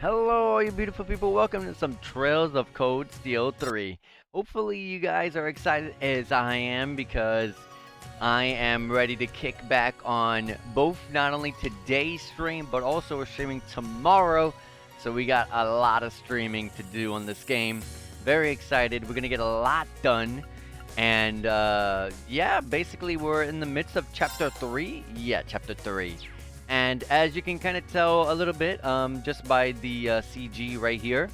Hello, you beautiful people. Welcome to some Trails of Code Steel 3. Hopefully, you guys are excited as I am because I am ready to kick back on both not only today's stream but also we're streaming tomorrow. So, we got a lot of streaming to do on this game. Very excited. We're going to get a lot done. And yeah, basically, we're in the midst of Chapter 3. Yeah, Chapter 3. And as you can kind of tell a little bit, just by the CG right here,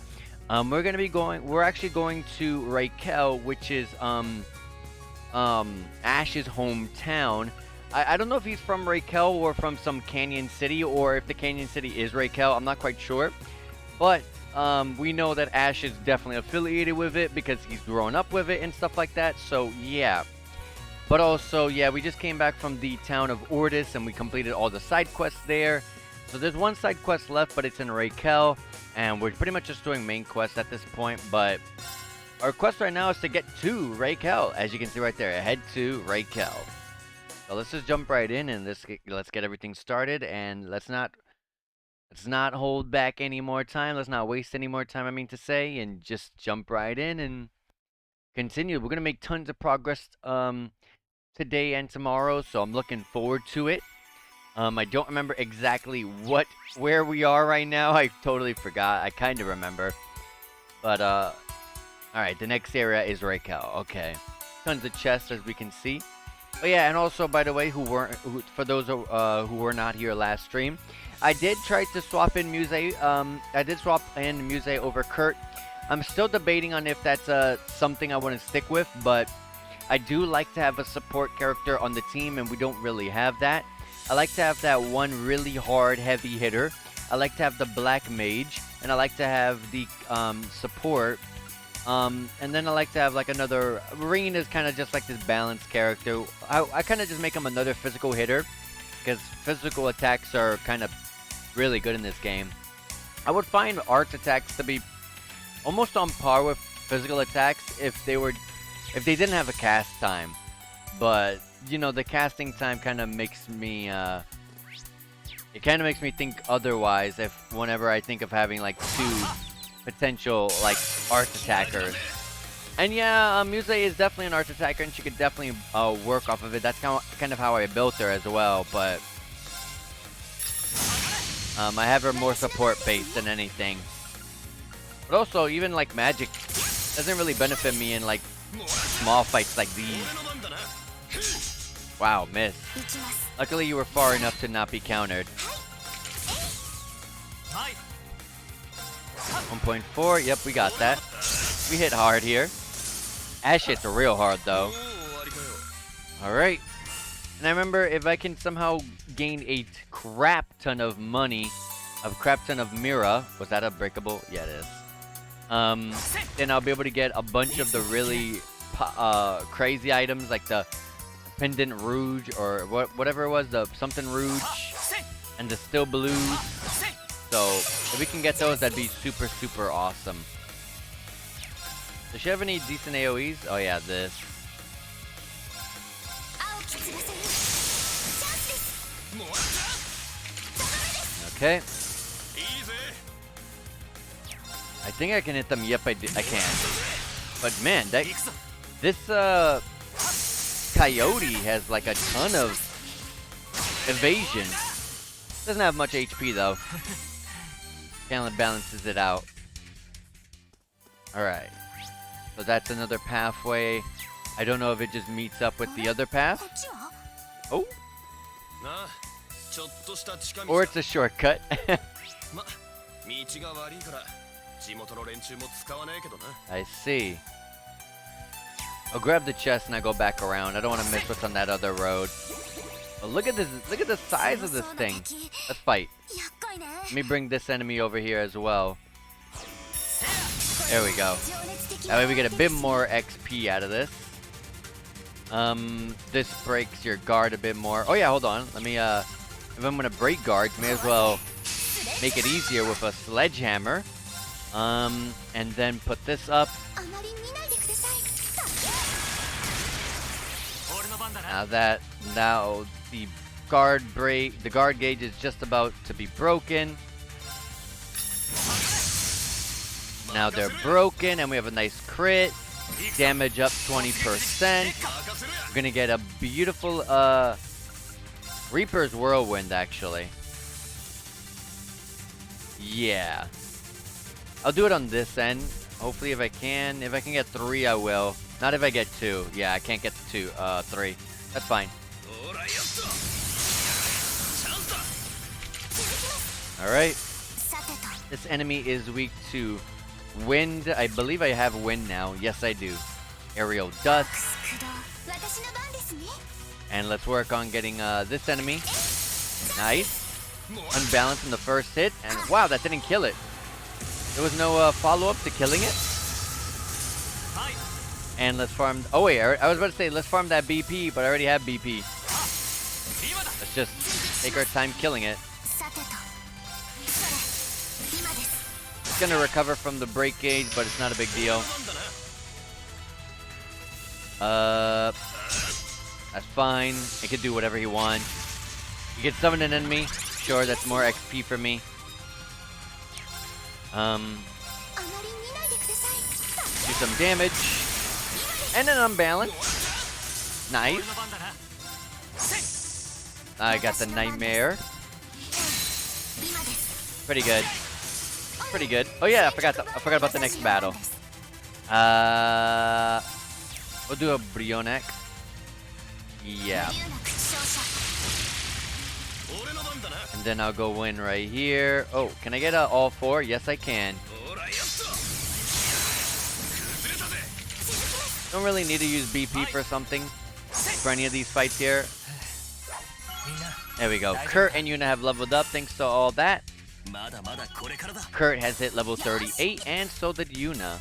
we're actually going to Raquel, which is Ash's hometown. I don't know if he's from Raquel or from some Canyon City, or if the Canyon City is Raquel. I'm not quite sure, but we know that Ash is definitely affiliated with it because he's grown up with it and stuff like that. So yeah. But also, yeah, we just came back from the town of Ordis and we completed all the side quests there. So there's one side quest left, but it's in Raquel. And we're pretty much just doing main quests at this point. But our quest right now is to get to Raquel. As you can see right there, head to Raquel. So let's just jump right in and let's get everything started. And let's not hold back any more time. Let's not waste any more time, I mean to say. And just jump right in and continue. We're going to make tons of progress today and tomorrow, so I'm looking forward to it. I don't remember exactly where we are right now. I totally forgot. I kind of remember, but all right. The next area is Raquel. Okay, tons of chests as we can see. Oh yeah, and also by the way, for those who were not here last stream, I did try to swap in Muse. I did swap in Muse over Kurt. I'm still debating on if that's something I want to stick with, but I do like to have a support character on the team, and we don't really have that. I like to have that one really hard, heavy hitter. I like to have the black mage, and I like to have the support. And then I like to have like another... Reen is kind of just like this balanced character. I kind of just make him another physical hitter, because physical attacks are kind of really good in this game. I would find arts attacks to be almost on par with physical attacks if they didn't have a cast time. But you know, the casting time kind of makes me it kind of makes me think otherwise whenever I think of having like two potential like art attackers. And yeah, Muse is definitely an art attacker and she could definitely work off of it. That's kind of how I built her as well, but I have her more support based than anything. But also, even like magic doesn't really benefit me in like small fights like these. Wow, miss. Luckily you were far enough to not be countered. 1.4, yep, we got that. We hit hard here. Ash hits real hard though. Alright. And I remember if I can somehow gain a crap ton of money, a crap ton of Mira, was that unbreakable? Yeah, it is. Then I'll be able to get a bunch of the really crazy items like the Pendant Rouge or whatever it was, the something Rouge and the Still Blues. So if we can get those, that'd be super, super awesome. Does she have any decent AoEs? Oh yeah, this. Okay. I think I can hit them. Yep, I can. But man, this Coyote has like a ton of evasion. Doesn't have much HP though. Kind of balances it out. Alright. So that's another pathway. I don't know if it just meets up with the other path. Oh. Or it's a shortcut. I see. I'll grab the chest and I go back around. I don't want to miss what's on that other road. But look at this. Look at the size of this thing. Let's fight. Let me bring this enemy over here as well. There we go. That way we get a bit more XP out of this. This breaks your guard a bit more. Oh yeah, hold on. Let me if I'm gonna break guards, may as well make it easier with a sledgehammer. And then put this up. Now the guard gauge is just about to be broken. Now they're broken, and we have a nice crit. Damage up 20%. We're gonna get a beautiful Reaper's Whirlwind, actually. Yeah. I'll do it on this end. Hopefully if I can. If I can get 3, I will. Not if I get 2. Yeah, I can't get 3. That's fine. Alright. This enemy is weak to wind. I believe I have wind now. Yes, I do. Aerial dust. And let's work on getting this enemy. Nice. Unbalanced in the first hit. And wow, that didn't kill it. There was no follow-up to killing it. And let's farm... Oh wait, I was about to say let's farm that BP, but I already have BP. Let's just take our time killing it. It's gonna recover from the break gauge, but it's not a big deal. That's fine. It can do whatever he wants. You can summon an enemy. Sure, that's more XP for me. Do some damage. And then unbalanced. Nice. I got the Nightmare. Pretty good. Pretty good. Oh yeah, I forgot about the next battle. We'll do a Brionac. Yeah. And then I'll go in right here. Oh, can I get all 4? Yes, I can. Don't really need to use BP for something. For any of these fights here. There we go. Kurt and Yuna have leveled up thanks to all that. Kurt has hit level 38, and so did Yuna.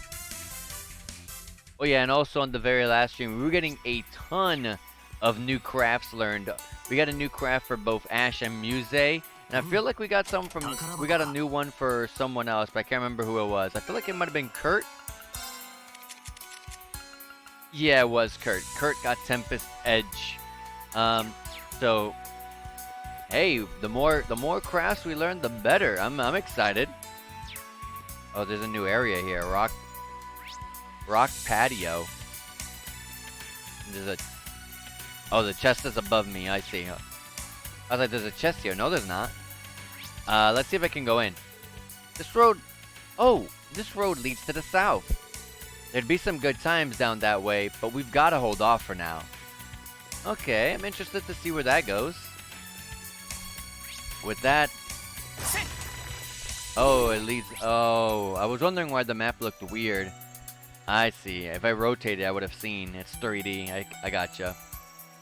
Oh yeah, and also on the very last stream, we were getting a ton of new crafts learned. We got a new craft for both Ash and Muse, and I feel like we got a new one for someone else, but I can't remember who it was. I feel like it might have been Kurt. Yeah, it was Kurt. Kurt got Tempest Edge. So hey, the more crafts we learn, the better. I'm excited. Oh, there's a new area here. Rock patio. There's a... Oh, the chest is above me. I see. I was like, there's a chest here. No, there's not. Let's see if I can go in. This road... Oh, this road leads to the south. There'd be some good times down that way, but we've got to hold off for now. Okay, I'm interested to see where that goes. With that... Oh, it leads... Oh, I was wondering why the map looked weird. I see. If I rotated, I would have seen. It's 3D. I gotcha.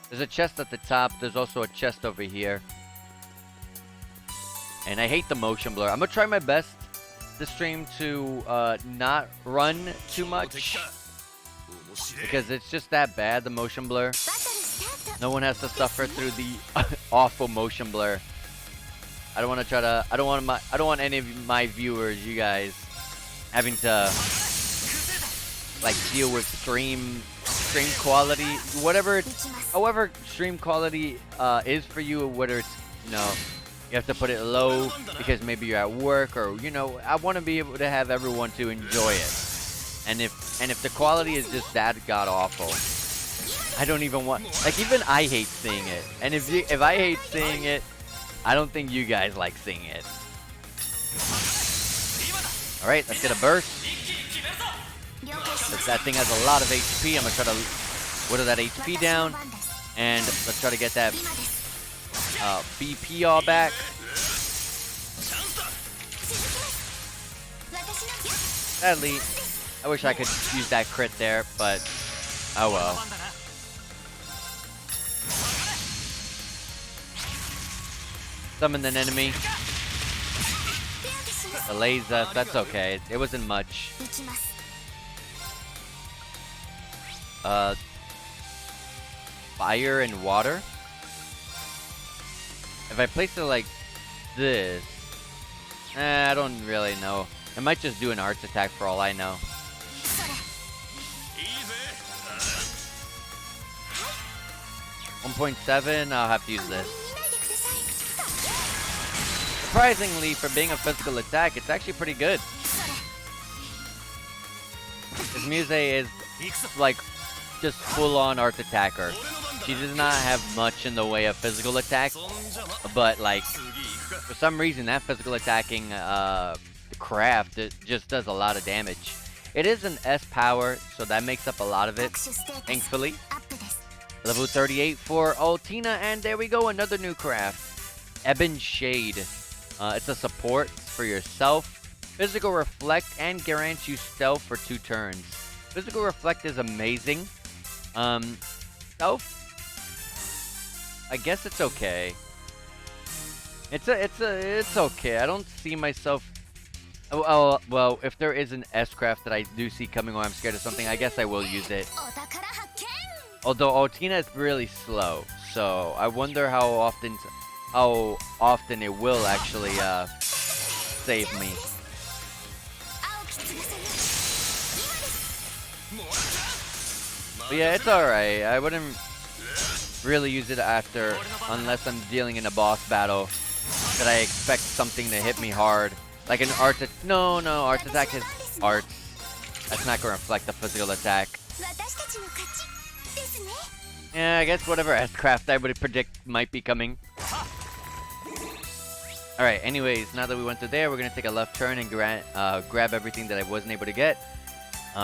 There's a chest at the top. There's also a chest over here. And I hate the motion blur. I'm going to try my best this stream to not run too much. Because it's just that bad, the motion blur. No one has to suffer through the awful motion blur. I don't want to try to... I don't want any of my viewers, you guys, having to... like deal with stream quality, however stream quality is for you, whether it's, you know, you have to put it low because maybe you're at work, or, you know, I want to be able to have everyone to enjoy it. And if the quality is just that god awful, I don't even want, like, even I hate seeing it. And if I hate seeing it, I don't think you guys like seeing it. All right, let's get a burst. Because that thing has a lot of HP, I'm going to try to whittle that HP down. And let's try to get that BP all back. Sadly, I wish I could use that crit there, but oh well. Summon an enemy. Delays us, that's okay. It wasn't much. Fire and water. If I place it like this, I don't really know. I might just do an arts attack for all I know. .7, I'll have to use this. Surprisingly, for being a physical attack, it's actually pretty good. because Muse is like just full-on art attacker. She does not have much in the way of physical attack, but like for some reason that physical attacking craft, it just does a lot of damage. It is an S power, so that makes up a lot of it, thankfully. Level 38 for Altina, and there we go, another new craft. Ebon Shade. It's a support for yourself. Physical Reflect and guarantees you stealth for 2 turns. Physical Reflect is amazing. Stealth, I guess it's okay. It's okay. I don't see myself. Oh, well, if there is an S craft that I do see coming or I'm scared of something, I guess I will use it. Although Altina is really slow, so I wonder how often it will actually save me. But yeah, it's alright. I wouldn't really use it after, unless I'm dealing in a boss battle that I expect something to hit me hard. Like an art art attack is arts. That's not gonna reflect the physical attack. Yeah, I guess whatever S-craft I would predict might be coming. Alright, anyways, now that we went to there, we're gonna take a left turn and grab everything that I wasn't able to get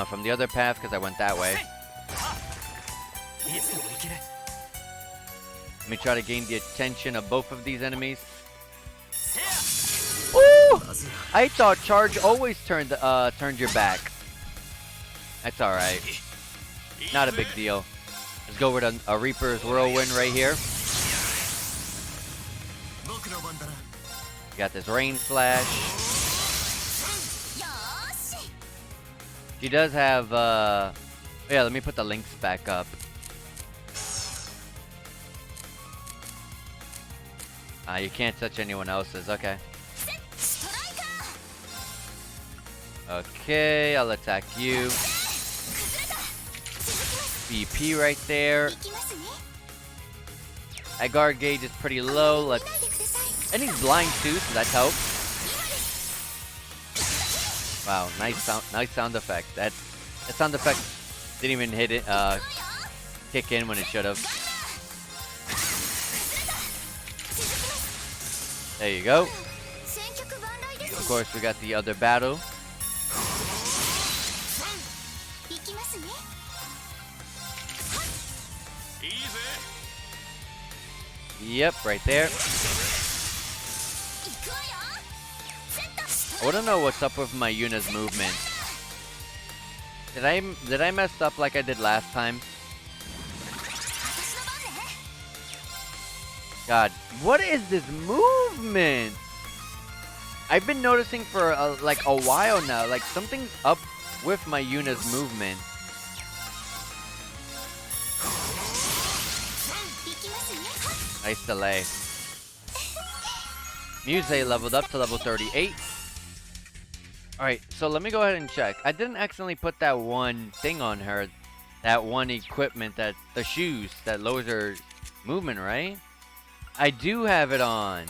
from the other path, because I went that way. Let me try to gain the attention of both of these enemies. Ooh! I thought charge always turned your back. That's alright. Not a big deal. Let's go with a Reaper's Whirlwind right here. Got this Rain Slash. She does have, yeah, let me put the links back up. You can't touch anyone else's, okay. Okay, I'll attack you. BP right there. My guard gauge is pretty low. And he's blind too, so that helps. Wow, nice sound effect. That sound effect didn't even hit it, kick in when it should have. There you go. Of course, we got the other battle. Yep, right there. I want to know what's up with my Yuna's movement. Did I mess up like I did last time? God, what is this movement? I've been noticing for like a while now, like something's up with my Yuna's movement. Nice delay. Muse leveled up to level 38. Alright, so let me go ahead and check. I didn't accidentally put that one thing on her. That one equipment, the shoes that lowers her movement, right? I do have it on.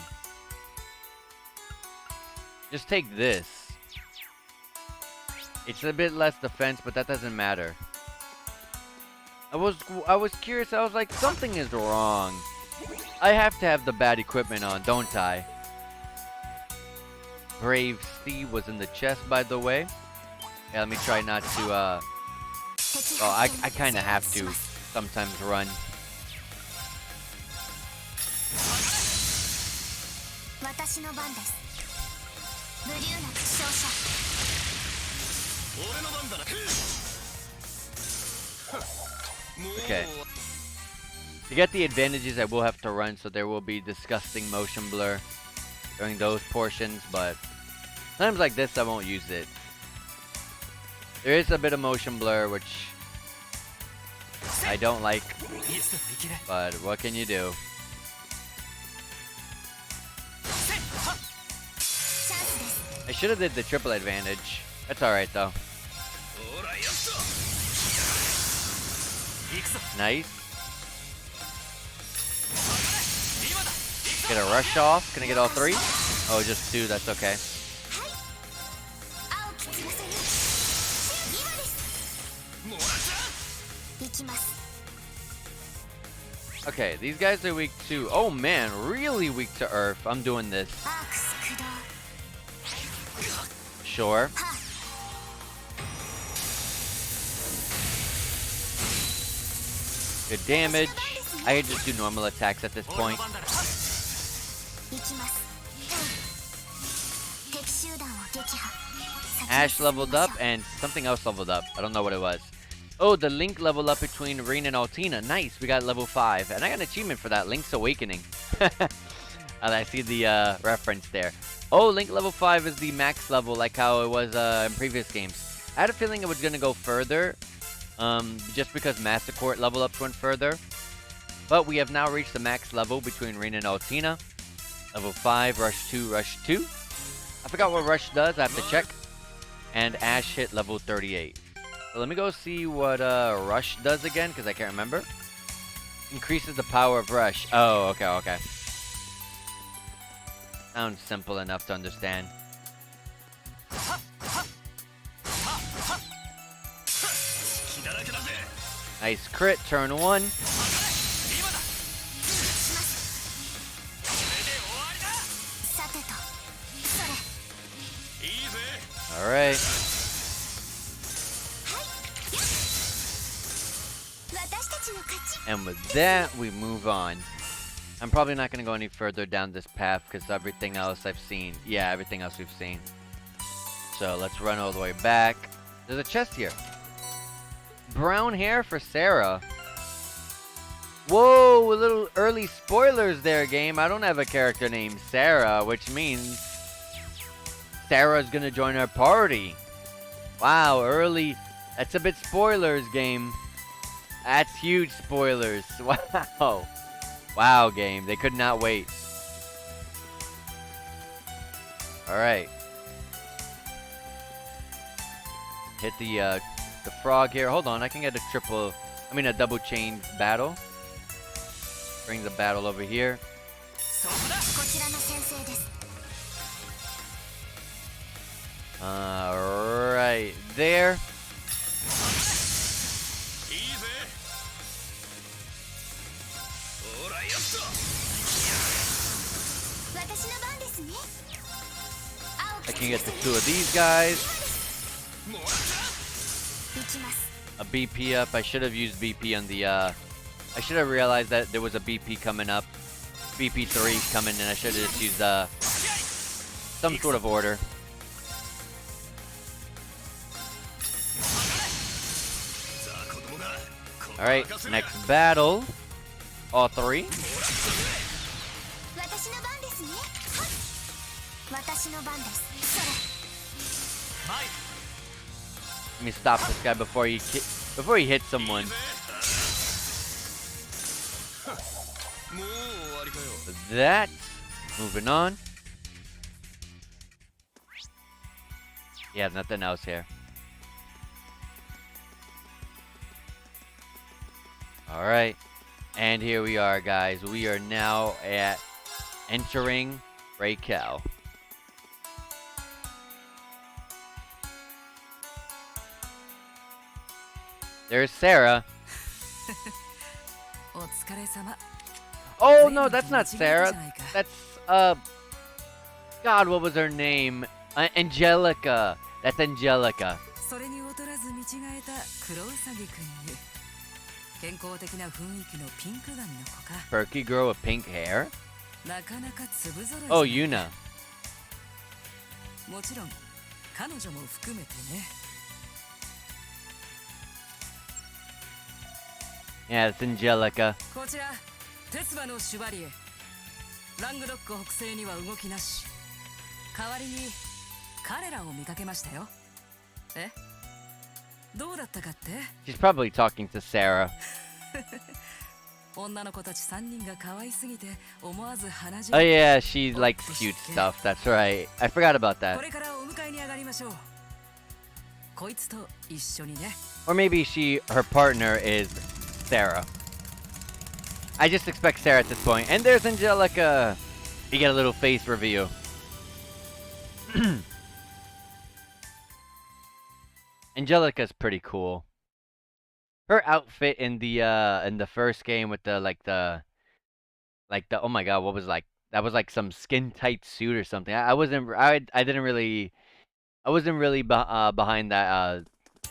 Just take this. It's a bit less defense, but that doesn't matter. I was curious. I was like, something is wrong. I have to have the bad equipment on, don't I? Brave Steve was in the chest, by the way. Yeah, let me try not to, oh, I kind of have to sometimes run. Okay. To get the advantages, I will have to run, so there will be disgusting motion blur during those portions, but times like this, I won't use it. There is a bit of motion blur, which I don't like, but what can you do? I should have did the triple advantage. That's alright, though. Nice. Get a rush off. Can I get all three? Oh, just two. That's okay. Okay, these guys are weak to... Oh man, really weak to Earth. I'm doing this. Sure. Good damage. I could just do normal attacks at this point. Ash leveled up and something else leveled up. I don't know what it was. Oh, the Link leveled up between Rin and Altina. Nice, we got level 5. And I got an achievement for that, Link's Awakening. I see the reference there. Oh, Link level 5 is the max level, like how it was in previous games. I had a feeling it was going to go further, just because Master Court level ups went further. But we have now reached the max level between Rin and Altina. Level 5, Rush 2, Rush 2. I forgot what Rush does, I have to check. And Ash hit level 38. So let me go see what Rush does again, because I can't remember. Increases the power of Rush. Oh, okay, okay. Sounds simple enough to understand. Nice crit, turn 1. Alright. And with that, we move on. I'm probably not going to go any further down this path because everything else I've seen. Yeah, everything else we've seen. So let's run all the way back. There's a chest here. Brown hair for Sarah. Whoa, a little early spoilers there, game. I don't have a character named Sarah, which means Sarah's going to join our party. Wow, early. That's a bit spoilers, game. That's huge spoilers. Wow. Wow, game. They could not wait. Alright. Hit the frog here. Hold on, I can get a double chain battle. Bring the battle over here. Alright, there. I can get the 2 of these guys. A BP up. I should have used BP on the I should have realized that there was a BP coming up. BP 3 coming, and I should have just used some sort of order. Alright, next battle. All 3. Let me stop this guy before he hits someone. With that, moving on. Yeah, nothing else here. Alright. And here we are, guys. We are now at entering Raquel. There's Sarah. Oh no, that's not Sarah. That's God, what was her name? Angelica. That's Angelica. Perky girl with pink hair? Oh, Yuna. Yeah, it's Angelica. She's probably talking to Sarah. Oh yeah, she likes cute stuff, that's right. I forgot about that. Or maybe her partner is Sarah. I just expect Sarah at this point. And there's Angelica! You get a little face reveal. Angelica's pretty cool. Her outfit in the first game with the oh my god, what was like that was like some skin tight suit or something. I wasn't I didn't really I wasn't really behind that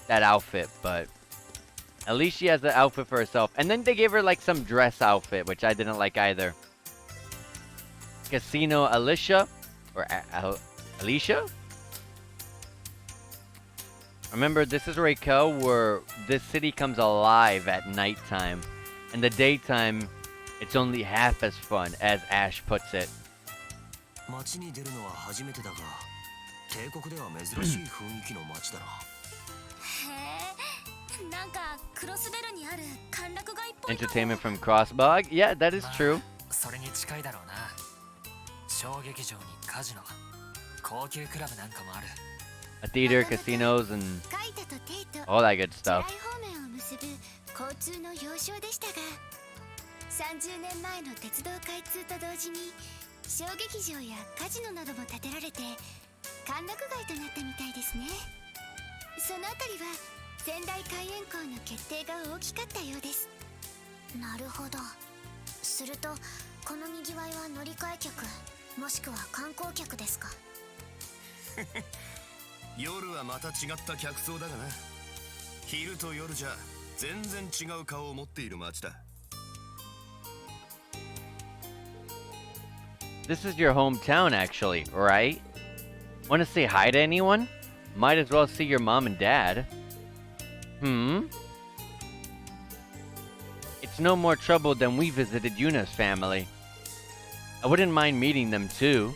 outfit, but at least she has the outfit for herself. And then they gave her like some dress outfit, which I didn't like either. Casino Alicia or Alicia? Remember, this is Raquel, where this city comes alive at nighttime. In the daytime, it's only half as fun, as Ash puts it. 街に出るのは初めてだが、帝国では珍しい雰囲気の街だな。へえ、なんかクロスベルにある歓楽街っぽい。Entertainment from Crossbog? Yeah, that is true. それに近いだろうな。小劇場にカジノ、高級クラブなんかもある。A theater, casinos, and all that good stuff. 交通の要衝でしたが、30年前の鉄道開通と同時に小劇場やカジノなども建てられて歓楽街となったみたいですね。そのあたりは仙台海援港の決定が大きかったようです。なるほど。するとこの賑わいは乗り換え客もしくは観光客ですか？夜はまた違った客層だがな。昼と夜じゃ全然違う顔を持っている街だ。This is your hometown, actually, right? Want to say hi to anyone? Might as well see your mom and dad. It's no more trouble than we visited Yuna's family. I wouldn't mind meeting them too.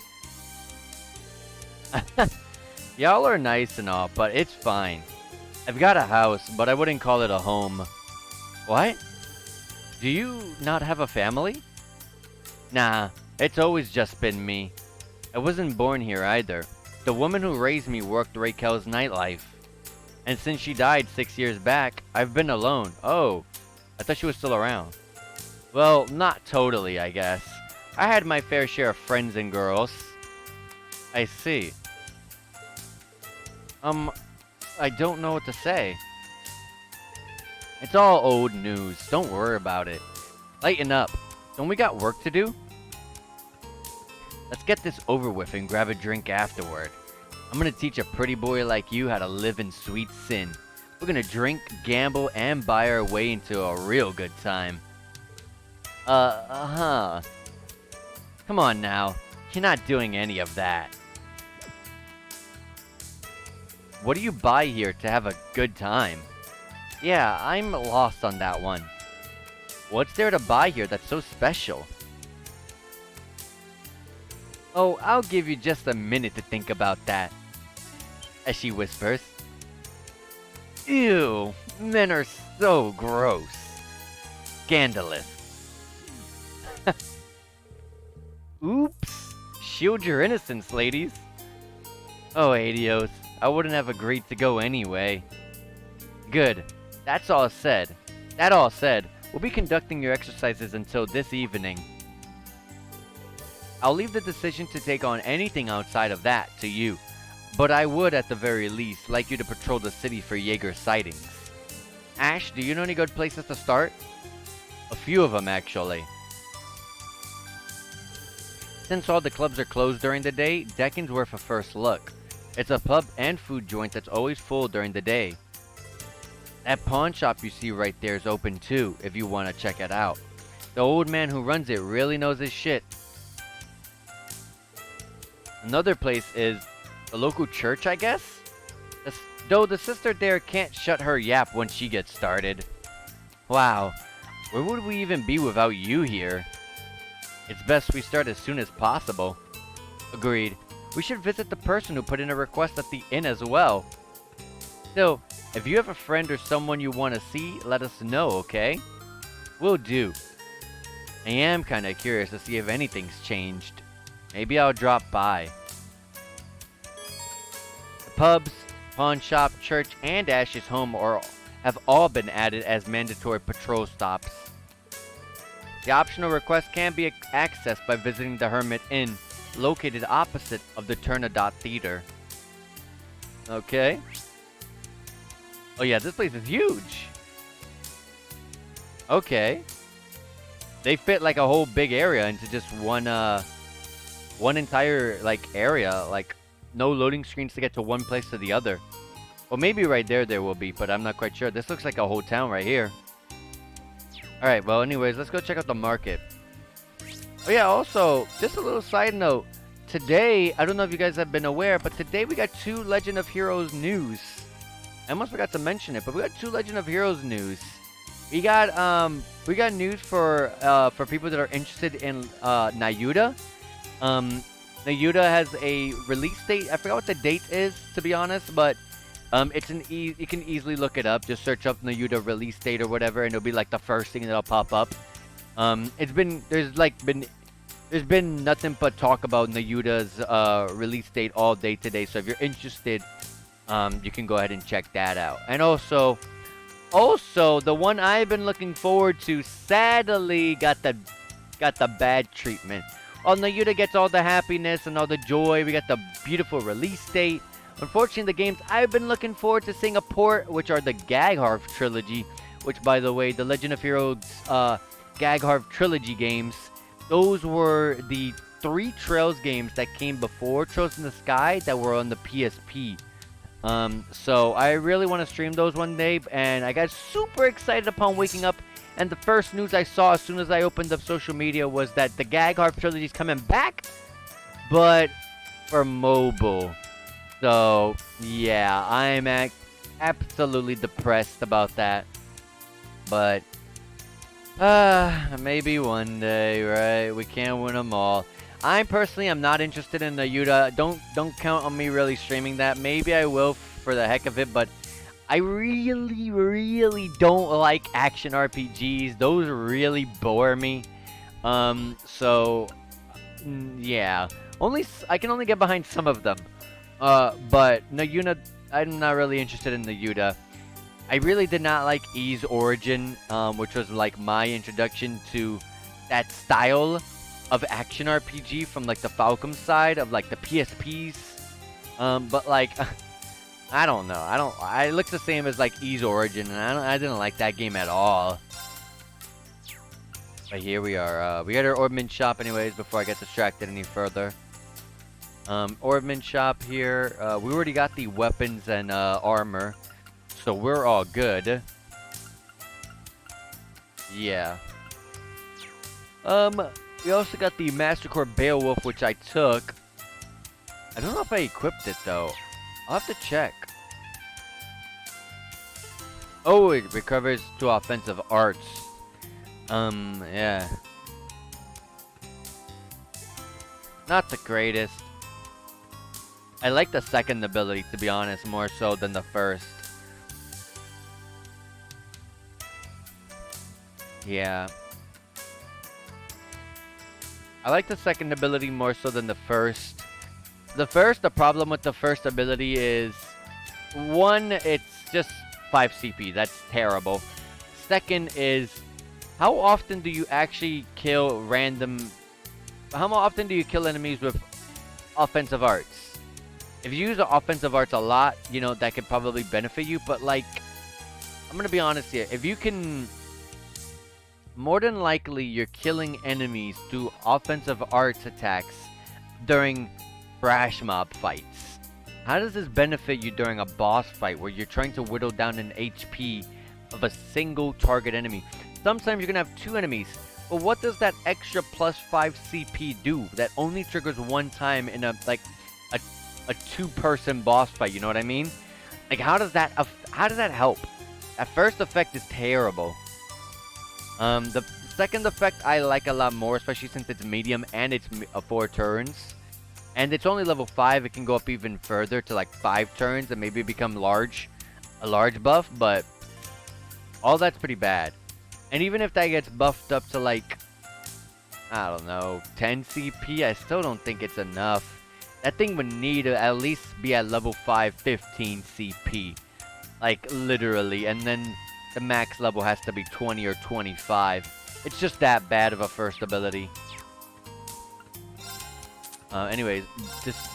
Y'all are nice and all, but it's fine. I've got a house, but I wouldn't call it a home. What? Do you not have a family? Nah, it's always just been me. I wasn't born here either. The woman who raised me worked Raquel's nightlife. And since she died 6 years back, I've been alone. Oh, I thought she was still around. Well, not totally, I guess. I had my fair share of friends and girls. I see. I don't know what to say. It's all old news. Don't worry about it. Lighten up. Don't we got work to do? Let's get this over with and grab a drink afterward. I'm gonna teach a pretty boy like you how to live in sweet sin. We're gonna drink, gamble, and buy our way into a real good time. Come on now. You're not doing any of that. What do you buy here to have a good time? Yeah, I'm lost on that one. What's there to buy here that's so special? Oh, I'll give you just a minute to think about that. As she whispers. Ew, men are so gross. Scandalous. Oops. Shield your innocence, ladies. Oh, adios. I wouldn't have agreed to go anyway. Good. That's all said. That all said, we'll be conducting your exercises until this evening. I'll leave the decision to take on anything outside of that to you, but I would at the very least like you to patrol the city for Jeager sightings. Ash, do you know any good places to start? A few of them, actually. Since all the clubs are closed during the day, Deccan's worth a first look. It's a pub and food joint that's always full during the day. That pawn shop you see right there is open too, if you want to check it out. The old man who runs it really knows his shit. Another place is the local church, I guess? Though the sister there can't shut her yap when she gets started. Wow, where would we even be without you here? It's best we start as soon as possible. Agreed. We should visit the person who put in a request at the inn as well. So, if you have a friend or someone you want to see, let us know, okay? Will do. I am kinda curious to see if anything's changed. Maybe I'll drop by. The pubs, pawn shop, church, and Ash's home have all been added as mandatory patrol stops. The optional request can be accessed by visiting the Hermit Inn, located opposite of the Turnadote Theater. Okay. Oh yeah, this place is huge. Okay. They fit like a whole big area into just one entire like area, like no loading screens to get to one place to the other. Well, maybe right there will be, but I'm not quite sure. This looks like a whole town right here. All right, well, anyways, let's go check out the market. Oh yeah, also, just a little side note. Today, I don't know if you guys have been aware, but today we got 2 Legend of Heroes news. I almost forgot to mention it, but we got 2 Legend of Heroes news. We got news for people that are interested in Nayuta. Nayuta has a release date. I forgot what the date is, to be honest, but you can easily look it up. Just search up Nayuta release date or whatever, and it'll be like the first thing that'll pop up. There's been nothing but talk about Nayuta's release date all day today. So if you're interested, you can go ahead and check that out. And also the one I've been looking forward to sadly got the bad treatment. While Nayuta gets all the happiness and all the joy, we got the beautiful release date. Unfortunately, the games I've been looking forward to seeing a port, which are the Gagharv trilogy, which, by the way, the Legend of Heroes Gagharv trilogy games, those were the 3 Trails games that came before Trails in the Sky that were on the PSP. So I really want to stream those one day, and I got super excited upon waking up, and the first news I saw as soon as I opened up social media was that the Gagharv trilogy is coming back, but for mobile. So, yeah, I'm absolutely depressed about that. But, maybe one day, right? We can't win them all. I'm not interested in Nayuta. Don't count on me really streaming that. Maybe I will for the heck of it, but I really, really don't like action RPGs. Those really bore me. So, yeah. I can only get behind some of them. But Nayuta, I'm not really interested in Nayuta. I really did not like E's Origin, which was like my introduction to that style of action RPG from like the Falcom side of like the PSPs. But like, I don't know. It looks the same as like E's Origin, and I didn't like that game at all. But here we are. We had our Orbman shop anyways before I get distracted any further. Orbman shop here. We already got the weapons and armor, so we're all good. Yeah. We also got the Master Core Beowulf, which I took. I don't know if I equipped it though. I'll have to check. Oh, it recovers to offensive arts. Yeah. Not the greatest. I like the second ability, to be honest, more so than the first. Yeah. I like the second ability more so than the first. The problem with the first ability is, one, it's just 5 CP. That's terrible. Second is, how often do you actually kill how often do you kill enemies with offensive arts? If you use the offensive arts a lot, you know, that could probably benefit you. But, like, I'm going to be honest here. If you can... More than likely, you're killing enemies through offensive arts attacks during trash mob fights. How does this benefit you during a boss fight where you're trying to whittle down an HP of a single target enemy? Sometimes you're going to have 2 enemies. But what does that extra plus 5 CP do? That only triggers one time in a 2-person boss fight, you know what I mean? Like, how does that help? That first effect is terrible. The second effect I like a lot more, especially since it's medium and it's 4 turns. And it's only level 5, it can go up even further to like 5 turns and maybe become a large buff, but all that's pretty bad. And even if that gets buffed up to like, I don't know, 10 CP, I still don't think it's enough. That thing would need to at least be at level 5, 15 CP. Like, literally. And then the max level has to be 20 or 25. It's just that bad of a first ability. Anyways, just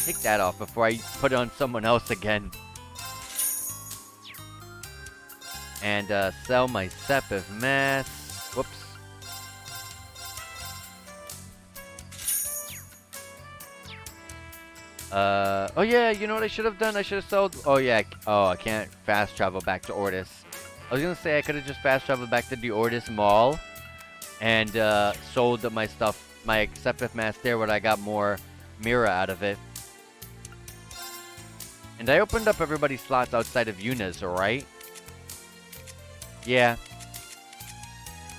take that off before I put it on someone else again. And sell my Sepif mask. Whoops. Oh yeah, you know what I should have done? I should have sold. Oh yeah. Oh, I can't fast travel back to Ortis. I was gonna say I could have just fast traveled back to the Ortis Mall and sold my stuff, my Sepif mask there, where I got more Mira out of it. And I opened up everybody's slots outside of Yuna's, right? Yeah.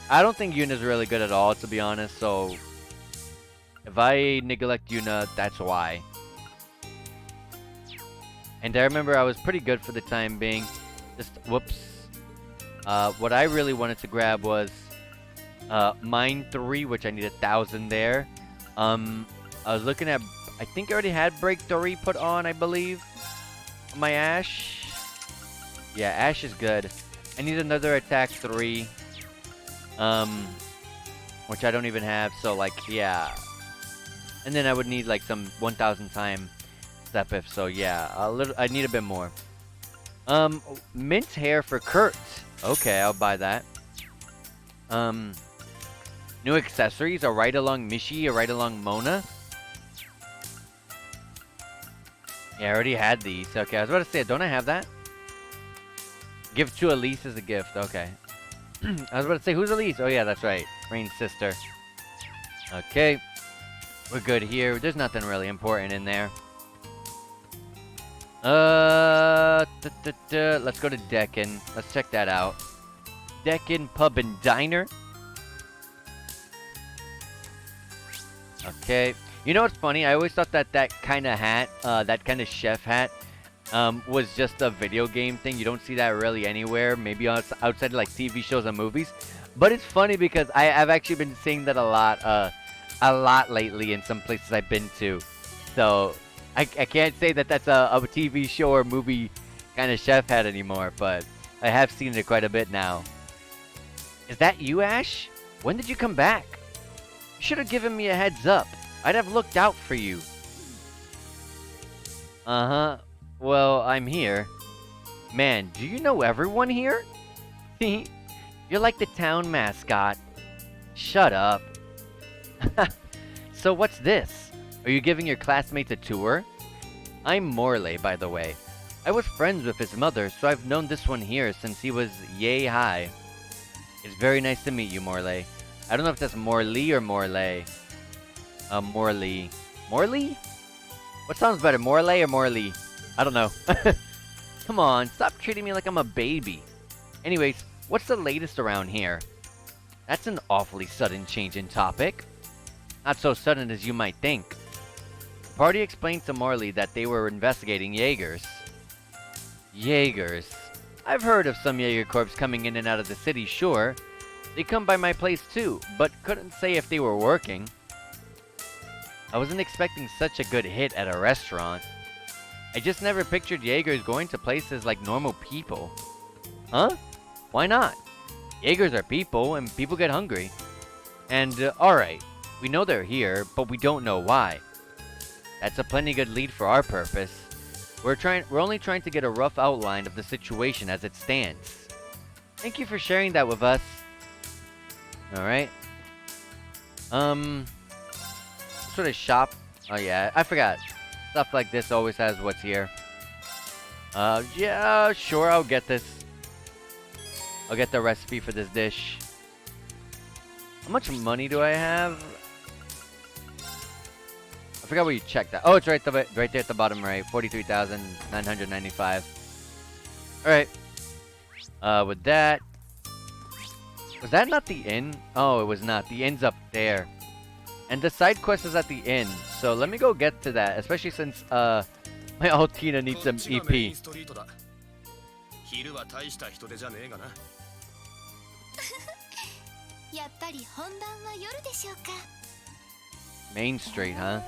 I don't think Yuna's really good at all, to be honest, so if I neglect Yuna, that's why. And I remember I was pretty good for the time being. Just, whoops. What I really wanted to grab was Mine 3, which I need 1,000 there. I was looking at, I think I already had Break 3 put on, I believe. My Ash. Yeah, Ash is good. I need another attack 3. Which I don't even have, so like, yeah. And then I would need like some 1,000 time Sepif, so yeah, I need a bit more. Mint hair for Kurt. Okay, I'll buy that. New accessories, a ride along Mishi, a ride along Mona. Yeah, I already had these. Okay, I was about to say, don't I have that? Give to Elise as a gift. Okay. I was about to say, who's Elise? Oh yeah, that's right. Rain's sister. Okay. We're good here. There's nothing really important in there. Let's go to Deccan. Let's check that out. Deccan Pub and Diner. Okay. You know what's funny? I always thought that that kind of hat, that kind of chef hat, was just a video game thing. You don't see that really anywhere. Maybe outside of like TV shows and movies. But it's funny because I've actually been seeing that a lot lately in some places I've been to. So I can't say that that's a TV show or movie kind of chef hat anymore, but I have seen it quite a bit now. Is that you, Ash? When did you come back? You should have given me a heads up. I'd have looked out for you. Uh-huh. Well, I'm here. Man, do you know everyone here? You're like the town mascot. Shut up. So what's this? Are you giving your classmates a tour? I'm Morley, by the way. I was friends with his mother, so I've known this one here since he was yay high. It's very nice to meet you, Morley. I don't know if that's Morley or Morley. Morley. Morley? What sounds better, Morley or Morley? I don't know. Come on, stop treating me like I'm a baby. Anyways, what's the latest around here? That's an awfully sudden change in topic. Not so sudden as you might think. The party explained to Morley that they were investigating Jeagers. Jeagers. I've heard of some Jeager Corps coming in and out of the city, sure. They come by my place too, but couldn't say if they were working. I wasn't expecting such a good hit at a restaurant. I just never pictured Jaegers going to places like normal people. Huh? Why not? Jaegers are people, and people get hungry. And, alright, we know they're here, but we don't know why. That's a plenty good lead for our purpose. We're only trying to get a rough outline of the situation as it stands. Thank you for sharing that with us. Alright. Sort of shop. Oh yeah, I forgot. Stuff like this always has what's here. Yeah, sure, I'll get this. I'll get the recipe for this dish. How much money do I have? I forgot where you checked that. Oh, it's right there at the bottom right. 43,995. Alright. With that. Was that not the inn? Oh, it was not. The inn's up there. And the side quest is at the inn. So let me go get to that. Especially since, my Altina needs some EP. 昼は大した人手じゃねえがな。やっぱり本番は夜でしょうか。 Main Street, huh?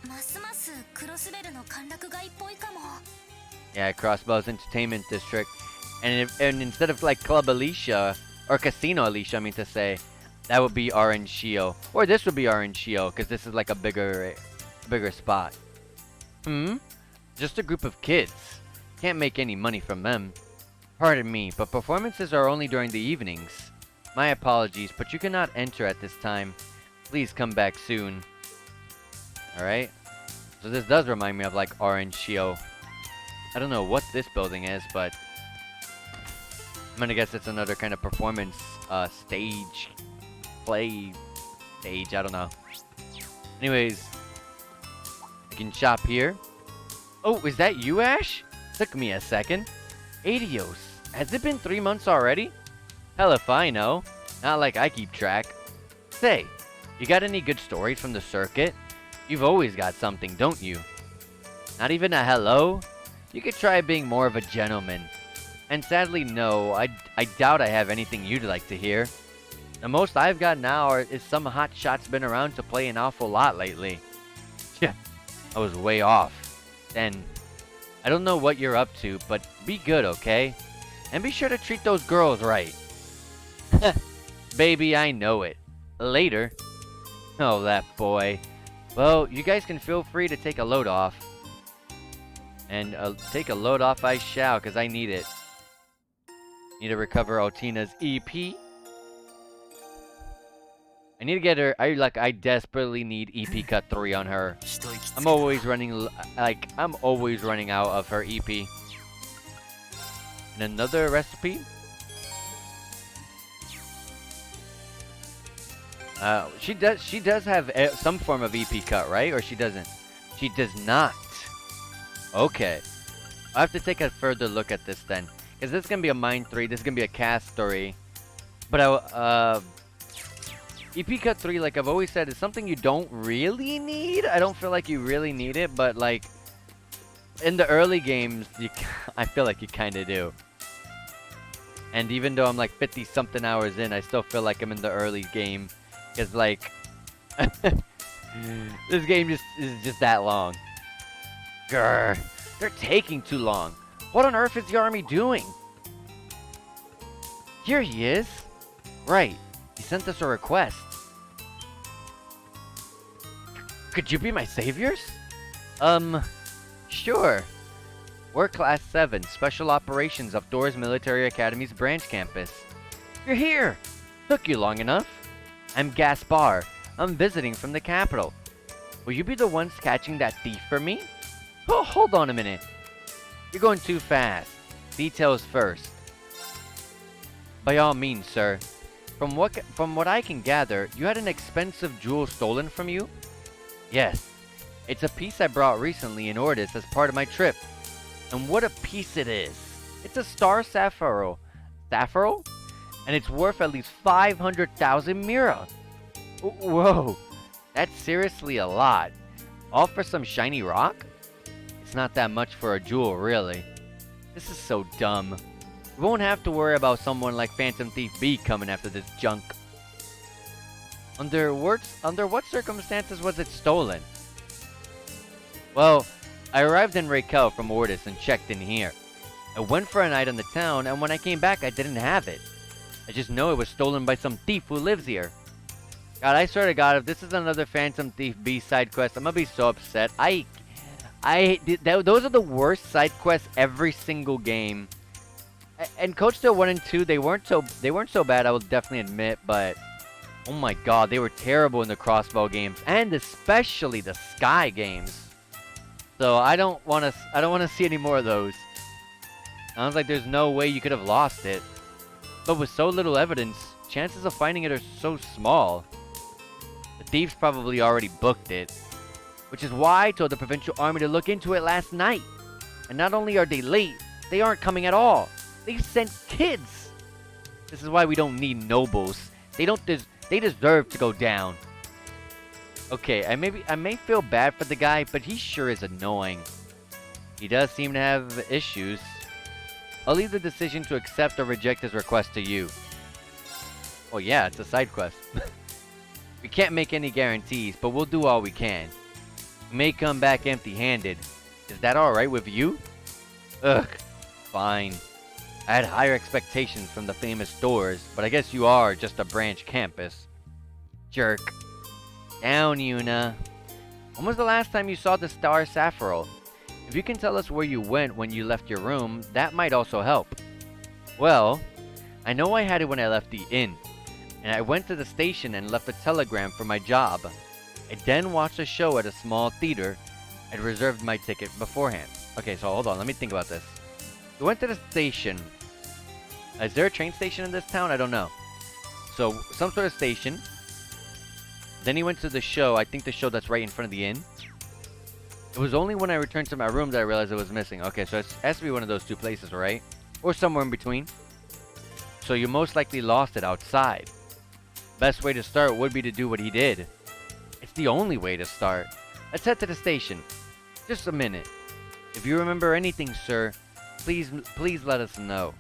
ますますクロスベルの歓楽街っぽいかも。 Yeah, Crossbows Entertainment District. And instead of like Club Alicia, or Casino Alicia, I mean to say, that would be Orange Shio. Or this would be Orange Shio, because this is like a bigger spot. Just a group of kids. Can't make any money from them. Pardon me, but performances are only during the evenings. My apologies, but you cannot enter at this time. Please come back soon. Alright. So this does remind me of like Orange Shio. I don't know what this building is, but I'm gonna guess it's another kind of performance stage. Play stage, I don't know. Anyways, I can shop here. Oh, is that you, Ash? Took me a second. Adios. Has it been 3 months already? Hell if I know. Not like I keep track. Say, you got any good stories from the circuit? You've always got something, don't you? Not even a hello? You could try being more of a gentleman. And sadly, no, I doubt I have anything you'd like to hear. The most I've got now is some hotshot's been around to play an awful lot lately. Yeah, I was way off. Then, I don't know what you're up to, but be good, okay? And be sure to treat those girls right. Baby, I know it. Later. Oh, that boy. Well, you guys can feel free to take a load off. And take a load off I shall, because I need it. Need to recover Altina's EP. I need to get her. I desperately need EP cut 3 on her. I'm always running out of her EP. And another recipe. She does have some form of EP cut, right? Or she doesn't? She does not. Okay. I'll have to take a further look at this then. Because this is going to be a Mine 3. This is going to be a Cast 3. But EP Cut 3, like I've always said, is something you don't really need. I don't feel like you really need it. But like, in the early games, I feel like you kind of do. And even though I'm like 50-something hours in, I still feel like I'm in the early game. Because like, this game is just that long. Grr, they're taking too long. What on earth is the army doing? Here he is. Right, he sent us a request. Could you be my saviors? Sure. We're Class 7, Special Operations of Doors Military Academy's branch campus. You're here! Took you long enough. I'm Gaspar. I'm visiting from the capital. Will you be the ones catching that thief for me? Oh, hold on a minute. You're going too fast. Details first. By all means, sir. From what I can gather, you had an expensive jewel stolen from you? Yes. It's a piece I brought recently in Ordis as part of my trip. And what a piece it is. It's a star sapphire. Sapphire? And it's worth at least 500,000 mira. Whoa. That's seriously a lot. All for some shiny rock? It's not that much for a jewel, really. This is so dumb. We won't have to worry about someone like Phantom Thief B coming after this junk. Under what circumstances was it stolen? Well, I arrived in Raquel from Ordis and checked in here. I went for a night in the town, and when I came back, I didn't have it. I just know it was stolen by some thief who lives here. God, I swear to God, if this is another Phantom Thief B side quest, I'm gonna be so upset. Those are the worst side quests every single game. And Coach Steel 1 and 2, they weren't so bad, I will definitely admit, but oh my God, they were terrible in the crossbow games, and especially the Sky games. So I don't want to see any more of those. Sounds like there's no way you could have lost it. But with so little evidence, chances of finding it are so small. The thieves probably already booked it. Which is why I told the provincial army to look into it last night. And not only are they late, they aren't coming at all. They've sent kids. This is why we don't need nobles. They deserve to go down. Okay, I may feel bad for the guy, but he sure is annoying. He does seem to have issues. I'll leave the decision to accept or reject his request to you. Oh yeah, it's a side quest. We can't make any guarantees, but we'll do all we can. We may come back empty-handed. Is that alright with you? Ugh, fine. I had higher expectations from the famous doors, but I guess you are just a branch campus. Jerk. Down, Yuna. When was the last time you saw the star sapphire? If you can tell us where you went when you left your room, that might also help. Well, I know I had it when I left the inn, and I went to the station and left a telegram for my job. I then watched a show at a small theater and reserved my ticket beforehand. Okay, so hold on, let me think about this. We went to the station. Is there a train station in this town? I don't know. So, some sort of station. Then he went to the show. I think the show that's right in front of the inn. It was only when I returned to my room that I realized it was missing. Okay, so it has to be one of those two places, right? Or somewhere in between. So you most likely lost it outside. Best way to start would be to do what he did. It's the only way to start. Let's head to the station. Just a minute. If you remember anything, sir, please let us know.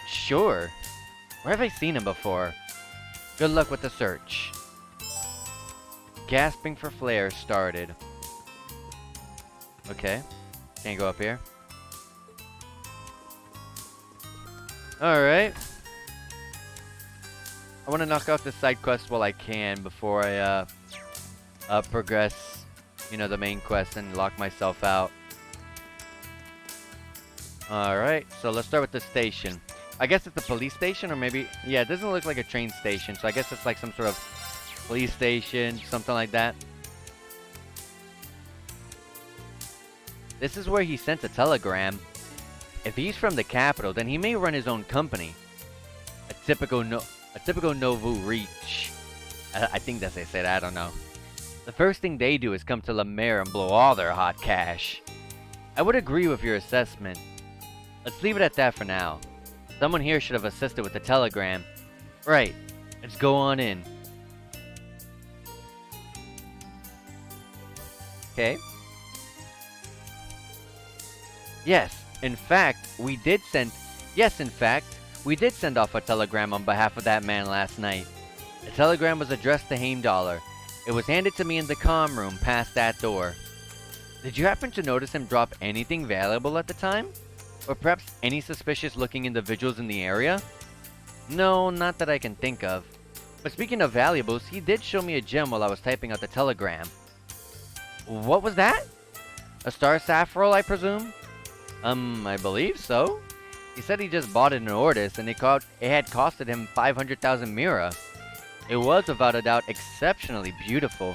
Sure. Where have I seen him before? Good luck with the search. Gasping for flares started. Okay. Can't go up here. Alright. I want to knock out this side quest while I can before I progress, the main quest and lock myself out. Alright, so let's start with the station. I guess it's a police station, or maybe... Yeah, it doesn't look like a train station, so I guess it's like some sort of police station, something like that. This is where he sent a telegram. If he's from the capital, then he may run his own company. A typical Novu Reach. I think that's how they said. I don't know. The first thing they do is come to La Mer and blow all their hot cash. I would agree with your assessment. Let's leave it at that for now. Someone here should have assisted with the telegram. Right. Let's go on in. Okay. Yes, in fact, we did send off a telegram on behalf of that man last night. The telegram was addressed to Heimdallr. It was handed to me in the comm room past that door. Did you happen to notice him drop anything valuable at the time? Or perhaps any suspicious looking individuals in the area? No, not that I can think of. But speaking of valuables, he did show me a gem while I was typing out the telegram. What was that? A star sapphire, I presume? I believe so. He said he just bought it in Ordis, and it had costed him 500,000 mira. It was, without a doubt, exceptionally beautiful,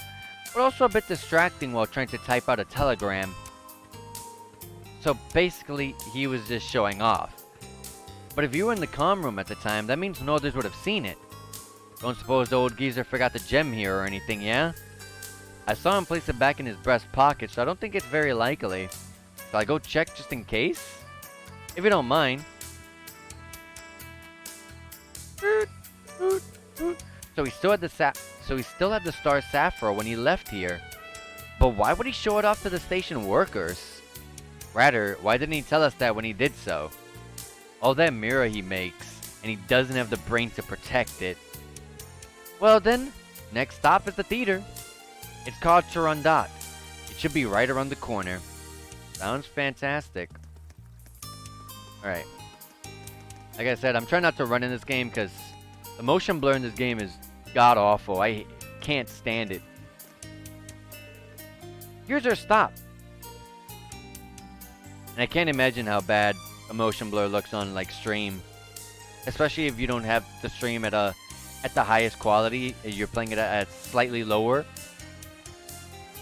but also a bit distracting while trying to type out a telegram. So basically, he was just showing off. But if you were in the comm room at the time, that means no others would have seen it. Don't suppose the old geezer forgot the gem here or anything, yeah? I saw him place it back in his breast pocket, so I don't think it's very likely. Shall I go check just in case? If you don't mind. So he still had the star sapphire when he left here. But why would he show it off to the station workers? Rather, why didn't he tell us that when he did so? All that mirror he makes, and he doesn't have the brain to protect it. Well then, next stop is the theater. It's called Turandot. It should be right around the corner. Sounds fantastic. Alright. Like I said, I'm trying not to run in this game because the motion blur in this game is god-awful. I can't stand it. Here's our stop. And I can't imagine how bad a motion blur looks on like stream. Especially if you don't have the stream at the highest quality. You're playing it at slightly lower.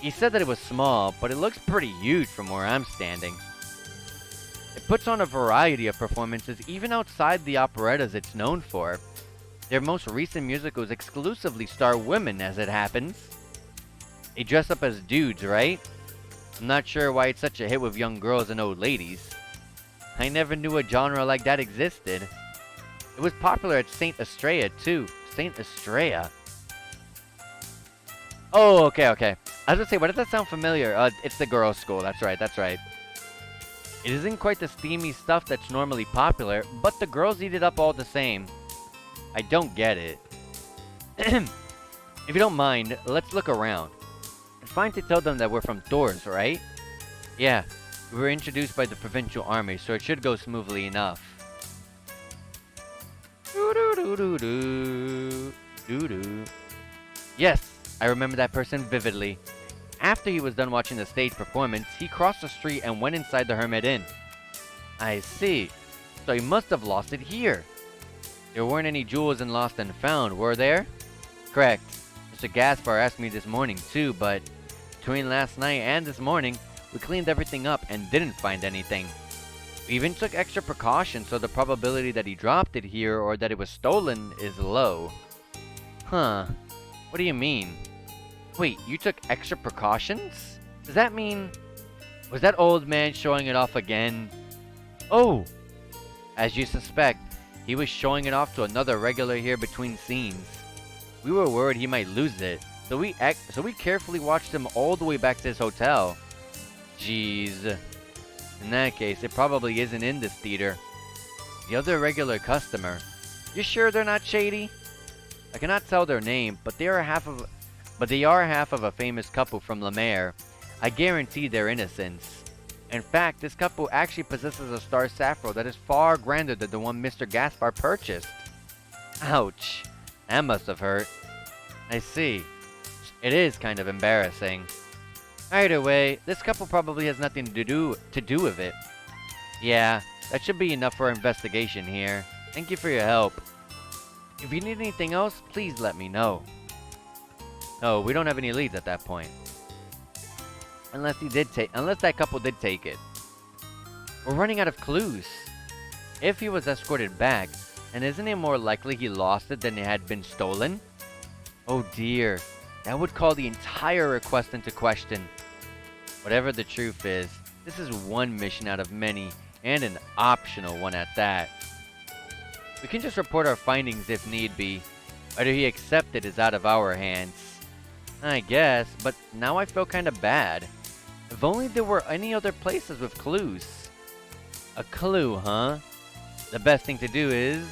He said that it was small, but it looks pretty huge from where I'm standing. It puts on a variety of performances even outside the operettas it's known for. Their most recent musicals exclusively star women, as it happens. They dress up as dudes, right? I'm not sure why it's such a hit with young girls and old ladies. I never knew a genre like that existed. It was popular at St. Estrella, too. St. Estrella. Oh, okay. I was gonna say, why does that sound familiar? It's the girls' school. That's right. It isn't quite the steamy stuff that's normally popular, but the girls eat it up all the same. I don't get it. If you don't mind, let's look around. It's fine to tell them that we're from Thors, right? Yeah, we were introduced by the provincial army, so it should go smoothly enough. Yes, I remember that person vividly. After he was done watching the stage performance, he crossed the street and went inside the Hermit Inn. I see. So he must have lost it here. There weren't any jewels in Lost and Found, were there? Correct. Mr. Gaspar asked me this morning too, but between last night and this morning, we cleaned everything up and didn't find anything. We even took extra precautions, so the probability that he dropped it here or that it was stolen is low. Huh. What do you mean? Wait, you took extra precautions? Does that mean... Was that old man showing it off again? Oh! As you suspect, he was showing it off to another regular here between scenes. We were worried he might lose it, so we carefully watched him all the way back to his hotel. Jeez. In that case, it probably isn't in this theater. The other regular customer. You sure they're not shady? I cannot tell their name, but they are half of a famous couple from La Mer. I guarantee their innocence. In fact, this couple actually possesses a star sapphire that is far grander than the one Mr. Gaspar purchased. Ouch. That must have hurt. I see. It is kind of embarrassing. Either way, this couple probably has nothing to do with it. Yeah, that should be enough for our investigation here. Thank you for your help. If you need anything else, please let me know. Oh, we don't have any leads at that point. Unless that couple did take it. We're running out of clues. If he was escorted back, and isn't it more likely he lost it than it had been stolen? Oh dear, that would call the entire request into question. Whatever the truth is, this is one mission out of many, and an optional one at that. We can just report our findings if need be. Whether he accepted is out of our hands. I guess, but now I feel kinda bad. If only there were any other places with clues. A clue, huh? The best thing to do is...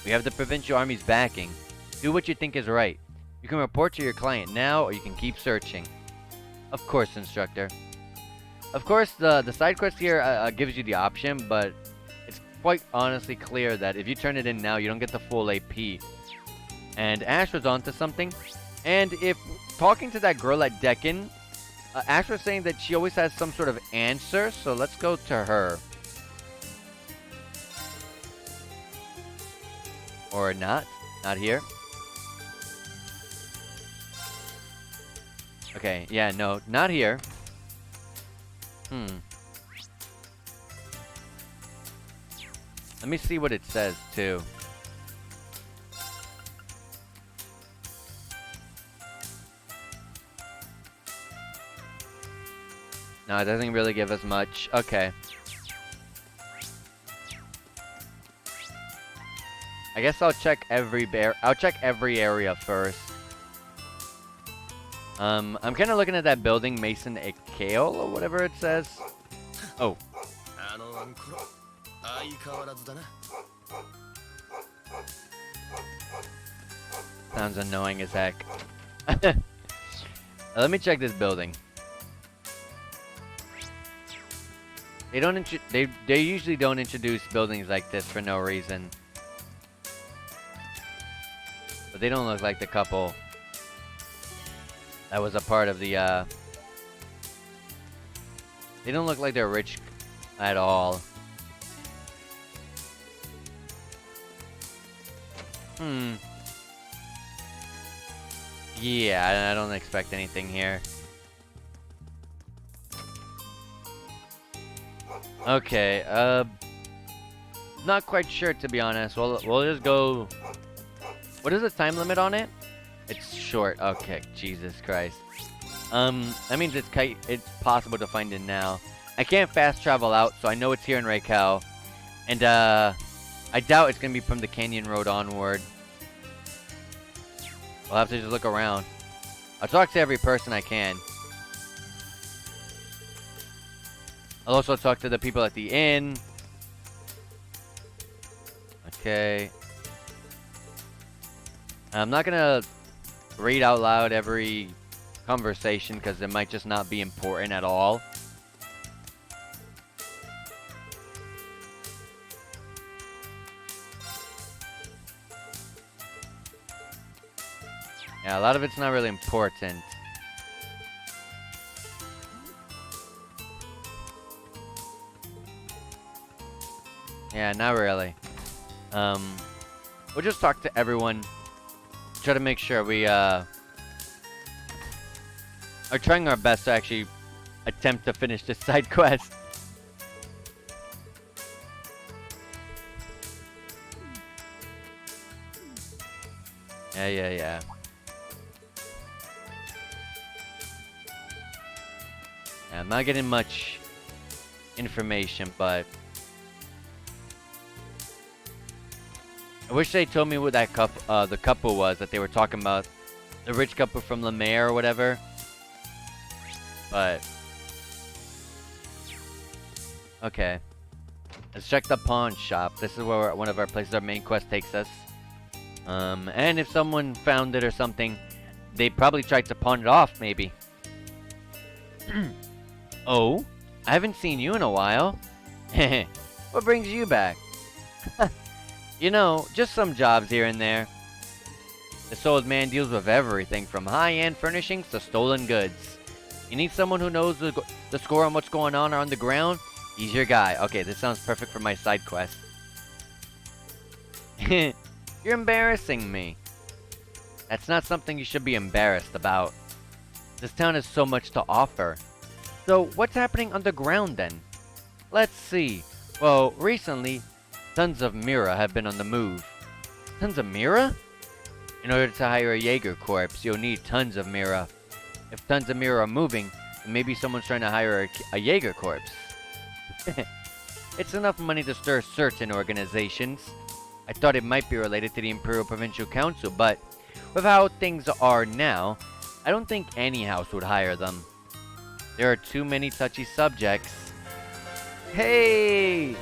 We have the Provincial Army's backing. Do what you think is right. You can report to your client now, or you can keep searching. Of course, Instructor. Of course, the side quest here gives you the option, but it's quite honestly clear that if you turn it in now, you don't get the full AP. And Ash was onto something. And if talking to that girl at Deccan, Ash was saying that she always has some sort of answer, so let's go to her. Or not. Not here. Okay, yeah, no, not here. Let me see what it says, too. No, it doesn't really give us much. Okay. I guess I'll check every area first. I'm kind of looking at that building, Mason Akale, or whatever it says. Oh. Sounds annoying as heck. Let me check this building. They usually don't introduce buildings like this for no reason. But they don't look like the couple that was a part of the, They don't look like they're rich at all. Yeah, I don't expect anything here. Okay, not quite sure, to be honest. We'll just go... What is the time limit on it? It's short. Okay, Jesus Christ. That means it's possible to find it now. I can't fast travel out, so I know it's here in Raquel. And, I doubt it's gonna be from the Canyon Road onward. We'll have to just look around. I'll talk to every person I can. I'll also talk to the people at the inn. Okay. I'm not gonna read out loud every conversation because it might just not be important at all. Yeah, a lot of it's not really important. Yeah, not really. We'll just talk to everyone. Try to make sure we are trying our best to actually attempt to finish this side quest. Yeah. Yeah, I'm not getting much information, but I wish they told me what that the couple was that they were talking about. The rich couple from Lemaire or whatever. But okay. Let's check the pawn shop. This is where one of our places our main quest takes us. And if someone found it or something, they probably tried to pawn it off, maybe. Oh, I haven't seen you in a while. What brings you back? You know, just some jobs here and there. This old man deals with everything from high-end furnishings to stolen goods. You need someone who knows the score on what's going on the ground? He's your guy. Okay, this sounds perfect for my side quest. You're embarrassing me. That's not something you should be embarrassed about. This town has so much to offer. So, what's happening underground then? Let's see. Well, recently, tons of Mira have been on the move. Tons of Mira? In order to hire a Jeager corps, you'll need tons of Mira. If tons of Mira are moving, then maybe someone's trying to hire a Jeager corps. It's enough money to stir certain organizations. I thought it might be related to the Imperial Provincial Council, but with how things are now, I don't think any house would hire them. There are too many touchy subjects. Hey!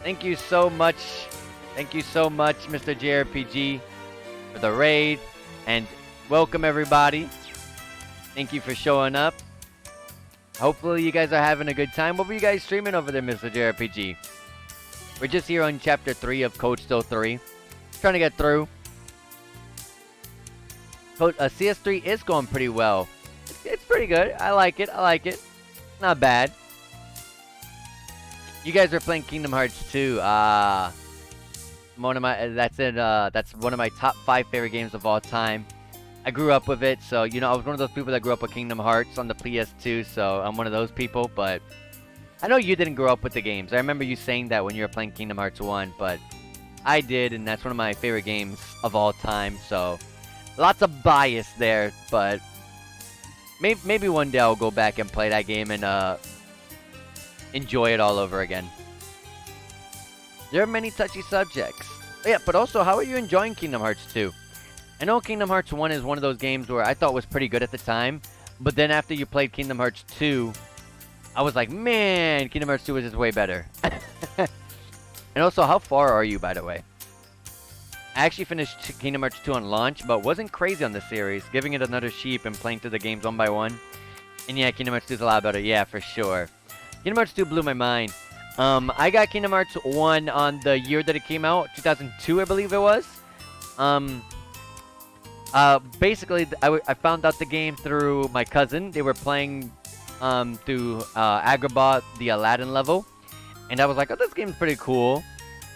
Thank you so much. Thank you so much, Mr. JRPG, for the raid. And welcome, everybody. Thank you for showing up. Hopefully you guys are having a good time. What were you guys streaming over there, Mr. JRPG? We're just here on Chapter 3 of Code Still 3. Trying to get through. CS3 is going pretty well. It's pretty good. I like it. Not bad. You guys are playing Kingdom Hearts 2. That's one of my top 5 favorite games of all time. I grew up with it, so you know, I was one of those people that grew up with Kingdom Hearts on the PS2, so I'm one of those people, but I know you didn't grow up with the games. I remember you saying that when you were playing Kingdom Hearts 1, but I did, and that's one of my favorite games of all time, so lots of bias there, but maybe one day I'll go back and play that game and enjoy it all over again. There are many touchy subjects. Yeah, but also, how are you enjoying Kingdom Hearts 2? I know Kingdom Hearts 1 is one of those games where I thought was pretty good at the time, but then after you played Kingdom Hearts 2, I was like, man, Kingdom Hearts 2 is just way better. And also, how far are you, by the way? I actually finished Kingdom Hearts 2 on launch, but wasn't crazy on the series, giving it another sheep and playing through the games one by one. And yeah, Kingdom Hearts 2 is a lot better, yeah, for sure. Kingdom Hearts 2 blew my mind. I got Kingdom Hearts 1 on the year that it came out, 2002, I believe it was. Basically, I found out the game through my cousin. They were playing through Agrabah, the Aladdin level. And I was like, oh, this game's pretty cool.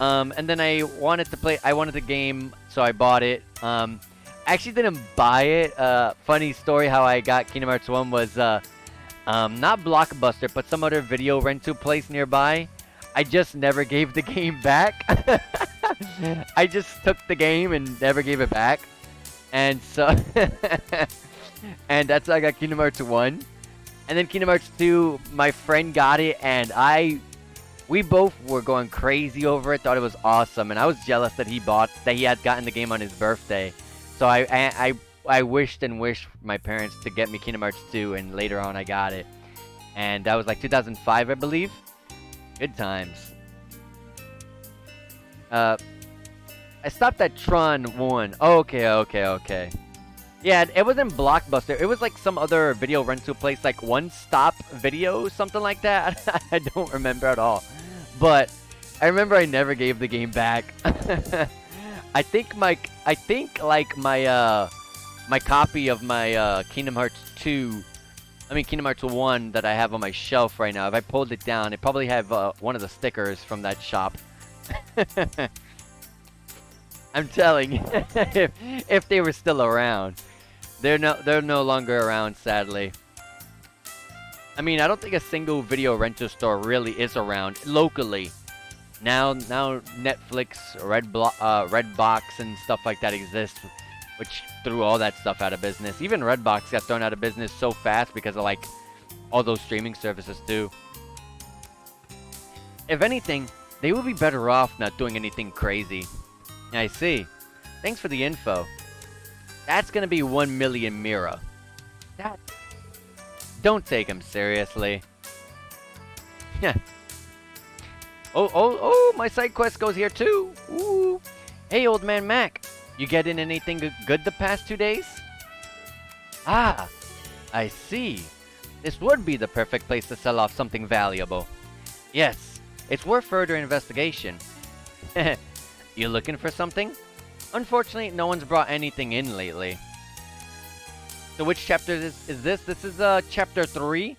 And then I wanted the game, so I bought it. I actually didn't buy it. Funny story how I got Kingdom Hearts 1 was not Blockbuster, but some other video rental place nearby. I just never gave the game back. I just took the game and never gave it back. And so, and that's how I got Kingdom Hearts 1. And then Kingdom Hearts 2, my friend got it, and we both were going crazy over it, thought it was awesome, and I was jealous that he had gotten the game on his birthday. So I wished and wished my parents to get me Kingdom Hearts 2, and later on I got it. And that was like 2005, I believe. Good times. I stopped at Tron 1. Okay. Yeah, it wasn't Blockbuster. It was like some other video rental place, like One Stop Video, something like that. I don't remember at all. But I remember I never gave the game back. I think my copy of my Kingdom Hearts 1 that I have on my shelf right now, if I pulled it down, it probably have one of the stickers from that shop I'm telling you, if they were still around. They're no longer around, sadly. I mean, I don't think a single video rental store really is around locally. Now Netflix, Redbox, and stuff like that exists, which threw all that stuff out of business. Even Redbox got thrown out of business so fast because of like all those streaming services too. If anything, they would be better off not doing anything crazy. I see. Thanks for the info. That's gonna be 1 million Mira. That. Don't take him seriously. Yeah. Oh, my side quest goes here too. Ooh. Hey, old man Mac. You getting anything good the past 2 days? Ah, I see. This would be the perfect place to sell off something valuable. Yes, it's worth further investigation. You looking for something? Unfortunately, no one's brought anything in lately. So which chapter is this? This is chapter 3.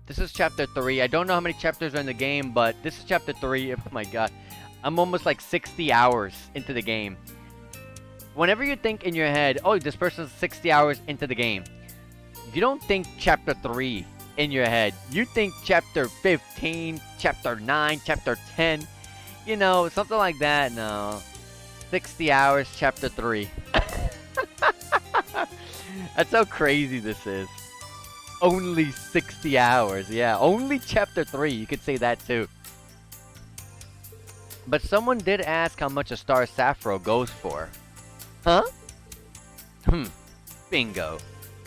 This is chapter 3. I don't know how many chapters are in the game, but this is chapter 3. Oh my god. I'm almost like 60 hours into the game. Whenever you think in your head, oh, this person's 60 hours into the game, you don't think chapter 3 in your head. You think chapter 15, chapter 9, chapter 10. You know, something like that. No. 60 hours, chapter 3. That's how crazy this is. Only 60 hours. Yeah, only chapter 3. You could say that too. But someone did ask how much a star Sappho goes for. Huh? Bingo.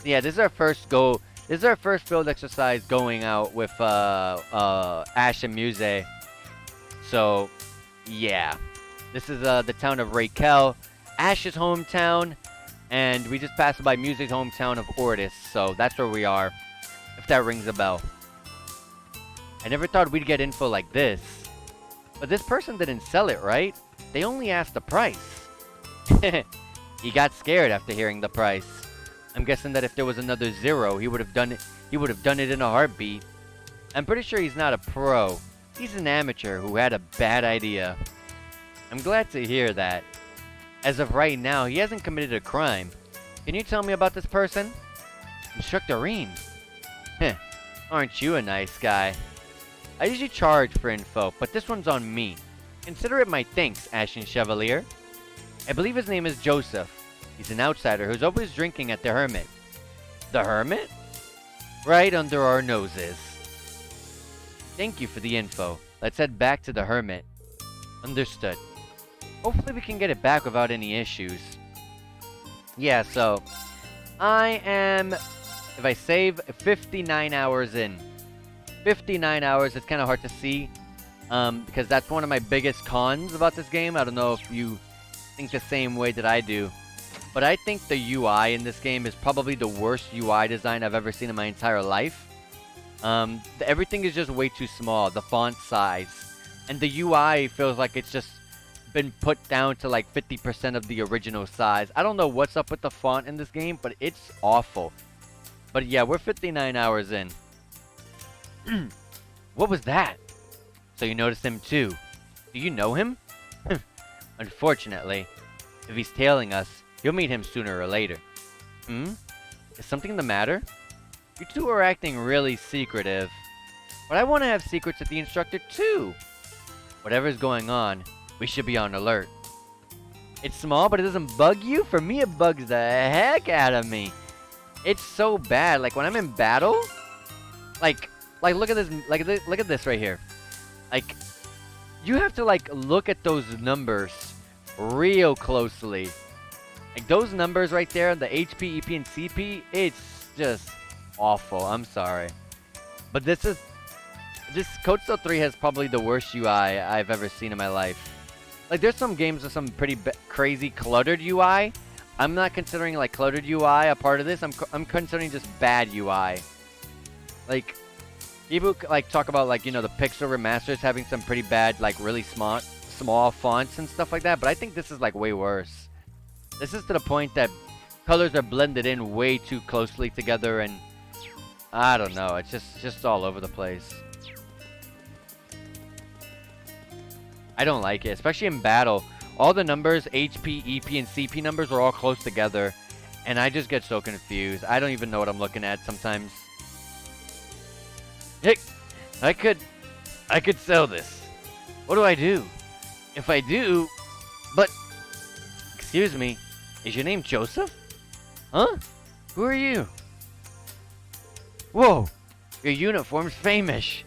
Yeah, this is our first go. This is our first field exercise going out with Ash and Muse. So, yeah. This is the town of Raquel, Ash's hometown, and we just passed by Muse's hometown of Ortis. So that's where we are, if that rings a bell. I never thought we'd get info like this. But this person didn't sell it, right? They only asked the price. He got scared after hearing the price. I'm guessing that if there was another 0, he would have done it. He would have done it in a heartbeat. I'm pretty sure he's not a pro. He's an amateur who had a bad idea. I'm glad to hear that. As of right now, he hasn't committed a crime. Can you tell me about this person? Instructor Reen. Heh, aren't you a nice guy? I usually charge for info, but this one's on me. Consider it my thanks, Ashen Chevalier. I believe his name is Joseph. He's an outsider who's always drinking at the Hermit. The Hermit? Right under our noses. Thank you for the info. Let's head back to the Hermit. Understood. Hopefully we can get it back without any issues. Yeah, so I am, if I save, 59 hours in. 59 hours, it's kind of hard to see, because that's one of my biggest cons about this game. I don't know if you think the same way that I do, but I think the UI in this game is probably the worst UI design I've ever seen in my entire life. Everything is just way too small, the font size, and the UI feels like it's just been put down to like 50% of the original size. I don't know what's up with the font in this game, but it's awful. But yeah, we're 59 hours in. What was that? So you noticed him too. Do you know him? Unfortunately, if he's tailing us, you'll meet him sooner or later. Is something the matter? You two are acting really secretive. But I want to have secrets with the instructor too. Whatever's going on, we should be on alert. It's small, but it doesn't bug you? For me, it bugs the heck out of me. It's so bad. Like, when I'm in battle, like look at this, look at this right here. Like, you have to, like, look at those numbers real closely. Like, those numbers right there, the HP, EP, and CP, it's just awful. I'm sorry. But this Code Steel 3 has probably the worst UI I've ever seen in my life. Like, there's some games with some pretty crazy cluttered UI. I'm not considering, like, cluttered UI a part of this. I'm considering just bad UI. Like, people, like, talk about, like, you know, the Pixel remasters having some pretty bad, like, really small fonts and stuff like that. But I think this is, like, way worse. This is to the point that colors are blended in way too closely together, and I don't know. It's just all over the place. I don't like it, especially in battle. All the numbers, HP, EP, and CP numbers are all close together, and I just get so confused. I don't even know what I'm looking at sometimes. Hey, I could sell this. What do I do? If I do, but, excuse me, is your name Joseph? Huh? Who are you? Whoa, your uniform's famous.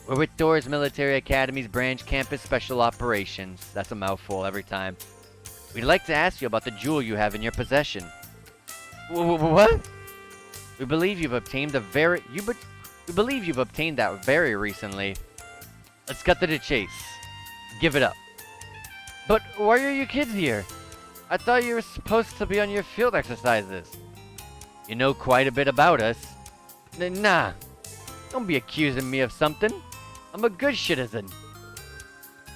We're with Doors Military Academy's Branch Campus Special Operations. That's a mouthful every time. We'd like to ask you about the jewel you have in your possession. What? We believe you've obtained we believe you've obtained that very recently. Let's cut to the chase. Give it up. But why are you kids here? I thought you were supposed to be on your field exercises. You know quite a bit about us. Nah. Don't be accusing me of something. I'm a good citizen.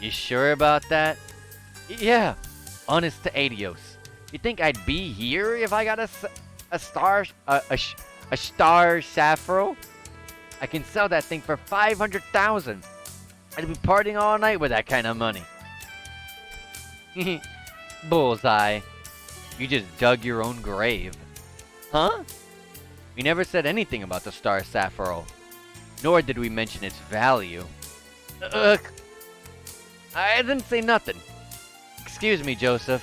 You sure about that? Yeah. Honest to Adios. You think I'd be here if I got a star Saffro? I can sell that thing for 500,000. I'd be partying all night with that kind of money. Bullseye. You just dug your own grave. Huh? We never said anything about the Star Sapphire, nor did we mention its value. I didn't say nothing. Excuse me, Joseph.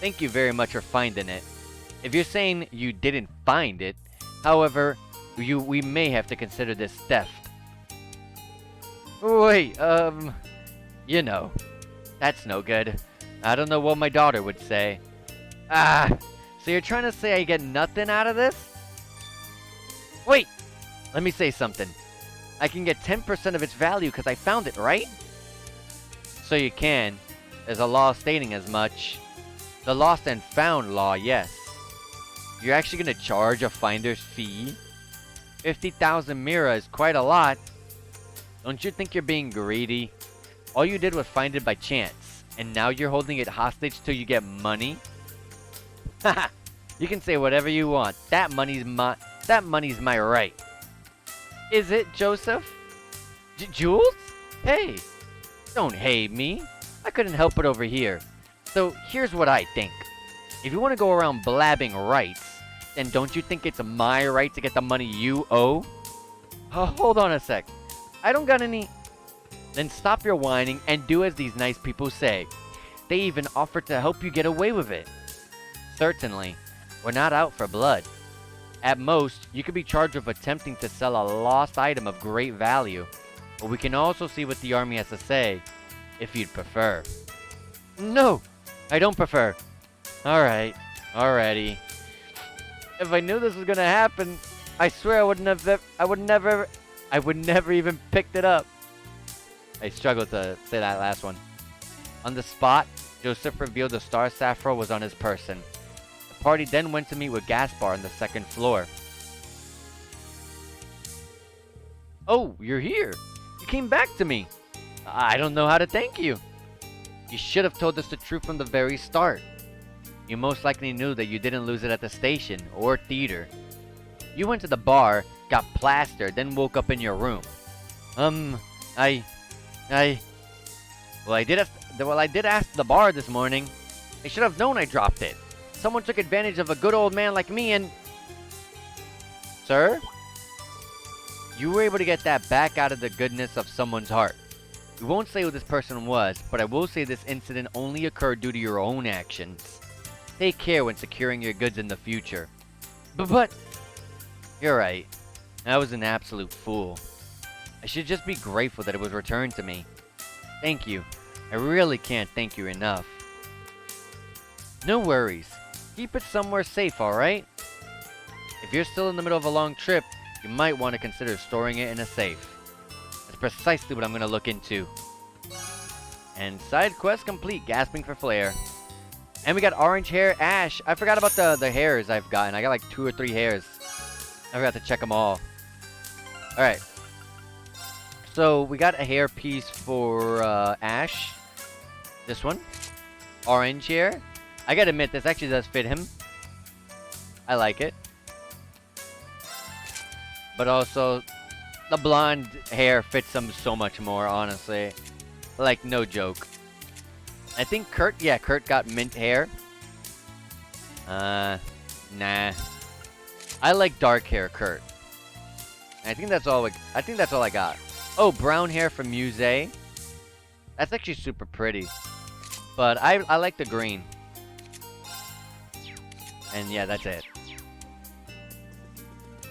Thank you very much for finding it. If you're saying you didn't find it, however, we may have to consider this theft. Wait, you know, that's no good. I don't know what my daughter would say. So you're trying to say I get nothing out of this? Wait, let me say something. I can get 10% of its value because I found it, right? So you can. There's a law stating as much. The lost and found law, yes. You're actually going to charge a finder's fee? 50,000 mira is quite a lot. Don't you think you're being greedy? All you did was find it by chance, and now you're holding it hostage till you get money? Haha, you can say whatever you want. That money's my right. Is it, Joseph? Jules? Hey, don't hate me. I couldn't help it over here. So here's what I think. If you want to go around blabbing rights, then don't you think it's my right to get the money you owe? Hold on a sec. I don't got any... Then stop your whining and do as these nice people say. They even offered to help you get away with it. Certainly, we're not out for blood. At most, you could be charged with attempting to sell a lost item of great value. But we can also see what the army has to say, if you'd prefer. No, I don't prefer. Alright, alrighty. If I knew this was gonna happen, I swear I would never even picked it up. I struggled to say that last one. On the spot, Joseph revealed the Star Sapphire was on his person. The party then went to meet with Gaspar on the second floor. Oh, you're here. You came back to me. I don't know how to thank you. You should have told us the truth from the very start. You most likely knew that you didn't lose it at the station or theater. You went to the bar, got plastered, then woke up in your room. Well, I did ask the bar this morning. I should have known I dropped it. Someone took advantage of a good old man like me and... Sir? You were able to get that back out of the goodness of someone's heart. We won't say who this person was, but I will say this incident only occurred due to your own actions. Take care when securing your goods in the future. But... You're right. I was an absolute fool. I should just be grateful that it was returned to me. Thank you. I really can't thank you enough. No worries. Keep it somewhere safe, alright? If you're still in the middle of a long trip, you might want to consider storing it in a safe. That's precisely what I'm going to look into. And side quest complete, gasping for flair. And we got orange hair Ash. I forgot about the hairs I've gotten. I got like 2 or 3 hairs. I forgot to check them all. Alright. So, we got a hair piece for Ash. This one. Orange hair. I gotta admit, this actually does fit him. I like it. But also, the blonde hair fits him so much more, honestly. Like, no joke. I think Kurt got mint hair. Nah. I like dark hair, Kurt. I think that's all I got. Oh, brown hair from Muse. That's actually super pretty. But I like the green. And yeah, that's it.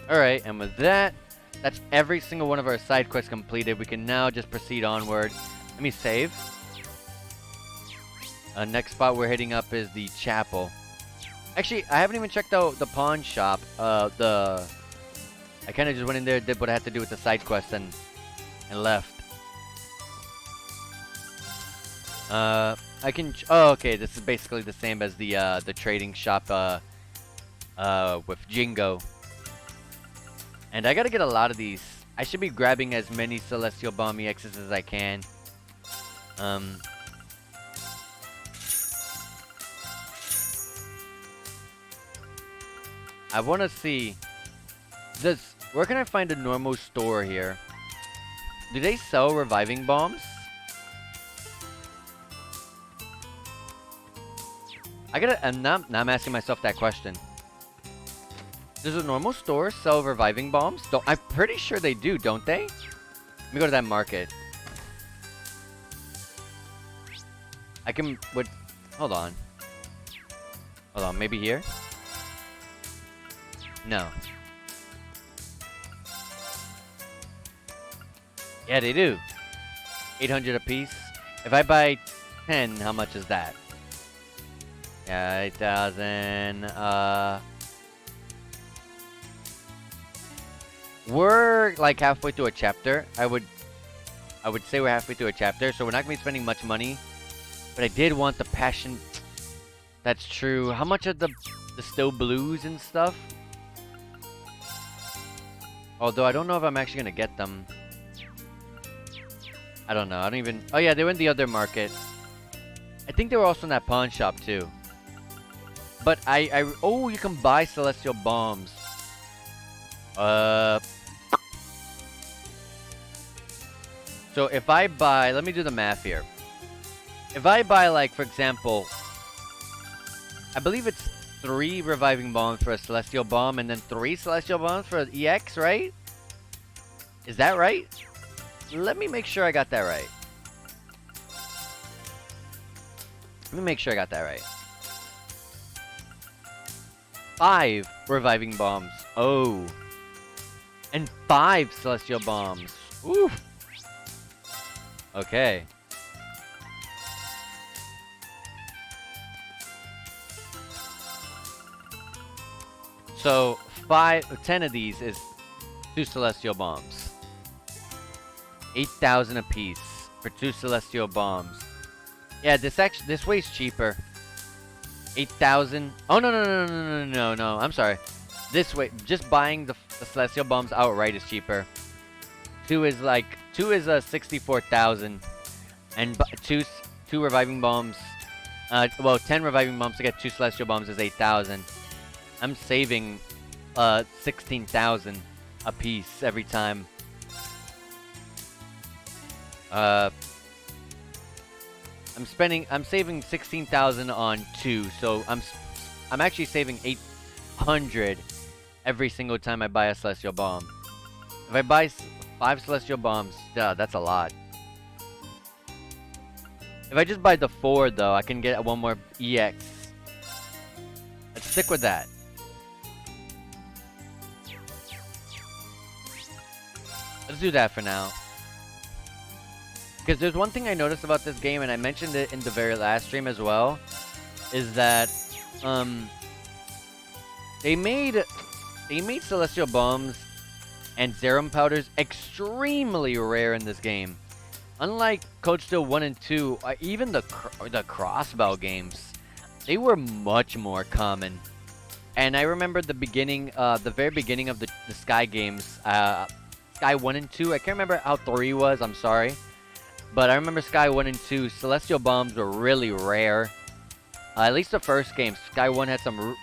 Alright, and with that, that's every single one of our side quests completed. We can now just proceed onward. Let me save. Next spot we're hitting up is the chapel. Actually, I haven't even checked out the pawn shop. I kind of just went in there, did what I had to do with the side quest, and left. I can. Oh, okay. This is basically the same as the trading shop with Jingo. And I gotta get a lot of these. I should be grabbing as many Celestial Bomb EXs as I can. I want to see this. Where can I find a normal store here? Do they sell reviving bombs? Now I'm asking myself that question. Does a normal store sell reviving bombs? I'm pretty sure they do, don't they? Let me go to that market. I can... Hold on. Hold on, maybe here? No. Yeah, they do. 800 a piece. If I buy 10, how much is that? Yeah, 8,000. We're like halfway through a chapter. I would say we're halfway through a chapter, so we're not gonna be spending much money. But I did want the passion. That's true. How much are the still blues and stuff? Although I don't know if I'm actually gonna get them. I don't know. I don't even. Oh yeah, they were in the other market. I think they were also in that pawn shop too. But oh, you can buy celestial bombs. So if I buy, let me do the math here. If I buy, like, for example, I believe it's 3 reviving bombs for a celestial bomb and then 3 celestial bombs for an EX, right? Is that right? Let me make sure I got that right. Let me make sure I got that right. 5 reviving bombs. Oh. And 5 celestial bombs. Ooh. Okay. So 10 of these is 2 celestial bombs. 8,000 a piece for 2 celestial bombs. Yeah, this way's cheaper. 8,000. Oh no! I'm sorry. This way, just buying the celestial bombs outright is cheaper. 2 is 64,000, and 2 reviving bombs. Well, 10 reviving bombs to get 2 celestial bombs is 8,000. I'm saving 16,000 a piece every time. I'm saving 16,000 on 2, so I'm actually saving 800 every single time I buy a celestial bomb. If I buy 5 celestial bombs, that's a lot. If I just buy the 4 though, I can get 1 more EX. Let's stick with that. Let's do that for now. Because there's one thing I noticed about this game, and I mentioned it in the very last stream as well, is that they made celestial bombs and serum powders extremely rare in this game. Unlike Code Steel 1 and 2, even the crossbow games, they were much more common. And I remember the very beginning of the Sky games, Sky 1 and 2. I can't remember how 3 was, I'm sorry. But I remember Sky 1 and 2, celestial bombs were really rare. At least the first game, Sky 1 had some...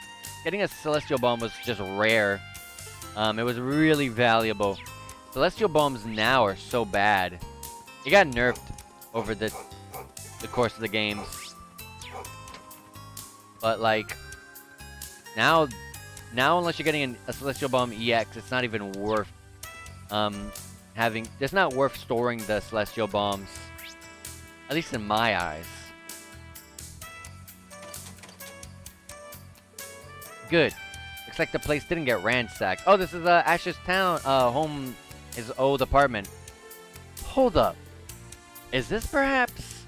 Getting a celestial bomb was just rare. It was really valuable. Celestial bombs now are so bad. It got nerfed over the course of the games. But like now unless you're getting a Celestial Bomb EX, it's not even worth it's not worth storing the Celestial Bombs. At least in my eyes. Good. Looks like the place didn't get ransacked. Oh, this is Ash's town, home, his old apartment. Hold up. Is this perhaps...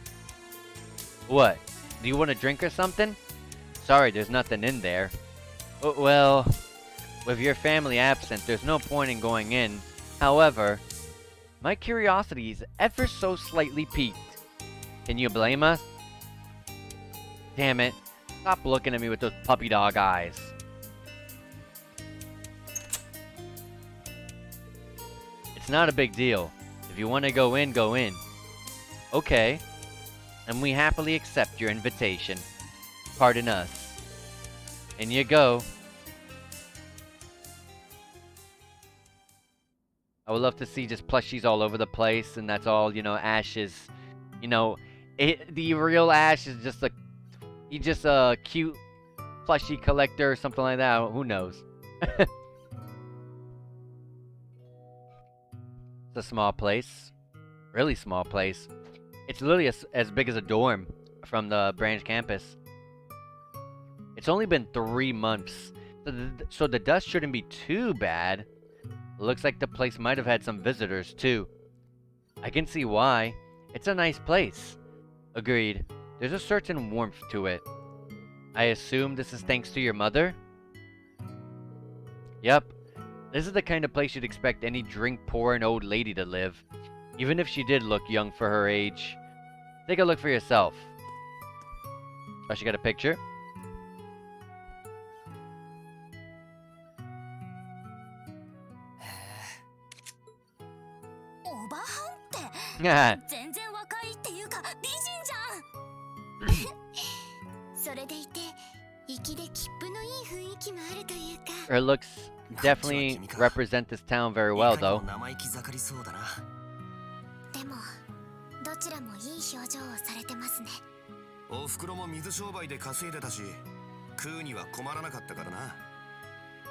What? Do you want a drink or something? Sorry, there's nothing in there. Well, with your family absent, there's no point in going in. However, my curiosity is ever so slightly piqued. Can you blame us? Damn it. Stop looking at me with those puppy dog eyes. It's not a big deal. If you want to go in, go in. Okay. And we happily accept your invitation. Pardon us. In you go. I would love to see just plushies all over the place, and that's all, you know, Ash is, you know, the real Ash is just he's just a cute plushie collector or something like that. Who knows? It's a small place. Really small place. It's literally as big as a dorm from the branch campus. It's only been 3 months, so the dust shouldn't be too bad. Looks like the place might have had some visitors too. I can see why. It's a nice place. Agreed. There's a certain warmth to it. I assume this is thanks to your mother? Yep. This is the kind of place you'd expect any drink-pouring old lady to live, even if she did look young for her age. Take a look for yourself. Oh, she got a picture? Yeah. 全然若いっていうか美人じゃんそれでいて粋で切符のいい雰囲気もあるというか Her looks definitely represent this town very well, though. でもどちらもいい表情をされてますねおふくろも水商売で稼いでたし食うには困らなかったからな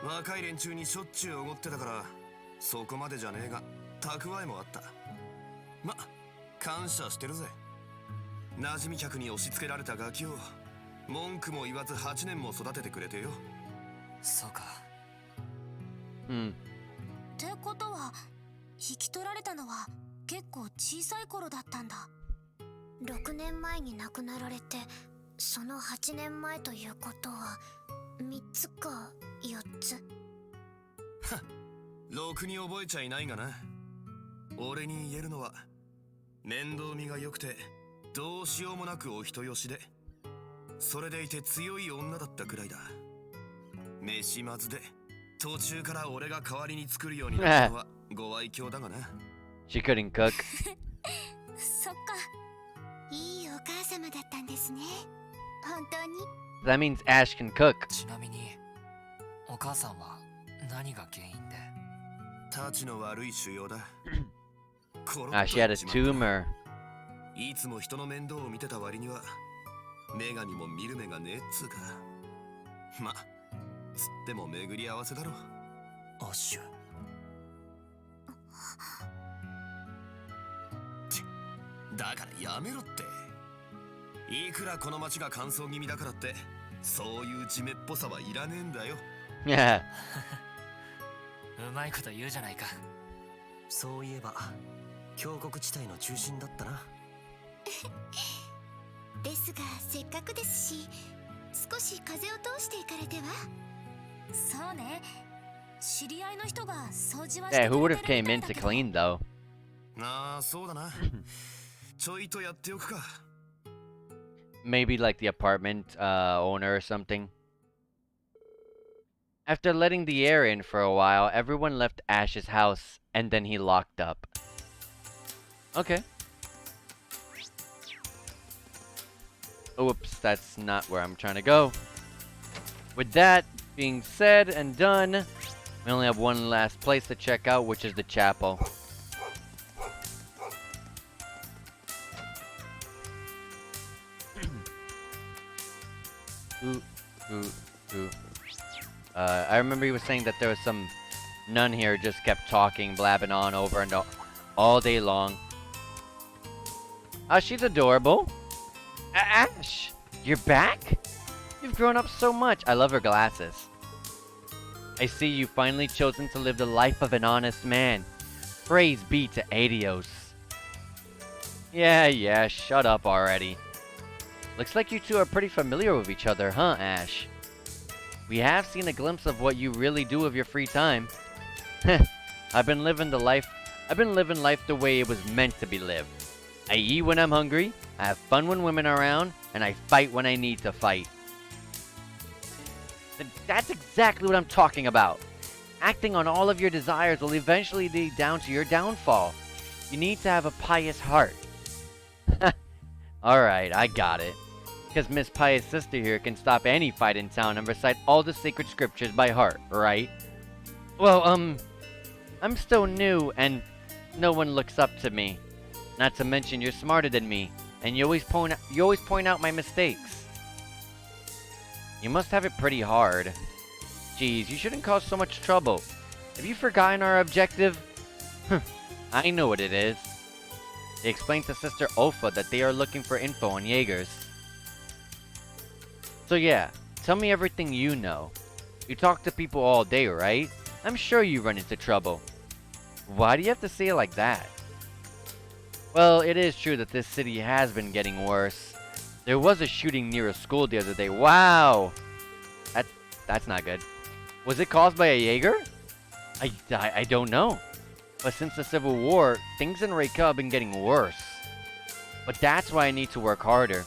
若い連中にしょっちゅうおごってたからそこまでじゃねえが蓄えもあったま、感謝してるぜ馴染み客に押し付けられたガキを文句も言わず8年も育ててくれてよそうかってことは引き取られたのは結構小さい頃だったんだ6年前に亡くなられてその8年前ということは3つか4つろくに覚えちゃいないがな俺に言えるのは面倒見が良くてどうしようもなくお人よしでそれでいて強い女だったくらいだ飯まずで途中から俺が代わりに作るようになったのはご愛嬌だがな She couldn't cook. そっかいいお母様だったんですね本当に That means Ash can cook. ちなみにお母さんは何が原因でたちの悪い腫瘍だShe had a tumor. いつも人の面倒を見てた割には女神も見る目がねえっつうかま、つっても巡り合わせだろアッシュだからやめろっていくらこの町が乾燥気味だからってそういう地面っぽさはいらねえんだよ Yeah. うまいこと言うじゃないかそういえば峡谷地帯の中心だったなですがせっかくですし少し風を通していかれてはそうね知り合いの人が掃除はして Yeah, who would have came in to clean though? ああそうだなちょいとやっておくか Maybe like the apartment owner or something. After letting the air in for a while, everyone left Ash's house, and then he locked up. Okay. Oops, that's not where I'm trying to go. With that being said and done, we only have one last place to check out, which is the chapel. Ooh, ooh, ooh. I remember he was saying that there was some nun here who just kept talking, blabbing on over and all day long. She's adorable. Ash, you're back? You've grown up so much. I love her glasses. I see you've finally chosen to live the life of an honest man. Praise be to Adios. Yeah, shut up already. Looks like you two are pretty familiar with each other, huh, Ash? We have seen a glimpse of what you really do with your free time. I've been living life the way it was meant to be lived. I eat when I'm hungry, I have fun when women are around, and I fight when I need to fight. That's exactly what I'm talking about. Acting on all of your desires will eventually lead down to your downfall. You need to have a pious heart. Alright, I got it. Because Miss Pious Sister here can stop any fight in town and recite all the sacred scriptures by heart, right? Well, I'm still new and no one looks up to me. Not to mention you're smarter than me, and you always point out my mistakes. You must have it pretty hard. Geez, you shouldn't cause so much trouble. Have you forgotten our objective? I know what it is. They explained to Sister Ofa that they are looking for info on Jeagers. So yeah, tell me everything you know. You talk to people all day, right? I'm sure you run into trouble. Why do you have to say it like that? Well, it is true that this city has been getting worse. There was a shooting near a school the other day. Wow! That's not good. Was it caused by a Jeager? I don't know. But since the Civil War, things in Reika have been getting worse. But that's why I need to work harder.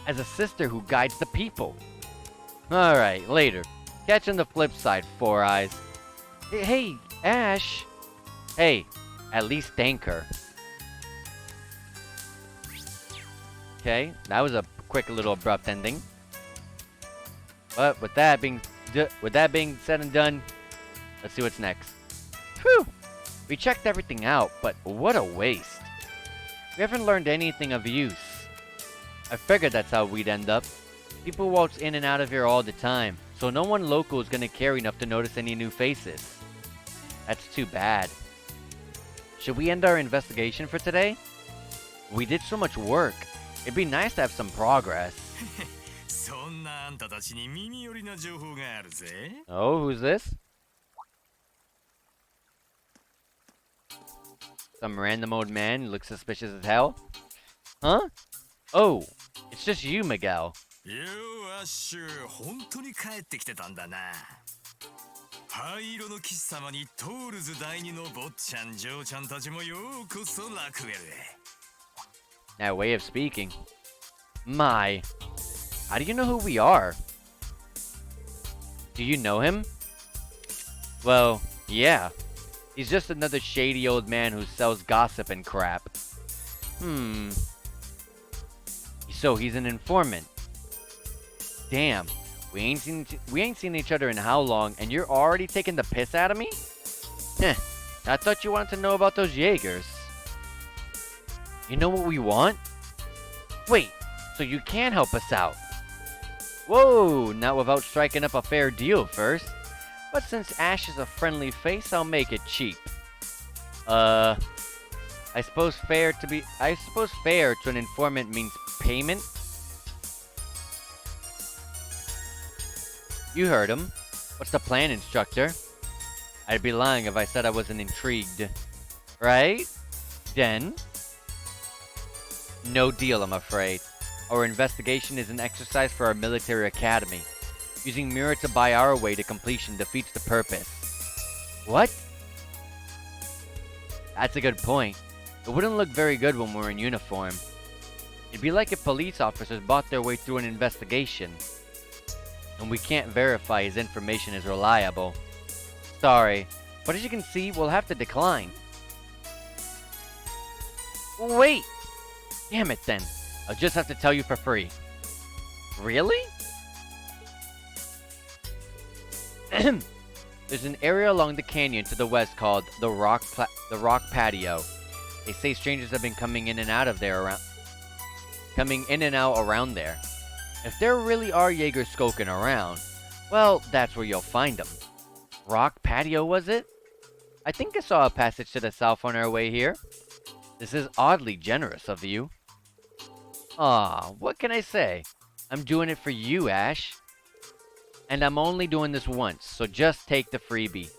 As a sister who guides the people. Alright, later. Catch on the flip side, Four Eyes. Hey, Ash. Hey, at least thank her. Okay, that was a quick little abrupt ending. But with that being said and done, let's see what's next. Whew! We checked everything out, but what a waste. We haven't learned anything of use. I figured that's how we'd end up. People waltz in and out of here all the time, so no one local is gonna care enough to notice any new faces. That's too bad. Should we end our investigation for today? We did so much work. It'd be nice to have some progress. Oh, who's this? Some random old man who looks suspicious as hell? Huh? Oh, it's just you, Miguel. That way of speaking. My. How do you know who we are? Do you know him? Well, yeah. He's just another shady old man who sells gossip and crap. So he's an informant. Damn. We ain't seen each other in how long, and you're already taking the piss out of me? Heh. I thought you wanted to know about those Jeagers. You know what we want? Wait, so you can help us out. Whoa, not without striking up a fair deal first. But since Ash is a friendly face, I'll make it cheap. I suppose fair to an informant means payment? You heard him. What's the plan, instructor? I'd be lying if I said I wasn't intrigued. Right? Then? No deal, I'm afraid. Our investigation is an exercise for our military academy. Using Mirror to buy our way to completion defeats the purpose. What? That's a good point. It wouldn't look very good when we're in uniform. It'd be like if police officers bought their way through an investigation. And we can't verify his information is reliable. Sorry, but as you can see, we'll have to decline. Wait! Damn it then. I'll just have to tell you for free. Really? There's an area along the canyon to the west called the Rock Patio. They say strangers have been coming in and out around there. If there really are Jaeger skulking around, well, that's where you'll find them. Rock patio, was it? I think I saw a passage to the south on our way here. This is oddly generous of you. Aw, what can I say? I'm doing it for you, Ash. And I'm only doing this once, so just take the freebie.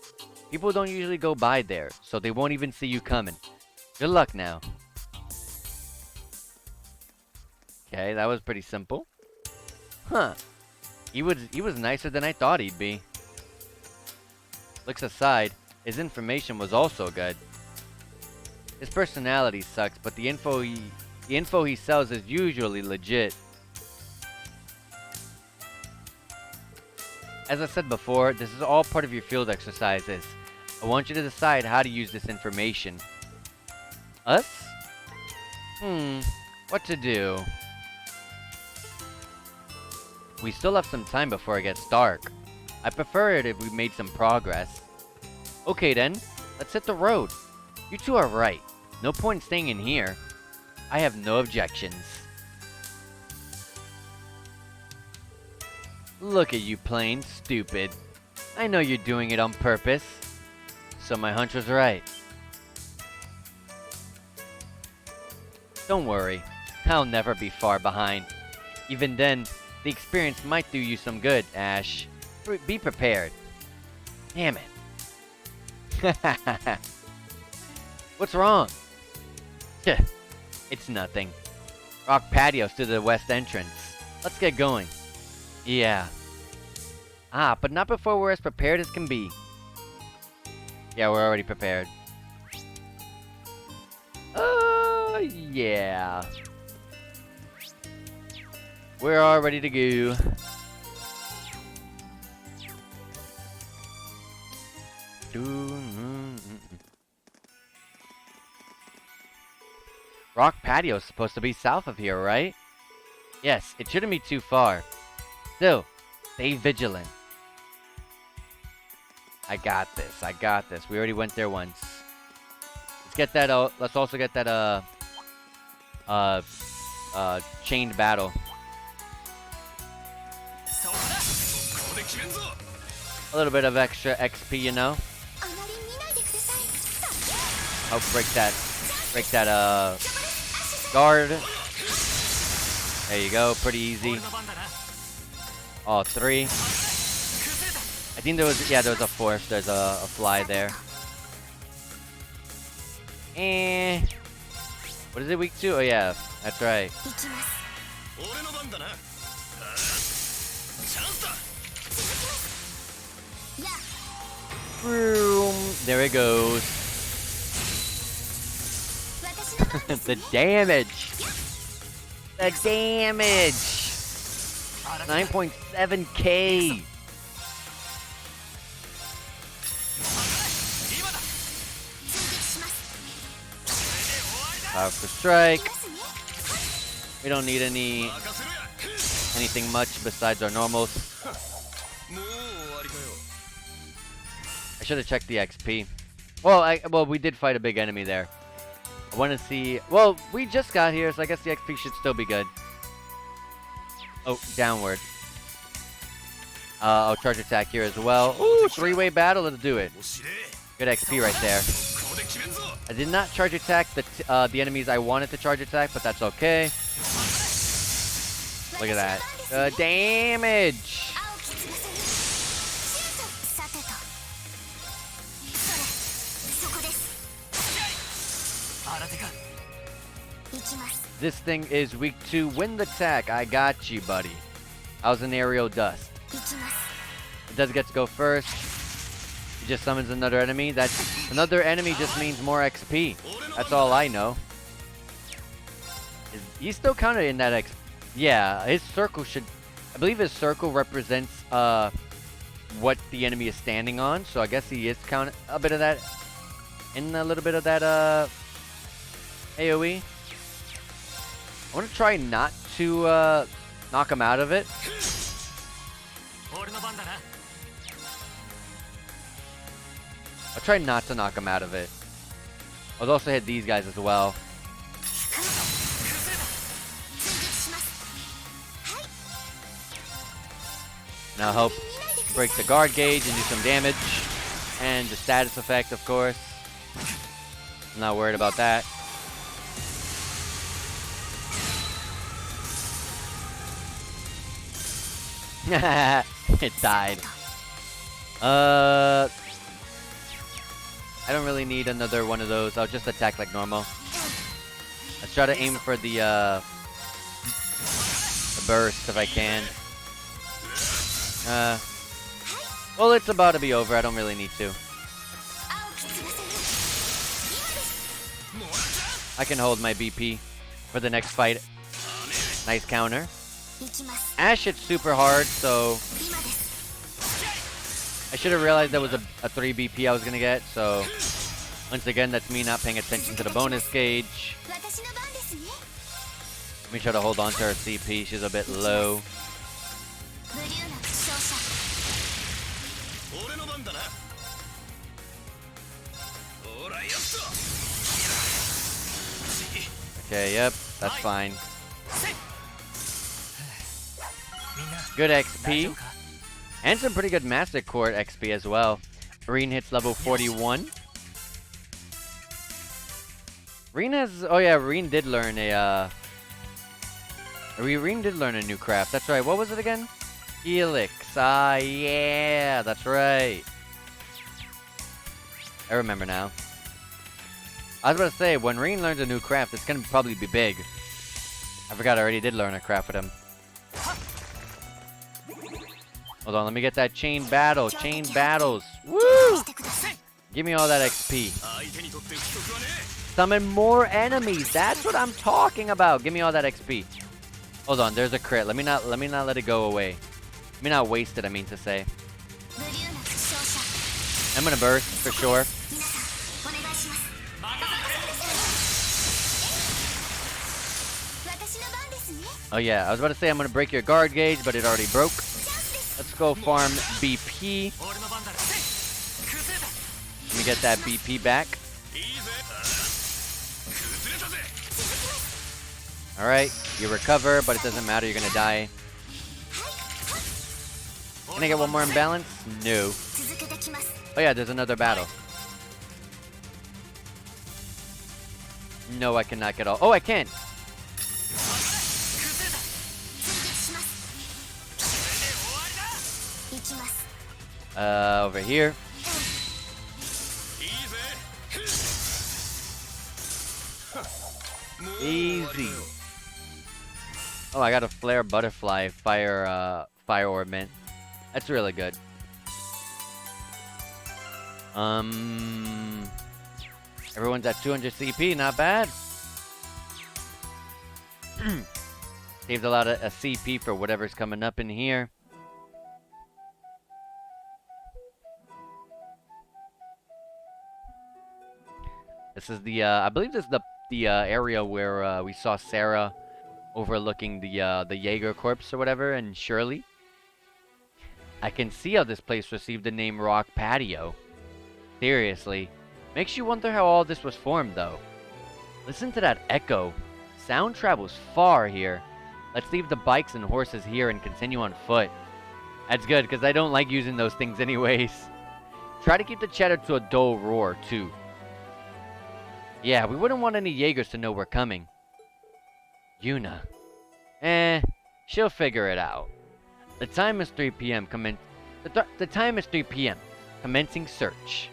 People don't usually go by there, so they won't even see you coming. Good luck now. Okay, that was pretty simple. Huh. He was nicer than I thought he'd be. Looks aside, his information was also good. His personality sucks, but the info he sells is usually legit. As I said before, this is all part of your field exercises. I want you to decide how to use this information. Us? What to do? We still have some time before it gets dark. I prefer it if we made some progress. Okay then, let's hit the road. You two are right. No point staying in here. I have no objections. Look at you playing stupid. I know you're doing it on purpose. So my hunch was right. Don't worry, I'll never be far behind. Even then, the experience might do you some good, Ash. Be prepared. Damn it. What's wrong? It's nothing. Rock patio's to the west entrance. Let's get going. Yeah. Ah, but not before we're as prepared as can be. Yeah, we're already prepared. Yeah. We're all ready to go. Rock patio's supposed to be south of here, right? Yes, it shouldn't be too far. Still, stay vigilant. I got this. I got this. We already went there once. Let's get that. Let's also get that. Chained battle. A little bit of extra XP, you know. Oh, break that guard. There you go. Pretty easy. Oh, 3. I think there was a 4th. There's a fly there. What is it, week 2? Oh yeah, that's right. Boom. There it goes. The damage. The damage. 9.7k. Powerful strike. We don't need anything much besides our normals. I should have checked the XP. Well, we did fight a big enemy there. I want to see. Well, we just got here, so I guess the XP should still be good. Oh, downward. I'll charge attack here as well. Ooh, 3-way battle. Let's do it. Good XP right there. I did not charge attack the enemies I wanted to charge attack, but that's okay. Look at that. The damage. This thing is weak 2. Wind attack. I got you, buddy. How's an aerial dust? It does get to go first. He just summons another enemy. That's another enemy just means more XP. That's all I know. He's still kind of in that XP. Yeah, his circle should. I believe his circle represents what the enemy is standing on. So I guess he is counting a bit of that, and a little bit of that AOE. I want to try not to knock him out of it. I'll try not to knock him out of it. I'll also hit these guys as well. And I'll help break the guard gauge and do some damage. And the status effect, of course. I'm not worried about that. It died. I don't really need another one of those. I'll just attack like normal. Let's try to aim for the burst if I can. Well, it's about to be over. I don't really need to. I can hold my BP for the next fight. Nice counter. Ash hits super hard, so I should have realized that was a 3 BP I was gonna get. So once again, that's me not paying attention to the bonus gauge. Let me try to hold on to her CP. She's a bit low. Okay, yep, that's fine. Good XP. And some pretty good Master Court XP as well. Reen hits level 41. Reen has... Oh yeah, Reen did learn a... Reen did learn a new craft. That's right. What was it again? Helix. Ah, yeah. That's right. I remember now. I was about to say, when Reen learns a new craft, it's going to probably be big. I forgot I already did learn a craft with him. Hold on, let me get that chain battle. Chain battles. Woo! Give me all that XP. Summon more enemies. That's what I'm talking about. Give me all that XP. Hold on, there's a crit. Let me not let it go away. Let me not waste it, I mean to say. I'm gonna burst for sure. Oh yeah, I was about to say I'm gonna break your guard gauge, but it already broke. Let's go farm BP. Let me get that BP back. Alright, you recover, but it doesn't matter, you're gonna die. Can I get one more imbalance? No. Oh yeah, there's another battle. No, I cannot get all. Oh, I can! Over here. Easy. Oh, I got a flare butterfly fire ornament. That's really good. Everyone's at 200 CP, not bad. Saved a lot of CP for whatever's coming up in here. This is the I believe this is the area where we saw Sarah overlooking the Jeager corpse or whatever, and Shirley. I can see how this place received the name Rock Patio. Seriously. Makes you wonder how all this was formed, though. Listen to that echo. Sound travels far here. Let's leave the bikes and horses here and continue on foot. That's good, because I don't like using those things anyways. Try to keep the chatter to a dull roar, too. Yeah, we wouldn't want any Jaegers to know we're coming. Yuna. She'll figure it out. The time is 3 p.m. The time is 3 p.m. Commencing search.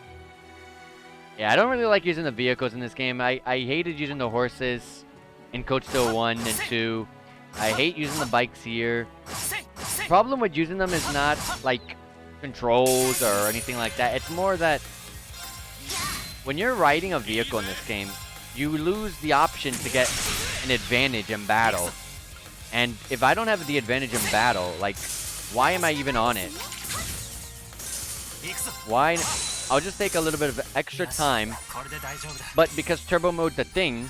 Yeah, I don't really like using the vehicles in this game. I hated using the horses in Code Steel 1 and 2. I hate using the bikes here. The problem with using them is not, like, controls or anything like that. It's more that when you're riding a vehicle in this game, you lose the option to get an advantage in battle. And if I don't have the advantage in battle, like, why am I even on it? Why? I'll just take a little bit of extra time. But because turbo mode's a thing,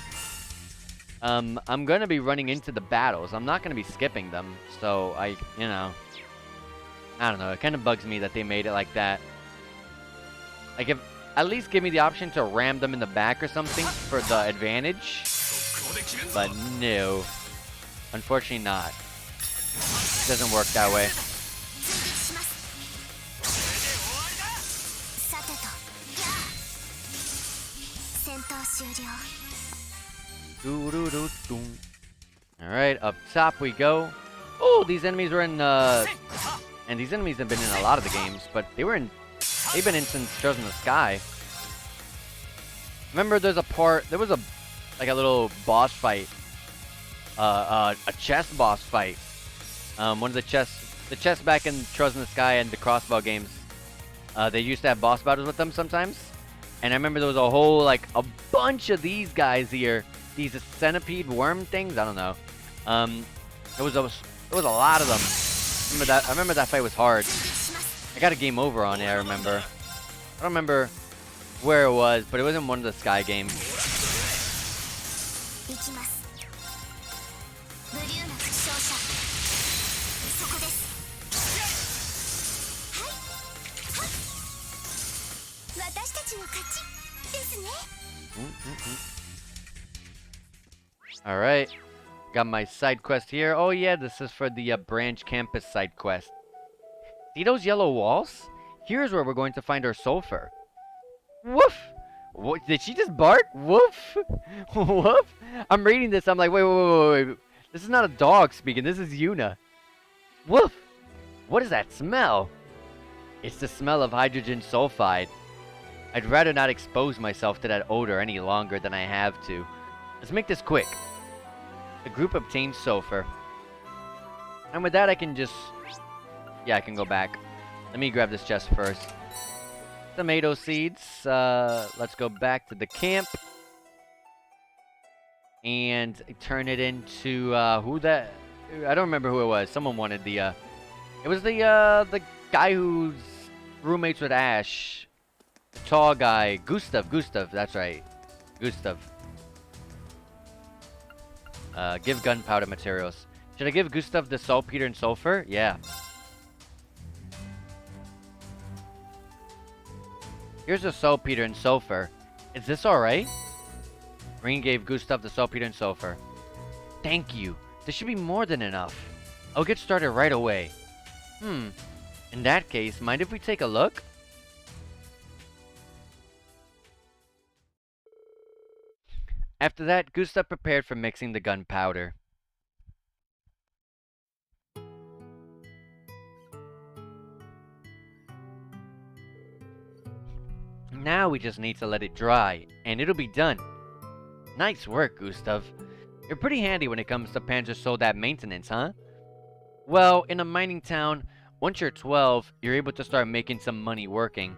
I'm gonna be running into the battles. I'm not gonna be skipping them. So I don't know. It kind of bugs me that they made it like that. Like, if at least give me the option to ram them in the back or something for the advantage. But no. Unfortunately not. It doesn't work that way. Doo-doo-doo-doo. Alright, up top we go. Oh, these enemies were in, and these enemies have been in a lot of the games, but they've been in since Chosen the Sky. Remember there was like a little boss fight. A chess boss fight. One of the chess back in Chosen the Sky and the Crossbow games. They used to have boss battles with them sometimes. And I remember there was a bunch of these guys here. These centipede worm things, I don't know. There was a lot of them. I remember that fight was hard. I got a game over on it, I remember. I don't remember where it was, but it was in one of the Sky games. 行きます。ブリューナ負傷者。そこです。はい。はっ。私たちの勝ちですね。Alright. Got my side quest here. Oh yeah, this is for the branch campus side quest. See those yellow walls? Here's where we're going to find our sulfur. Woof! What, did she just bark? Woof! Woof! I'm reading this, I'm like, wait. This is not a dog speaking, this is Yuna. Woof! What is that smell? It's the smell of hydrogen sulfide. I'd rather not expose myself to that odor any longer than I have to. Let's make this quick. The group obtains sulfur. And with that I can just... Yeah, I can go back. Let me grab this chest first. Tomato seeds. Let's go back to the camp. And turn it into, I don't remember who it was. Someone wanted the, it was the guy who's roommates with Ash. The tall guy. Gustav, that's right. Gustav. Give gunpowder materials. Should I give Gustav the saltpeter and sulfur? Yeah. Here's the saltpeter and sulfur. Is this alright? Ring gave Gustav the saltpeter and sulfur. Thank you. This should be more than enough. I'll get started right away. In that case, mind if we take a look? After that, Gustav prepared for mixing the gunpowder. Now we just need to let it dry, and it'll be done. Nice work, Gustav. You're pretty handy when it comes to Panzer Soldat maintenance, huh? Well, in a mining town, once you're 12, you're able to start making some money working.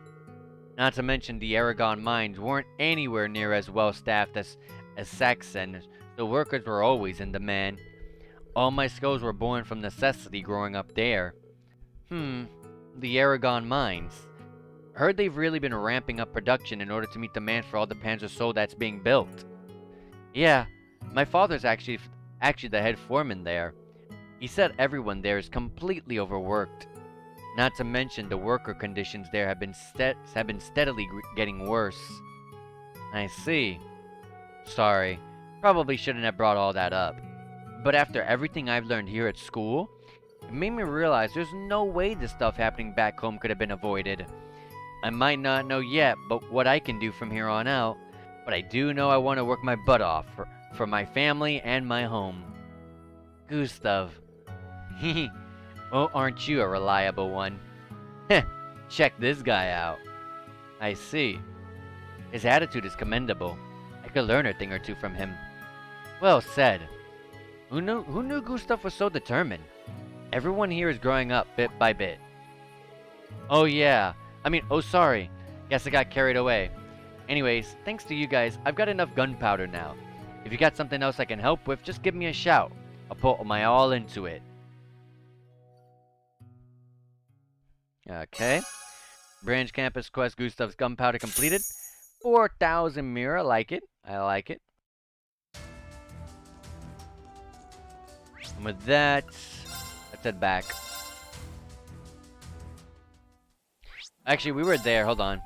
Not to mention the Aragon mines weren't anywhere near as well staffed as Saxon, so workers were always in demand. All my skills were born from necessity growing up there. The Aragon mines. Heard they've really been ramping up production in order to meet demand for all the Panzer Soldats being built. Yeah, my father's actually the head foreman there. He said everyone there is completely overworked. Not to mention the worker conditions there have been steadily getting worse. I see. Sorry, probably shouldn't have brought all that up. But after everything I've learned here at school, it made me realize there's no way this stuff happening back home could have been avoided. I might not know yet but what I can do from here on out, but I do know I want to work my butt off for my family and my home. Gustav. Oh, aren't you a reliable one? Heh, check this guy out. I see. His attitude is commendable. I could learn a thing or two from him. Well said. Who knew Gustav was so determined? Everyone here is growing up bit by bit. Oh yeah. Oh sorry. Guess I got carried away. Anyways, thanks to you guys, I've got enough gunpowder now. If you got something else I can help with, just give me a shout. I'll put my all into it. Okay. Branch Campus Quest Gustav's gunpowder completed. 4,000 mirror, I like it. I like it. And with that, let's head back. Actually, we were there. Hold on.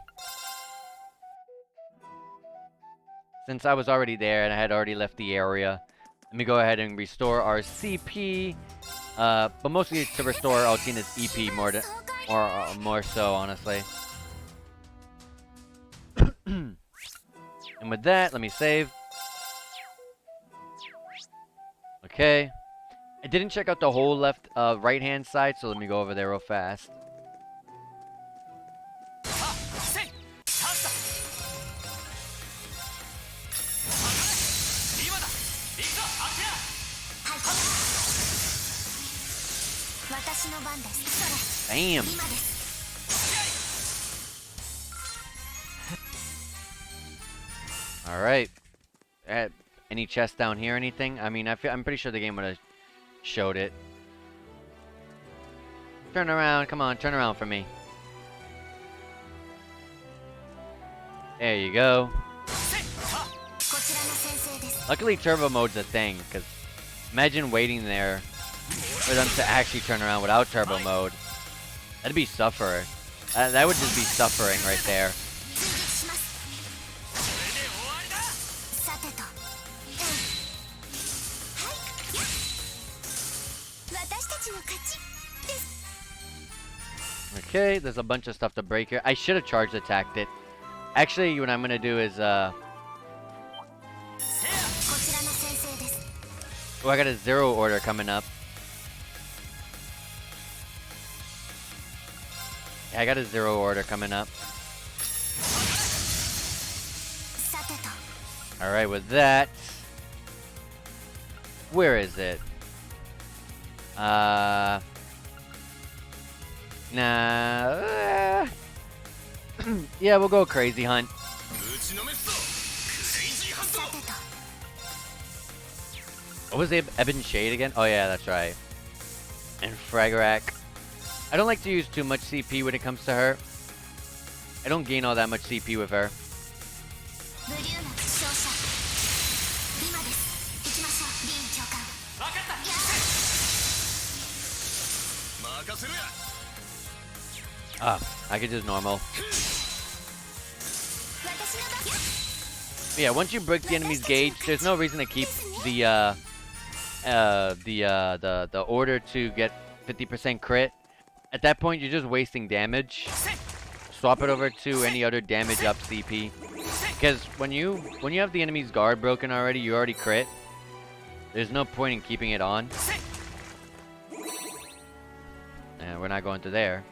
Since I was already there and I had already left the area, let me go ahead and restore our CP. But mostly to restore Altina's EP more so, honestly. And with that, let me save. Okay. I didn't check out the whole left, right-hand side, so let me go over there real fast. せいチャンスだ今だ行くぞアキラ私の番ですそ Damn. れ今です All right. Any chest down here? Anything? I mean, I'm pretty sure the game would have showed it. Turn around. Come on, turn around for me. There you go. こちらの先生です Luckily, turbo mode's a thing, because imagine waiting there for them to actually turn around without turbo mode. That'd be suffer. That would just be suffering right there. 追撃しますさてとはいや私たちの勝ちです Okay, there's a bunch of stuff to break here. I should have charged attacked it. Actually, what I'm gonna do is, こちらの先生です oh, I got a zero order coming up. Yeah, I got a zero order coming up. さてと Alright, with that. Where is it? Nah. Yeah, we'll go crazy hunt. 打ちのめすぞクレイジーハント さてと What was Ebon Shade again? Oh yeah, that's right. And Fragrack. I don't like to use too much CP when it comes to her. I don't gain all that much CP with her. ブリューナ勝者リマです行きましょうリーン長官分かったや任せろや Ah, I could just normal. 私の番 But yeah, once you break the enemy's gauge, there's no reason to keep the order to get 50% crit. At that point, you're just wasting damage. Swap it over to any other damage up CP. Because when you have the enemy's guard broken already, you already crit. There's no point in keeping it on. And we're not going to there.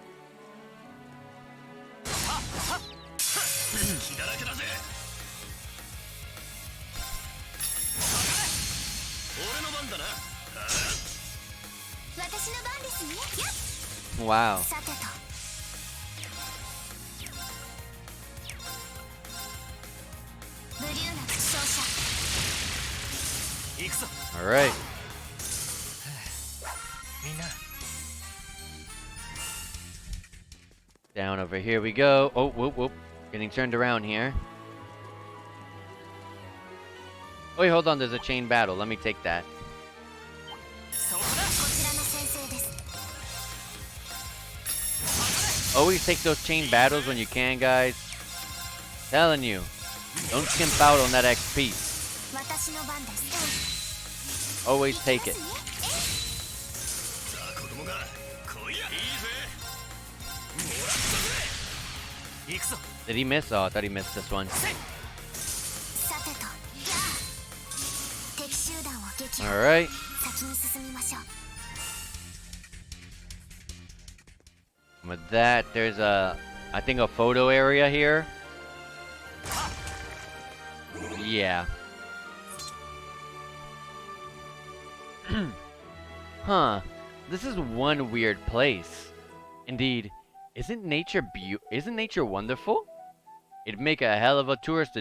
気だらけだぜ俺の番だな私の番ですねや Wow. さてとブリューナ勝者行くぞ Alright. みんな Down over here we go. Oh, whoop, whoop. Getting turned around here. Oh, wait, hold on. There's a chain battle. Let me take that. そこだこちらの先生です Always take those chain battles when you can, guys. Telling you. Don't skimp out on that XP. 私の番です Always take it. さあ子供が来いやいいぜもらったぜ行くぞ Did he miss? Oh, I thought he missed this one. さてとや敵集団を撃破 Alright. 先に進みましょう With that, there's I think a photo area here. Yeah. Huh. This is one weird place. Indeed, isn't nature wonderful? It'd make a hell of a tourist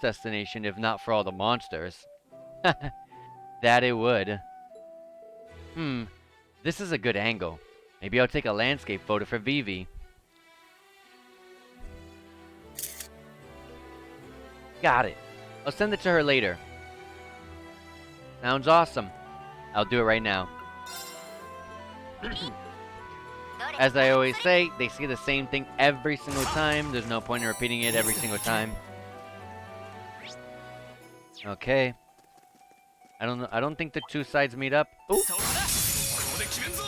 destination if not for all the monsters. That it would. This is a good angle. Maybe I'll take a landscape photo for Vivi. Got it. I'll send it to her later. Sounds awesome. I'll do it right now. As I always say, they see the same thing every single time. There's no point in repeating it every single time. Okay. I don't think the two sides meet up. Ooh. そこだここで決めんぞ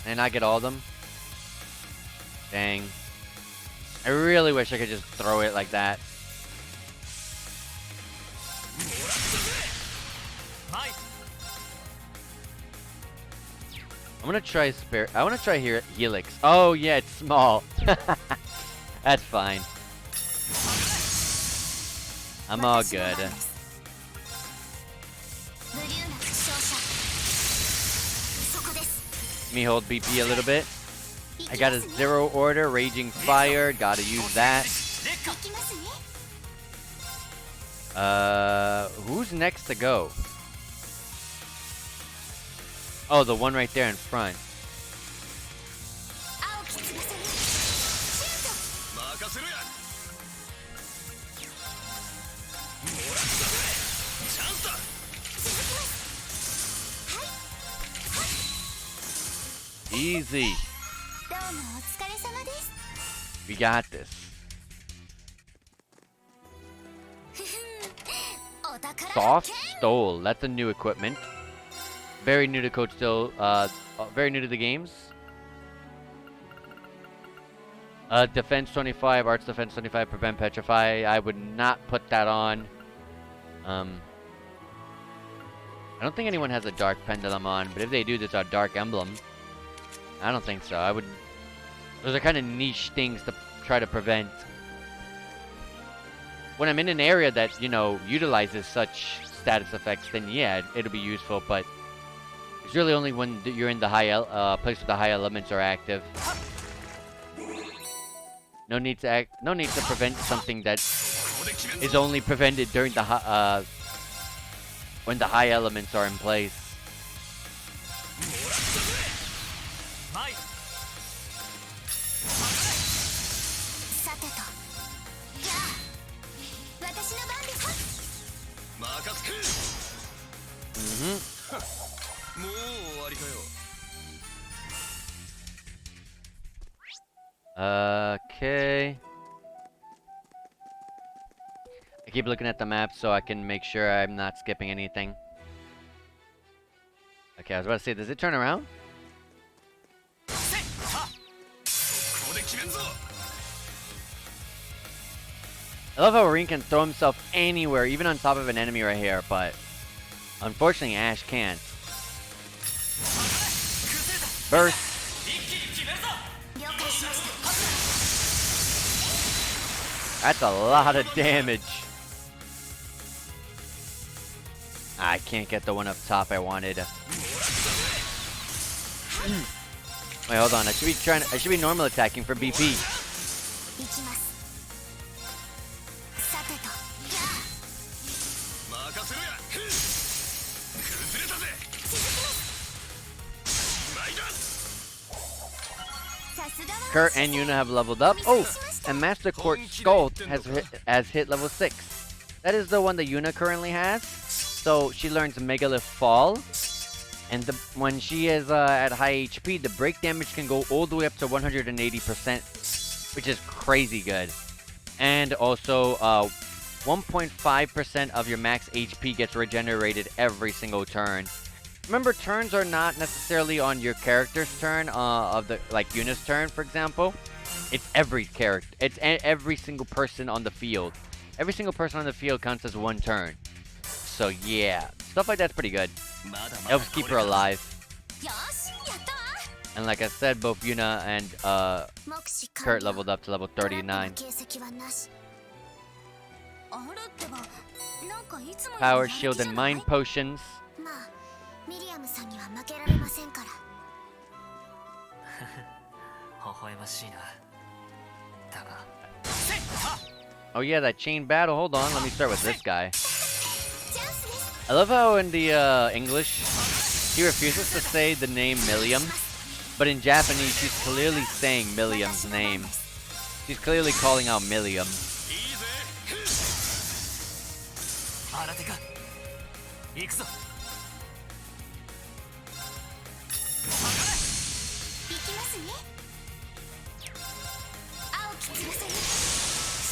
And I get all of them. Dang. I really wish I could just throw it like that. I'm gonna try I wanna try here Helix. Oh yeah, it's small. That's fine. I'm all good. Let me hold BP a little bit. I got a 0 order, Raging Fire, gotta use that. Who's next to go? Oh, the one right there in front. Easy. We got this. Soft Stole. That's a new equipment. Very new to Code Still. Very new to the games. Defense 25, Arts Defense 25, Prevent Petrify. I would not put that on. I don't think anyone has a Dark Pendulum on, but if they do, there's a Dark Emblem. I don't think so. I would. Those are kind of niche things to try to prevent. When I'm in an area that, you know, utilizes such status effects, then yeah, it'll be useful, but it's really only when you're in the place where the high elements are active. No need to prevent something that is only prevented during the when the high elements are in place. Okay. I keep looking at the map so I can make sure I'm not skipping anything. Okay, I was about to say, does it turn around? I love how Rin can throw himself anywhere, even on top of an enemy right here, but unfortunately Ash can't. Burst. That's a lot of damage. I can't get the one up top I wanted. Wait, hold on. I should be normal attacking for BP. Kurt and Yuna have leveled up. Oh, and Master Court Skull has hit level 6. That is the one that Yuna currently has. So she learns Megalith Fall. And when she is at high HP, the break damage can go all the way up to 180%, which is crazy good. And also, 1.5% of your max HP gets regenerated every single turn. Remember, turns are not necessarily on your character's turn, like Yuna's turn, for example. It's every character. It's every single person on the field. Every single person on the field counts as one turn. So yeah, stuff like that's pretty good. Helps keep her alive. And like I said, both Yuna and Kurt leveled up to level 39. Power, shield, and mind potions. Oh yeah, that chain battle. Hold on, let me start with this guy. I love how in the English, he refuses to say the name Milliam, but in Japanese, she's clearly saying Milliam's name. She's clearly calling out Milliam.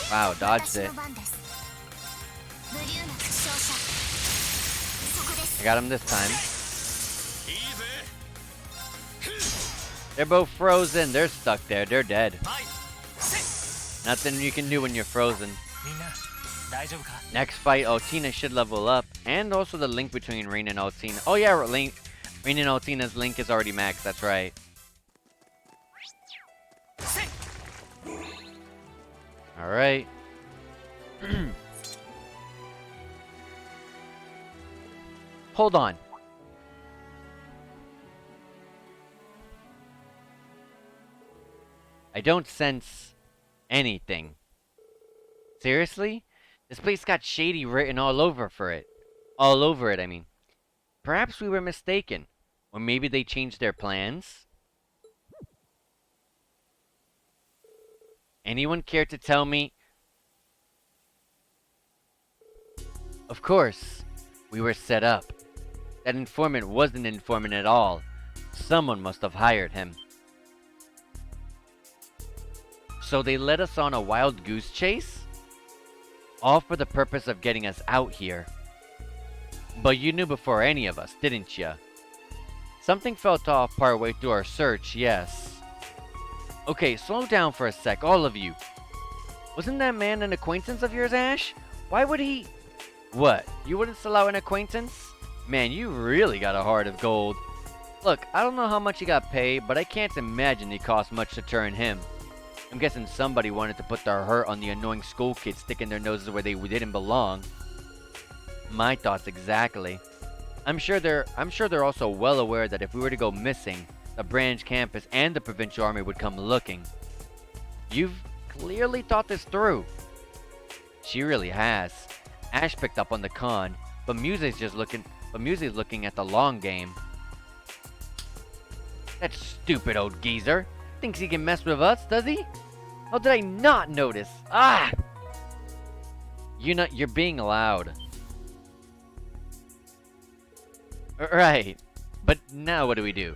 Wow, dodged it. I got him this time. They're both frozen. They're stuck there. They're dead. Nothing you can do when you're frozen. 大丈夫か？ Next fight, Altina should level up, and also the link between Rain and Altina. Oh yeah, Rain and Altina's link is already maxed, that's right. Alright. Hold on. I don't sense anything. Seriously? This place got shady written all over it, I mean. Perhaps we were mistaken. Or maybe they changed their plans? Anyone care to tell me? Of course, we were set up. That informant wasn't an informant at all. Someone must have hired him. So they led us on a wild goose chase? All for the purpose of getting us out here. But you knew before any of us, didn't ya? Something felt off partway through our search, yes. Okay, slow down for a sec, all of you. Wasn't that man an acquaintance of yours, Ash? Why would he... What? You wouldn't allow an acquaintance? Man, you really got a heart of gold. Look, I don't know how much he got paid, but I can't imagine it cost much to turn him. I'm guessing somebody wanted to put their hurt on the annoying school kids sticking their noses where they didn't belong. My thoughts exactly. I'm sure they're also well aware that if we were to go missing, the branch campus and the provincial army would come looking. You've clearly thought this through. She really has. Ash picked up on the con, but Musei's looking at the long game. That stupid old geezer. Thinks he can mess with us, does he? How did I not notice? Ah! You're being loud. Right. But now what do we do?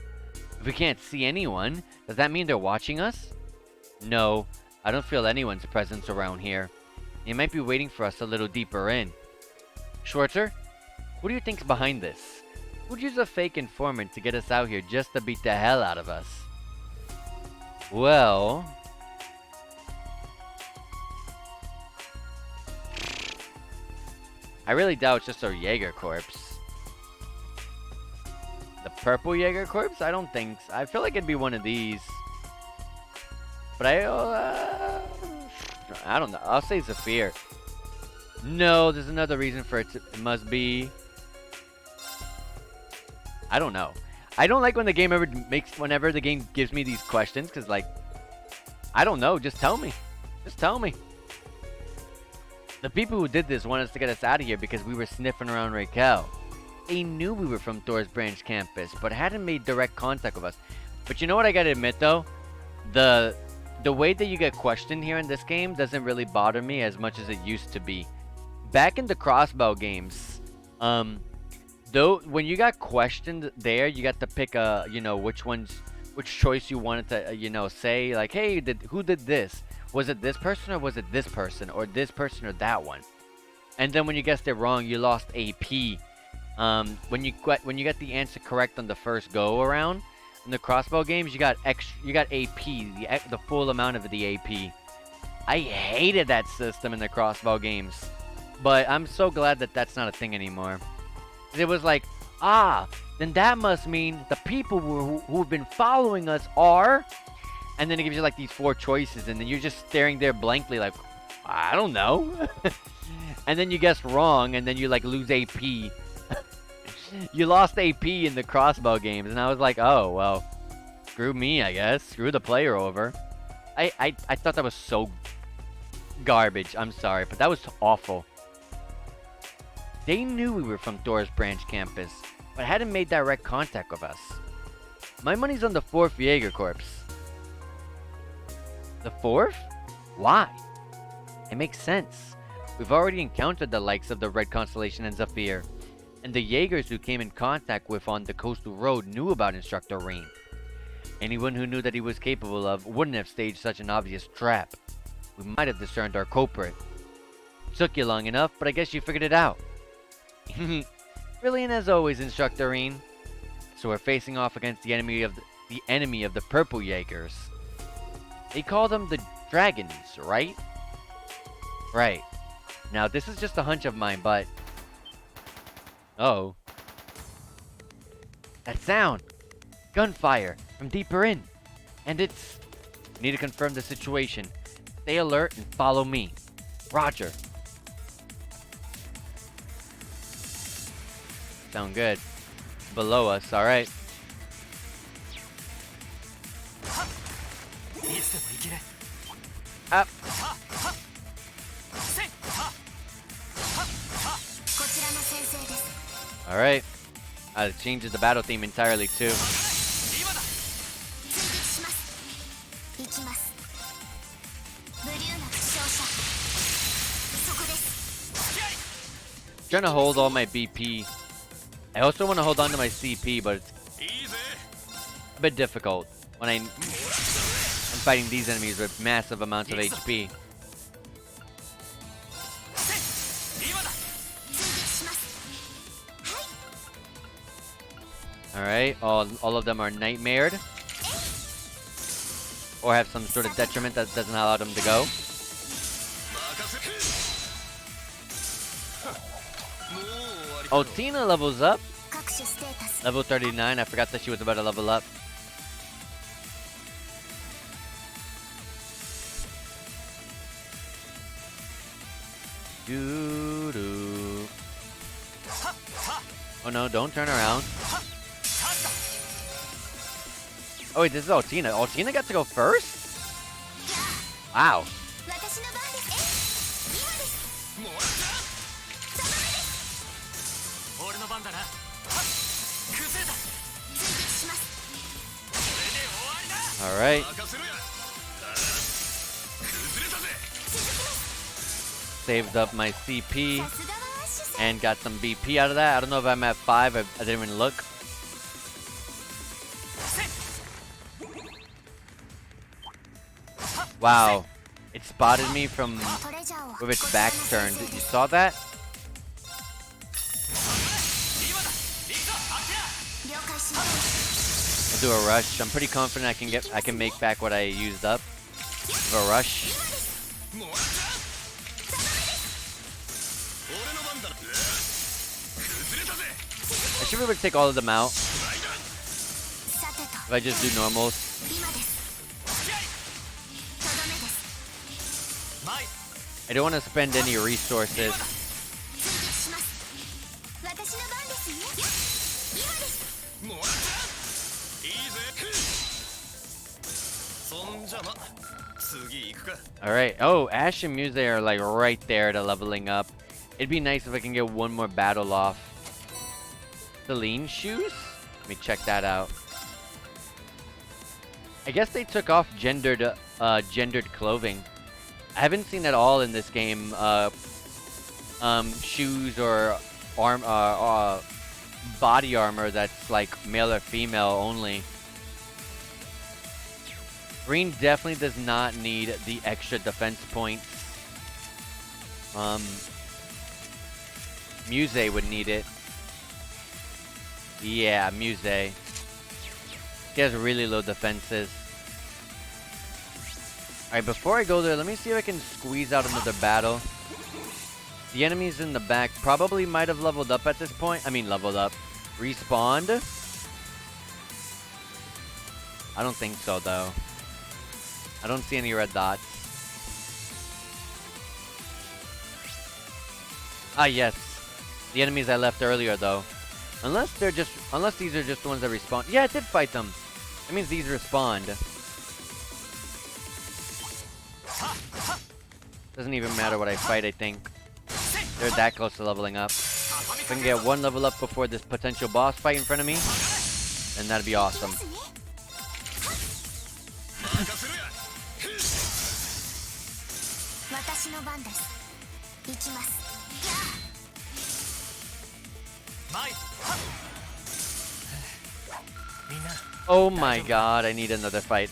If we can't see anyone, does that mean they're watching us? No, I don't feel anyone's presence around here. They might be waiting for us a little deeper in. Schwarzer, who do you think's behind this? Who'd use a fake informant to get us out here just to beat the hell out of us? Well... I really doubt it's just a Jeager corpse. The purple Jeager corpse? I don't think so. I feel like it'd be one of these. But I don't know. I'll say Zephyr. No, there's another reason for it. It must be... I don't know. I don't like when the game whenever the game gives me these questions, because, like, I don't know. Just tell me. Just tell me. The people who did this wanted us to get us out of here because we were sniffing around Raquel. They knew we were from Thor's Branch campus, but hadn't made direct contact with us. But you know what I gotta admit, though? The way that you get questioned here in this game doesn't really bother me as much as it used to be. Back in the crossbow games, though, when you got questioned there, you got to pick which choice you wanted to, say, like, hey, who did this? Was it this person or was it this person or this person or that one? And then when you guessed it wrong, you lost AP. When you got the answer correct on the first go around in the crossbow games, you got AP, the full amount of the AP. I hated that system in the crossbow games, but I'm so glad that that's not a thing anymore. It was like, then that must mean the people who've been following us are, and then it gives you like these 4 choices, and then you're just staring there blankly like, I don't know. And then you guess wrong, and then you like lose AP. You lost AP in the crossbow games, and I was like, oh, well, screw me, I guess. Screw the player over. I thought that was so garbage. I'm sorry, but that was awful. They knew we were from Thor's Branch campus, but hadn't made direct contact with us. My money's on the 4th Jeager Corps. The 4th? Why? It makes sense. We've already encountered the likes of the Red Constellation and Zephyr, and the Jaegers who came in contact with on the coastal road knew about Instructor Rain. Anyone who knew that he was capable of wouldn't have staged such an obvious trap. We might have discerned our culprit. Took you long enough, but I guess you figured it out. Brilliant as always, Instructor Rain. So we're facing off against the enemy of the Purple Jaegers. They call them the Dragons, right? Right. Now, this is just a hunch of mine, but... Oh. That sound! Gunfire from deeper in. And it's... Need to confirm the situation. Stay alert and follow me. Roger. Sound good. Below us, alright. いつでも行ける Up. こちらの先生です。 Alright. It changes the battle theme entirely, too. 今だ 追撃します。行きます。ブリューナ負傷者。そこです。 Trying to hold all my BP. I also want to hold on to my CP, but it's いいぜ a bit difficult when I'm fighting these enemies with massive amounts of HP. 今だ 追撃します。はい。 Alright, all of them are nightmared. Or have some sort of detriment that doesn't allow them to go. 任せもう終わり Oh, Tina levels up. 各種ステータス。 Level 39. I forgot that she was about to level up. Doo-doo. Oh no, don't turn around. Oh wait, this is Altina. Altina got to go first? Wow. 私の番です。今です。もらった 俺の番だなはっ崩れた追撃します。これで終わりだ Alright. 任せろや崩れたぜ Saved up my CP さすがはアッシュさん。 and got some BP out of that. I don't know if I'm at 5. I didn't even look. Wow. It spotted me from トレジャーを with its こちらの back 先 turned. 生 You です。 saw that? 今だ行くぞあっちや了解しました。 I'll do a rush. I'm pretty confident I can make back what I used up. With a rush. もらった俺の番だ崩れたぜ I should be able to take all of them out さてと if I just do normals. 今です。とどめです。前 I don't want to spend any resources. 追撃します。私の番ですね。今です。もらったいいぜそんじゃま次行くか Alright. Oh, Ash and Muse are like right there to leveling up. It'd be nice if I can get one more battle off. Celine shoes? Let me check that out. I guess they took off gendered clothing. I haven't seen at all in this game shoes or body armor that's like male or female only. Green definitely does not need the extra defense points. Muse would need it. Yeah, Muse. He has really low defenses. Alright, before I go there, let me see if I can squeeze out another battle. The enemies in the back probably might have leveled up at this point. I mean, leveled up. Respawned? I don't think so, though. I don't see any red dots. Ah, yes. The enemies I left earlier, though. Unless these are just the ones that respawn. Yeah, I did fight them. That means these respawned. Doesn't even matter what I fight, I think. They're that close to leveling up. If I can get one level up before this potential boss fight in front of me, then that'd be awesome. 任せろや私の番です。行きます。前はっみんな Oh my god, I need another fight.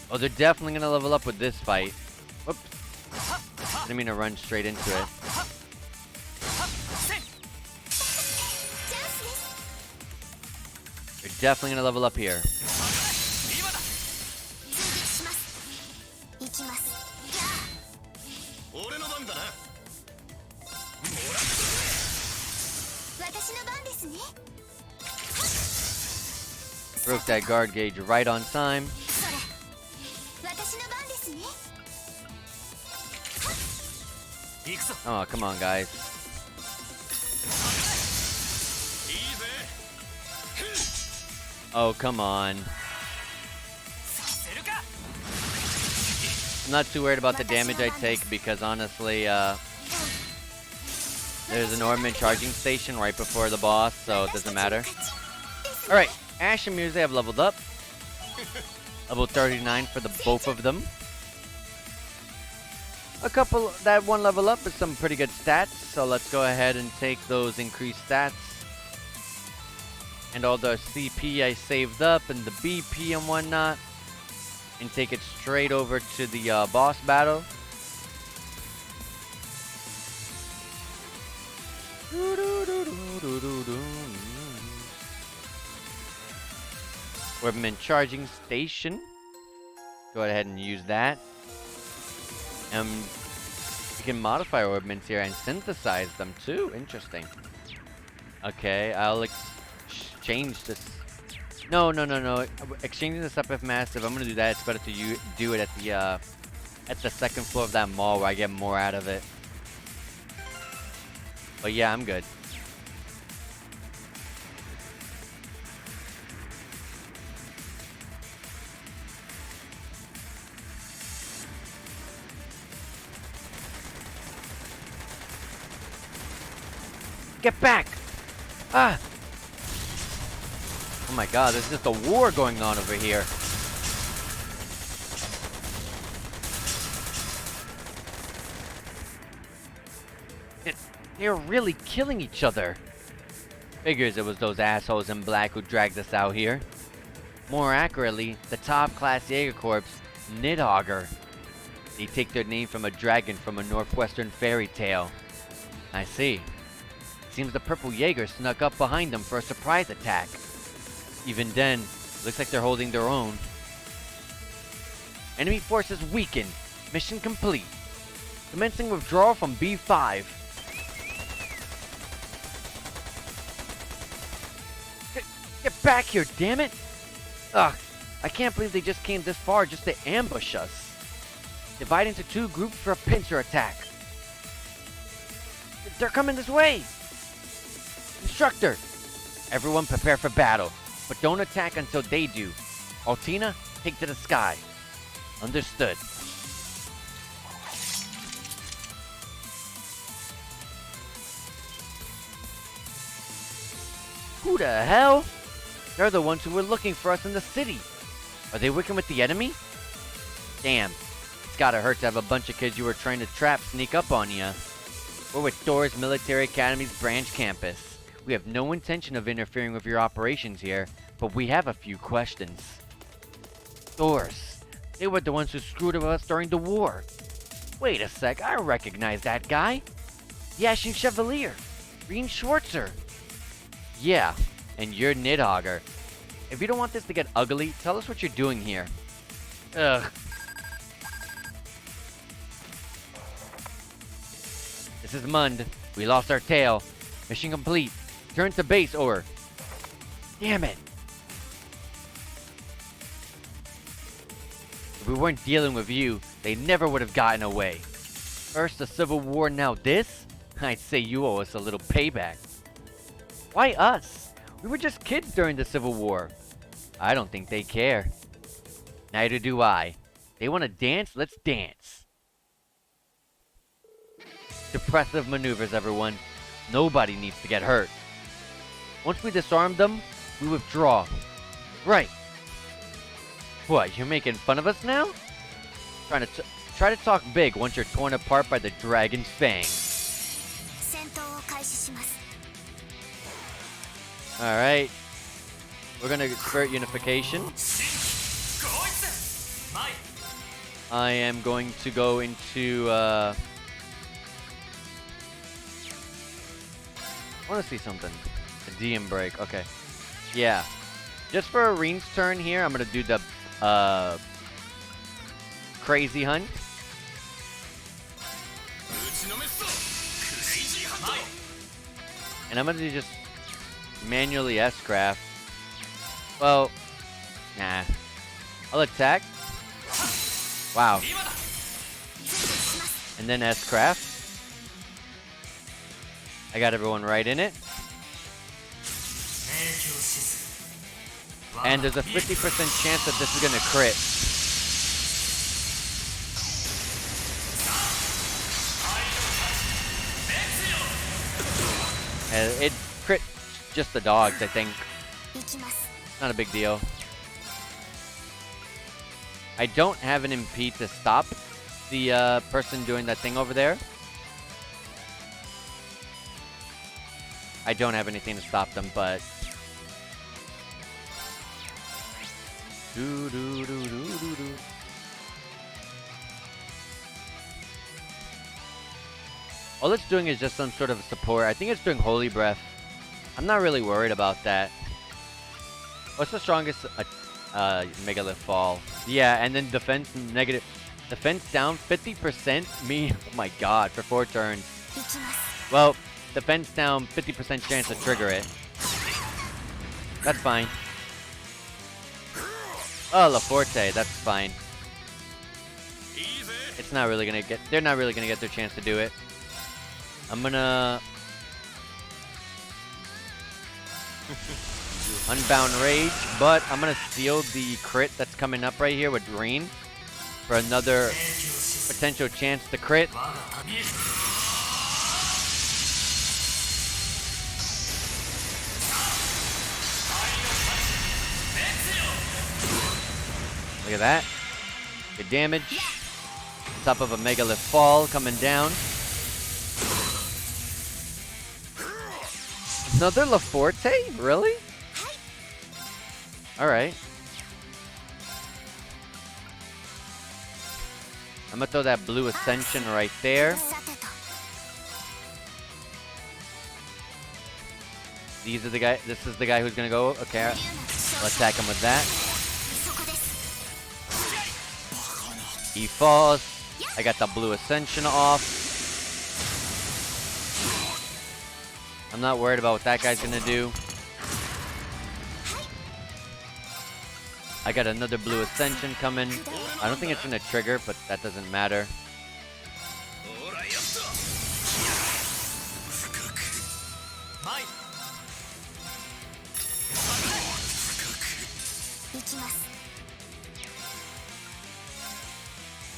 Oh, they're definitely gonna level up with this fight. Whoops. I didn't mean to run straight into it. チャンスです。 They're definitely gonna level up here. 今だ追撃します。行きます。俺の番だな Broke that guard gauge right on time. それ私の番ですね。 行くぞ。 Oh, come on, guys. いいぜ。 Oh, come on. させるか。 I'm not too worried about the damage I take because honestly, there's an ornament charging station right before the boss, so it doesn't matter. Alright, Ash and Muse have leveled up. Level 39 for the both of them. That one level up is some pretty good stats, so let's go ahead and take those increased stats. And all the CP I saved up and the BP and whatnot. And take it straight over to the boss battle. Ornament charging station. Go ahead and use that. You can modify ornaments here and synthesize them too. Interesting. Okay, I'll exchange this. No. Exchanging the stuff if massive. I'm gonna do that. It's better to do it at the second floor of that mall where I get more out of it. But yeah, I'm good. Get back! Ah! Oh my god, there's just a war going on over here. They're really killing each other. Figures it was those assholes in black who dragged us out here. More accurately, the top-class Jeager Corps, Nidhogger. They take their name from a dragon from a northwestern fairy tale. I see. Seems the purple Jeager snuck up behind them for a surprise attack. Even then, looks like they're holding their own. Enemy forces weakened. Mission complete. Commencing withdrawal from B5. Get back here, damn it! Ugh, I can't believe they just came this far just to ambush us. Divide into two groups for a pincer attack. They're coming this way! Instructor! Everyone prepare for battle, but don't attack until they do. Altina, take to the sky. Understood. Who the hell? They're the ones who were looking for us in the city. Are they working with the enemy? Damn, it's gotta hurt to have a bunch of kids you were trying to trap sneak up on ya. We're with Thor's Military Academy's branch campus. We have no intention of interfering with your operations here, but we have a few questions. Thor's. They were the ones who screwed with us during the war. Wait a sec, I recognize that guy. The Ashen Chevalier, Green Schwarzer. Yeah, and you're Nidhogger. If you don't want this to get ugly, tell us what you're doing here. Ugh. This is Mund. We lost our tail. Mission complete. Turn to base or... Damn it. If we weren't dealing with you, they never would have gotten away. First the Civil War, now this? I'd say you owe us a little payback. Why us? We were just kids during the Civil War. I don't think they care. Neither do I. They want to dance? Let's dance. Depressive maneuvers, everyone. Nobody needs to get hurt. Once we disarm them, we withdraw. Right. What, you're making fun of us now? Try to talk big once you're torn apart by the dragon's fangs. 戦闘を開始します。 Alright. We're gonna Spirit Unification. I am going to go into, I wanna see something. A DM break, okay. Yeah. Just for Areen's turn here, I'm gonna do the, Crazy Hunt. And I'm gonna do just manually S-craft. Well, Nah. I'll attack. Wow. And then S-Craft. I got everyone right in it. And there's a 50% chance that this is gonna crit. It crit just the dogs, I think. Not a big deal. I don't have an MP to stop the person doing that thing over there. I don't have anything to stop them, but... All it's doing is just some sort of support. I think it's doing Holy Breath. I'm not really worried about that. What's the strongest Megalith fall? Yeah, and then defense negative. Defense down 50%? Me? Oh my god, for 4 turns. Well, defense down 50% chance to trigger it. That's fine. Oh, LaForte, that's fine. It's not really gonna get... They're not really gonna get their chance to do it. I'm gonna... Unbound Rage, but I'm gonna steal the crit that's coming up right here with green for another potential chance to crit. Look at that. Good damage. On top of a Megalith fall coming down. Another LaForte? Really? Alright. I'm gonna throw that blue Ascension right there. These are the guy. This is the guy who's gonna go. Okay, I'll attack him with that. He falls. I got the blue Ascension off. I'm not worried about what that guy's gonna do. I got another blue Ascension coming. I don't think it's gonna trigger, but that doesn't matter.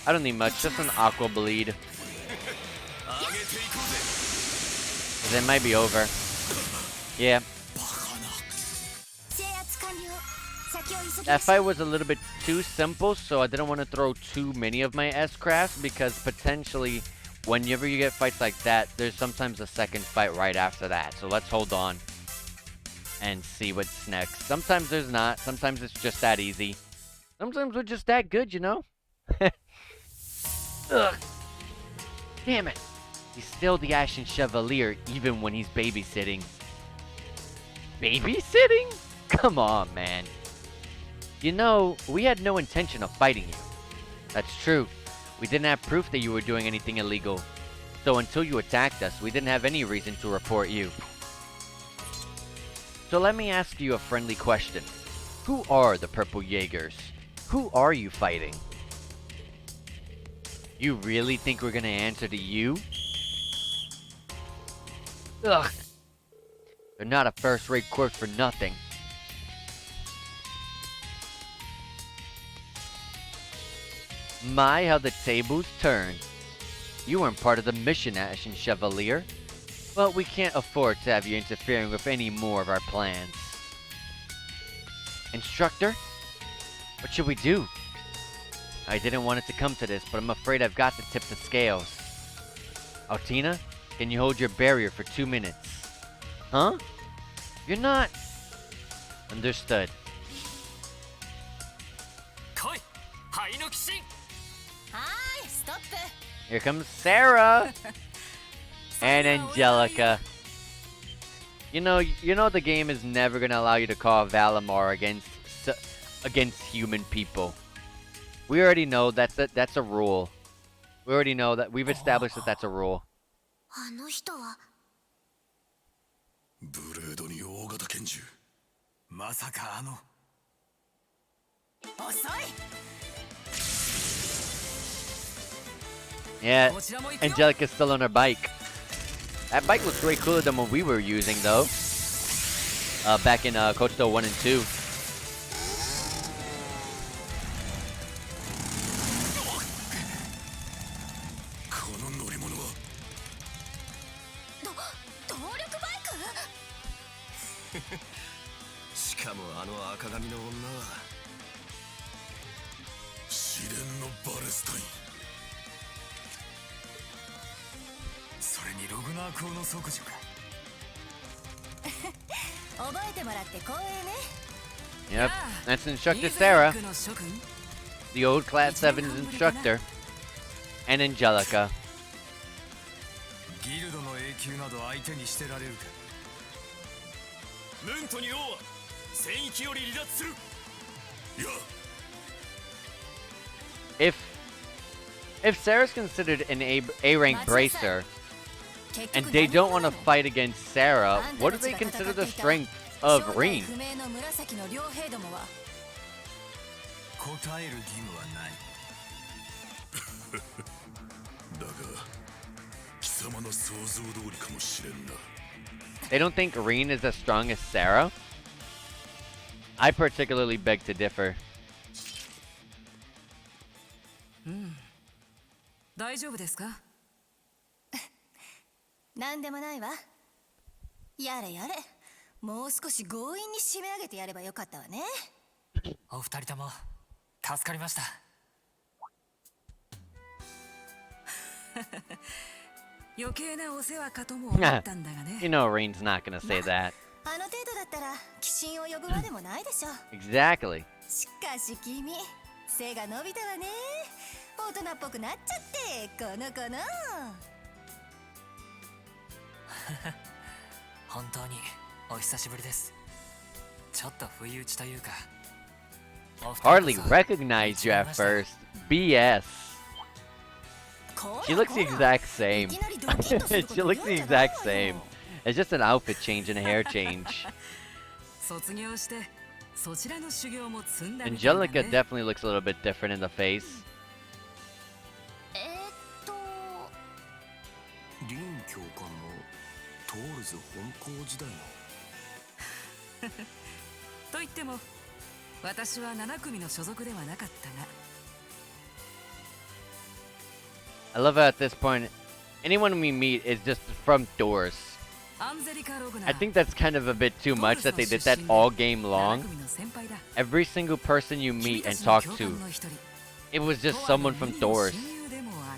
I don't need much, just an Aqua Bleed. It might be over. Yeah. That fight was a little bit too simple, so I didn't want to throw too many of my S-Crafts, because potentially, whenever you get fights like that, there's sometimes a second fight right after that. So let's hold on and see what's next. Sometimes there's not. Sometimes it's just that easy. Sometimes we're just that good, you know? Ugh. Damn it. He's still the Ashen Chevalier, even when he's babysitting. Babysitting? Come on, man. You know, we had no intention of fighting you. That's true. We didn't have proof that you were doing anything illegal. So until you attacked us, we didn't have any reason to report you. So let me ask you a friendly question. Who are the Purple Jaegers? Who are you fighting? You really think we're gonna answer to you? Ugh. They're not a first-rate quirk for nothing. My, how the tables turn. You weren't part of the mission, Ashen Chevalier. But we can't afford to have you interfering with any more of our plans. Instructor? What should we do? I didn't want it to come to this, but I'm afraid I've got to tip the scales. Altina, can you hold your barrier for 2 minutes? Huh? You're not... Understood. Here comes Sarah! And Angelica. You know the game is never gonna allow you to call Valimar against human people. We already know that's a rule. We already know that. We've established that that's a rule. ブレードに大型拳銃まさか Yeah, Angelica's still on her bike. That bike looks way cooler than what we were using, though. Back in Kochito 1 and 2. しかもあの赤髪の女は試練のバレスタイン。それにログナー公の即女か。覚えてもらって光栄ね。 Yep, that's Instructor Sarah, the old Class 7's instructor, and Angelica. ギルドの永久など相手にしてられるか。ムントに王は戦域より離脱する。いや、 If Sarah's considered an A rank bracer, and they don't want to fight against Sarah, what do they consider the strength of Reen? 答える義務はない。だが、貴様の想像通りかもしれんな。 They don't think Reen is as strong as Sarah? I particularly beg to differ. 大丈夫ですか？なんでもないわ。やれやれ。もう少し強引に締め上げてやればよかったわね。お二人とも助かりました。余計なお世話かとも思ったんだがね。 You know Reen's not gonna say that. あの程度だったら鬼神を呼ぶまでもないでしょ。 Exactly. しかし君、背が伸びたわね。大人っぽくなっちゃってこの子の。本当にお久しぶりです。ちょっと不意打ちというか。 Hardly recognized you at first. BS. She looks the exact same. She looks the exact same. It's just an outfit change and a hair change. 卒業してそちらの修行も積んだみたいだ Angelica ね。 definitely looks a little bit different in the face. リン教官のトールズ本校時代の。と言っても私は7組の所属ではなかったが。 I love how at this point, anyone we meet is just from doors. アンゼリカ・ログナ I think that's kind of a bit too much that they did that all game long. 7組の先輩だ。 Every single person you 君 meet た and ちの talk 教 to, 官の一人。 it was just someone from とわ doors. の親友でもあ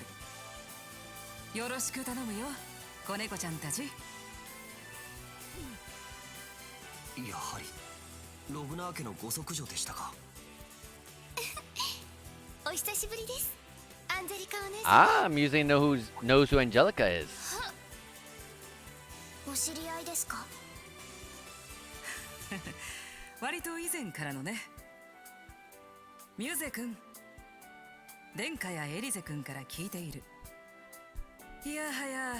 る。よろしく頼むよ、子猫ちゃんたち。やはりロブナー家のご息女でしたか。お久しぶりです。アンゼリカお姉さん。 Ah, Muse knows who Angelica is. お知り合いですか。割と以前からのね。ミューゼ君、デンカやエリゼ君から聞いている。いやはや、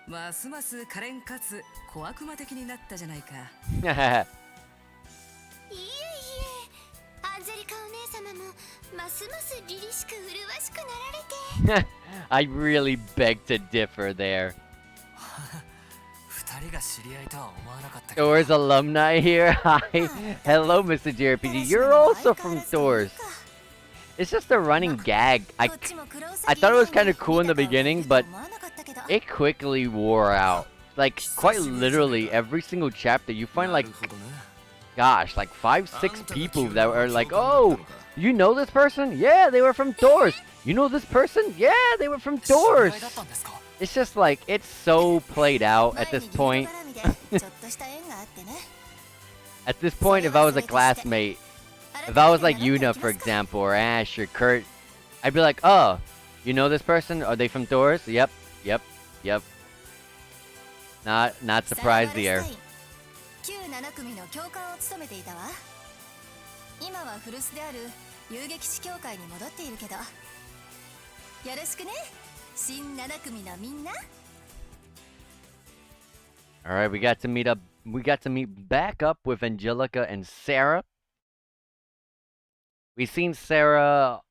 ますます可憐かつ小悪魔的になったじゃないか。いえいえ、アンゼリカお姉様もますます凛々しく麗しくなられて。 I really beg to differ there. 二人が知り合いとは思わなかったけど。 Doors alumni here. Hi. Hello, Mr. JRPG. You're also from Doors. It's just a running gag. I thought it was kind of cool in the beginning, but it quickly wore out. Like, quite literally, every single chapter, you find like, gosh, like 5, 6 people that were like, oh, you know this person? Yeah, they were from Doors. You know this person? Yeah, they were from 知り合 Doors. いだったんですか？ It's just like, it's so played out at this point. ちょっとした縁があってね。 At this point, if I was a classmate, if I was like Yuna, for example, or Ash, or Kurt, I'd be like, oh, you know this person? Are they from Doors? Yep, yep, yep. Not surprised there. 旧7組の教官を務めていたわ。今は古巣である遊撃士協会に戻っているけど。よろしくね、新7組のみんな。 All right, we got to meet back up with Angelica and Sarah. We've seen Sarah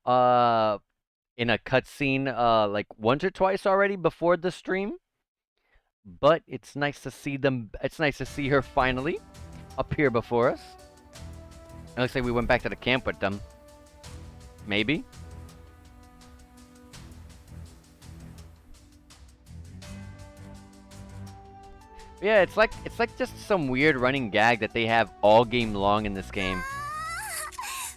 in a cutscene like once or twice already before the stream, but it's nice to see them. It's nice to see her finally appear before us. It looks like we went back to the camp with them. Maybe. Yeah, it's like just some weird running gag that they have all game long in this game.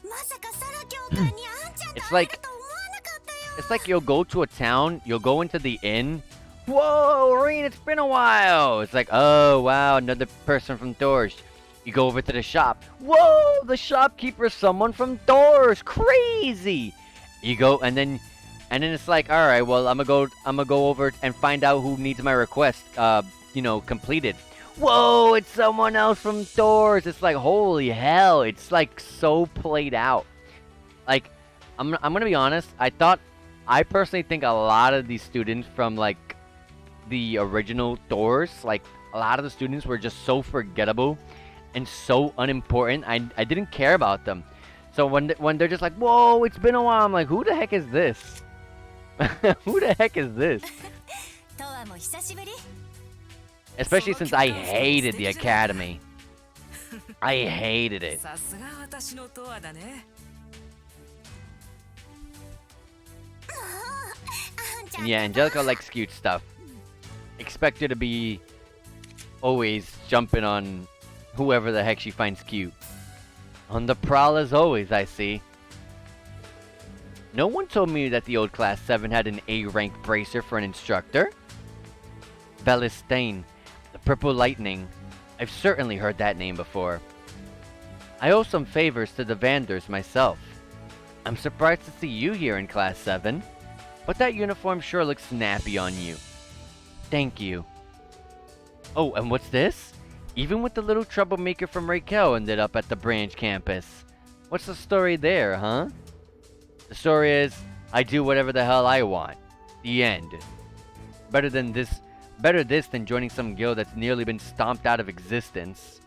まさかサラ教官にあんちゃんと It's 会え like ると思わなかったよ it's like you'll go to a town, you'll go into the inn. Whoa, Reen, it's been a while. It's like, oh wow, another person from Doors. You go over to the shop. Whoa, the shopkeeper's someone from Doors. Crazy. You go and then it's like, all right, well, I'm gonna go over and find out who needs my request completed. Whoa, it's someone else from Doors. It's like, holy hell, it's like so played out. Like, I'm gonna be honest, I personally think a lot of these students from like the original Doors, like a lot of the students were just so forgettable and so unimportant. I didn't care about them. So when they're just like, whoa, it's been a while, I'm like, who the heck is this? Who the heck is this? トアも久しぶり Especially since I hated the academy. I hated it. さすが私のトアだね。 あんちゃん And yeah, Angelica likes cute stuff. Expect her to be always jumping on whoever the heck she finds cute. On the prowl as always, I see. No one told me that the old Class 7 had an A-rank bracer for an instructor. Bellistain, the Purple Lightning. I've certainly heard that name before. I owe some favors to the Vanders myself. I'm surprised to see you here in Class 7, but that uniform sure looks snappy on you. Thank you. Oh, and what's this? Even with the little troublemaker from Raquel ended up at the branch campus. What's the story there, huh? The story is, I do whatever the hell I want. The end. Better this than joining some guild that's nearly been stomped out of existence.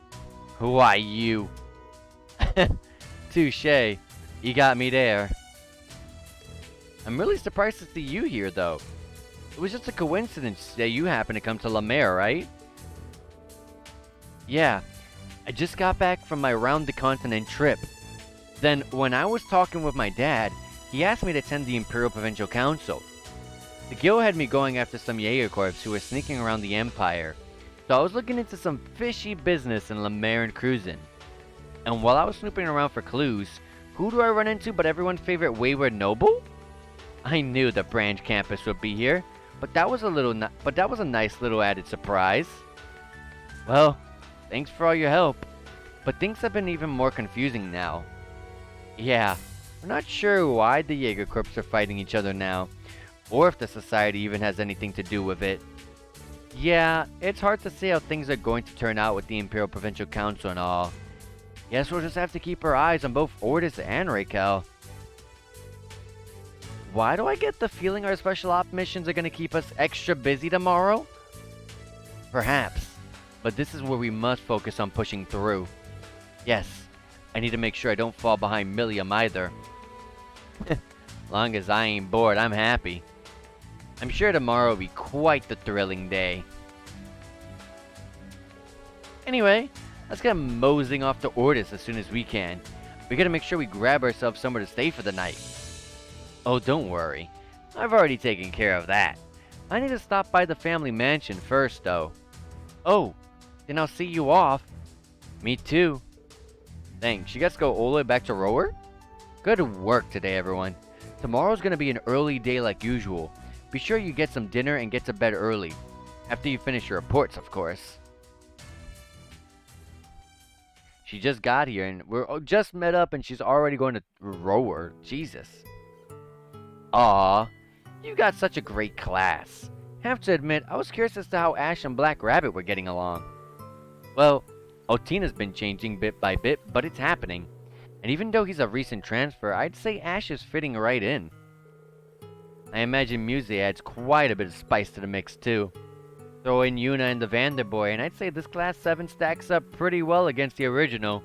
Why, you? Touche. You got me there. I'm really surprised to see you here, though. It was just a coincidence that you happened to come to La Mer, right? Yeah. I just got back from my round-the-continent trip. Then, when I was talking with my dad, he asked me to attend the Imperial Provincial Council. The guild had me going after some Jeager corps who were sneaking around the Empire, so I was looking into some fishy business in La Mer and Cruisin'. And while I was snooping around for clues, who do I run into but everyone's favorite wayward noble? I knew the branch campus would be here, but that was a nice little added surprise. Well, thanks for all your help, but things have been even more confusing now. Yeah, we're not sure why the Jeager Corps are fighting each other now, or if the society even has anything to do with it. Yeah, it's hard to see how things are going to turn out with the Imperial Provincial Council and all. Guess we'll just have to keep our eyes on both Ordis and Raquel. Why do I get the feeling our special op missions are going to keep us extra busy tomorrow? Perhaps, but this is where we must focus on pushing through. Yes, I need to make sure I don't fall behind Milliam either. Long as I ain't bored, I'm happy. I'm sure tomorrow will be quite the thrilling day. Anyway, let's get moseying off to Ordis as soon as we can. We gotta make sure we grab ourselves somewhere to stay for the night. Oh, don't worry. I've already taken care of that. I need to stop by the family mansion first, though. Oh, then I'll see you off. Me too. Thanks. You guys go all the way back to Rower? Good work today, everyone. Tomorrow's gonna be an early day like usual. Be sure you get some dinner and get to bed early. After you finish your reports, of course. She just got here and we're just met up and she's already going to Rower. Jesus. Aw, you got such a great class. Have to admit, I was curious as to how Ash and Black Rabbit were getting along. Well, Otina's been changing bit by bit, but it's happening. And even though he's a recent transfer, I'd say Ash is fitting right in. I imagine Muse adds quite a bit of spice to the mix too. Throw in Yuna and the Vanderboy, and I'd say this Class 7 stacks up pretty well against the original.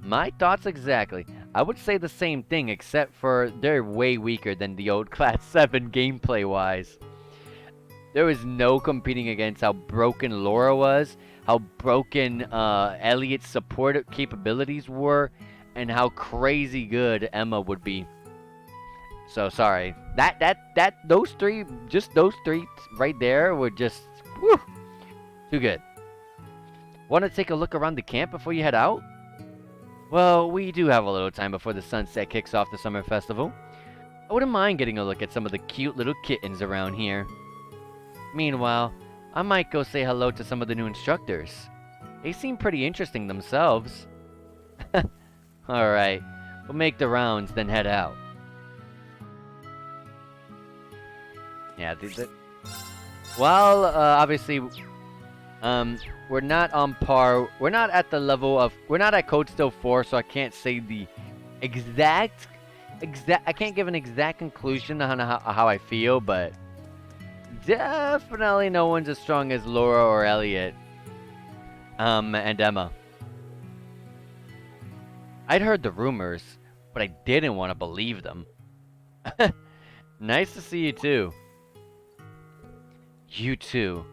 My thoughts exactly. I would say the same thing, except for they're way weaker than the old Class 7 gameplay-wise. There was no competing against how broken Laura was, how broken Elliot's support capabilities were, and how crazy good Emma would be. So sorry. Those three right there were just, whew, too good. Want to take a look around the camp before you head out? Well, we do have a little time before the sunset kicks off the summer festival. I wouldn't mind getting a look at some of the cute little kittens around here. Meanwhile, I might go say hello to some of the new instructors. They seem pretty interesting themselves. Alright, we'll make the rounds, then head out. Yeah, well, obviously, we're not on par. We're not at the level of. We're not at Code Still 4, so I can't say the exact. I can't give an exact conclusion on how I feel, but definitely no one's as strong as Laura or Elliot. And Emma. I'd heard the rumors, but I didn't want to believe them. Nice to see you too. You two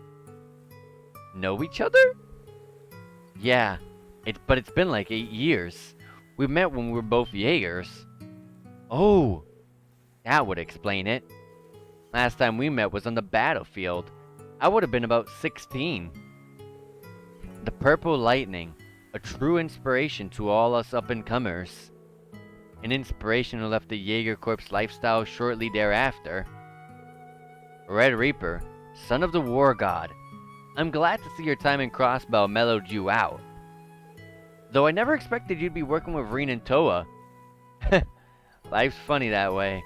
know each other? Yeah, but it's been like 8 years. We met when we were both Jaegers. Oh, that would explain it. Last time we met was on the battlefield. I would have been about 16. The Purple Lightning, a true inspiration to all us up-and-comers. An inspiration who left the Jaeger Corps lifestyle shortly thereafter. Red Reaper, son of the War God. I'm glad to see your time in Crossbow mellowed you out. Though I never expected you'd be working with Reen and Toa. Life's funny that way.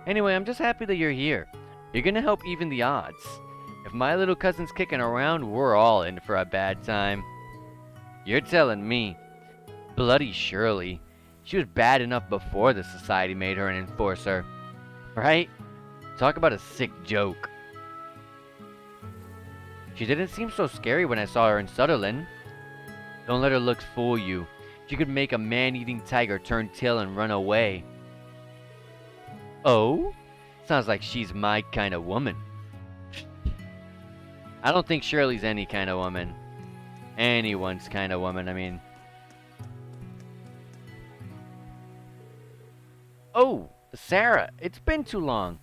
Anyway, I'm just happy that you're here. You're gonna help even the odds. If my little cousin's kicking around, we're all in for a bad time. You're telling me. Bloody Shirley. She was bad enough before the society made her an enforcer. Right? Talk about a sick joke. She didn't seem so scary when I saw her in Sutherland. Don't let her looks fool you. She could make a man-eating tiger turn tail and run away. Oh? Sounds like she's my kind of woman. I don't think Shirley's any kind of woman. Anyone's kind of woman, I mean. Oh, Sarah, it's been too long.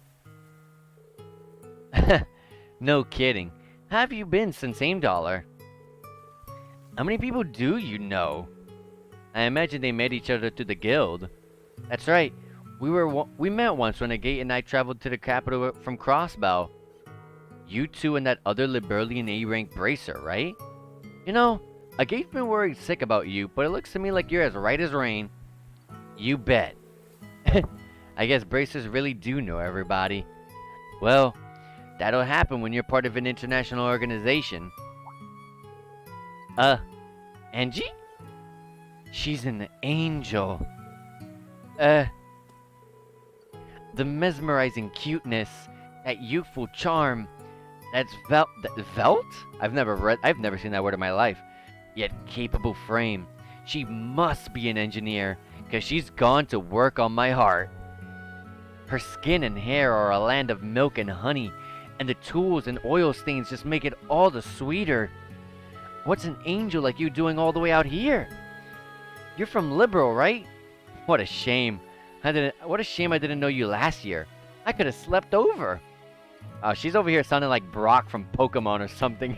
No kidding. How have you been since AIM-Dollar? How many people do you know? I imagine they met each other through the guild. That's right. We met once when Agate and I traveled to the capital from Crossbow. You two and that other Liberlian A-rank bracer, right? You know, Agate's been worried sick about you, but it looks to me like you're as right as rain. You bet. I guess bracers really do know everybody. Well, that'll happen when you're part of an international organization. Angie? She's an angel. The mesmerizing cuteness, that youthful charm, that's Velt? I've never seen that word in my life. Yet capable frame. She must be an engineer, cause she's gone to work on my heart. Her skin and hair are a land of milk and honey, and the tools and oil stains just make it all the sweeter. What's an angel like you doing all the way out here? You're from Liberal, right? What a shame. What a shame I didn't know you last year. I could have slept over. Oh, she's over here sounding like Brock from Pokemon or something.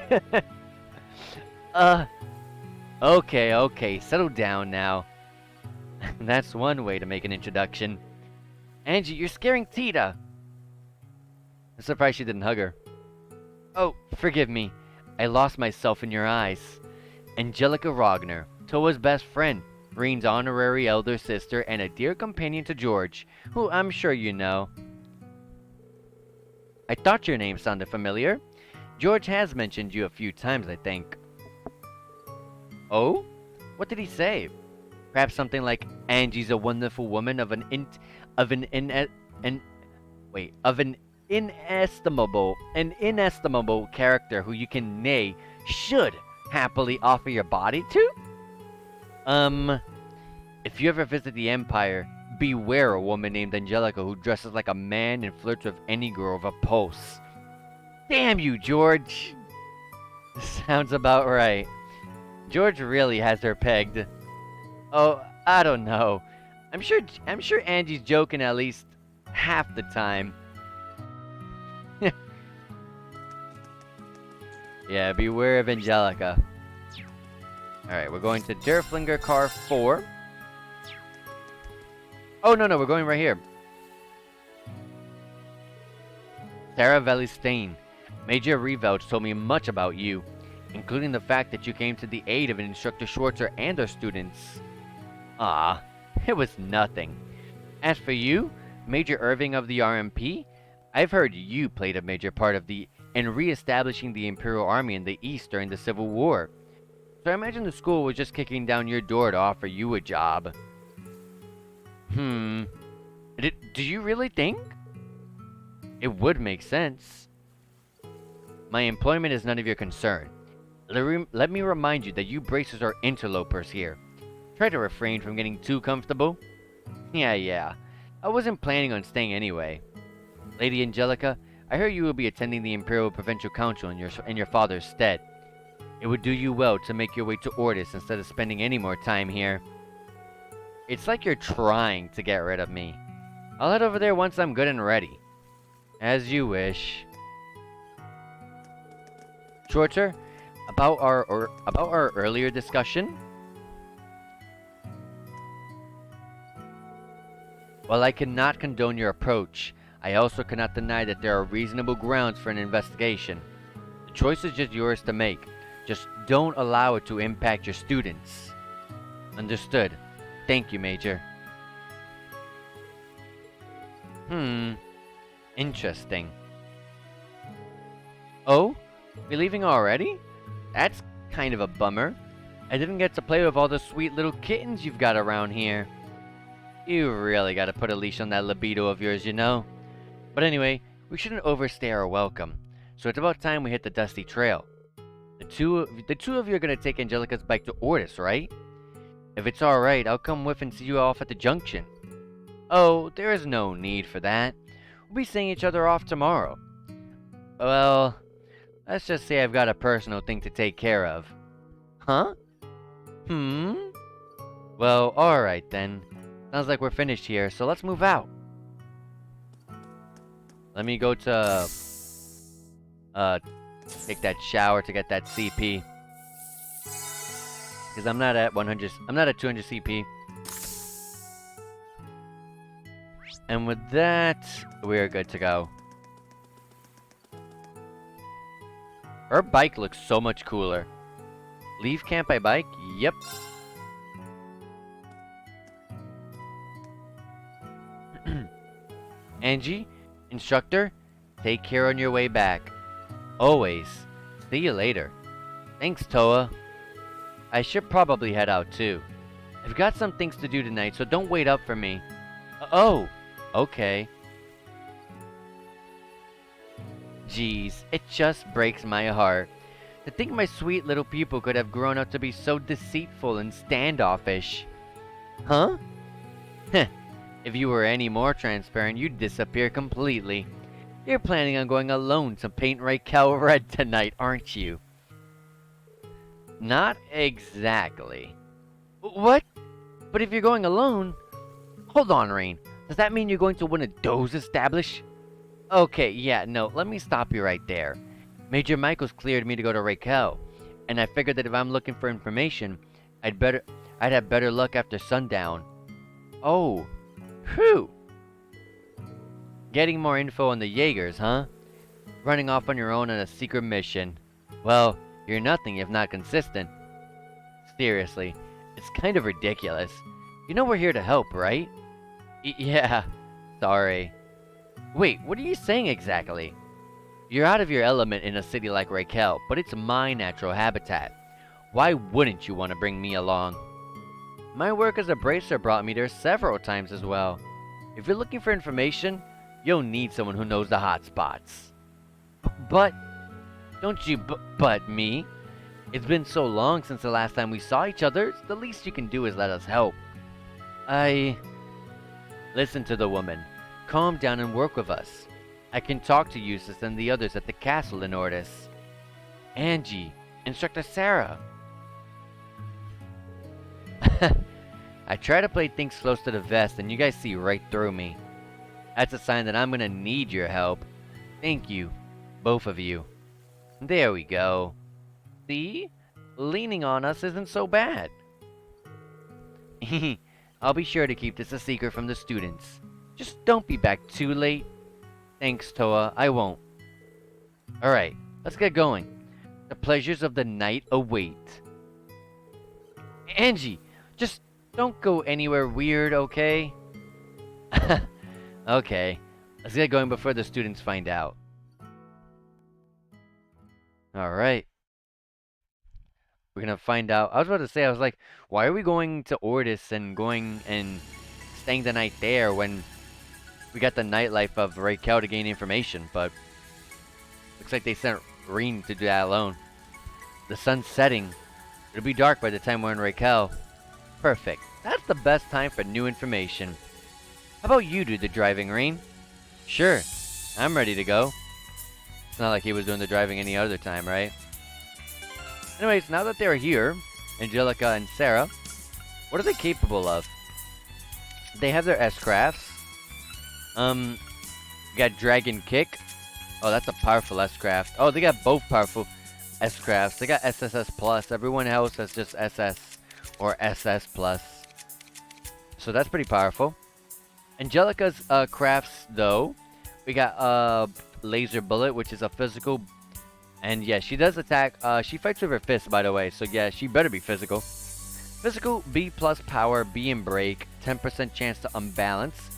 Okay, settle down now. That's one way to make an introduction. Angie, you're scaring Tita. I'm surprised she didn't hug her. Oh, forgive me. I lost myself in your eyes. Angelica Rogner, Toa's best friend, Reen's honorary elder sister, and a dear companion to George, who I'm sure you know. I thought your name sounded familiar. George has mentioned you a few times, I think. Oh? What did he say? Perhaps something like Angie's a wonderful woman of an inestimable character who you can, should happily offer your body to? If you ever visit the Empire, beware a woman named Angelica who dresses like a man and flirts with any girl of a pulse. Damn you, George! Sounds about right. George really has her pegged. Oh, I don't know. I'm sure Angie's joking at least half the time. Yeah, beware of Angelica. Alright, we're going to Derflinger Car 4. Oh, no, we're going right here. Sarah Velistain. Major Revelch told me much about you, including the fact that you came to the aid of Instructor Schwarzer and our students. Ah, it was nothing. As for you, Major Irving of the RMP, I've heard you played a major part in re-establishing the Imperial Army in the East during the Civil War. So I imagine the school was just kicking down your door to offer you a job. Do you really think? It would make sense. My employment is none of your concern. Let me remind you that you bracers are interlopers here. Try to refrain from getting too comfortable. Yeah. I wasn't planning on staying anyway. Lady Angelica, I hear you will be attending the Imperial Provincial Council in your father's stead. It would do you well to make your way to Ordis instead of spending any more time here. It's like you're trying to get rid of me. I'll head over there once I'm good and ready. As you wish. Schwarzer, about our earlier discussion. While I cannot condone your approach, I also cannot deny that there are reasonable grounds for an investigation. The choice is just yours to make. Just don't allow it to impact your students. Understood. Thank you, Major. Interesting. Oh? We're leaving already? That's kind of a bummer. I didn't get to play with all the sweet little kittens you've got around here. You really gotta put a leash on that libido of yours, you know? But anyway, we shouldn't overstay our welcome, so it's about time we hit the dusty trail. The two of you are gonna take Angelica's bike to Ordis, right? If it's alright, I'll come with and see you off at the junction. Oh, there is no need for that. We'll be seeing each other off tomorrow. Well, let's just say I've got a personal thing to take care of. Huh? Well, alright then. Sounds like we're finished here, so let's move out. Let me go to... take that shower to get that CP. Because I'm not at 200 CP. And with that, we're good to go. Her bike looks so much cooler. Leave camp by bike? Yep. Angie, instructor, take care on your way back. Always. See you later. Thanks, Toa. I should probably head out too. I've got some things to do tonight, so don't wait up for me. Oh, okay. Jeez, it just breaks my heart. To think my sweet little pupil could have grown up to be so deceitful and standoffish. Huh? Heh. If you were any more transparent, you'd disappear completely. You're planning on going alone to paint Raquel red tonight, aren't you? Not exactly. What? But if you're going alone... Hold on, Rain. Does that mean you're going to one of those establish? Okay, yeah, no, let me stop you right there. Major Michaels cleared me to go to Raquel, and I figured that if I'm looking for information, I'd have better luck after sundown. Oh. Whew. Getting more info on the Jeagers, huh? Running off on your own on a secret mission. Well, you're nothing if not consistent. Seriously, it's kind of ridiculous. You know we're here to help, right? Yeah, sorry. Wait, what are you saying exactly? You're out of your element in a city like Raquel, but it's my natural habitat. Why wouldn't you want to bring me along? My work as a bracer brought me there several times as well. If you're looking for information, you'll need someone who knows the hot spots. But, don't you but me? It's been so long since the last time we saw each other, the least you can do is let us help. Listen to the woman. Calm down and work with us. I can talk to Eustace and the others at the castle in Ordis. Angie, Instructor Sarah. I try to play things close to the vest and you guys see right through me. That's a sign that I'm gonna need your help. Thank you, both of you. There we go. See? Leaning on us isn't so bad. I'll be sure to keep this a secret from the students. Just don't be back too late. Thanks, Toa. I won't. Alright, let's get going. The pleasures of the night await. Angie, just don't go anywhere weird, okay? Okay, let's get going before the students find out. Alright. We're gonna find out. I was about to say, I was like, why are we going to Ordis and going and staying the night there when we got the nightlife of Raquel to gain information? But looks like they sent Reen to do that alone. The sun's setting. It'll be dark by the time we're in Raquel. Perfect. That's the best time for new information. How about you do the driving, Reen? Sure. I'm ready to go. It's not like he was doing the driving any other time, right? Anyways, now that they're here, Angelica and Sarah, what are they capable of? They have their S-Crafts. We got Dragon Kick. Oh, that's a powerful S-Craft. Oh, they got both powerful S-Crafts. They got SSS Plus. Everyone else has just SS or SS Plus. So that's pretty powerful. Angelica's crafts, though, we got Laser Bullet, which is a physical. And yeah, she does attack. She fights with her fist, by the way. So yeah, she better be physical. Physical B plus power, B and break. 10% chance to unbalance.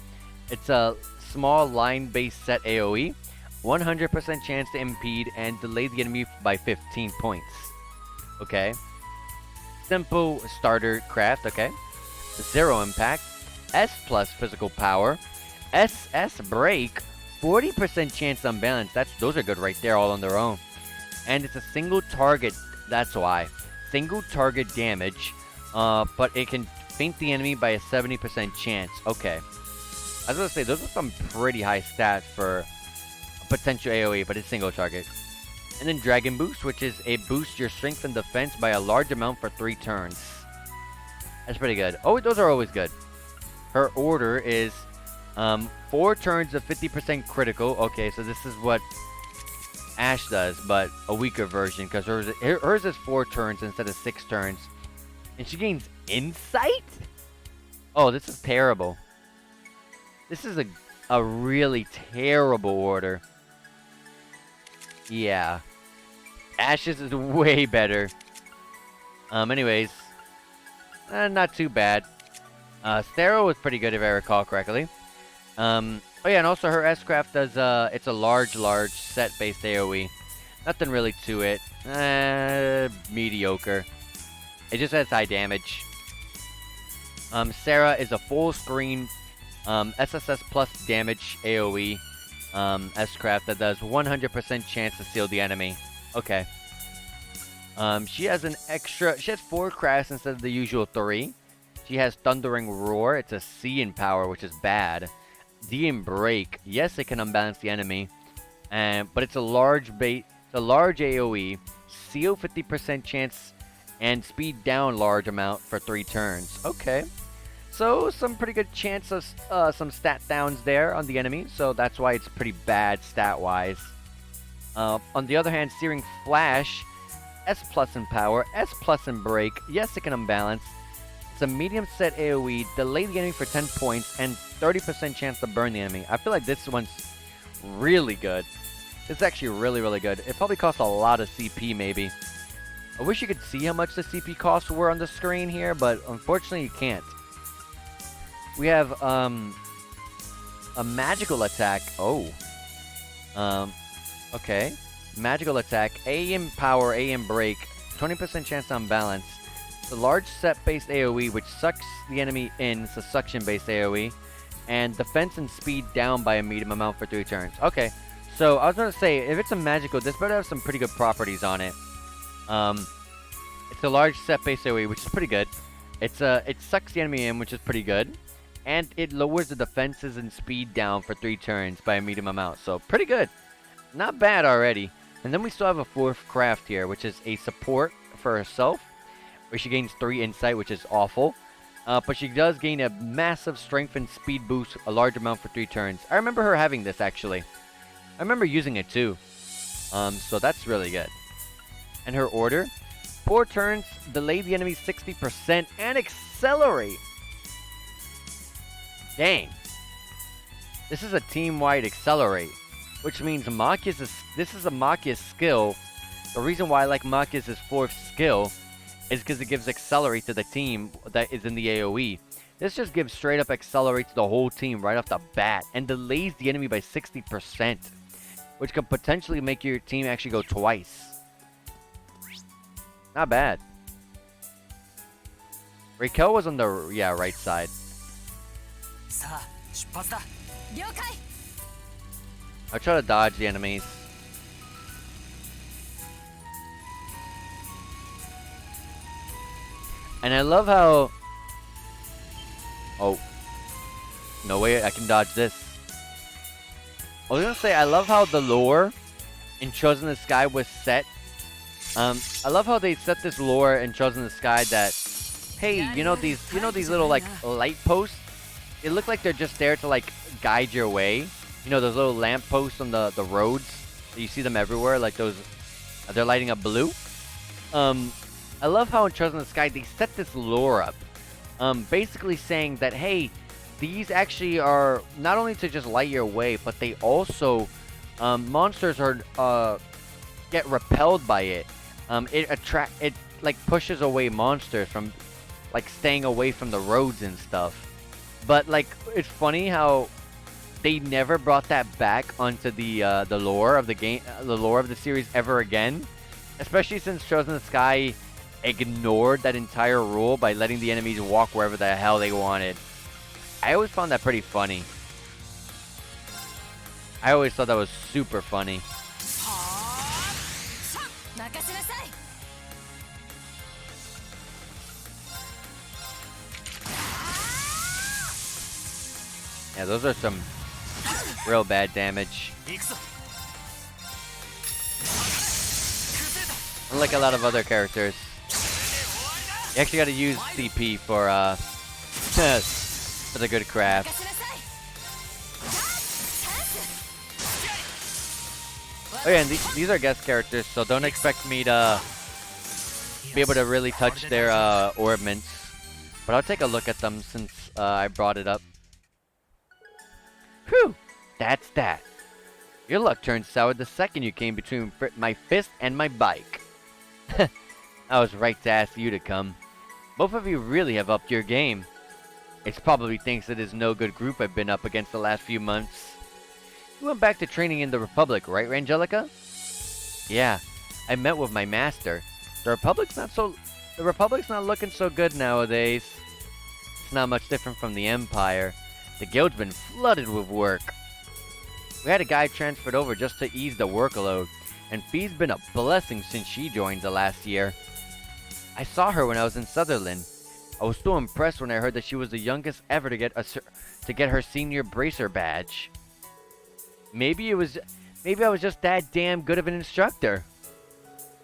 It's a small line-based set AoE. 100% chance to impede and delay the enemy by 15 points. Okay. Simple starter craft. Okay. Zero impact. S plus physical power. SS break. 40% chance to unbalance. Those are good right there all on their own. And it's a single target, that's why. Single target damage, but it can feint the enemy by a 70% chance. Okay. I was going to say, those are some pretty high stats for a potential AoE, but it's single target. And then Dragon Boost, which is a boost your strength and defense by a large amount for 3 turns. That's pretty good. Oh, those are always good. Her order is 4 turns of 50% critical. Okay, so this is what Ash does, but a weaker version, because hers is 4 turns instead of 6 turns. And she gains insight? Oh, this is terrible. This is a really terrible order. Yeah. Ash's is way better. Anyways. Not too bad. Stero was pretty good if I recall correctly. Oh yeah, and also her S-Craft does, it's a large set-based AoE. Nothing really to it. Mediocre. It just has high damage. Sarah is a full screen, SSS plus damage AoE, S-Craft that does 100% chance to seal the enemy. Okay. She has 4 crafts instead of the usual 3. She has Thundering Roar. It's a C in power, which is bad. D and Break. Yes, it can unbalance the enemy, but it's a large AoE. Seal 50% chance and speed down large amount for 3 turns. Okay, so some pretty good chance of some stat downs there on the enemy. So that's why it's pretty bad stat wise. On the other hand, Searing Flash, S plus in power, S plus in break. Yes, it can unbalance. It's a medium set AoE, delay the enemy for 10 points, and 30% chance to burn the enemy. I feel like this one's really good. It's actually really, really good. It probably costs a lot of CP, maybe. I wish you could see how much the CP costs were on the screen here, but unfortunately you can't. We have a magical attack. Oh. Okay. Magical attack. A in power, A in break. 20% chance to unbalance. It's a large set-based AoE, which sucks the enemy in. It's a suction-based AoE. And defense and speed down by a medium amount for 3 turns. Okay. So, I was going to say, if it's a magical, this better have some pretty good properties on it. It's a large set-based AoE, which is pretty good. It sucks the enemy in, which is pretty good, and it lowers the defenses and speed down for 3 turns by a medium amount. So pretty good, not bad already. And then we still have a 4th craft here, which is a support for herself, where she gains 3 insight, which is awful. But she does gain a massive strength and speed boost, a large amount for 3 turns. I remember her having this, actually. I remember using it, too. So that's really good. And her order, 4 turns, delay the enemy 60%, and accelerate. Dang. This is a team-wide accelerate, which means this is a Machia's skill. The reason why I like Machia's 4th skill is because it gives accelerate to the team that is in the AoE. This just gives straight up accelerate to the whole team right off the bat and delays the enemy by 60%, which could potentially make your team actually go twice. Not bad. Raquel was on the right side. さあ出発だ。 了解。 I'll try to dodge the enemies. And I love how... Oh. No way I can dodge this. I was gonna say, I love how the lore in Chosen in the Sky was set. I love how they set this lore in Chosen in the Sky that, hey, you know these little like light posts? They look like they're just there to like guide your way. You know those little lamp posts on the roads? You see them everywhere, like those, they're lighting up blue. I love how in Chosen in the Sky they set this lore up. Basically saying that, hey, these actually are not only to just light your way, but they also, monsters are, get repelled by it. It like pushes away monsters from, like, staying away from the roads and stuff. But like, it's funny how they never brought that back onto the lore of the game, the lore of the series ever again. Especially since Chosen in the Sky ignored that entire rule by letting the enemies walk wherever the hell they wanted. I always found that pretty funny. I always thought that was super funny. Yeah, those are some real bad damage. Unlike a lot of other characters. You actually gotta use CP for for the good craft. Oh yeah, and these are guest characters, so don't expect me to be able to really touch their orbments. But I'll take a look at them since I brought it up. Whew! That's that. Your luck turned sour the second you came between my fist and my bike. I was right to ask you to come. Both of you really have upped your game. It's probably thanks to this no-good group I've been up against the last few months. You went back to training in the Republic, right, Rangelica? Yeah, I met with my master. The Republic's not looking so good nowadays. It's not much different from the Empire. The guild's been flooded with work. We had a guy transferred over just to ease the workload, and Fee's been a blessing since she joined the last year. I saw her when I was in Sutherland. I was so impressed when I heard that she was the youngest ever to get her senior bracer badge. Maybe I was just that damn good of an instructor.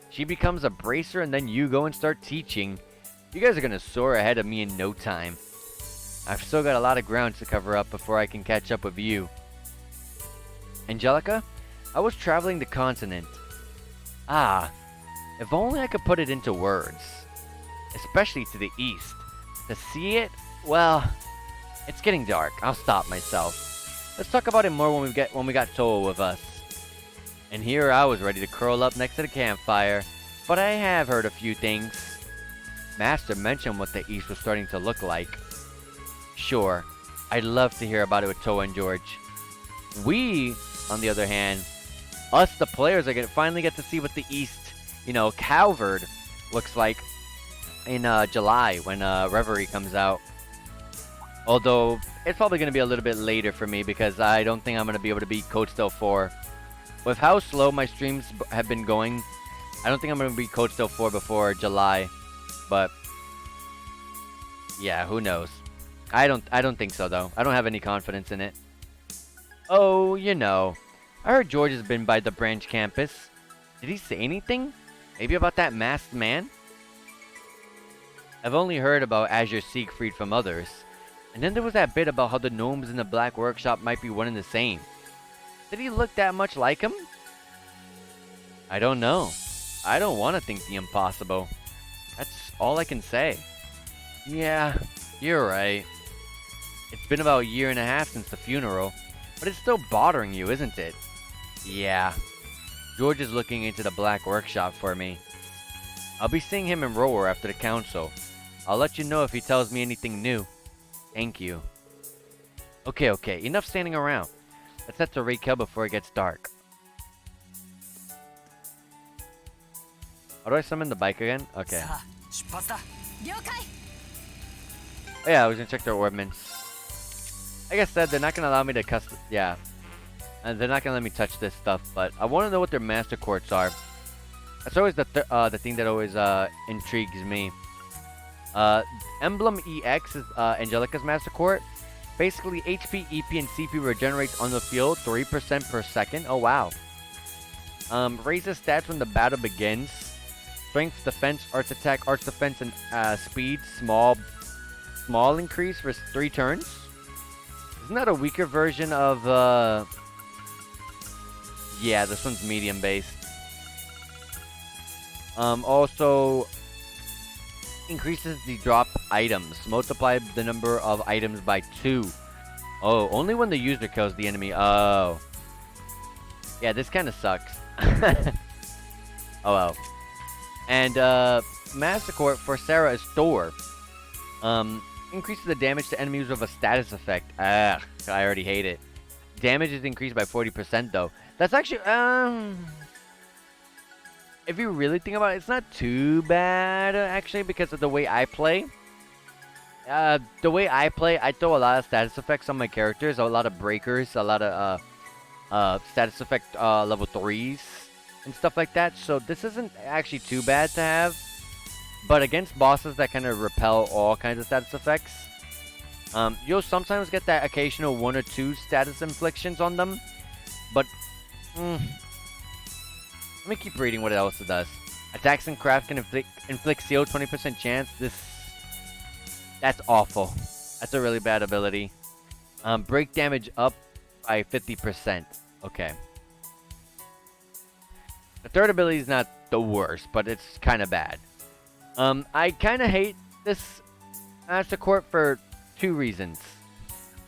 She becomes a bracer and then you go and start teaching. You guys are gonna soar ahead of me in no time. I've still got a lot of ground to cover up before I can catch up with you. Angelica, I was traveling the continent. Ah, if only I could put it into words. Especially to the east. To see it, well, it's getting dark. I'll stop myself. Let's talk about it more when we got Toa with us. And here I was ready to curl up next to the campfire, but I have heard a few things. Master mentioned what the east was starting to look like. Sure, I'd love to hear about it with Toa and George. We, on the other hand, us the players are gonna finally get to see what the east, Calvard looks like in July when Reverie comes out. Although it's probably gonna be a little bit later for me because I don't think I'm gonna be able to beat Codestone 4. With how slow my streams have been going, I don't think I'm gonna beat Codestone 4 before July. But Yeah, who knows? I don't think so though. I don't have any confidence in it. Oh, you know. I heard George has been by the branch campus. Did he say anything? Maybe about that masked man? I've only heard about Azure Siegfried from others. And then there was that bit about how the gnomes in the Black Workshop might be one and the same. Did he look that much like him? I don't know. I don't want to think the impossible. That's all I can say. Yeah, you're right. It's been about a year and a half since the funeral, but it's still bothering you, isn't it? Yeah. George is looking into the Black Workshop for me. I'll be seeing him in Rower after the council. I'll let you know if he tells me anything new. Thank you. Okay, enough standing around. Let's head to Raquel before it gets dark. How do I summon the bike again? Okay. さあ出発だ。 了解。 Oh, yeah, I was gonna check their ordnance. Like I said, they're not gonna allow me to custom. Yeah. And they're not gonna let me touch this stuff, but I want to know what their master quartz are. That's always the thing that always intrigues me. Emblem EX is Angelica's master quart. Basically, HP, EP, and CP regenerates on the field 3% per second. Oh wow. Raises stats when the battle begins. Strength, defense, arts attack, arts defense, and speed. Small increase for 3 turns. Isn't that a weaker version of yeah, this one's medium based. Also increases the drop items. Multiply the number of items by 2. Oh, only when the user kills the enemy. Oh. Yeah, this kind of sucks. Oh well. And Master Court for Sarah is Thor. Increases the damage to enemies with a status effect. I already hate it. Damage is increased by 40% though. That's actually if you really think about it, it's not too bad actually, because of the way I play. I throw a lot of status effects on my characters, a lot of breakers, a lot of status effect level 3s and stuff like that. So this isn't actually too bad to have. But against bosses that kind of repel all kinds of status effects, you'll sometimes get that occasional 1 or 2 status inflictions on them. But let me keep reading what else it does. Attacks and craft can inflict seal 20% chance. That's awful. That's a really bad ability. Break damage up by 50%. Okay. The third ability is not the worst, but it's kind of bad. I kind of hate this Master Court for 2 reasons.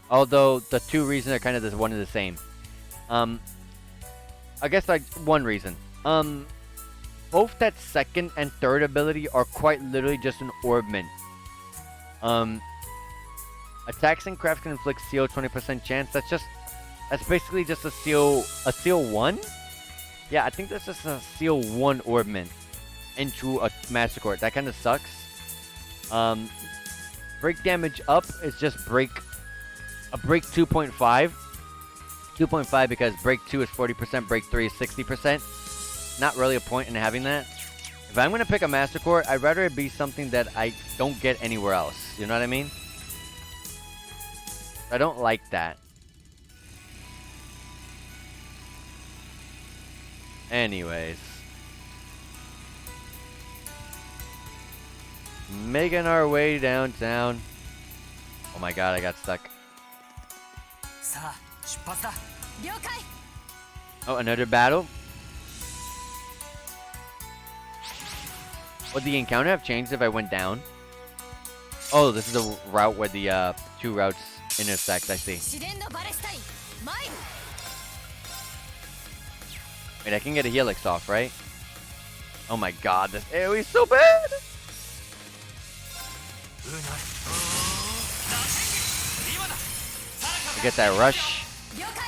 Although the 2 reasons are kind of one and the same. I guess like 1 reason. Both that second and third ability are quite literally just an orbment. Attacks and crafts can inflict seal 20% chance. That's basically just a seal 1. Yeah, I think that's just a seal 1 orbment into a Master Court. That kind of sucks. Break damage up is just break 2.5. 2.5 because break 2 is 40%, break 3 is 60%. Not really a point in having that. If I'm going to pick a Master Court, I'd rather it be something that I don't get anywhere else. You know what I mean? I don't like that. Anyways. Making our way downtown. Oh my god, I got stuck. さあ出発だ。 了解。 Oh, another battle? Would the encounter have changed if I went down? Oh, this is the route where the 2 routes intersect, I see. 試練のバレスタイン参る。 Wait, I can get a helix off, right? Oh my god, this AoE is so bad! I get that rush. 了解。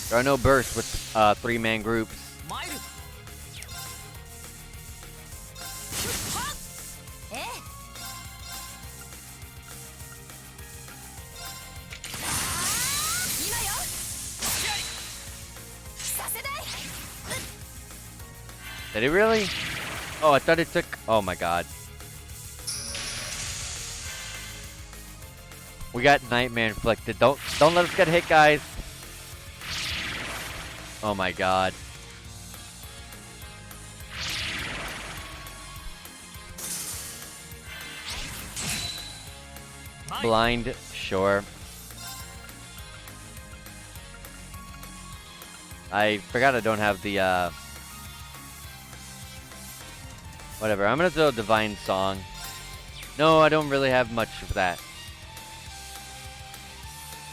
There are no bursts with 3-man groups. 参る。ええ。今よ。させない。 Did it really? Oh, I thought it took... Oh my god. We got Nightmare Inflicted. Don't let us get hit, guys. Oh my god. Blind, sure. I forgot I don't have the, whatever, I'm gonna throw Divine Song. No, I don't really have much of that.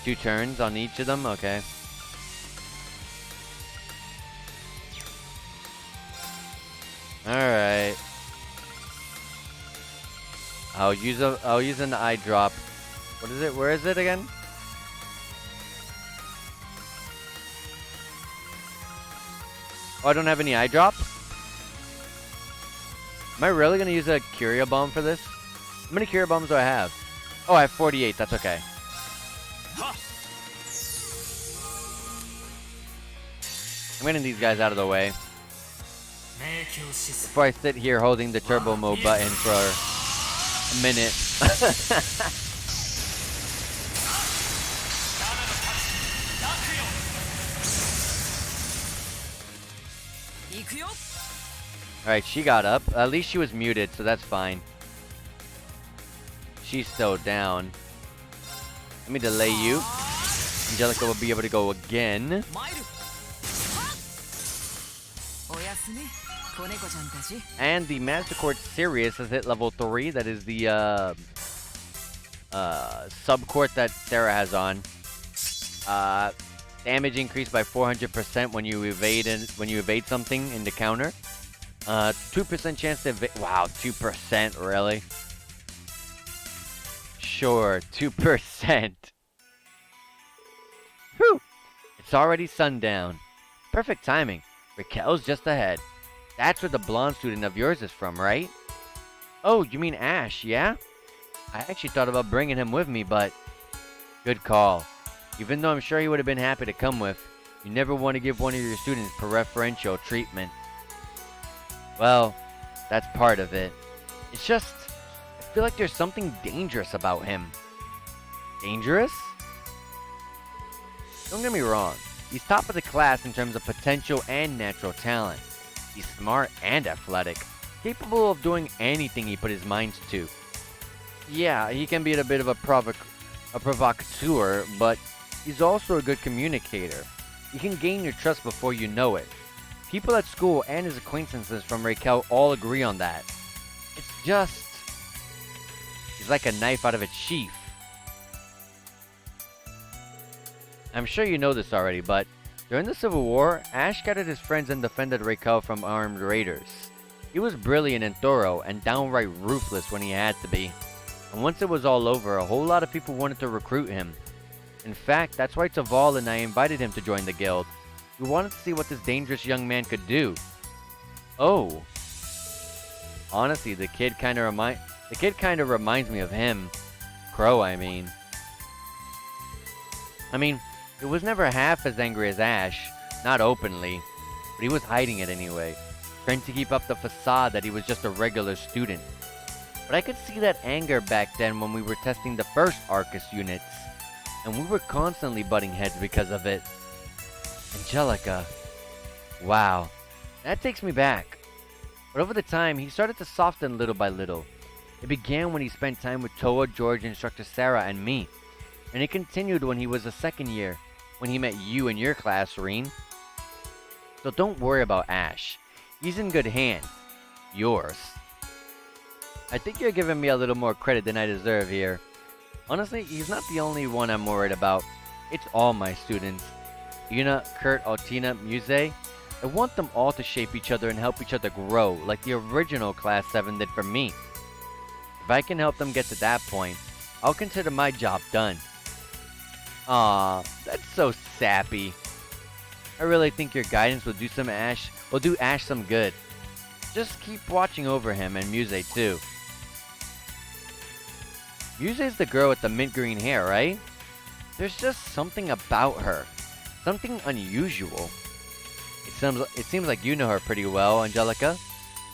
2 turns on each of them? Okay. Alright. I'll use an eye drop. What is it? Where is it again? Oh, I don't have any eye drop? Am I really gonna use a Curia Bomb for this? How many Curia Bombs do I have? Oh, I have 48, that's okay. I'm getting these guys out of the way. Before I sit here holding the turbo mode button for a minute. Alright, she got up. At least she was muted, so that's fine. She's still down. Let me delay you. Angelica will be able to go again. And the Master Court Sirius has hit level 3. That is the sub-court that Sarah has on. Damage increased by 400% when you evade something in the counter. 2% chance to evade. Wow, 2%, really? Sure, 2%. Whew! It's already sundown. Perfect timing. Raquel's just ahead. That's where the blonde student of yours is from, right? Oh, you mean Ash, yeah? I actually thought about bringing him with me, but... Good call. Even though I'm sure he would have been happy to come with, you never want to give one of your students preferential treatment. Well, that's part of it. It's just... I feel like there's something dangerous about him. Dangerous? Don't get me wrong. He's top of the class in terms of potential and natural talent. He's smart and athletic, capable of doing anything he put his mind to. Yeah, he can be a bit of a provocateur, but he's also a good communicator. He can gain your trust before you know it. People at school and his acquaintances from Raquel all agree on that. It's just... he's like a knife out of its sheath. I'm sure you know this already, but during the Civil War, Ash gathered his friends and defended Raquel from armed raiders. He was brilliant and thorough, and downright ruthless when he had to be. And once it was all over, a whole lot of people wanted to recruit him. In fact, that's why Taval and I invited him to join the guild. We wanted to see what this dangerous young man could do. Oh. Honestly, the kid kind of reminds me of him. Crow, I mean. He was never half as angry as Ash, not openly, but he was hiding it anyway, trying to keep up the facade that he was just a regular student. But I could see that anger back then when we were testing the first Arcus units, and we were constantly butting heads because of it. Angelica. Wow, that takes me back. But over the time, he started to soften little by little. It began when he spent time with Toa, George, instructor Sarah, and me. And it continued when he was a second year, when he met you in your class, Reen. So don't worry about Ash. He's in good hands. Yours. I think you're giving me a little more credit than I deserve here. Honestly, he's not the only one I'm worried about. It's all my students. Yuna, Kurt, Altina, Muse. I want them all to shape each other and help each other grow, like the original Class 7 did for me. If I can help them get to that point, I'll consider my job done. Aw, that's so sappy. I really think your guidance will do Ash some good. Just keep watching over him, and Muse too. Muse's the girl with the mint green hair, right? There's just something about her. Something unusual. It seems like you know her pretty well, Angelica.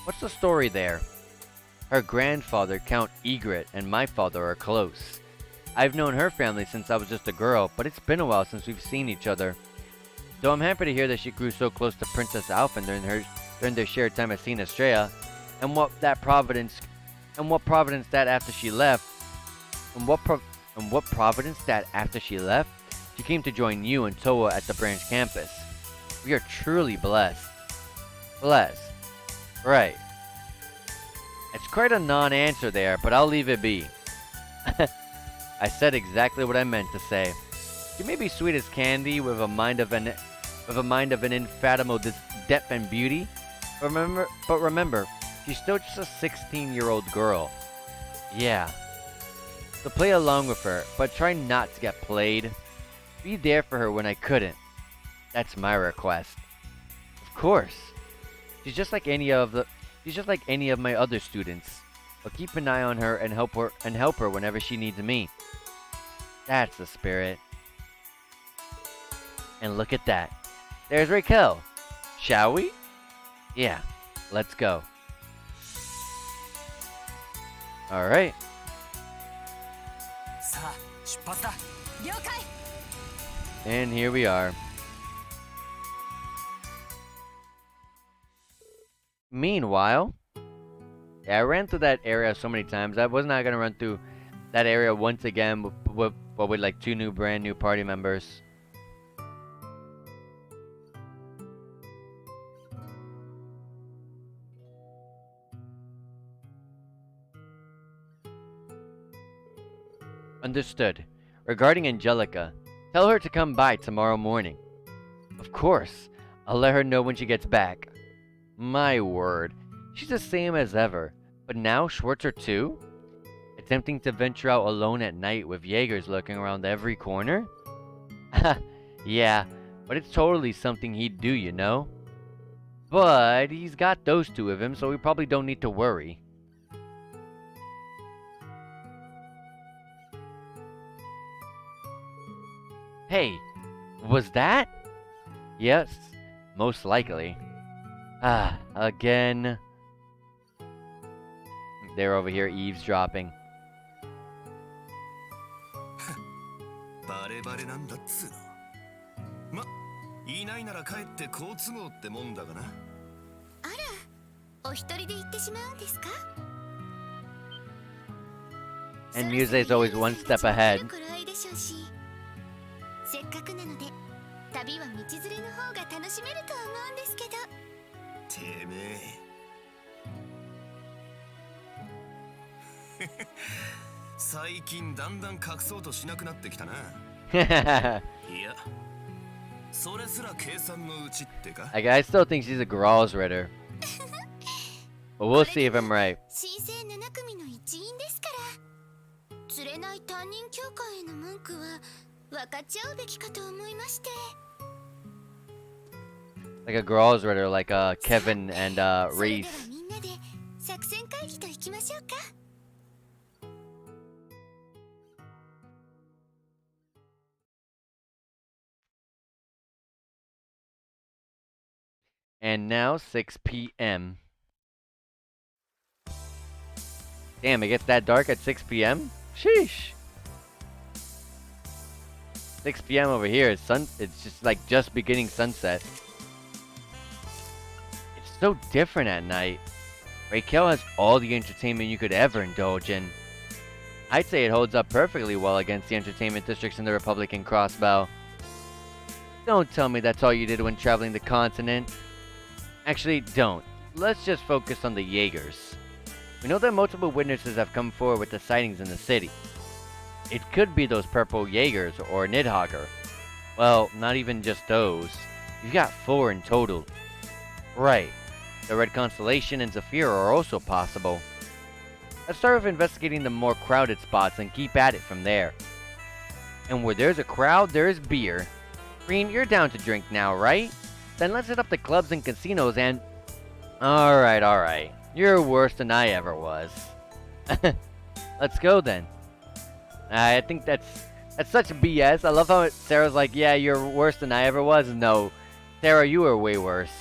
What's the story there? Her grandfather, Count Egret, and my father are close. I've known her family since I was just a girl, but it's been a while since we've seen each other. So I'm happy to hear that she grew so close to Princess Alphen during their shared time at Scene Estrella, and what providence that after she left, she came to join you and Toa at the branch campus. We are truly blessed. Blessed. Right. It's quite a non-answer there, but I'll leave it be. I said exactly what I meant to say. She may be sweet as candy with a mind of an infathomable depth and beauty, but remember, she's still just a 16-year-old girl. Yeah. So play along with her, but try not to get played. Be there for her when I couldn't. That's my request. Of course. She's just like any of my other students. But keep an eye on her and help her whenever she needs me. That's the spirit. And look at that. There's Raquel. Shall we? Yeah, let's go. Alright. さあ出発だ。了解。 And here we are. Meanwhile, yeah, I ran through that area so many times. I was not gonna run through that area once again with like 2 brand new party members. Understood. Regarding Angelica, tell her to come by tomorrow morning. Of course. I'll let her know when she gets back. My word. She's the same as ever. But now Schwarzer too? Attempting to venture out alone at night with Jeagers lurking around every corner? Yeah, but it's totally something he'd do, you know? But he's got those 2 of him, so we probably don't need to worry. Hey, was that? Yes, most likely. Again. They're over here eavesdropping. バレバレなんだっつうの。ま、いないなら帰って好都合ってもんだがな。あら、お一人で行ってしまうんですか？ And Muse's always one step ahead. せっかくなので旅は道連れの方が楽しめると思うんですけど。てめえ。最近だんだん隠そうとしなくなってきたな。いや、それすら計算のうちってか。I still think she's a Gralsritter. But we'll see if I'm right. 新生7組の一員ですから。釣れない担任協会への文句は分かち合うべきかと思いまして。Like a Gralsritter, like Kevin and Reese. それではみんなで作戦会議といきましょうか。And now 6 p.m. Damn, it gets that dark at 6 p.m.? Sheesh. 6 p.m. over here is it's just like just beginning sunset. It's so different at night. Raquel has all the entertainment you could ever indulge in. I'd say it holds up perfectly well against the entertainment districts in the Republican Crossbow. Don't tell me that's all you did when traveling the continent. Actually, don't. Let's just focus on the Jeagers. We know that multiple witnesses have come forward with the sightings in the city. It could be those purple Jeagers or Nidhogger. Well, not even just those. You've got 4 in total. Right. The Red Constellation and Zephyr are also possible. Let's start with investigating the more crowded spots and keep at it from there. And where there's a crowd, there's beer. Green, you're down to drink now, right? Then let's hit up the clubs and casinos and... Alright. You're worse than I ever was. Let's go then. I think that's such BS. I love how Sarah's like, yeah, you're worse than I ever was. No, Sarah, you were way worse.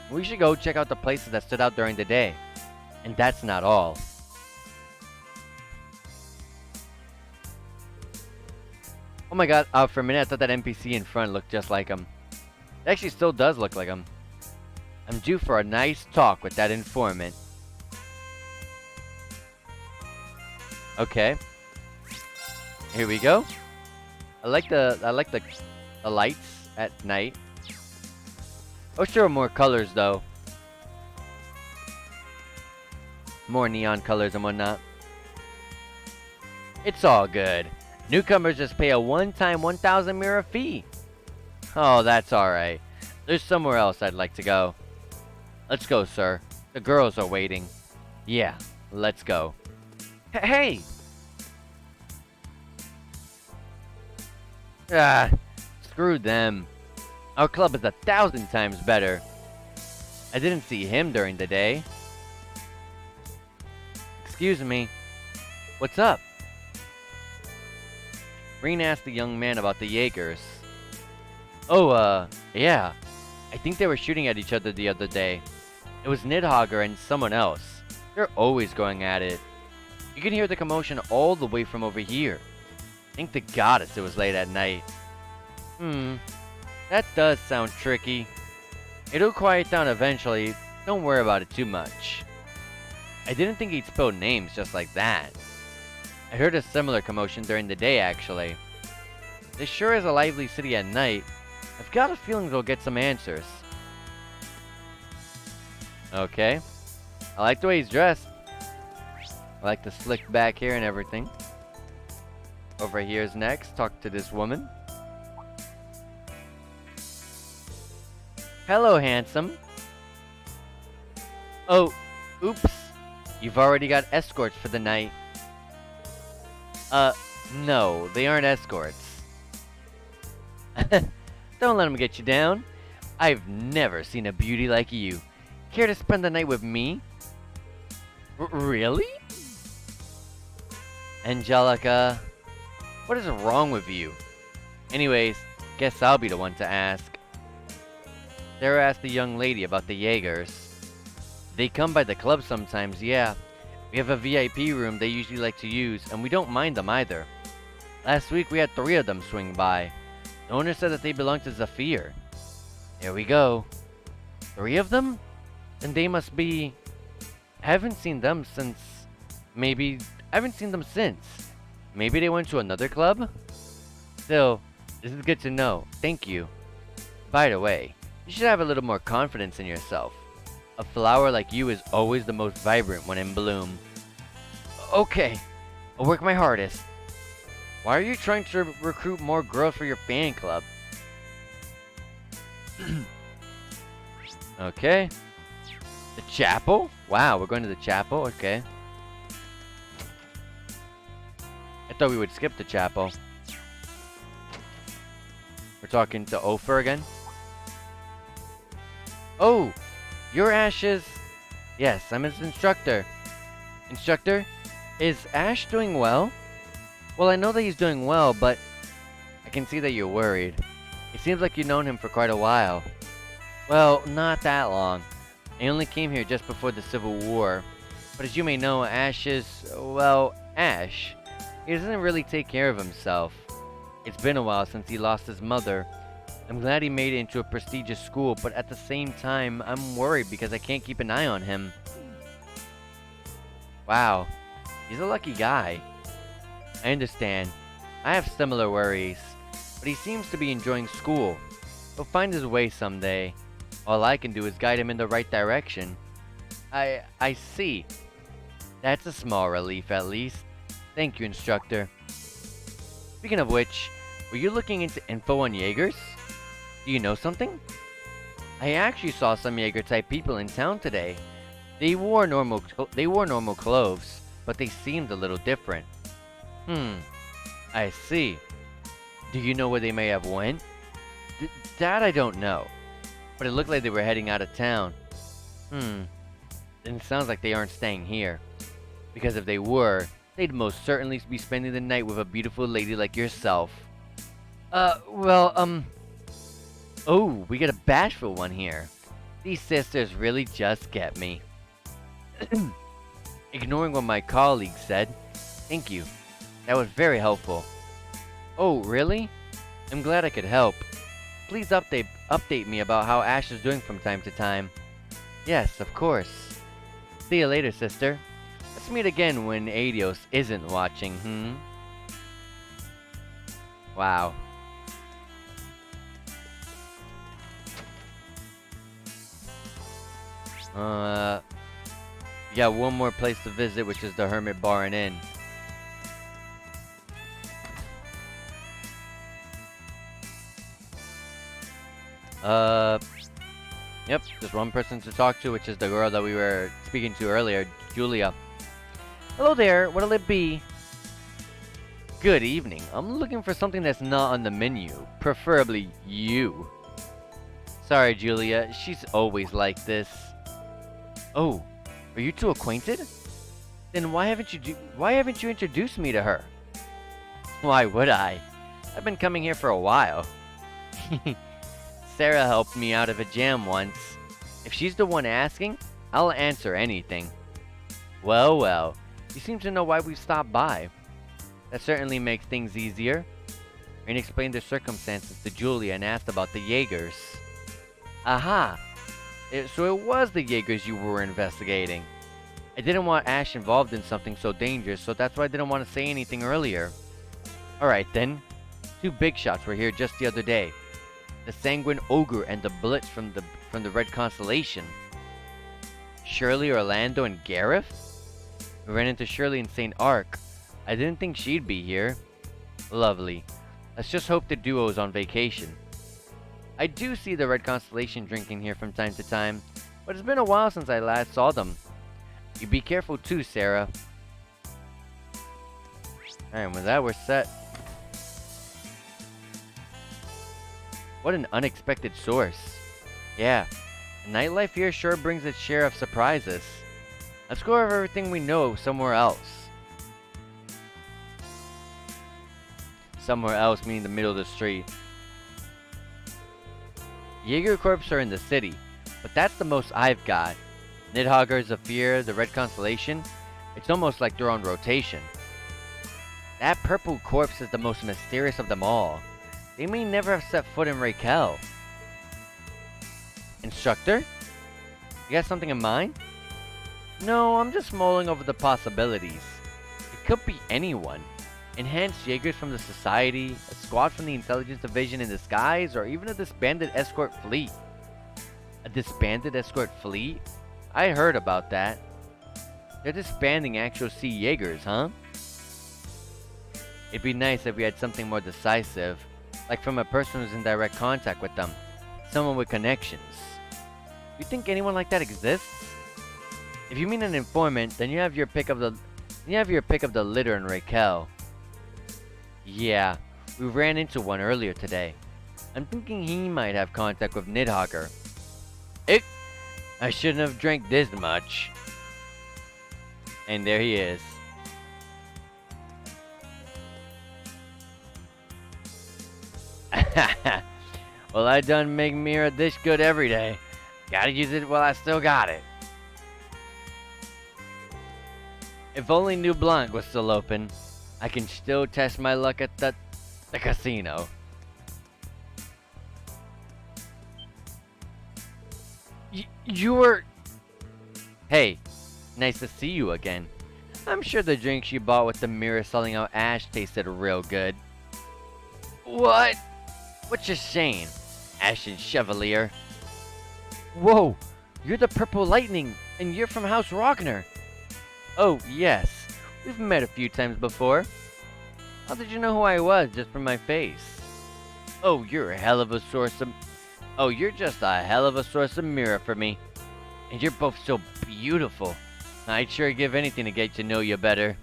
We should go check out the places that stood out during the day. And that's not all. Oh my god, for a minute I thought that NPC in front looked just like him. It actually still does look like him. I'm due for a nice talk with that informant. Okay. Here we go. I like the lights at night. Oh sure, more colors though. More neon colors and whatnot. It's all good. Newcomers just pay a one-time 1,000 mirror fee. Oh, that's alright. There's somewhere else I'd like to go. Let's go, sir. The girls are waiting. Yeah, let's go. Hey! Ah, screw them. Our club is 1,000 times better. I didn't see him during the day. Excuse me. What's up? Reen asked the young man about the Jeagers. Oh, yeah. I think they were shooting at each other the other day. It was Nidhogger and someone else. They're always going at it. You can hear the commotion all the way from over here. Thank the goddess it was late at night. That does sound tricky. It'll quiet down eventually. Don't worry about it too much. I didn't think he'd spill names just like that. I heard a similar commotion during the day, actually. This sure is a lively city at night. I've got a feeling they'll get some answers. Okay. I like the way he's dressed. I like the slick back hair and everything. Over here's next. Talk to this woman. Hello, handsome. Oh, oops. You've already got escorts for the night. No, they aren't escorts. Don't let them get you down. I've never seen a beauty like you. Care to spend the night with me? Really? Angelica, what is wrong with you? Anyways, guess I'll be the one to ask. Sarah asked the young lady about the Jeagers. They come by the club sometimes, yeah. We have a VIP room they usually like to use, and we don't mind them either. Last week we had 3 of them swing by. The owner said that they belong to Zafir. There we go. 3 of them? Then they must be... I haven't seen them since... Maybe... I haven't seen them since. Maybe they went to another club? Still, this is good to know. Thank you. By the way, you should have a little more confidence in yourself. A flower like you is always the most vibrant when in bloom. Okay, I'll work my hardest. Why are you trying to recruit more girls for your fan club? Okay. The chapel? Wow, we're going to the chapel? Okay. I thought we would skip the chapel. We're talking to Ofer again? Oh! You're Ash's... Yes, I'm his instructor. Instructor, is Ash doing well? Well, I know that he's doing well, but... I can see that you're worried. It seems like you've known him for quite a while. Well, not that long. I only came here just before the Civil War. But as you may know, Ash is... well, Ash. He doesn't really take care of himself. It's been a while since he lost his mother. I'm glad he made it into a prestigious school, but at the same time, I'm worried because I can't keep an eye on him. Wow, he's a lucky guy. I understand. I have similar worries, but he seems to be enjoying school. He'll find his way someday. All I can do is guide him in the right direction. I see. That's a small relief at least. Thank you, instructor. Speaking of which, were you looking into info on Jeagers? Do you know something? I actually saw some Jaeger-type people in town today. They wore normal clothes, but they seemed a little different. I see. Do you know where they may have went? That I don't know, but it looked like they were heading out of town. Then it sounds like they aren't staying here, because if they were, they'd most certainly be spending the night with a beautiful lady like yourself. Oh, we got a bashful one here. These sisters really just get me. Ignoring what my colleague said, thank you. That was very helpful. Oh, really? I'm glad I could help. Please update me about how Ash is doing from time to time. Yes, of course. See you later, sister. Let's meet again when Adios isn't watching, Wow. We got one more place to visit, which is the Hermit Bar and Inn. Yep, just one person to talk to, which is the girl that we were speaking to earlier, Julia. Hello there, what'll it be? Good evening. I'm looking for something that's not on the menu, preferably you. Sorry, Julia, she's always like this. Oh, are you two acquainted? Then why haven't you introduced me to her? Why would I? I've been coming here for a while. Sarah helped me out of a jam once. If she's the one asking, I'll answer anything. Well, well, you seem to know why we stopped by. That certainly makes things easier. Rain explained the circumstances to Julia and asked about the Jeagers. Aha! So it was the Jeagers you were investigating. I didn't want Ash involved in something so dangerous, so that's why I didn't want to say anything earlier. Alright then. Two big shots were here just the other day. The Sanguine Ogre and the Blitz from the Red Constellation. Shirley, Orlando, and Gareth? We ran into Shirley in St. Arc. I didn't think she'd be here. Lovely. Let's just hope the duo's on vacation. I do see the Red Constellation drinking here from time to time, but it's been a while since I last saw them. You be careful too, Sarah. Alright, with that we're set. What an unexpected source. Yeah, nightlife here sure brings its share of surprises. Let's go over everything we know somewhere else. Somewhere else meaning the middle of the street. Jeager Corps are in the city, but that's the most I've got. Nidhogger, Zephyr, the Red Constellation, it's almost like they're on rotation. That purple corpse is the most mysterious of them all. They may never have set foot in Raquel. Instructor? You got something in mind? No, I'm just mulling over the possibilities. It could be anyone. Enhanced Jeagers from the Society, a squad from the Intelligence Division in disguise, or even a disbanded escort fleet. A disbanded escort fleet? I heard about that. They're disbanding actual sea Jaegers, huh? It'd be nice if we had something more decisive, like from a person who's in direct contact with them. Someone with connections. You think anyone like that exists? If you mean an informant, then you have your pick of the litter in Raquel. Yeah, we ran into one earlier today. I'm thinking he might have contact with Nidhogger. Ick! I shouldn't have drank this much. And there he is. Well, I done make Mira this good every day. Gotta use it while I still got it. If only New Blanc was still open, I can still test my luck at the casino. You were... Hey, nice to see you again. I'm sure the drink you bought with the mirror selling out Ash tasted real good. What? What's your saying, Ashen Chevalier? Whoa, you're the Purple Lightning, and you're from House Rogner. Oh, yes. We've met a few times before. How did you know who I was just from my face? Oh, you're a hell of a source of... Oh, you're just a hell of a source of mirror for me. And you're both so beautiful. I'd sure give anything to get to know you better.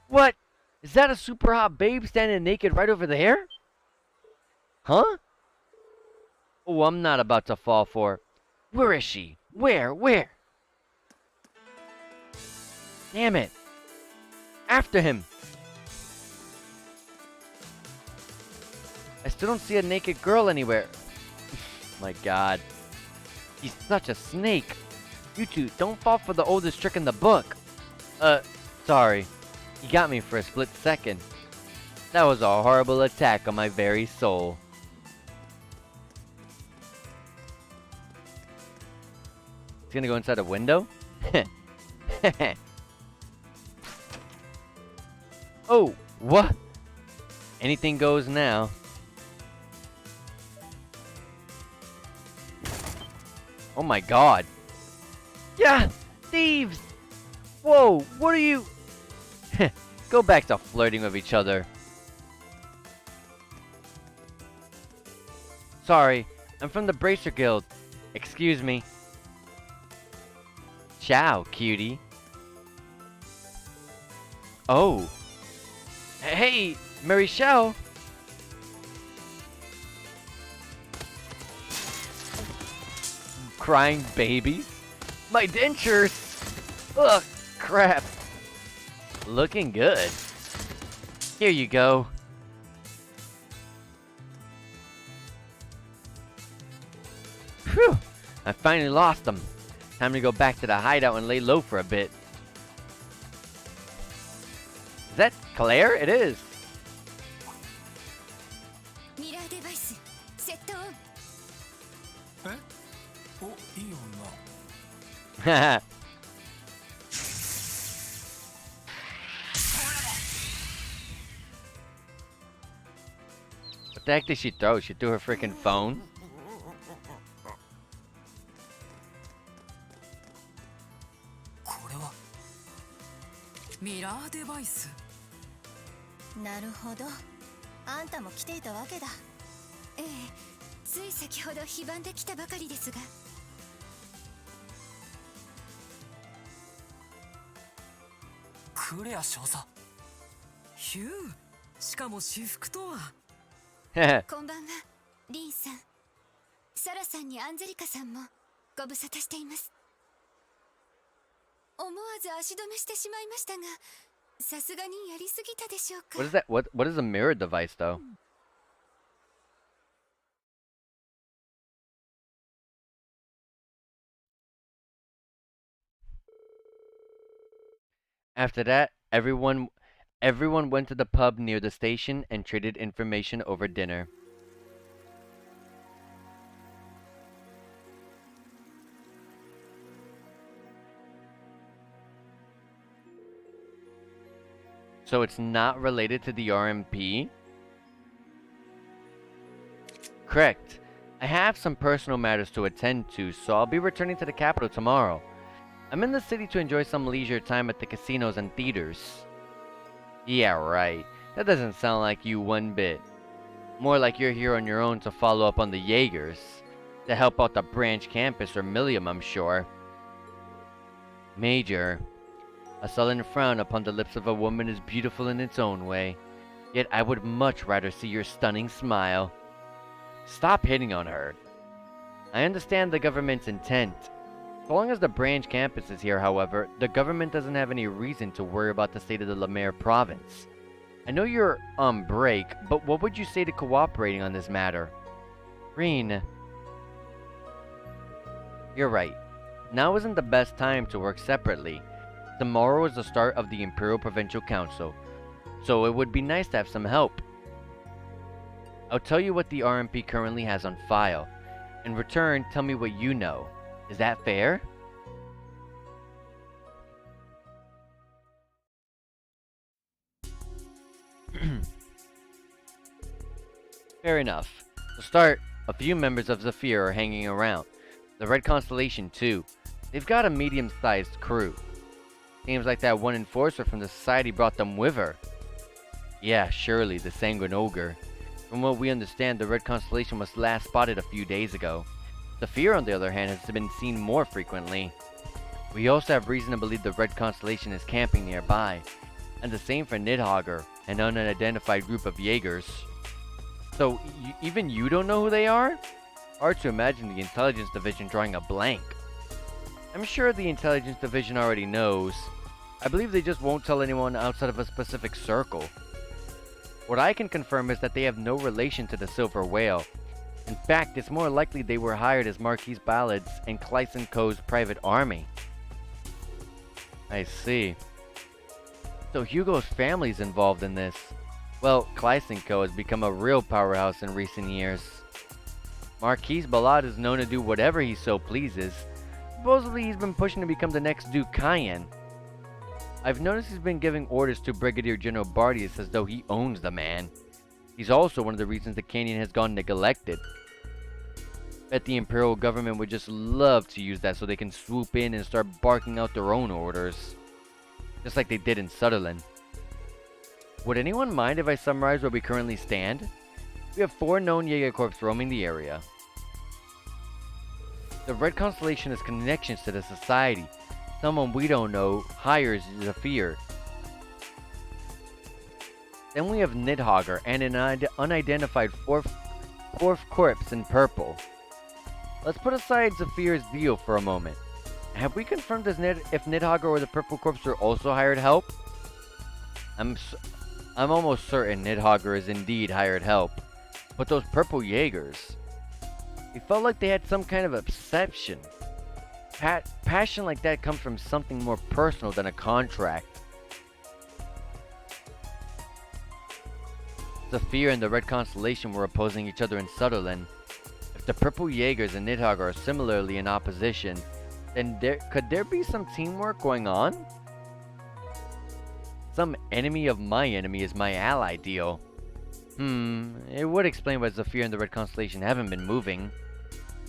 What? Is that a super hot babe standing naked right over there? Huh? Oh, I'm not about to fall for... Where is she? Where? Damn it. After him. I still don't see a naked girl anywhere. My god. He's such a snake. You two, don't fall for the oldest trick in the book. Sorry. You got me for a split second. That was a horrible attack on my very soul. He's gonna go inside a window? Oh, what? Anything goes now. Oh my god. Yeah! Thieves! Whoa, what are you? Go back to flirting with each other. Sorry, I'm from the Bracer Guild. Excuse me. Ciao, cutie. Oh. Hey, Mary Shao. Crying babies? My dentures! Ugh, crap. Looking good. Here you go. Phew! I finally lost them. Time to go back to the hideout and lay low for a bit. Is that Claire? It is. ミラーデバイスセットオン。えおいい女 What the heck did she throw? She threw her freaking phone? これはミラーデバイス。なるほど。あんたも来ていたわけだ。ええ、つい先ほど非番で来たばかりですが。クレア少佐ヒュー。しかも私服とは。こんばんは、リンさん。サラさんにアンゼリカさんもご無沙汰しています。思わず足止めしてしまいましたが、さすがにやりすぎたでしょうか。 What is that? What is a mirror device though? After that, everyone went to the pub near the station and traded information over dinner. So it's not related to the RMP? Correct. I have some personal matters to attend to, so I'll be returning to the capital tomorrow. I'm in the city to enjoy some leisure time at the casinos and theaters. Yeah, right. That doesn't sound like you one bit. More like you're here on your own to follow up on the Jeagers. To help out the branch campus or Millium, I'm sure. Major. A sullen frown upon the lips of a woman is beautiful in its own way. Yet I would much rather see your stunning smile. Stop hitting on her. I understand the government's intent. So long as the branch campus is here, however, the government doesn't have any reason to worry about the state of the Lemaire province. I know you're on break, but what would you say to cooperating on this matter? Green. You're right. Now isn't the best time to work separately. Tomorrow is the start of the Imperial Provincial Council, so it would be nice to have some help. I'll tell you what the RMP currently has on file. In return, tell me what you know. Is that fair? Fair enough. To start, a few members of Zephyr are hanging around. The Red Constellation, too. They've got a medium-sized crew. Seems like that one enforcer from the society brought them with her. Yeah, surely, the Sanguine Ogre. From what we understand, the Red Constellation was last spotted a few days ago. Zephyr, on the other hand, has been seen more frequently. We also have reason to believe the Red Constellation is camping nearby. And the same for Nidhogger, an unidentified group of Jaegers. So, even you don't know who they are? Hard to imagine the Intelligence Division drawing a blank. I'm sure the Intelligence Division already knows. I believe they just won't tell anyone outside of a specific circle. What I can confirm is that they have no relation to the Silver Whale. In fact, it's more likely they were hired as Marquis Ballad's and Clyson Co's private army. I see. So Hugo's family's involved in this. Well, Lysenko has become a real powerhouse in recent years. Marquis Balad is known to do whatever he so pleases. Supposedly he's been pushing to become the next Duke Cayenne. I've noticed he's been giving orders to Brigadier General Bardius as though he owns the man. He's also one of the reasons the canyon has gone neglected. Bet the Imperial government would just love to use that so they can swoop in and start barking out their own orders. Just like they did in Sutherland. Would anyone mind if I summarize where we currently stand? We have 4 known Jeager Corps roaming the area. The Red Constellation has connections to the Society. Someone we don't know hires Zephyr. Then we have Nidhogger and an unidentified fourth corpse in purple. Let's put aside Zephyr's deal for a moment. Have we confirmed if Nidhogger or the Purple Corpse are also hired help? I'm almost certain Nidhogger is indeed hired help. But those Purple Jaegers, it felt like they had some kind of obsession. Passion like that comes from something more personal than a contract. Zephyr and the Red Constellation were opposing each other in Sutherland. If the Purple Jaegers and Nidhogger are similarly in opposition, then could there be some teamwork going on? Some enemy of my enemy is my ally deal. It would explain why Zephyr and the Red Constellation haven't been moving.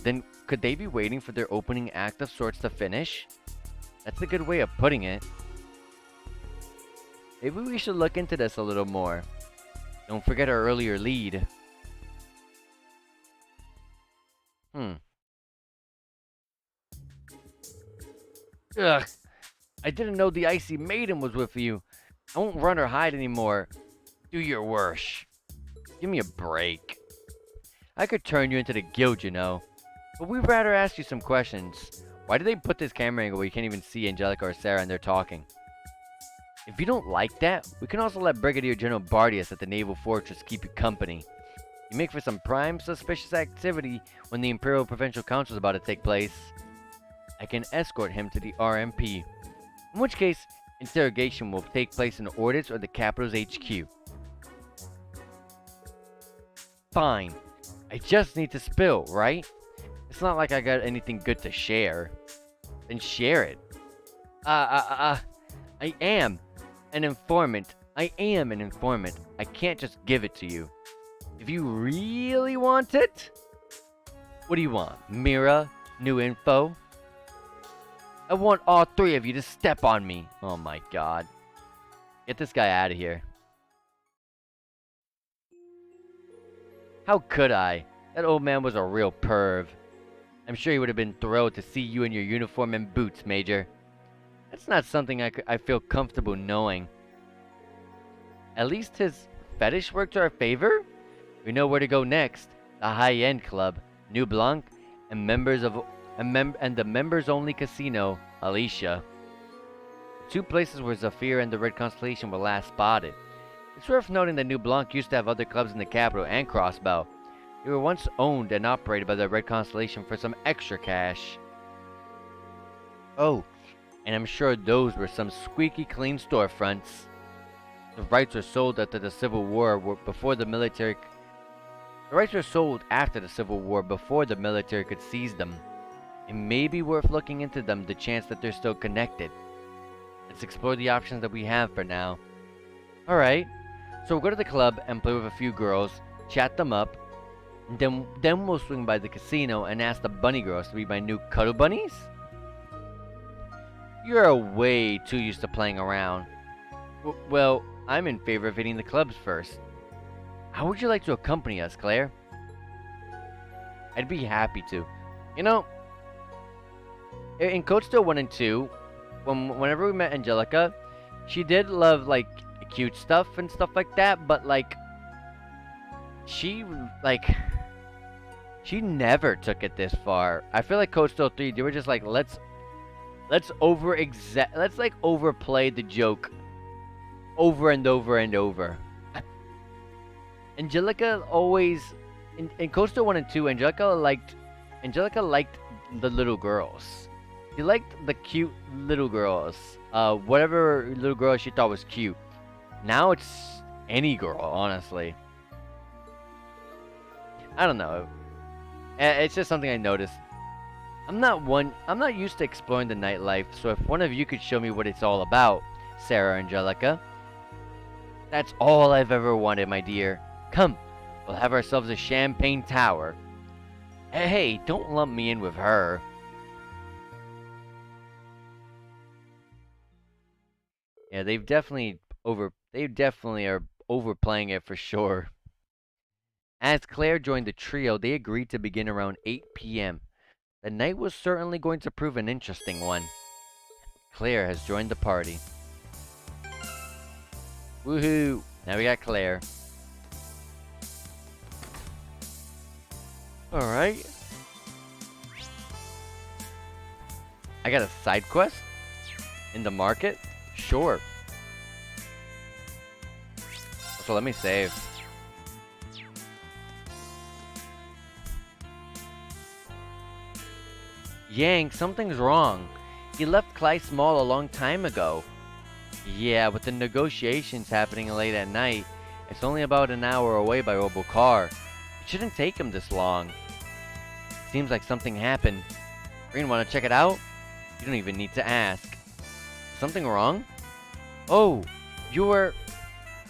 Then could they be waiting for their opening act of sorts to finish? That's a good way of putting it. Maybe we should look into this a little more. Don't forget our earlier lead. Ugh. I didn't know the Icy Maiden was with you. I won't run or hide anymore. Do your worst. Give me a break. I could turn you into the guild, you know. But we'd rather ask you some questions. Why did they put this camera angle where you can't even see Angelica or Sarah and they're talking? If you don't like that, we can also let Brigadier General Bardius at the Naval Fortress keep you company. You make for some prime suspicious activity when the Imperial Provincial Council is about to take place. I can escort him to the RMP. In which case, interrogation will take place in Ordis or the capital's HQ. Fine. I just need to spill, right? It's not like I got anything good to share. Then share it. I am an informant. I am an informant. I can't just give it to you. If you really want it, what do you want? Mira? New info? I want all 3 of you to step on me. Oh my god. Get this guy out of here. How could I? That old man was a real perv. I'm sure he would have been thrilled to see you in your uniform and boots, Major. That's not something I feel comfortable knowing. At least his fetish worked to our favor? We know where to go next. The high-end club, New Blanc, and the members-only casino, Alicia. 2 places where Zephyr and the Red Constellation were last spotted. It's worth noting that New Blanc used to have other clubs in the capital and Crossbow. They were once owned and operated by the Red Constellation for some extra cash. Oh, and I'm sure those were some squeaky clean storefronts. The rights were sold after the Civil War before the military... The rights were sold after the Civil War before the military could seize them. It may be worth looking into them, the chance that they're still connected. Let's explore the options that we have for now. Alright, so we'll go to the club and play with a few girls, chat them up, and then we'll swing by the casino and ask the bunny girls to be my new cuddle bunnies? You're way too used to playing around. Well, I'm in favor of hitting the clubs first. How would you like to accompany us, Claire? I'd be happy to. You know, in Codestone 1 and 2, whenever we met Angelica, she did love, like, cute stuff and stuff like that, but, like, she never took it this far. I feel like Codestone 3, they were just like, let's overplay the joke over and over and over. Angelica always in Coastal 1 and 2, Angelica liked the little girls. She liked the cute little girls. Whatever little girl she thought was cute. Now it's any girl, honestly. I don't know. It's just something I noticed. I'm not used to exploring the nightlife, so if one of you could show me what it's all about, Sarah Angelica, that's all I've ever wanted, my dear. Come, we'll have ourselves a champagne tower. Hey, don't lump me in with her. Yeah, they definitely are overplaying it for sure. As Claire joined the trio, they agreed to begin around 8 p.m. The night was certainly going to prove an interesting one. Claire has joined the party. Woohoo! Now we got Claire. Alright. I got a side quest? In the market? Sure. So let me save. Yang, something's wrong. He left Clyde Mall a long time ago. Yeah, with the negotiations happening late at night, it's only about an hour away by Robocar. It shouldn't take him this long. Seems like something happened. Green, wanna check it out? You don't even need to ask. Something wrong? Oh, you were...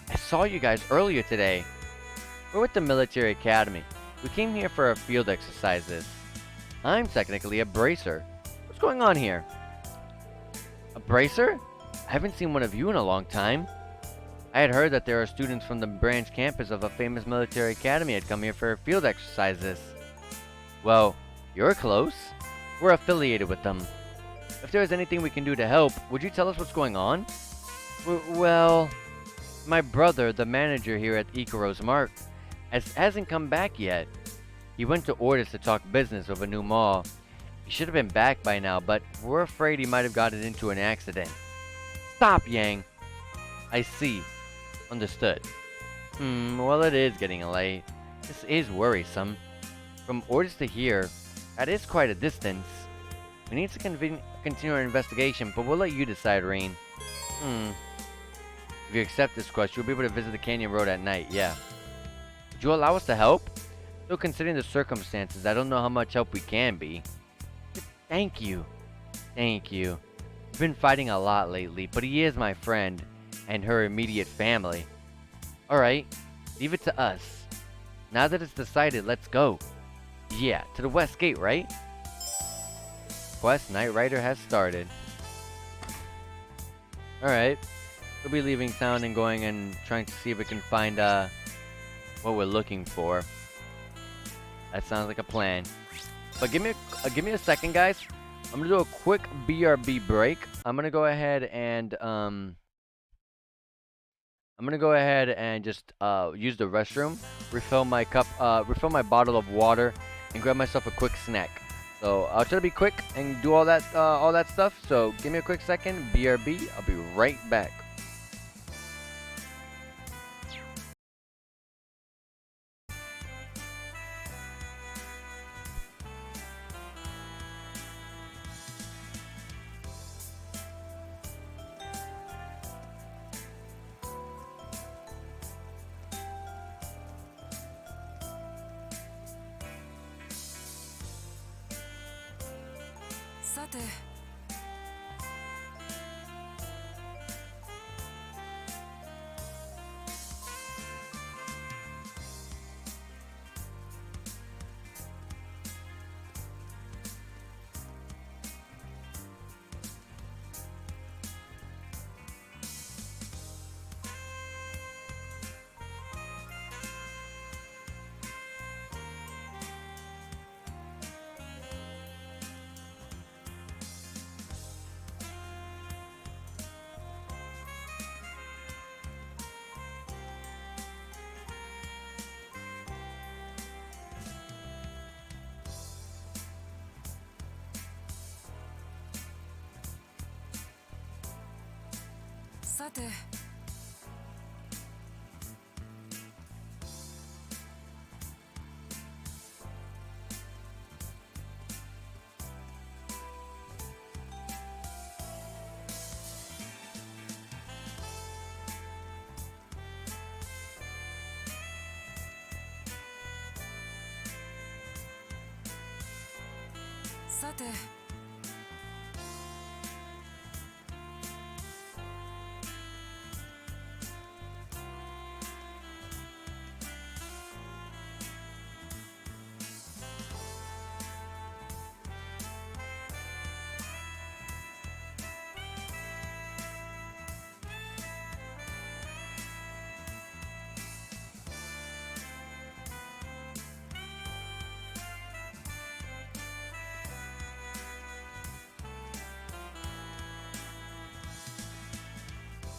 I saw you guys earlier today. We're with the military academy. We came here for our field exercises. I'm technically a bracer. What's going on here? A bracer? I haven't seen one of you in a long time. I had heard that there are students from the branch campus of a famous military academy had come here for field exercises. Well, you're close. We're affiliated with them. If there is anything we can do to help, would you tell us what's going on? Well, my brother, the manager here at Ikaros Mark, hasn't come back yet. He went to Ordis to talk business with a new mall. He should have been back by now, but we're afraid he might have gotten into an accident. Stop, Yang. I see. Understood. Well, it is getting late. This is worrisome. From Ordis to here, that is quite a distance. We need to continue our investigation, but we'll let you decide, Rain. If you accept this quest, you'll be able to visit the Canyon Road at night, yeah. Would you allow us to help? Though considering the circumstances, I don't know how much help we can be. Thank you. Thank you. We've been fighting a lot lately, but he is my friend, and her immediate family. Alright, leave it to us. Now that it's decided, let's go. Yeah, to the west gate, right? Quest Night Rider has started. Alright. We'll be leaving town and going and trying to see if we can find what we're looking for. That sounds like a plan. But give me a second, guys. I'm gonna do a quick BRB break. I'm gonna go ahead and just use the restroom, refill my cup, refill my bottle of water, and grab myself a quick snack. So I'll try to be quick and do all that stuff. So give me a quick second. BRB. I'll be right back.さてさて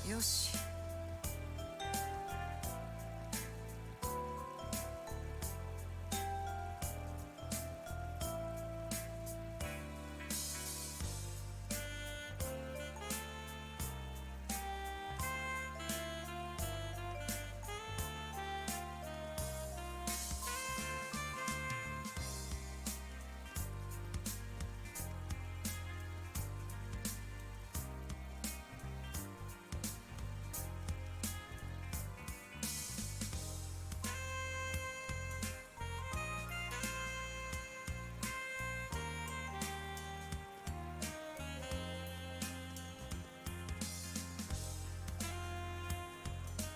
よし。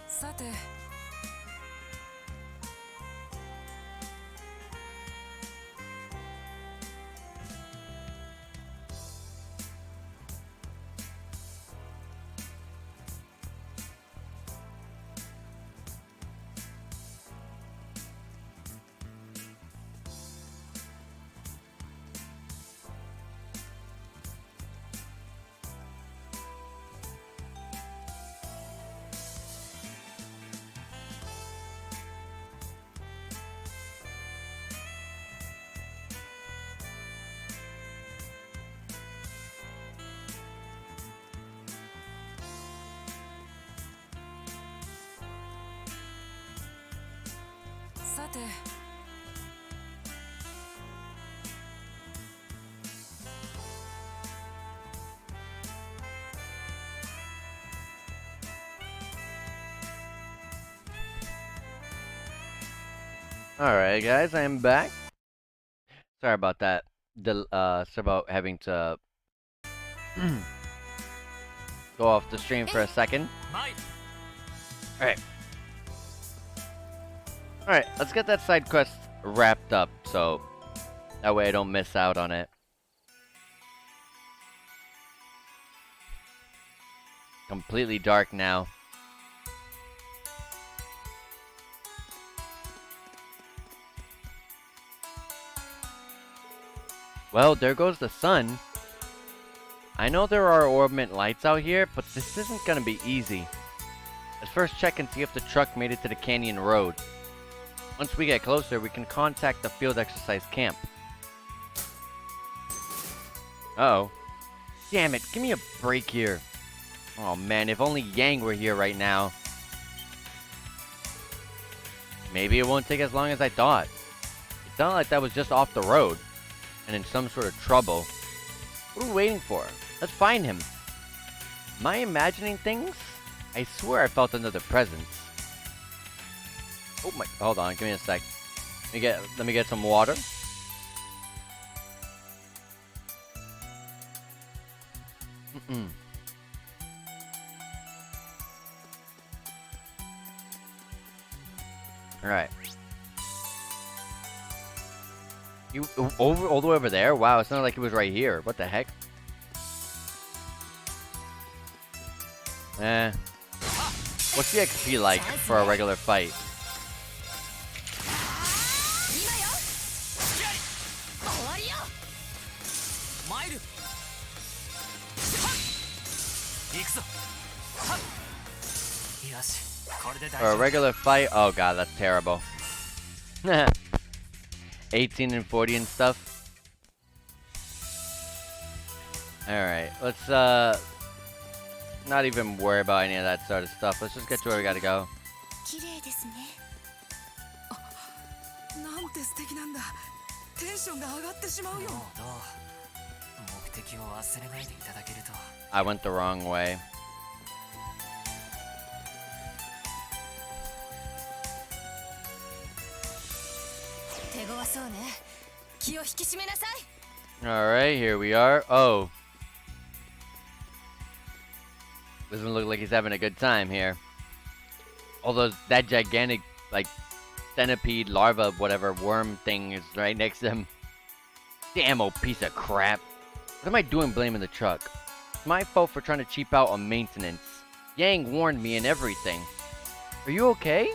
さてさて Alright, guys, I am back. Sorry about that. Sorry about having to go off the stream for a second. 参る Alright. Alright, let's get that side quest wrapped up so that way I don't miss out on it. Completely dark now. Well, there goes the sun. I know there are orbit lights out here, but this isn't gonna be easy. Let's first check and see if the truck made it to the canyon road. Once we get closer, we can contact the field exercise camp. Uh-oh. Damn it, give me a break here. Oh man, if only Yang were here right now. Maybe it won't take as long as I thought. It sounded like that was just off the road and in some sort of trouble. What are we waiting for? Let's find him. Am I imagining things? I swear I felt another presence. Oh my, hold on, give me a sec. Let me get some water. Alright. You all the way over there? Wow, it sounded like he was right here. What the heck? What's the XP like for a regular fight? 参る行くぞよしこれで大 For a 丈夫 regular fight? Oh god, that's terrible. 18 and 40 and stuff. Alright, let's not even worry about any of that sort of stuff. Let's just get to where we gotta go. 綺麗ですね。なんて素敵なんだ。テンションが上がってしまうよ。どうどう目的を忘れないでいただけると I went the wrong way. 手強そうね。気を引き締めなさい。Alright, here we are. Oh. Doesn't look like he's having a good time here. Although that gigantic, like, centipede, larva, whatever, worm thing is right next to him. Damn old piece of crap. What am I doing blaming the truck? It's my fault for trying to cheap out on maintenance. Yang warned me and everything. Are you okay?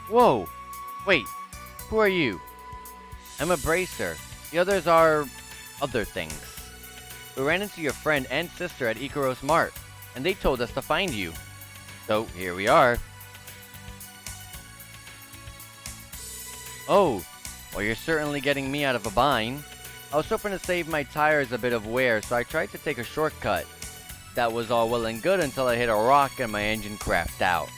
Whoa! Wait, who are you? I'm a bracer. The others are other things. We ran into your friend and sister at Ikaros Mart, and they told us to find you. So, here we are. Oh, well, you're certainly getting me out of a bind. I was hoping to save my tires a bit of wear, so I tried to take a shortcut. That was all well and good until I hit a rock and my engine crapped out.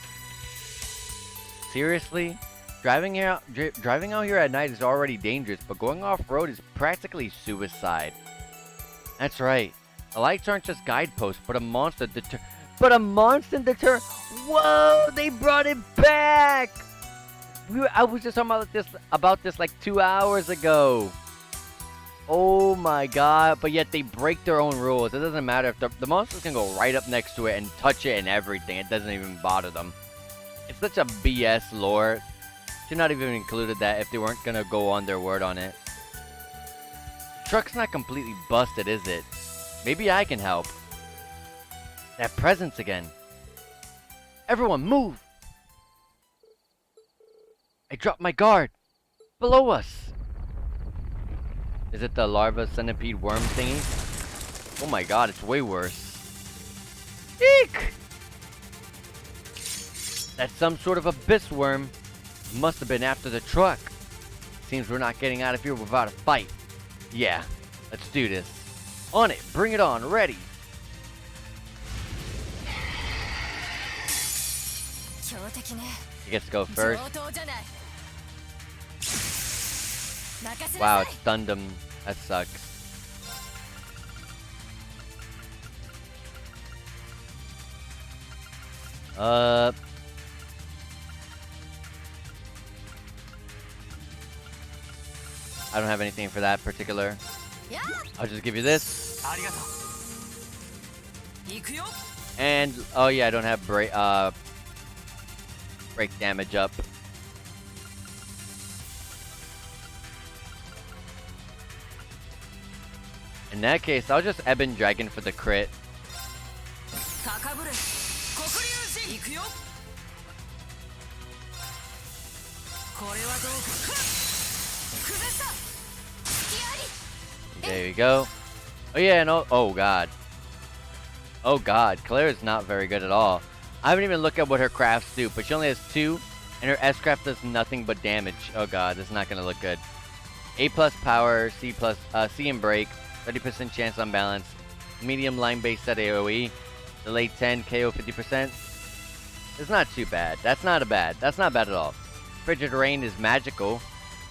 Seriously? Driving out here at night is already dangerous, but going off-road is practically suicide. That's right. The lights aren't just guideposts, but a monster deter... Whoa! They brought it back! I was just talking about this like 2 hours ago. Oh my god. But yet they break their own rules. It doesn't matter if the monsters can go right up next to it and touch it and everything. It doesn't even bother them. It's such a BS lore. Should not even included that if they weren't gonna go on their word on it. Truck's not completely busted, is it? Maybe I can help. That presence again. Everyone move! I dropped my guard! Below us! Is it the larva centipede worm thingy? Oh my god, it's way worse. Eek! That's some sort of abyss worm. Must have been after the truck. Seems we're not getting out of here without a fight. Yeah, let's do this. On it, bring it on, ready. He gets to go first. Wow, it stunned him. That sucks. I don't have anything for that particular. I'll just give you this. And oh yeah, I don't have break damage up. In that case, I'll just Ebon Dragon for the crit. There you go. Oh yeah, no. Oh god. Oh god, Claire is not very good at all. I haven't even looked at what her crafts do, but she only has 2, and her S craft does nothing but damage. Oh god, this is not gonna look good. A+ power, C+ C and break, 30% chance on balance, medium line base set AoE, delay 10, KO 50%. It's not too bad. That's not bad at all. Frigid Rain is magical.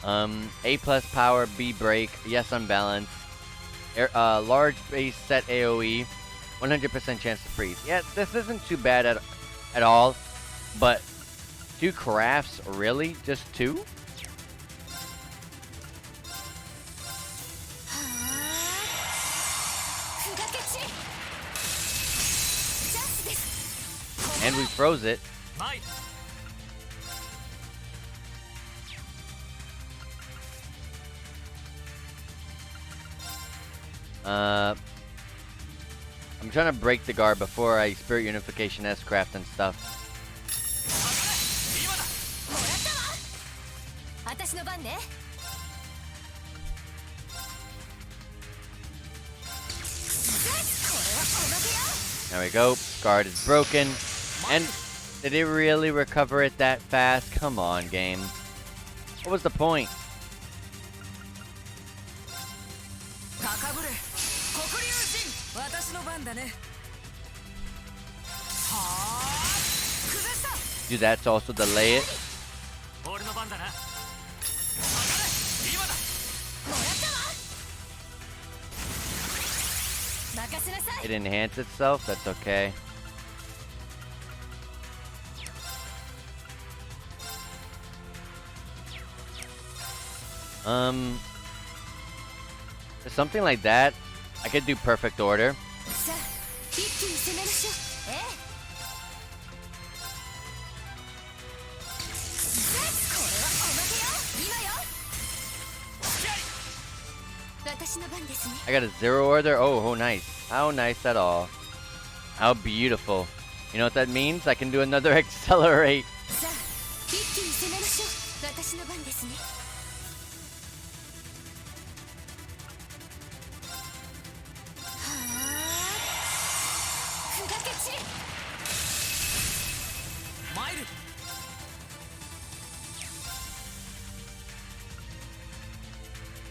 A+ power, B break, yes on balance. Large base set AoE, 100% chance to freeze. Yeah, this isn't too bad at all, but 2 crafts, really? Just 2? And we froze it. I'm trying to break the guard before I Spirit Unification S-Craft and stuff. There we go. Guard is broken. And did it really recover it that fast? Come on, game. What was the point? Dude, that's also delay it. It enhanced itself, that's okay. Something like that. I could do perfect order. さあ一気に攻めましょう。ええ。これはおまけよ。今よ。私の番ですね。 I got a 0 order. Oh, nice. How nice at all. How beautiful. You know what that means? I can do another accelerate. さあ一気に攻めましょう。私の番ですね。はあ。砕け散れ。マイル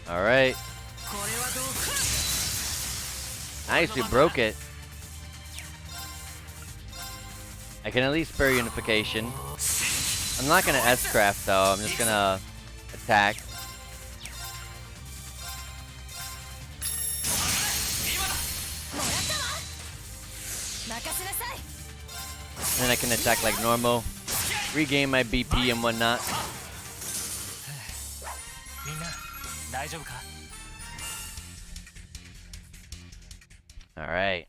All right. これはどうか Nice, we broke it. I can at least spare unification. I'm not gonna S-craft though, I'm just gonna attack. 今だ もらったわ。任せなさい。 And then I can attack like normal. Regain my BP and whatnot. みんな大丈夫か Alright.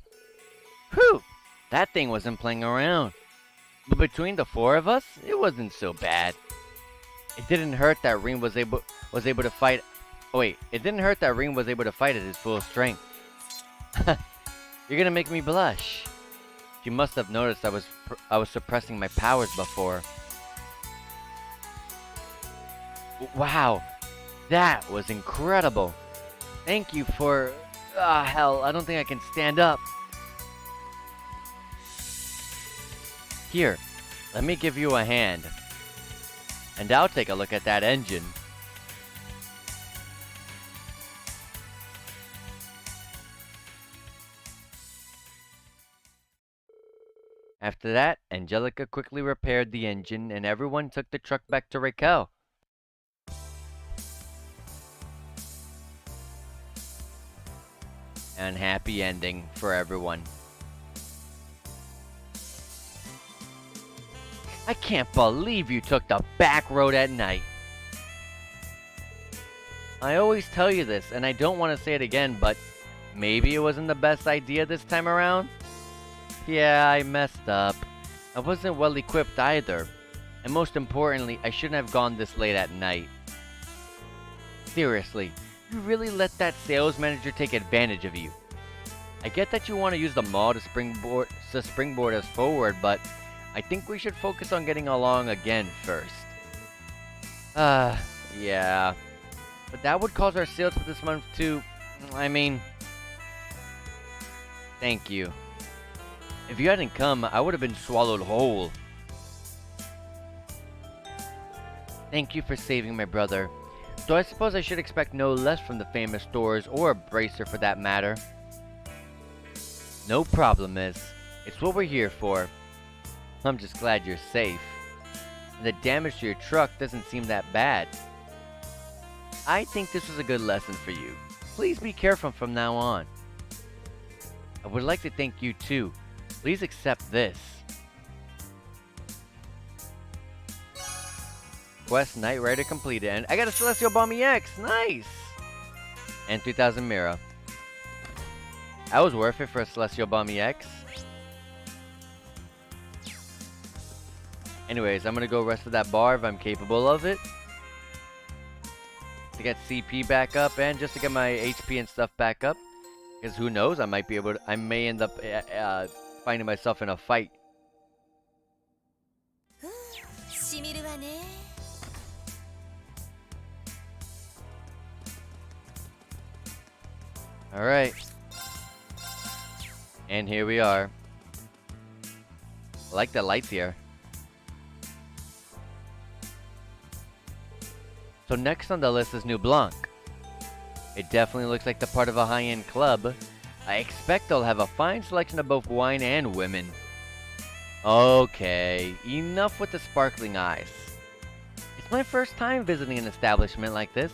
Whew! That thing wasn't playing around. But between the four of us, it wasn't so bad. It didn't hurt that Ring was able to fight. Oh wait, it didn't hurt that Ring was able to fight at his full strength. You're gonna make me blush. You must have noticed I was suppressing my powers before. Wow, that was incredible. Thank you for... Ah, hell, I don't think I can stand up. Here, let me give you a hand. And I'll take a look at that engine. After that, Angelica quickly repaired the engine and everyone took the truck back to Raquel. An happy ending for everyone. I can't believe you took the back road at night. I always tell you this, and I don't want to say it again, but maybe it wasn't the best idea this time around? Yeah, I messed up. I wasn't well equipped either. And most importantly, I shouldn't have gone this late at night. Seriously, you really let that sales manager take advantage of you. I get that you want to use the mall to springboard us forward, but I think we should focus on getting along again first. Yeah. But that would cause our sales for this month to... I mean... Thank you. If you hadn't come, I would have been swallowed whole. Thank you for saving my brother. So I suppose I should expect no less from the famous stores, or a bracer for that matter. No problem, miss. It's what we're here for. I'm just glad you're safe. And the damage to your truck doesn't seem that bad. I think this was a good lesson for you. Please be careful from now on. I would like to thank you too. Please accept this. Quest Knight Rider completed. And I got a Celestial Bomb EX. Nice! And 3000 Mira. That was worth it for a Celestial Bomb EX. Anyways, I'm gonna go rest of that bar if I'm capable of it. To get CP back up and just to get my HP and stuff back up. Because who knows, I may end up finding myself in a fight. しみるわね。 Alright. And here we are. I like the lights here. So next on the list is New Blanc. It definitely looks like the part of a high-end club. I expect they'll have a fine selection of both wine and women. Okay, enough with the sparkling eyes. It's my first time visiting an establishment like this.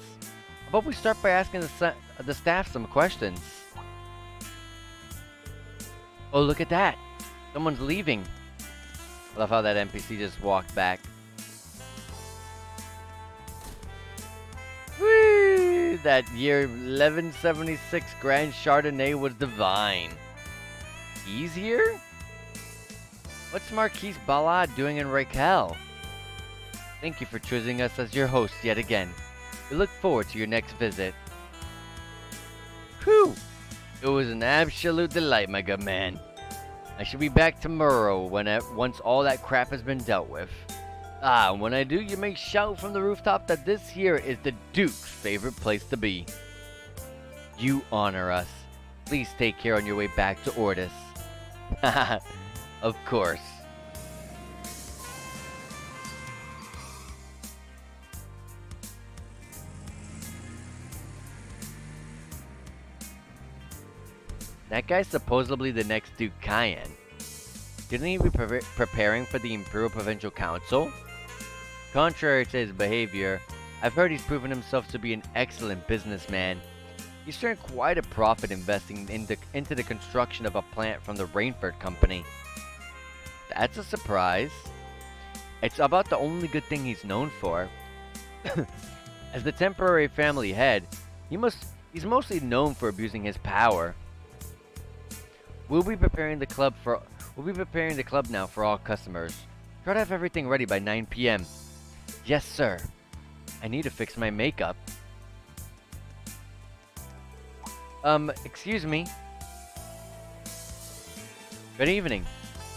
How about we start by asking the staff some questions? Oh, look at that! Someone's leaving. I love how that NPC just walked back. Whee! that year 1176 Grand Chardonnay was divine. He's here? What's Marquise Ballad doing in Raquel? Thank you for choosing us as your host yet again. We look forward to your next visit. Whew! It was an absolute delight, my good man. I should be back tomorrow once all that crap has been dealt with. And when I do, you may shout from the rooftop that this here is the Duke's favorite place to be. You honor us. Please take care on your way back to Ortis. Haha, of course. That guy's supposedly the next Duke Cayenne. Didn't he be preparing for the Imperial Provincial Council? Contrary to his behavior, I've heard he's proven himself to be an excellent businessman. He's turned quite a profit investing into the construction of a plant from the Rainford Company. That's a surprise. It's about the only good thing he's known for. As the temporary family head, he's mostly known for abusing his power. We'll be preparing the club now for all customers. Try to have everything ready by 9 p.m. Yes, sir. I need to fix my makeup. Excuse me. Good evening.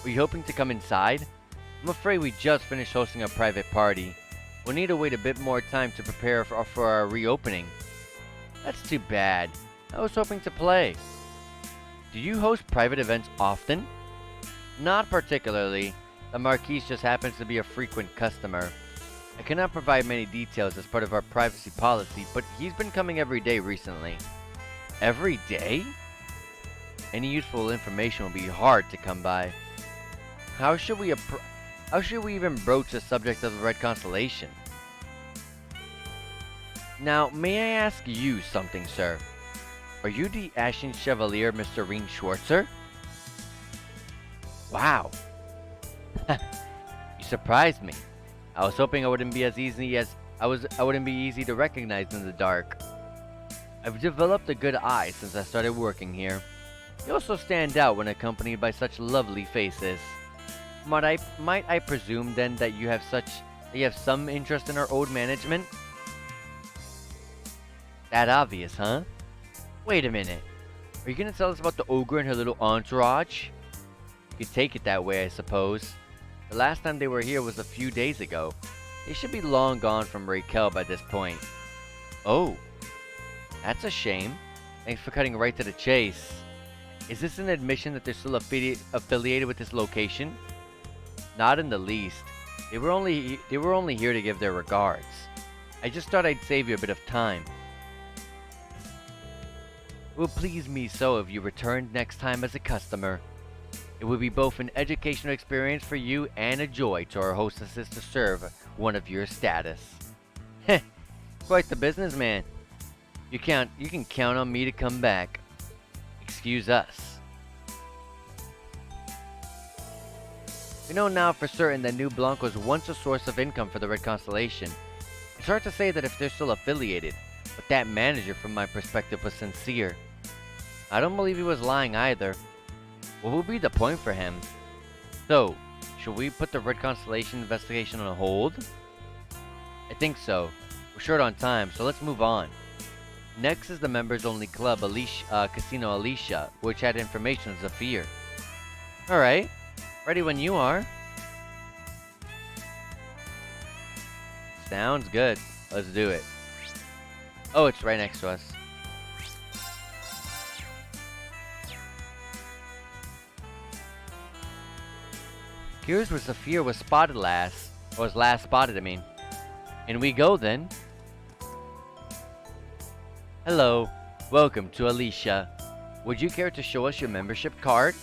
Were you hoping to come inside? I'm afraid we just finished hosting a private party. We'll need to wait a bit more time to prepare for our reopening. That's too bad. I was hoping to play. Do you host private events often? Not particularly. The Marquis just happens to be a frequent customer. I cannot provide many details as part of our privacy policy, but he's been coming every day recently. Every day? Any useful information will be hard to come by. How should we even broach the subject of the Red Constellation? Now, may I ask you something, sir? Are you the Ashen Chevalier, Mr. Reem Schwartzer? Wow. You surprised me. I was hoping I wouldn't be easy to recognize in the dark. I've developed a good eye since I started working here. You also stand out when accompanied by such lovely faces. Might I presume then that you have some interest in our old management? That obvious, huh? Wait a minute. Are you gonna tell us about the ogre and her little entourage? You could take it that way, I suppose. The last time they were here was a few days ago. They should be long gone from Raquel by this point. Oh, that's a shame. Thanks for cutting right to the chase. Is this an admission that they're still affiliated with this location? Not in the least. They were only here to give their regards. I just thought I'd save you a bit of time. It will please me so if you returned next time as a customer. It would be both an educational experience for you and a joy to our hostesses to serve one of your status. Heh, quite the businessman. You can count on me to come back. Excuse us. We know now for certain that New Blanc was once a source of income for the Red Constellation. It's hard to say that if they're still affiliated, but that manager from my perspective was sincere. I don't believe he was lying either. What would be the point for him? So, should we put the Red Constellation investigation on hold? I think so. We're short on time, so let's move on. Next is the members-only club Casino Alicia, which had information on Zafir. Alright, ready when you are. Sounds good. Let's do it. Oh, it's right next to us. Here's where Zafir was last spotted, I mean. In we go then. Hello, welcome to Alicia. Would you care to show us your membership card?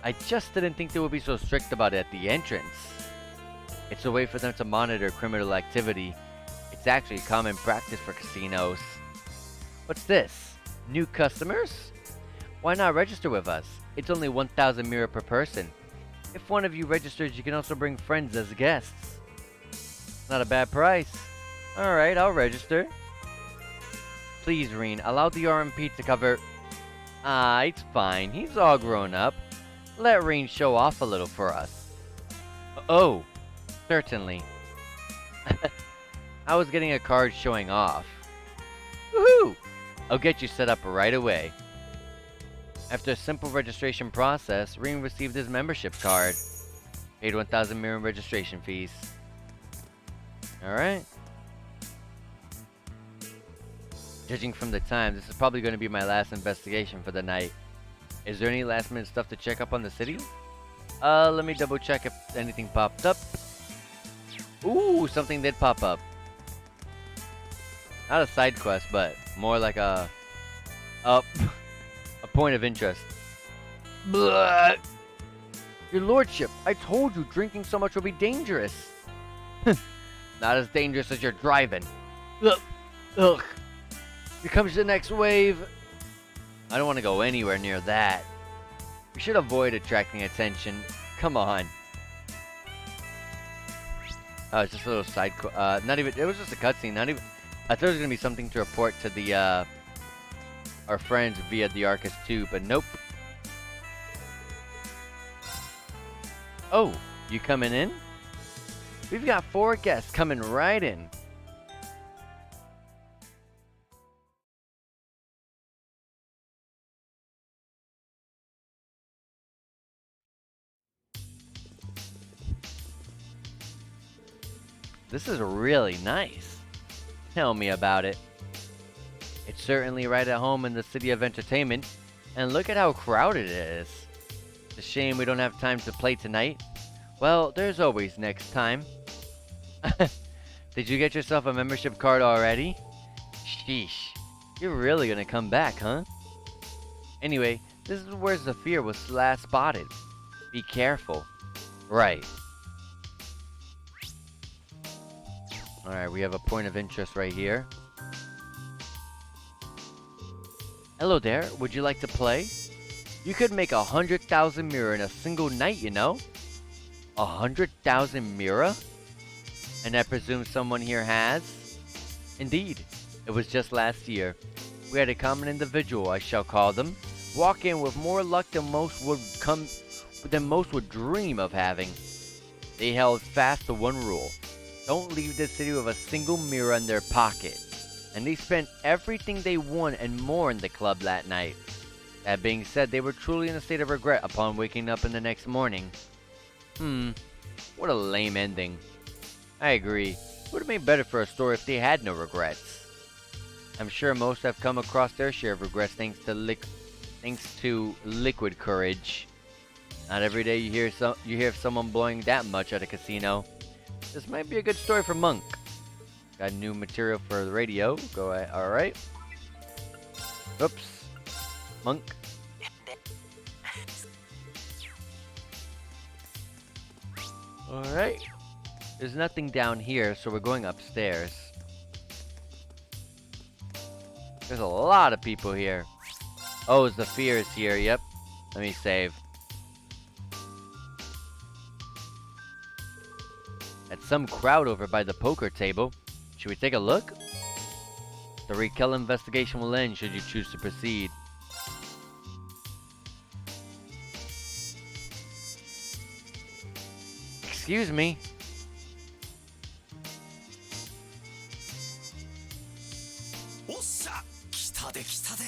I just didn't think they would be so strict about it at the entrance. It's a way for them to monitor criminal activity. It's actually common practice for casinos. What's this? New customers? Why not register with us? It's only 1,000 mirror per person. If one of you registers, you can also bring friends as guests. Not a bad price. Alright, I'll register. Please, Reen, allow the RMP to cover... Ah, it's fine. He's all grown up. Let Reen show off a little for us. Oh, certainly. I was getting a card showing off. Woohoo! I'll get you set up right away. After a simple registration process, Reen received his membership card. Paid 1,000 mirror registration fees. Alright. Judging from the time, this is probably going to be my last investigation for the night. Is there any last minute stuff to check up on the city? Let me double check if anything popped up. Ooh, something did pop up. Not a side quest, but more like a point of interest. Blah. Your lordship, I told you drinking so much will be dangerous. Not as dangerous as you're driving. Ugh. Ugh. Here comes the next wave. I don't want to go anywhere near that. We should avoid attracting attention. Come on. Oh, it's just a little side not even, it was just a cutscene, not even, I thought it was going to be something to report to the, our friends via the Arcus 2, but nope. Oh, you coming in? We've got 4 guests coming right in. This is really nice. Tell me about it. It's certainly right at home in the city of entertainment, and look at how crowded it is. It's a shame we don't have time to play tonight. Well, there's always next time. Did you get yourself a membership card already? Sheesh. You're really gonna come back, huh? Anyway, this is where Zephyr was last spotted. Be careful. Right. Alright, we have a point of interest right here. Hello there, would you like to play? You could make 100,000 mirror in a single night, you know? 100,000 mirror? And I presume someone here has? Indeed, it was just last year. We had a common individual, I shall call them, walk in with more luck than most would dream of having. They held fast to one rule. Don't leave the city with a single mirror in their pocket. And they spent everything they won and more in the club that night. That being said, they were truly in a state of regret upon waking up in the next morning. What a lame ending. I agree. Would have been better for a story if they had no regrets. I'm sure most have come across their share of regrets thanks to liquid courage. Not every day you hear of someone blowing that much at a casino. This might be a good story for Monk. Got new material for the radio. Go ahead. Alright. Oops. Monk. Alright. There's nothing down here, so we're going upstairs. There's a lot of people here. Oh, Zephyr is here. Yep. Let me save. At some crowd over by the poker table. Should we take a look? The Raquel investigation will end should you choose to proceed. Excuse me. Ossa! 来たで来たで。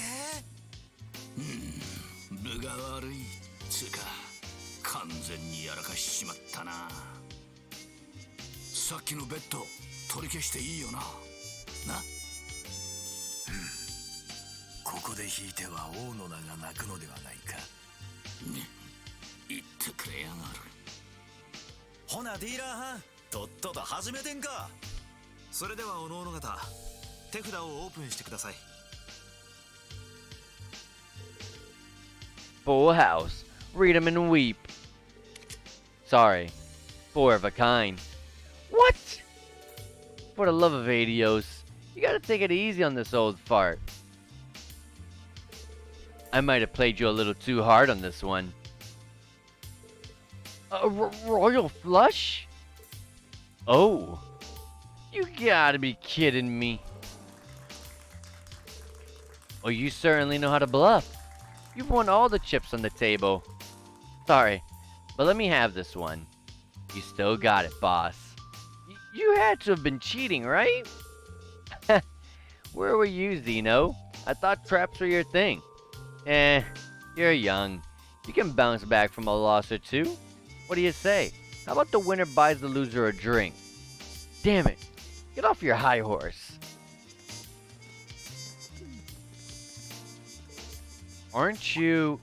分が悪いつか完全にやらかしちまったな。さっきのベッド取り消していいよな。な。ここで引いては王の名が泣くのではないか。言ってくれやがる。ほなディーラーはん、とっとと始めてんか。それではおのおの方、手札をオープンしてください。Full house. Read 'em and weep. Sorry. 4 of a kind. What? For the love of Adios, you gotta take it easy on this old fart. I might have played you a little too hard on this one. A royal flush? Oh. You gotta be kidding me. Well, you certainly know how to bluff. You've won all the chips on the table. Sorry, but let me have this one. You still got it, boss. You had to have been cheating, right? Where were you, Zeno? I thought traps were your thing. You're young. You can bounce back from a loss or two. What do you say? How about the winner buys the loser a drink? Damn it. Get off your high horse. Aren't you...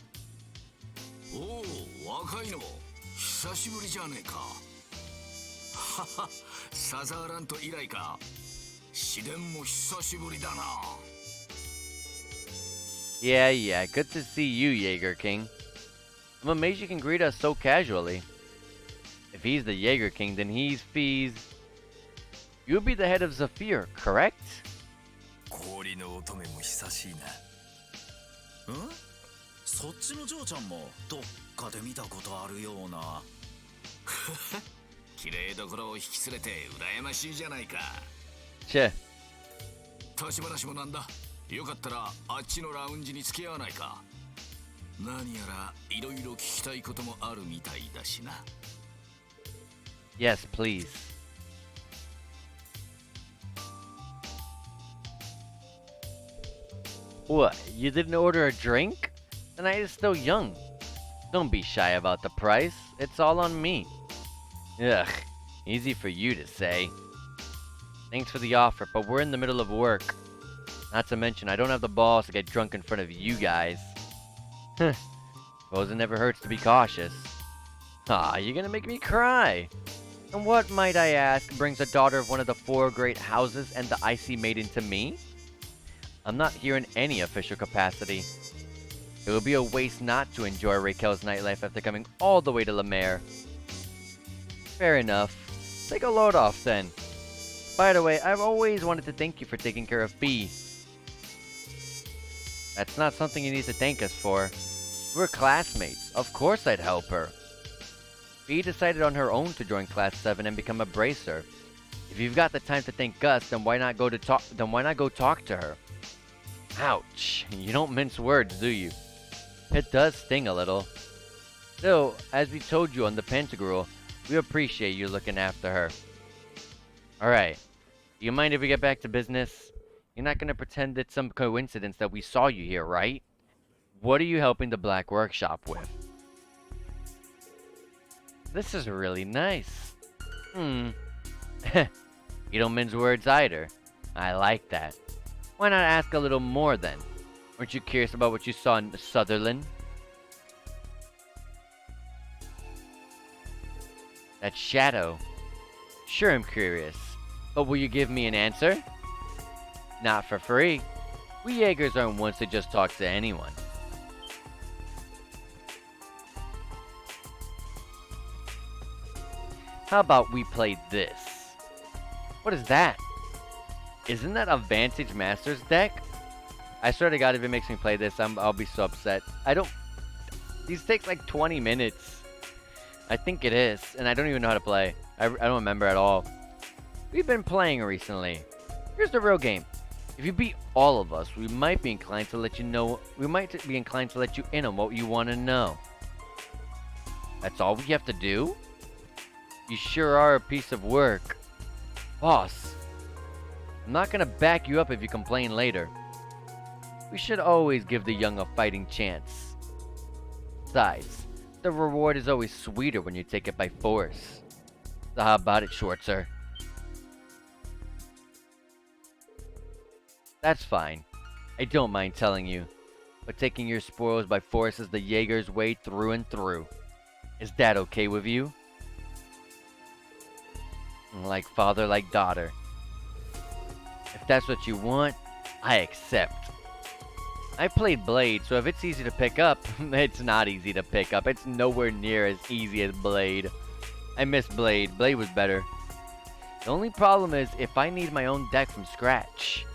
おお、若いの久しぶりじゃねえか。はは、サザーラント以来か。試練も久しぶりだな。Yeah, good to see you, Jeager King. I'm amazed you can greet us so casually. If he's the Jeager King, then he's Fee's... You'll be the head of Zephyr, correct? 氷の乙女も久しいな。ん？そっちの嬢ちゃんもどっかで見たことあるような。綺麗どころを引き連れて羨ましいじゃないか。Che. 立ち話もなんだ。よかったらあっちのラウンジに付き合わないか。何やらいろいろ聞きたいこともあるみたいだしな。Yes, please. What? You didn't order a drink? The night is still young. Don't be shy about the price. It's all on me. Ugh, easy for you to say. Thanks for the offer, but we're in the middle of work. Not to mention, I don't have the balls to get drunk in front of you guys. Suppose it never hurts to be cautious. Ah, you're gonna make me cry. And what, might I ask, brings a daughter of one of the 4 great houses and the Icy Maiden to me? I'm not here in any official capacity. It would be a waste not to enjoy Raquel's nightlife after coming all the way to La Mer. Fair enough. Take a load off then. By the way, I've always wanted to thank you for taking care of Fee. That's not something you need to thank us for. We're classmates. Of course I'd help her. Fee decided on her own to join Class 7 and become a bracer. If you've got the time to thank us, then why not go talk to her? Ouch. You don't mince words, do you? It does sting a little. Still, as we told you on the Pentagram, we appreciate you looking after her. Alright. Do you mind if we get back to business? You're not gonna pretend it's some coincidence that we saw you here, right? What are you helping the Black Workshop with? This is really nice. You don't mince words either. I like that. Why not ask a little more then? Weren't you curious about what you saw in Sutherland? That shadow. Sure, I'm curious. But will you give me an answer? Not for free. We Jaegers aren't ones to just talk to anyone. How about we play this? What is that? Isn't that a Vantage Masters deck? I swear to God, if it makes me play this, I'll be so upset. These take like 20 minutes. I think it is, and I don't even know how to play. I don't remember at all. We've been playing recently. Here's the real game. If you beat all of us, we might be inclined to let you know. We might be inclined to let you in on what you want to know. That's all we have to do? You sure are a piece of work. Boss, I'm not gonna back you up if you complain later. We should always give the young a fighting chance. Besides, the reward is always sweeter when you take it by force. So how about it, Schwarzer? That's fine. I don't mind telling you. But taking your spoils by force is the Jaeger's way through and through. Is that okay with you? Like father, like daughter. If that's what you want, I accept. I played Blade, so if it's easy to pick up, it's not easy to pick up. It's nowhere near as easy as Blade. I miss Blade. Blade was better. The only problem is if I need my own deck from scratch.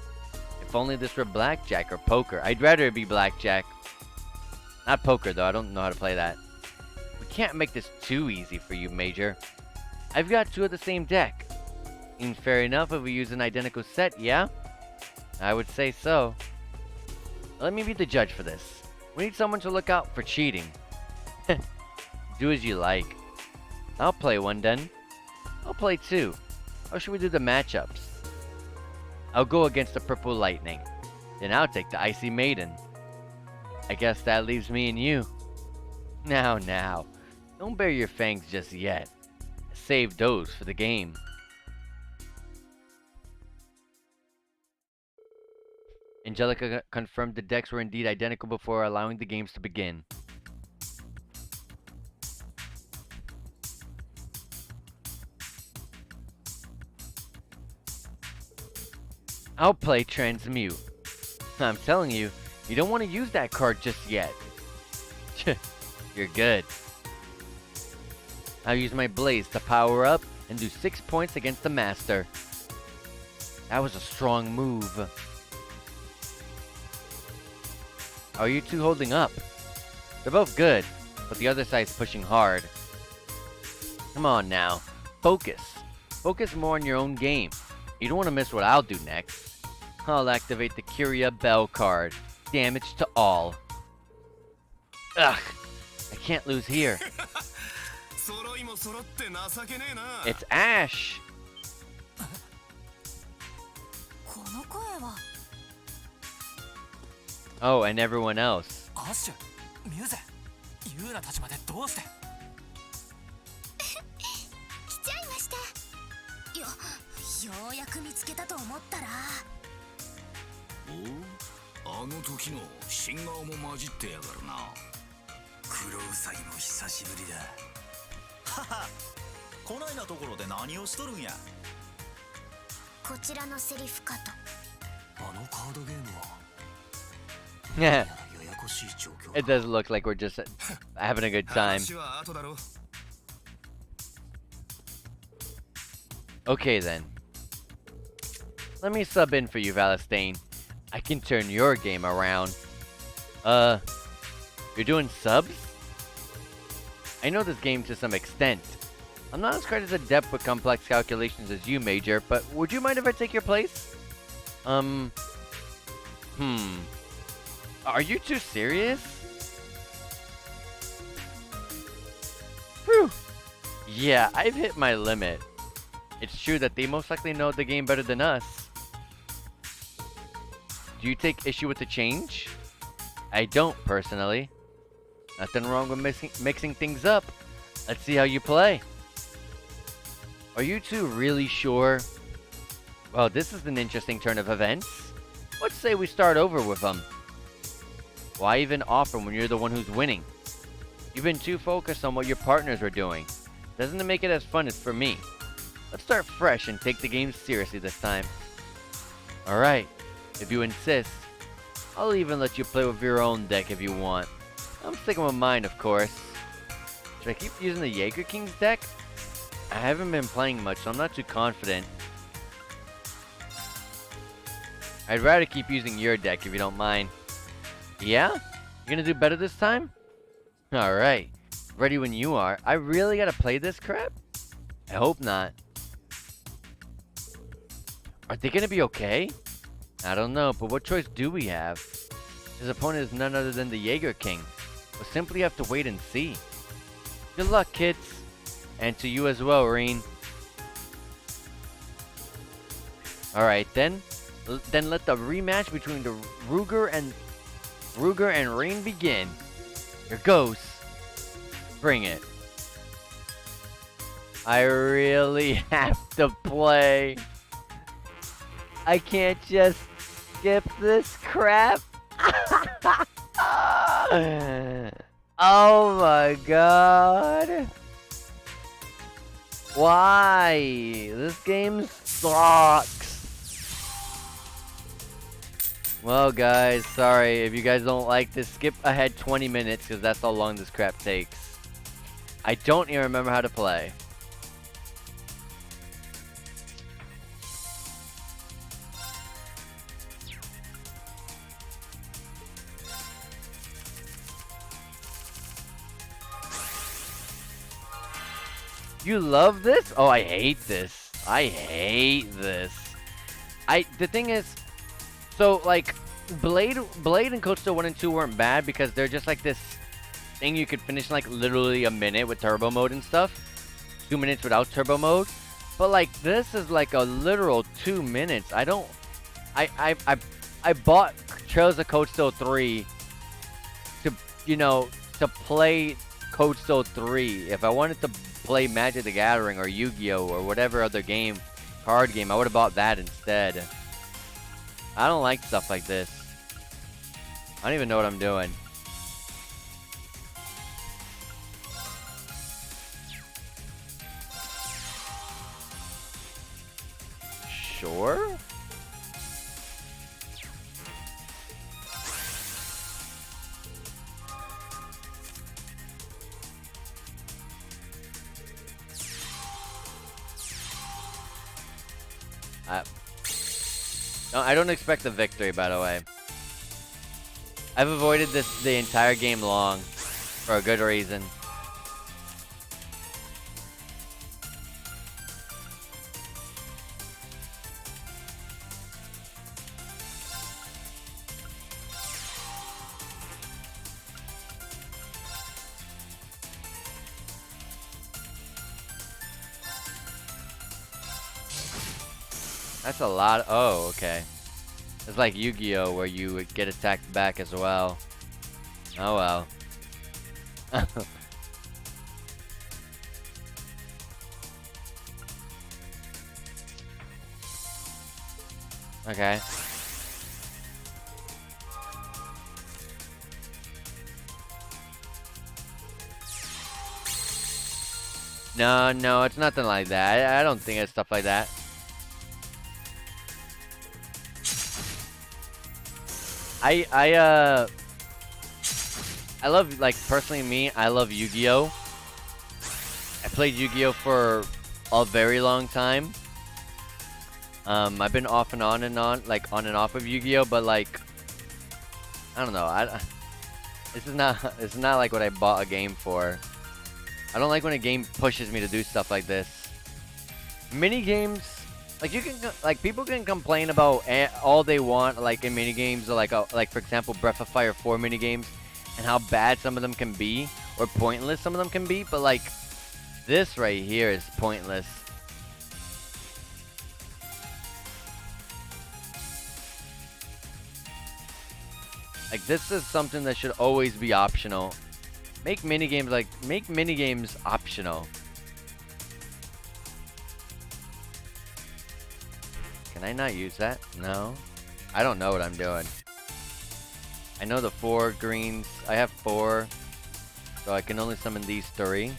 If only this were Blackjack or Poker. I'd rather it be Blackjack. Not Poker, though. I don't know how to play that. We can't make this too easy for you, Major. I've got 2 of the same deck. Seems fair enough if we use an identical set, yeah? I would say so. Let me be the judge for this. We need someone to look out for cheating. Do as you like. I'll play one then. I'll play two. How should we do the matchups? I'll go against the Purple Lightning. Then I'll take the Icy Maiden. I guess that leaves me and you. Now. Don't bare your fangs just yet. Save those for the game. Angelica confirmed the decks were indeed identical before allowing the games to begin. I'll play Transmute. I'm telling you, you don't want to use that card just yet. You're good. I'll use my Blaze to power up and do 6 points against the Master. That was a strong move. How are you two holding up? They're both good, but the other side's pushing hard. Come on now. Focus. Focus more on your own game. You don't want to miss what I'll do next. I'll activate the Curia Bell card. Damage to all. Ugh. I can't lose here. It's Ash. この声は Oh, and everyone else. アッシュミューゼユーナたちまでどうして来ちゃいました。ようやく見つけたと思ったら、おお、あの時の新顔も混じってやがるな。黒ウサギも久しぶりだ。はは、こないなところで何をしとるんや。こちらのセリフかと。あのカードゲームは Yeah, ややこしい状況 it does look like we're just having a good time. Okay then. Let me sub in for you, Valistane. I can turn your game around. You're doing subs? I know this game to some extent. I'm not as quite as adept with complex calculations as you, Major, but would you mind if I take your place? Are you too serious? Whew. Yeah, I've hit my limit. It's true that they most likely know the game better than us. Do you take issue with the change? I don't, personally. Nothing wrong with mixing things up. Let's see how you play. Are you two really sure? Well, this is an interesting turn of events. Let's say we start over with them. Why even offer when you're the one who's winning? You've been too focused on what your partners are doing. Doesn't it make it as fun as for me? Let's start fresh and take the game seriously this time. Alright, if you insist. I'll even let you play with your own deck if you want. I'm sticking with mine, of course. Should I keep using the Jeager King's deck? I haven't been playing much, so I'm not too confident. I'd rather keep using your deck if you don't mind. Yeah? You're gonna do better this time? Alright. Ready when you are. I really gotta play this crap? I hope not. Are they gonna be okay? I don't know, but what choice do we have? His opponent is none other than the Jeager King. We'll simply have to wait and see. Good luck, kids. And to you as well, Reen. Alright then. Then let the rematch between the Ruger and Reen begin. Here goes. Bring it. I really have to play. I can't just skip this crap. Oh my god. Why? This game sucks. Well guys, sorry. If you guys don't like this, skip ahead 20 minutes because that's how long this crap takes. I don't even remember how to play. You love this? Oh, I hate this. I hate this. The thing is, so like Blade and Cold Steel 1 and 2 weren't bad because they're just like this thing you could finish in like literally a minute with turbo mode and stuff. 2 minutes without turbo mode. But like this is like a literal 2 minutes. I bought Trails of Cold Steel 3 to, to play Cold Steel 3. If I wanted to play Magic the Gathering or Yu-Gi-Oh or whatever other card game, I would have bought that instead. I don't like stuff like this. I don't even know what I'm doing. Sure? No, I don't expect a victory, by the way. I've avoided this the entire game long for a good reason. That's a lot. Oh, okay. It's like Yu-Gi-Oh! Where you would get attacked back as well. Oh well. Okay. No, it's nothing like that. I don't think it's stuff like that. I love, like, personally me, I love Yu-Gi-Oh! I played Yu-Gi-Oh! For a very long time. I've been off and on, like, on and off of Yu-Gi-Oh! But, like, I don't know, this is not like what I bought a game for. I don't like when a game pushes me to do stuff like this. Mini games, like people can complain about all they want, like in mini games, like for example Breath of Fire 4 mini games, and how bad some of them can be, or pointless some of them can be. But like this right here is pointless. Like this is something that should always be optional. Make minigames optional. Can I not use that? No. I don't know what I'm doing. I know the 4 greens. I have 4. So I can only summon these 3.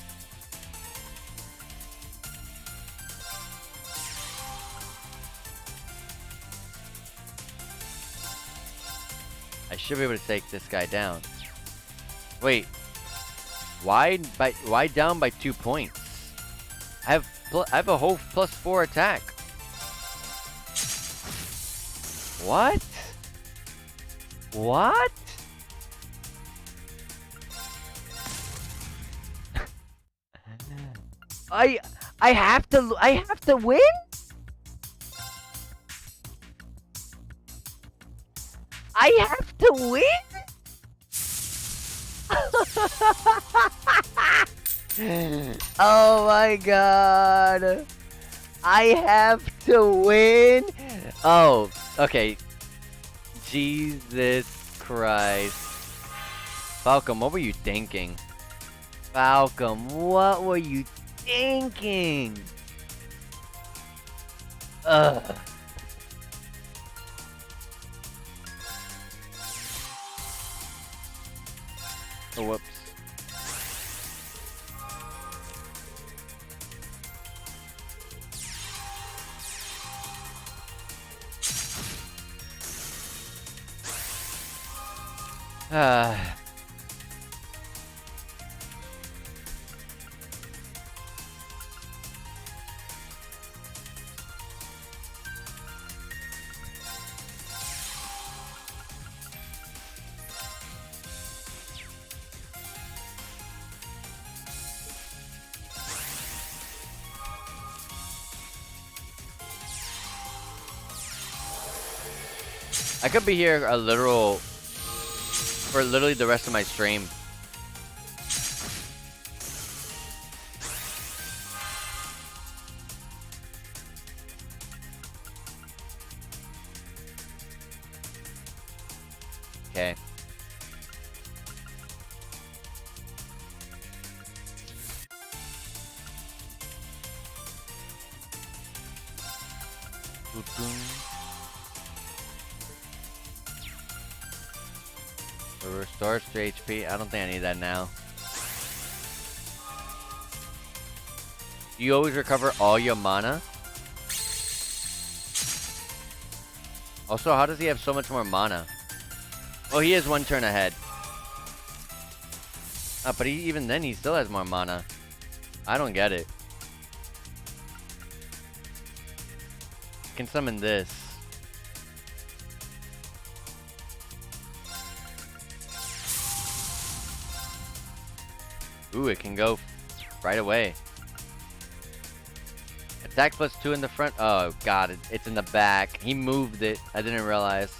I should be able to take this guy down. Wait. Why down by 2 points? I have a whole +4 attack. What? What? I have to win? I have to win? Oh my god. I have to win? Oh, okay. Jesus Christ. Falcom, what were you thinking? Falcom, what were you thinking? Ugh. Oh, whoops. I could be here for literally the rest of my stream. Okay. It restores 3 HP. I don't think I need that now. You always recover all your mana? Also, how does he have so much more mana? Oh, he is 1 turn ahead. But even then, he still has more mana. I don't get it. I can summon this. Ooh, it can go right away. Attack +2 in the front. Oh, God. It's in the back. He moved it. I didn't realize.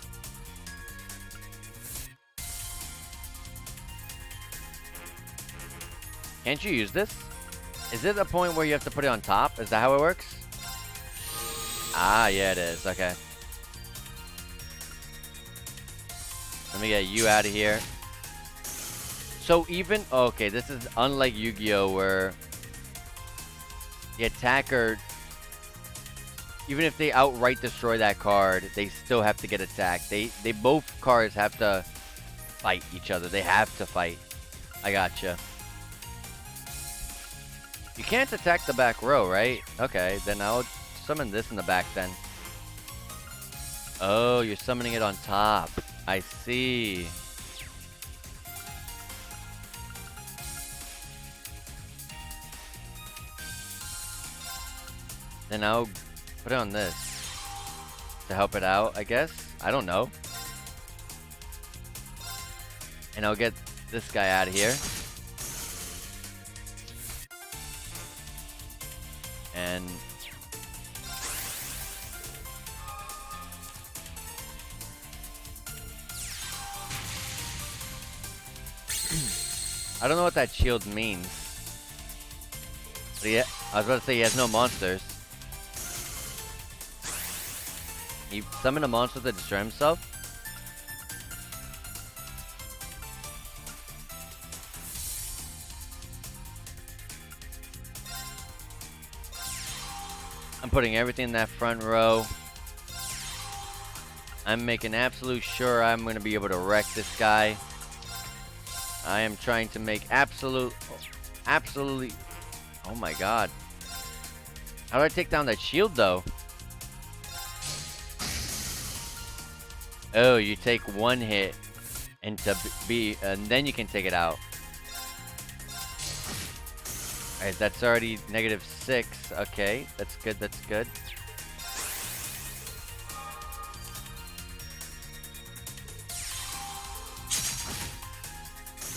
Can't you use this? Is it a point where you have to put it on top? Is that how it works? Ah, yeah, it is. Okay. Let me get you out of here. So even... Okay, this is unlike Yu-Gi-Oh! Where the attacker... Even if they outright destroy that card, they still have to get attacked. They both cards have to fight each other. They have to fight. I gotcha. You can't attack the back row, right? Okay, then I'll summon this in the back then. Oh, you're summoning it on top. I see. Then I'll put it on this to help it out, I guess. I don't know. And I'll get this guy out of here. And I don't know what that shield means. But yeah, I was about to say he has no monsters. He summoned a monster to destroy himself? I'm putting everything in that front row. I'm making absolute sure I'm going to be able to wreck this guy. I am trying to make absolutely... Oh my god. How do I take down that shield though? Oh, you take 1 hit and then you can take it out. Alright, that's already -6. Okay, that's good, that's good.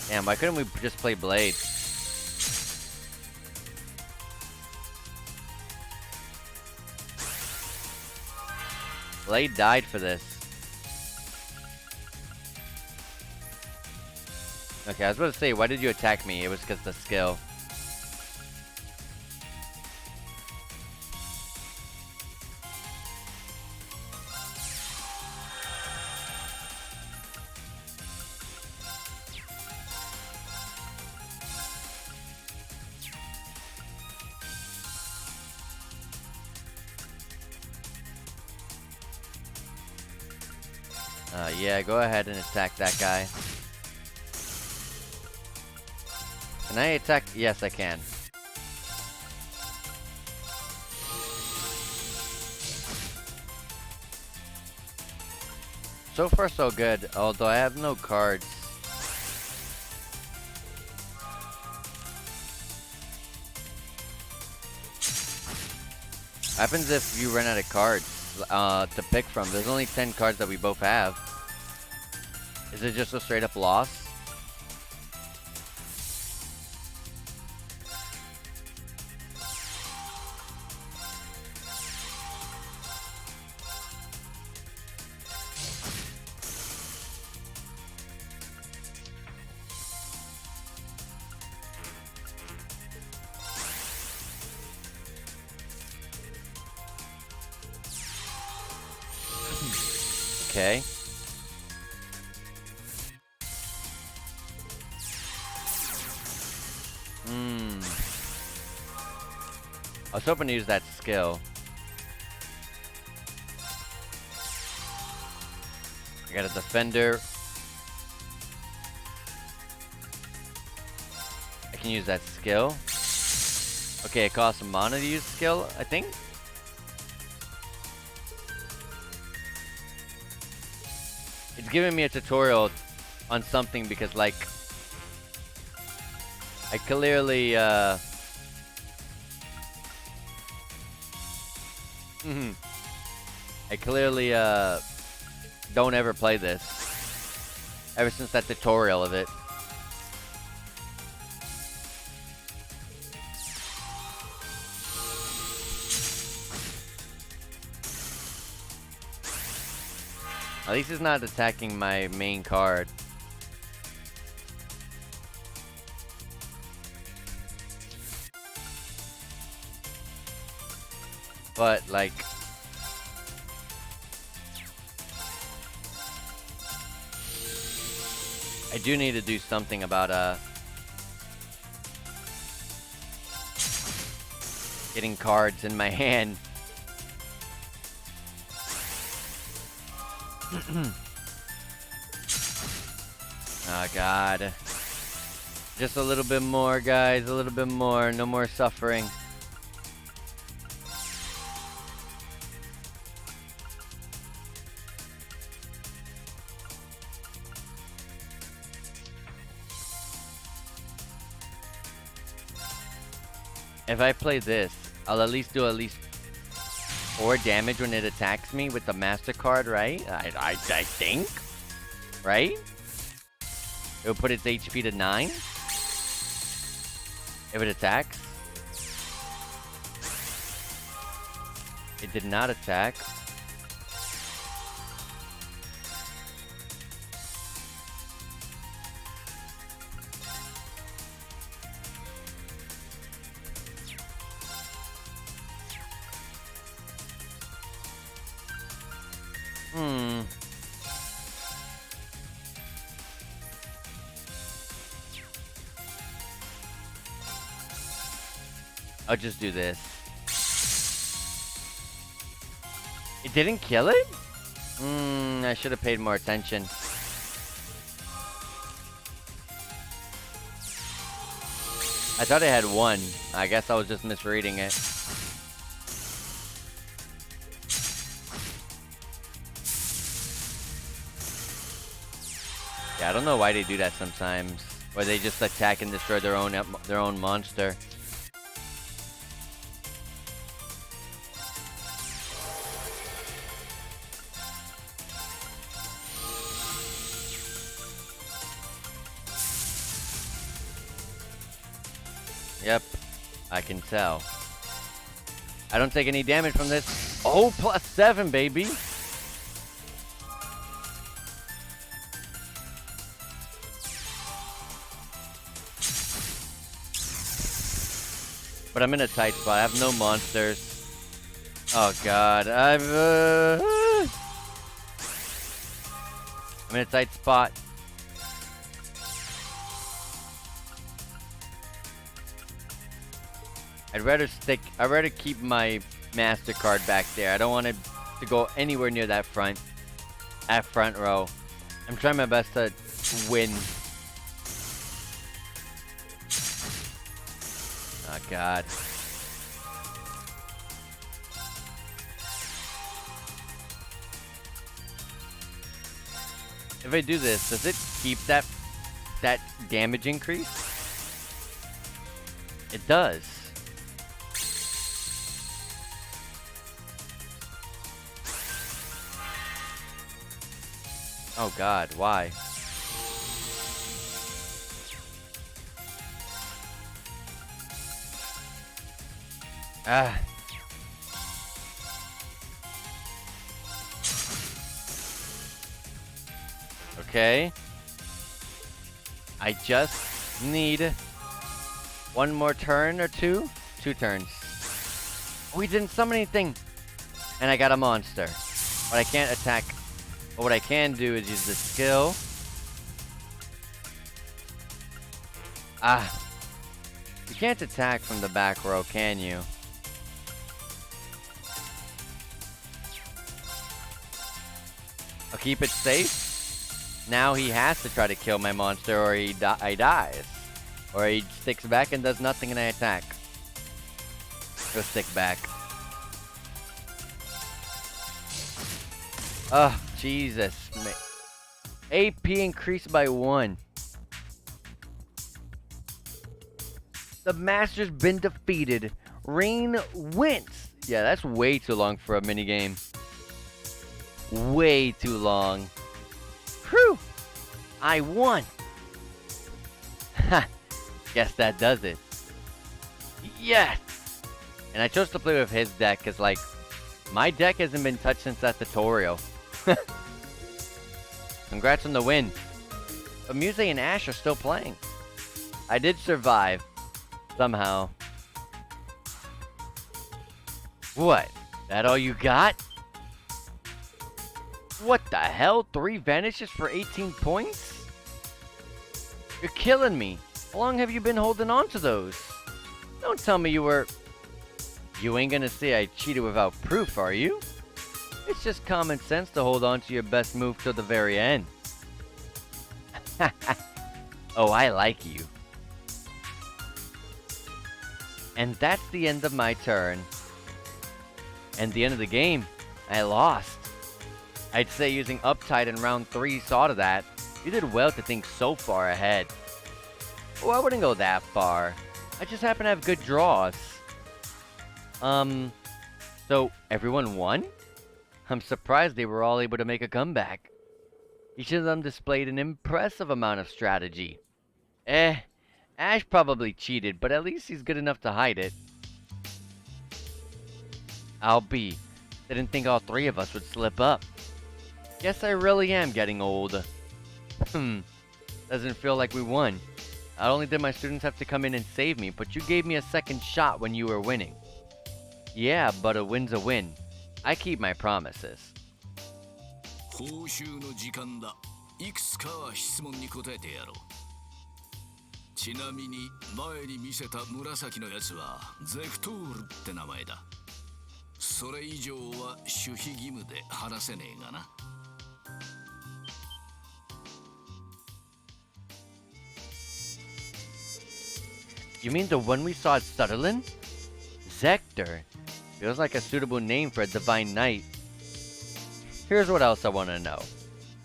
Damn, why couldn't we just play Blade? Blade died for this. Okay, I was about to say, why did you attack me? It was because the skill. Yeah, go ahead and attack that guy. Can I attack? Yes, I can. So far, so good. Although I have no cards. What happens if you run out of cards to pick from? There's only 10 cards that we both have. Is it just a straight up loss? Okay. I was hoping to use that skill. I got a defender. I can use that skill. Okay, it costs a mana to use skill, I think. It's giving me a tutorial on something because, like, I clearly, I clearly, don't ever play this. Ever since that tutorial of it. At least it's not attacking my main card. But, like, I do need to do something about, getting cards in my hand. Oh, God. Just a little bit more, guys. A little bit more. No more suffering. If I play this, I'll at least do 4 damage when it attacks me with the MasterCard, right? I think, right? It'll put its HP to 9 if it attacks. It did not attack. I'll just do this. It didn't kill it? I should have paid more attention. I thought it had 1. I guess I was just misreading it. Yeah, I don't know why they do that sometimes. Or they just attack and destroy their own monster. Yep, I can tell. I don't take any damage from this. Oh, +7, baby. But I'm in a tight spot. I have no monsters. Oh, God. I'm in a tight spot. I'd rather keep my MasterCard back there. I don't want it to go anywhere near that front row. I'm trying my best to win. Oh, God. If I do this, does it keep that damage increase? It does. Oh, God, why? Ah. Okay. I just need 1 more turn or 2? 2 turns. We didn't summon anything! And I got a monster. But I can't attack But what I can do is use the skill. Ah. You can't attack from the back row, can you? I'll keep it safe. Now he has to try to kill my monster or he dies. Or he sticks back and does nothing and I attack. Go stick back. Oh, Jesus. AP increased by 1. The master's been defeated. Rain wins. Yeah, that's way too long for a minigame. Way too long. Whew! I won! Ha! Guess that does it. Yes! And I chose to play with his deck because, like, my deck hasn't been touched since that tutorial. Congrats on the win. But Muse and Ash are still playing. I did survive. Somehow. What? That all you got? What the hell? 3 vanishes for 18 points? You're killing me. How long have you been holding on to those? Don't tell me you were... You ain't gonna say I cheated without proof, are you? It's just common sense to hold on to your best move till the very end. Oh, I like you. And that's the end of my turn. And the end of the game. I lost. I'd say using Uptide in round 3 saw to that. You did well to think so far ahead. Oh, I wouldn't go that far. I just happen to have good draws. So everyone won? I'm surprised they were all able to make a comeback. Each of them displayed an impressive amount of strategy. Ash probably cheated, but at least he's good enough to hide it. Didn't think all 3 of us would slip up. Guess I really am getting old. Doesn't feel like we won. Not only did my students have to come in and save me, but you gave me a second shot when you were winning. Yeah, but a win's a win. I keep my promises. 報酬の時間だ。いくつかは質問に答えてやろう。ちなみに前に見せた紫のやつはゼクトールって名前だ。それ以上は守秘義務で話せねえがな。You mean the one we saw at Sutherland? Zector. Feels like a suitable name for a divine knight. Here's what else I want to know.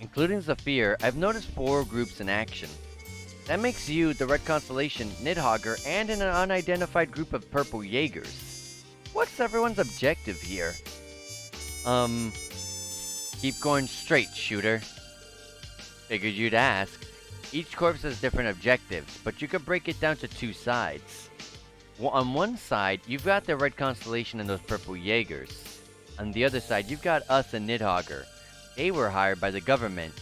Including Zephyr, I've noticed 4 groups in action. That makes you, the Red Constellation, Nidhogger, and an unidentified group of purple Jaegers. What's everyone's objective here? Keep going straight, shooter. Figured you'd ask. Each corpse has different objectives, but you could break it down to 2 sides. On one side, you've got the Red Constellation and those purple Jaegers. On the other side, you've got us and Nidhogger. They were hired by the government.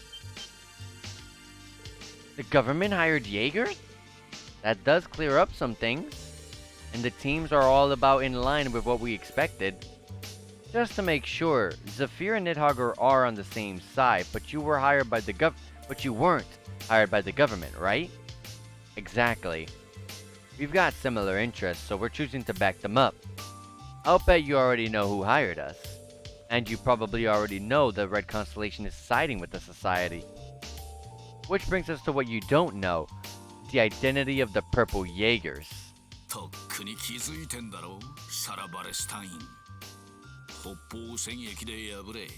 The government hired Jaegers? That does clear up some things. And the teams are all about in line with what we expected. Just to make sure, Zephyr and Nidhogger are on the same side, but you were hired by the but you weren't hired by the government, right? Exactly. We've got similar interests, so we're choosing to back them up. I'll bet you already know who hired us. And you probably already know the Red Constellation is siding with the Society. Which brings us to what you don't know. The identity of the Purple Jaegers. とっくに気づいてんだろう、サラ・バレスタイン。北方戦役で敗れ、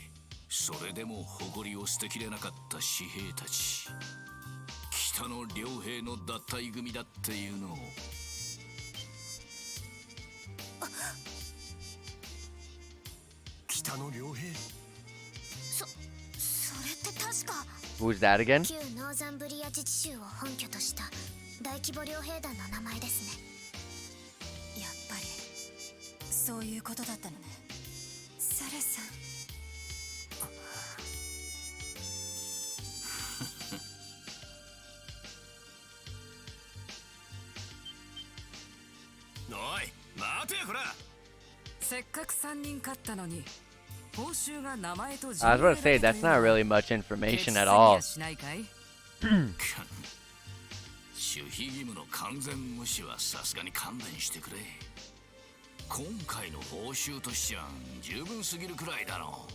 それでも誇りを捨てきれなかった士兵たち。北の両兵の脱退組だっていうのを。北の両兵。それって確か Who's that again? 旧ノーザンブリア自治州を本拠とした大規模両兵団の名前ですね。やっぱりそういうことだったのね。サラさん。おい、待てよこら。せっかく3人勝ったのに報酬が名前と I was about to say, that's not really much information at all. しないかい？守秘義務の完全無視はさすがに勘弁してくれ。今回の報酬としちゃ十分すぎるくらいだろう。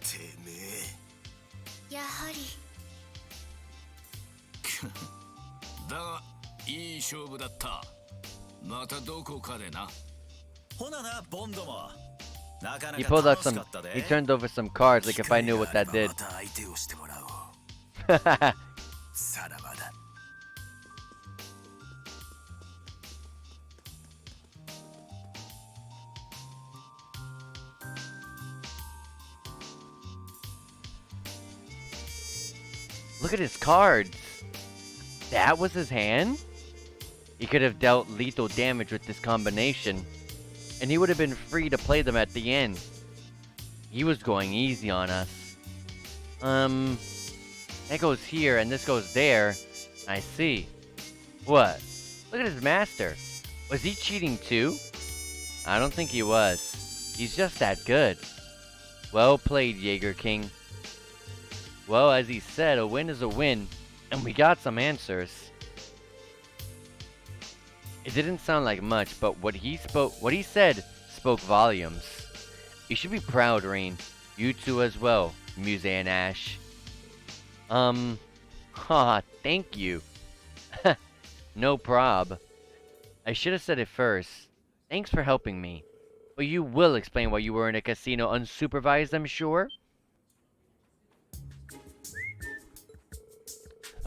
てめえ。やはりだがいい勝負だった。またどこかでな。ほなな、ボンドも。なかな He か pulled out 楽し some. かったで。 He turned over some cards, like if I knew what that did. また相手をしてもらおう。さらばだ。Look at his cards. That was his hand? He could have dealt lethal damage with this combination, and he would have been free to play them at the end. He was going easy on us. That goes here, and this goes there. I see. What? Look at his master. Was he cheating too? I don't think he was. He's just that good. Well played, Jeager King. Well, as he said, a win is a win, and we got some answers. It didn't sound like much, but what he said spoke volumes. You should be proud, Rain. You too as well, Muse and Ash. Thank you. No prob. I should have said it first. Thanks for helping me. But you will explain why you were in a casino unsupervised, I'm sure?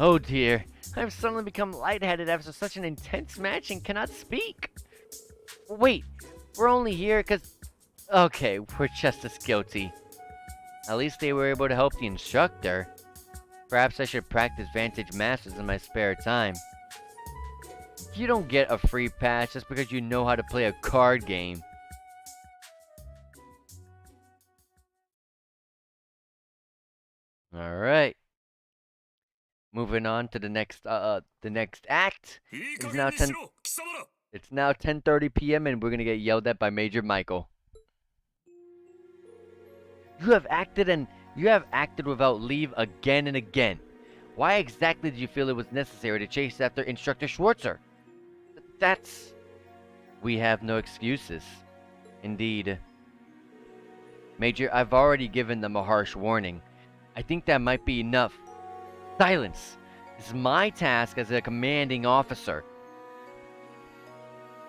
Oh dear, I've suddenly become lightheaded after such an intense match and cannot speak. Wait, we're only here because... Okay, we're just as guilty. At least they were able to help the instructor. Perhaps I should practice Vantage Masters in my spare time. You don't get a free pass just because you know how to play a card game. Alright. Moving on to the next act. It's now 10:30 p.m. and we're gonna get yelled at by Major Michael. You have acted without leave again and again. Why exactly did you feel it was necessary to chase after Instructor Schwarzer? We have no excuses. Indeed. Major, I've already given them a harsh warning. I think that might be enough. Silence! This is my task as a commanding officer.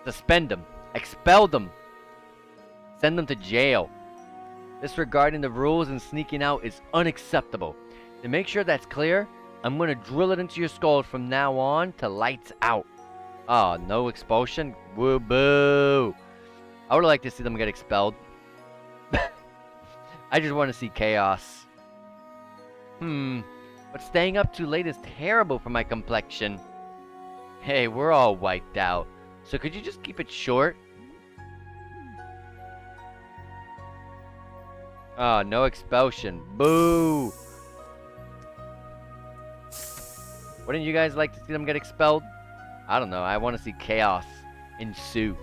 Suspend them. Expel them. Send them to jail. Disregarding the rules and sneaking out is unacceptable. To make sure that's clear, I'm gonna drill it into your skulls from now on to lights out. Oh, no expulsion? Woo boo! I would like to see them get expelled. I just want to see chaos. But staying up too late is terrible for my complexion. Hey, we're all wiped out. So could you just keep it short? Oh, no expulsion. Boo! Wouldn't you guys like to see them get expelled? I don't know. I want to see chaos ensue.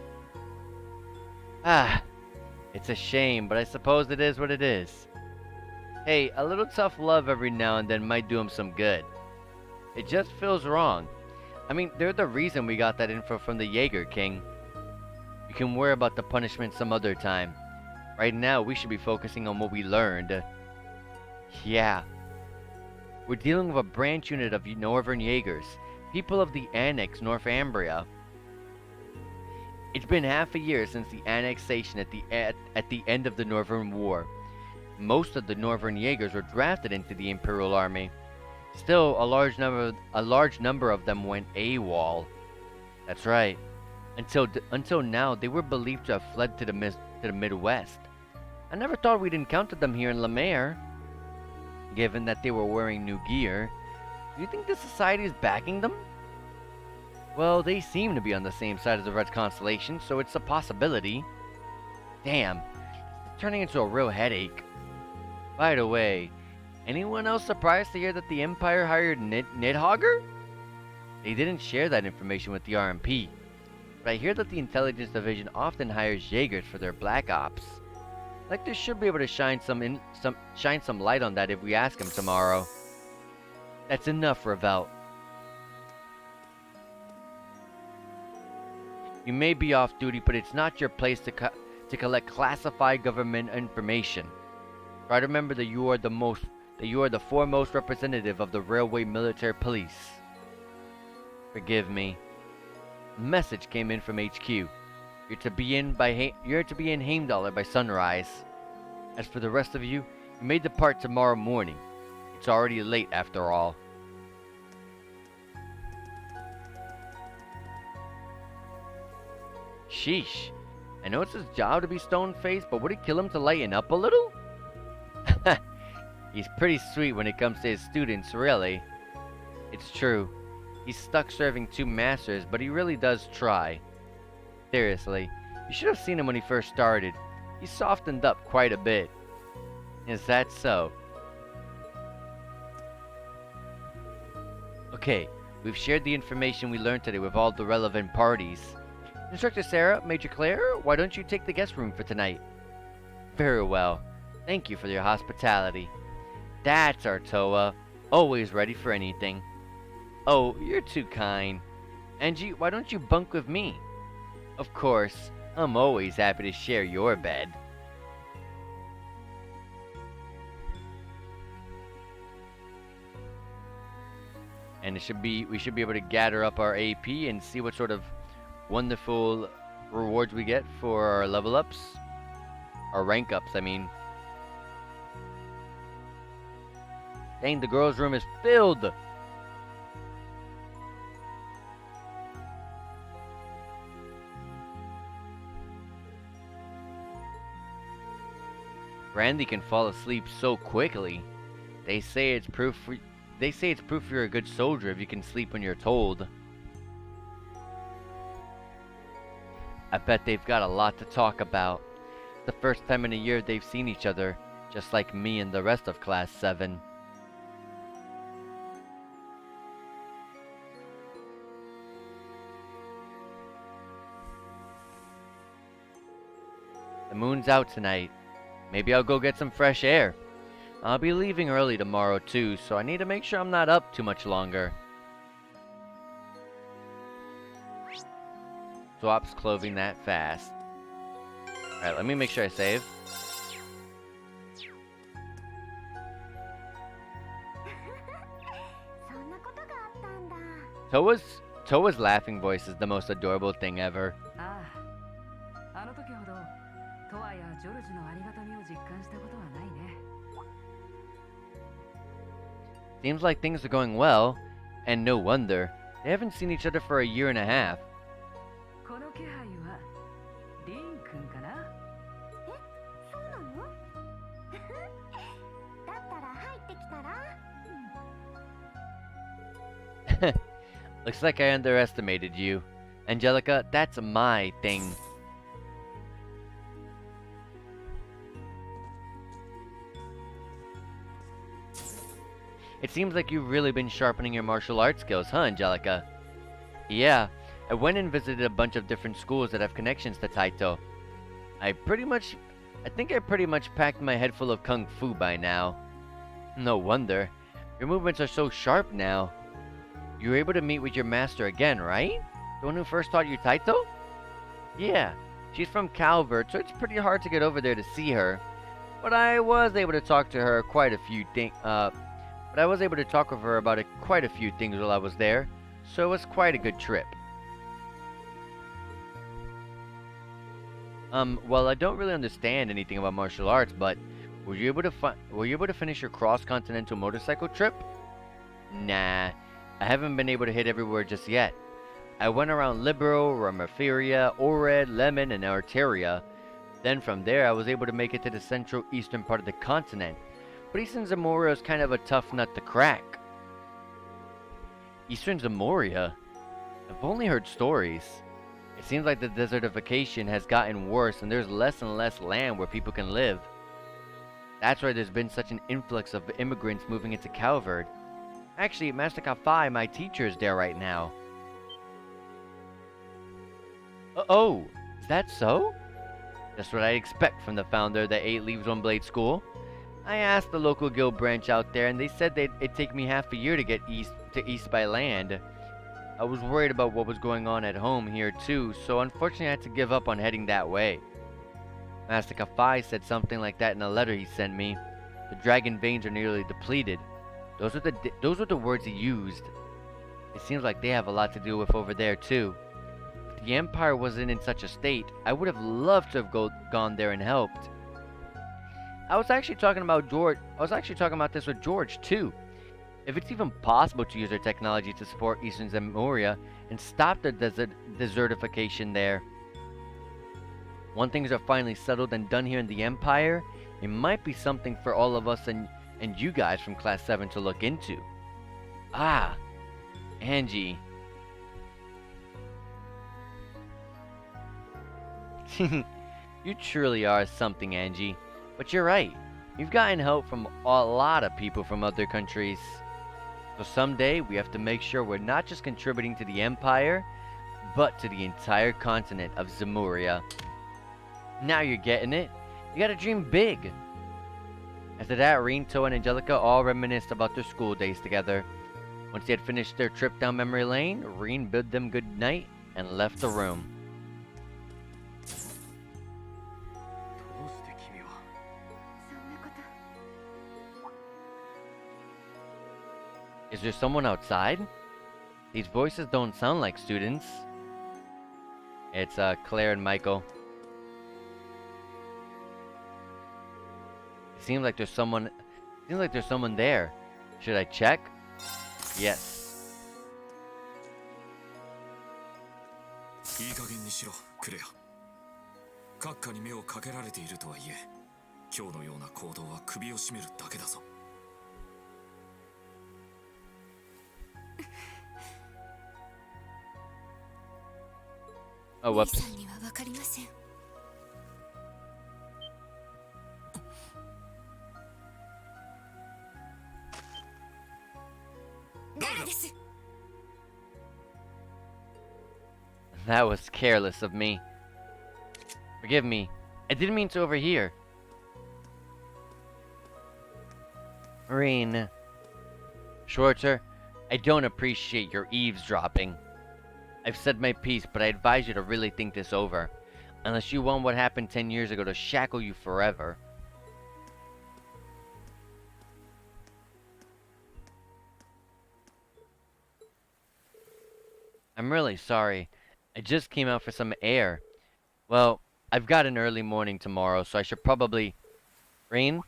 It's a shame, but I suppose it is what it is. Hey, a little tough love every now and then might do him some good. It just feels wrong. I mean, they're the reason we got that info from the Jeager King. You can worry about the punishment some other time. Right now, we should be focusing on what we learned. Yeah. We're dealing with a branch unit of Northern Jaegers, people of the Annex Northumbria. It's been half a year since the annexation at the end of the Northern War. Most of the Northern Jaegers were drafted into the Imperial Army. Still, a large number of them went AWOL. That's right. Until now, they were believed to have fled to the Midwest. I never thought we'd encountered them here in Lemaire. Given that they were wearing new gear, do you think the Society is backing them? Well, they seem to be on the same side as the Red Constellation, so it's a possibility. Damn, it's turning into a real headache. By the way, anyone else surprised to hear that the Empire hired Nidhogger? They didn't share that information with the RMP, but I hear that the intelligence division often hires Jeagers for their black ops. Lecter should be able to shine some light on that if we ask him tomorrow. That's enough, Ravel. You may be off duty, but it's not your place to collect classified government information. Try to remember that you are the foremost representative of the Railway Military Police. Forgive me. A message came in from HQ. You're to be in Heimdallr by sunrise. As for the rest of you, you may depart tomorrow morning. It's already late after all. Sheesh. I know it's his job to be stone-faced, but would it kill him to lighten up a little? He's pretty sweet when it comes to his students, really. It's true. He's stuck serving 2 masters, but he really does try. Seriously, you should have seen him when he first started. He softened up quite a bit. Is that so? Okay, we've shared the information we learned today with all the relevant parties. Instructor Sarah, Major Claire, why don't you take the guest room for tonight? Very well. Thank you for your hospitality. That's Artoa, always ready for anything. Oh, you're too kind. Angie, why don't you bunk with me? Of course, I'm always happy to share your bed. And we should be able to gather up our AP and see what sort of wonderful rewards we get for our level ups. Our rank ups, I mean. Dang, the girls' room is filled! Randy can fall asleep so quickly. They say it's proof you're a good soldier if you can sleep when you're told. I bet they've got a lot to talk about. It's the first time in a year they've seen each other, just like me and the rest of Class 7. The moon's out tonight. Maybe I'll go get some fresh air. I'll be leaving early tomorrow too, so I need to make sure I'm not up too much longer. Swaps clothing that fast. Alright, let me make sure I save. Towa's laughing voice is the most adorable thing ever. Seems like things are going well, and no wonder. They haven't seen each other for a year and a half. Looks like I underestimated you. Angelica, that's my thing. It seems like you've really been sharpening your martial arts skills, huh, Angelica? Yeah, I went and visited a bunch of different schools that have connections to Taito. I think I pretty much packed my head full of kung fu by now. No wonder. Your movements are so sharp now. You were able to meet with your master again, right? The one who first taught you Taito? Yeah, she's from Calvert, so it's pretty hard to get over there to see her. But I was able to talk to her quite a few things. But I was able to talk with her about quite a few things while I was there, so it was quite a good trip. Well, I don't really understand anything about martial arts, but were you able to finish your cross-continental motorcycle trip? Nah, I haven't been able to hit everywhere just yet. I went around Libero, Ramaferia, Ored, Lemon, and Arteria. Then from there, I was able to make it to the central eastern part of the continent. But Eastern Zamoria is kind of a tough nut to crack. Eastern Zamoria? I've only heard stories. It seems like the desertification has gotten worse and there's less and less land where people can live. That's why there's been such an influx of immigrants moving into Calvert. Actually, Master Kafai, my teacher, is there right now. Oh, is that so? That's what I expect from the founder of the 8 Leaves One Blade School. I asked the local guild branch out there, and they said it'd take me half a year to get east by land. I was worried about what was going on at home here too, so unfortunately I had to give up on heading that way. Master Kafai said something like that in a letter he sent me. The dragon veins are nearly depleted. Those were the words he used. It seems like they have a lot to deal with over there too. If the Empire wasn't in such a state, I would have loved to have gone there and helped. I was actually talking about this with George too. If it's even possible to use their technology to support Eastern Zemuria and stop the desertification there. Once things are finally settled and done here in the Empire, it might be something for all of us and you guys from Class 7 to look into. Ah, Angie. You truly are something, Angie. But you're right. You've gotten help from a lot of people from other countries. So someday, we have to make sure we're not just contributing to the Empire, but to the entire continent of Zemuria. Now you're getting it. You gotta dream big. After that, Rinto and Angelica all reminisced about their school days together. Once they had finished their trip down memory lane, Rin bid them good night and left the room. Is there someone outside? These voices don't sound like students. It's Claire and Michael. It seems like there's someone there. Should I check? Yes. いい加減にしろ、クレア。閣下に目をかけられているとはいえ、今日のような行動は首を絞めるだけだぞ。Oh, whoops. 兄さんにはわかりません。誰です。 That was careless of me. Forgive me. I didn't mean to overhear. Marine. Schwarzer, I don't appreciate your eavesdropping. I've said my piece, but I advise you to really think this over. Unless you want what happened 10 years ago to shackle you forever. I'm really sorry. I just came out for some air. Well, I've got an early morning tomorrow, so I should probably... Rain?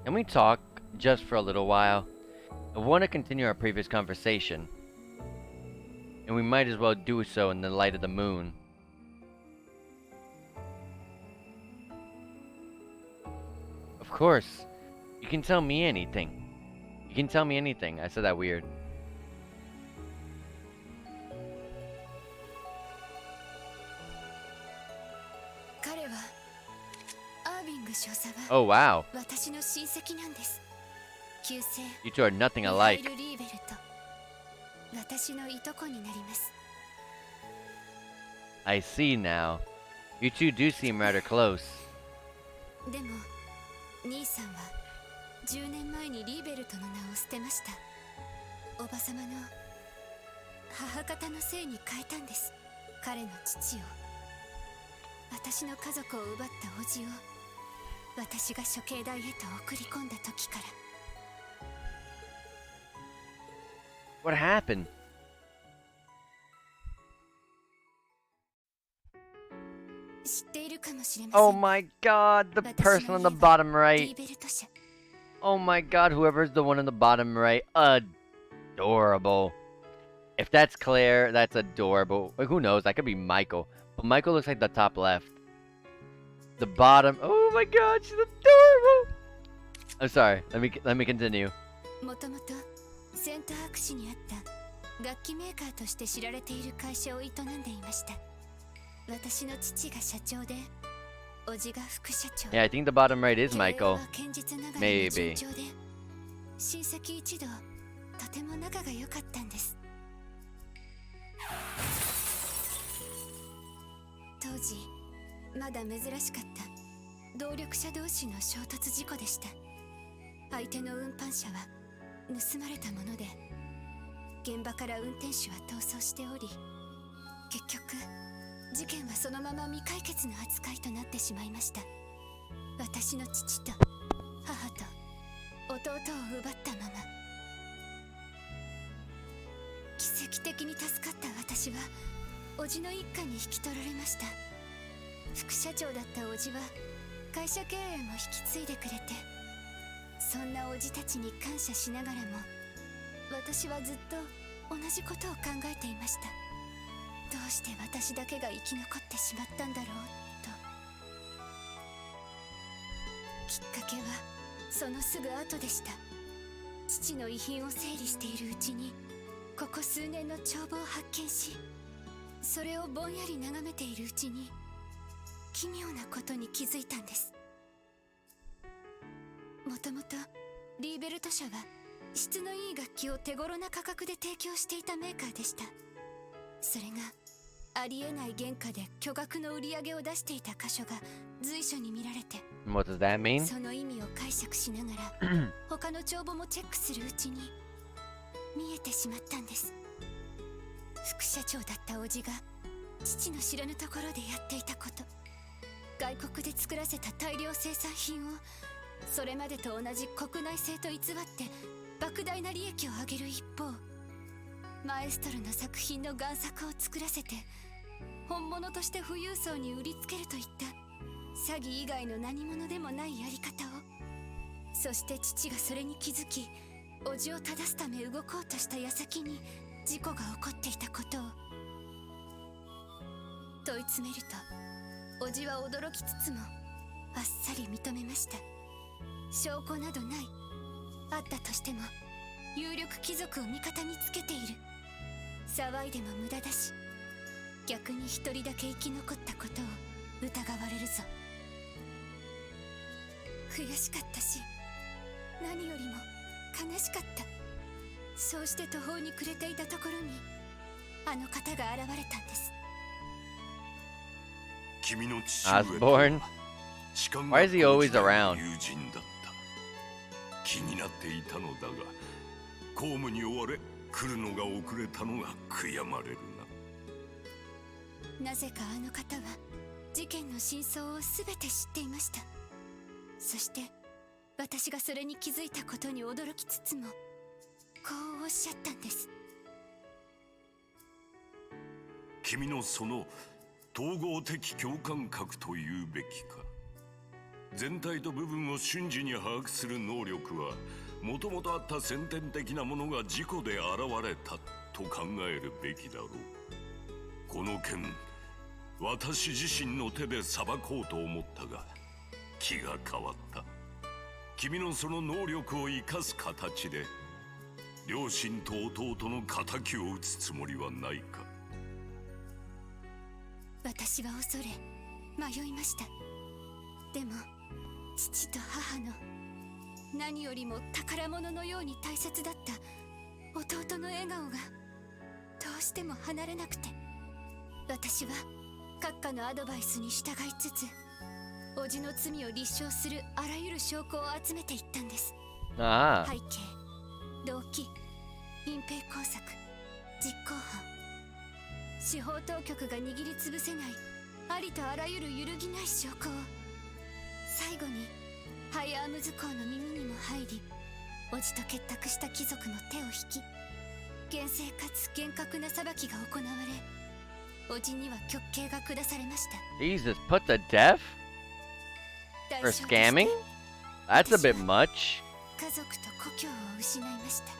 Can we talk just for a little while? I want to continue our previous conversation. And we might as well do so in the light of the moon. Of course. You can tell me anything. You can tell me anything. I said that weird. Oh wow. You two are nothing alike. I see now. You two do seem rather close. でも兄さんは10年前にリーベルトの名を捨てました。おばさまの母方の姓に変えたんです。彼の父を、私の家族を奪った叔父を、私が処刑台へと送り込んだ時から。What happened? Oh my god, the person on the bottom right. Oh my god, whoever's the one on the bottom right. Adorable. If that's Claire, that's adorable. Who knows, that could be Michael. But Michael looks like the top left. The bottom. Oh my god, she's adorable. I'm sorry, let me continue. もともとセントアーク市にあった楽器メーカーとして知られている会社を営んでいました。私の父が社長で、叔父が副社長。Yeah, I think the bottom right is Michael. Maybe. 親戚一同とても仲が良かったんです。当時まだ珍しかった動力車同士の衝突事故でした。相手の運搬車は盗まれたもので、現場から運転手は逃走しており、結局事件はそのまま未解決の扱いとなってしまいました。私の父と母と弟を奪ったまま。奇跡的に助かった私は叔父の一家に引き取られました。副社長だった叔父は会社経営も引き継いでくれて、そんな叔父たちに感謝しながらも、私はずっと同じことを考えていました。どうして私だけが生き残ってしまったんだろうと。きっかけはそのすぐ後でした。父の遺品を整理しているうちに、ここ数年の帳簿を発見し、それをぼんやり眺めているうちに奇妙なことに気づいたんです。もともとリーベルト社は質のいい楽器を手頃な価格で提供していたメーカーでした。それがありえない原価で巨額の売り上げを出していた箇所が随所に見られて、What does that mean? その意味を解釈しながら他の帳簿もチェックするうちに見えてしまったんです。副社長だった叔父が父の知らぬところでやっていたこと、外国で作らせた大量生産品をそれまでと同じ国内製と偽って莫大な利益を上げる一方、マエストロの作品の贋作を作らせて本物として富裕層に売りつけるといった詐欺以外の何者でもないやり方を。そして父がそれに気づき、叔父を正すため動こうとした矢先に事故が起こっていたことを問い詰めると、叔父は驚きつつもあっさり認めました。証拠などない。あったとしても有力貴族を味方につけている。騒いでも無駄だし、逆に一人だけ生き残ったことを疑われるぞ。悔しかったし、何よりも悲しかった。そうして途方に暮れていたところにあの方が現れたんです。君の父上と Osborne? 士官 Why is he 学校 always 時代の around? 友人だった。気になっていたのだが、公務に追われ来るのが遅れたのが悔やまれるな。なぜかあの方は事件の真相を全て知っていました。そして私がそれに気づいたことに驚きつつも、こうおっしゃったんです。君のその統合的共感覚というべきか。全体と部分を瞬時に把握する能力は、もともとあった先天的なものが事故で現れたと考えるべきだろう。この件、私自身の手で裁こうと思ったが、気が変わった。君のその能力を生かす形で、両親と弟の仇を討つつもりはないか。私は恐れ迷いました。でも父と母の何よりも宝物のように大切だった弟の笑顔がどうしても離れなくて、私は閣下のアドバイスに従いつつ、叔父の罪を立証するあらゆる証拠を集めていったんです。Ah. 背景、動機、隠蔽工作、実行犯、司法当局が握りつぶせないありとあらゆる揺るぎない証拠を、最後にハイアームズ公の耳にも入り、叔父と結託した貴族も手を引き、厳正かつ厳格な裁きが行われ、叔父には極刑が下されました。 Jesus, put to death? 代 For 償として scamming? That's a bit much. 家族と故郷を失いました。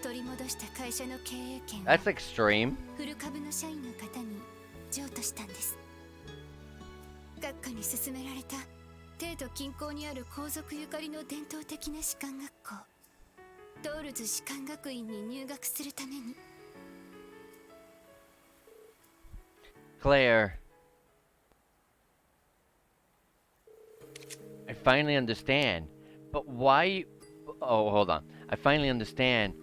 取り戻した会社の経営権は That's extreme. フル株の社員の方に譲渡したんです。閣下に勧められた帝都近郊にある皇族ゆかりの伝統的な士官学校、ドールズ士官学院に入学するために。 Claire. I finally understand. But why... Oh, hold on. I finally understand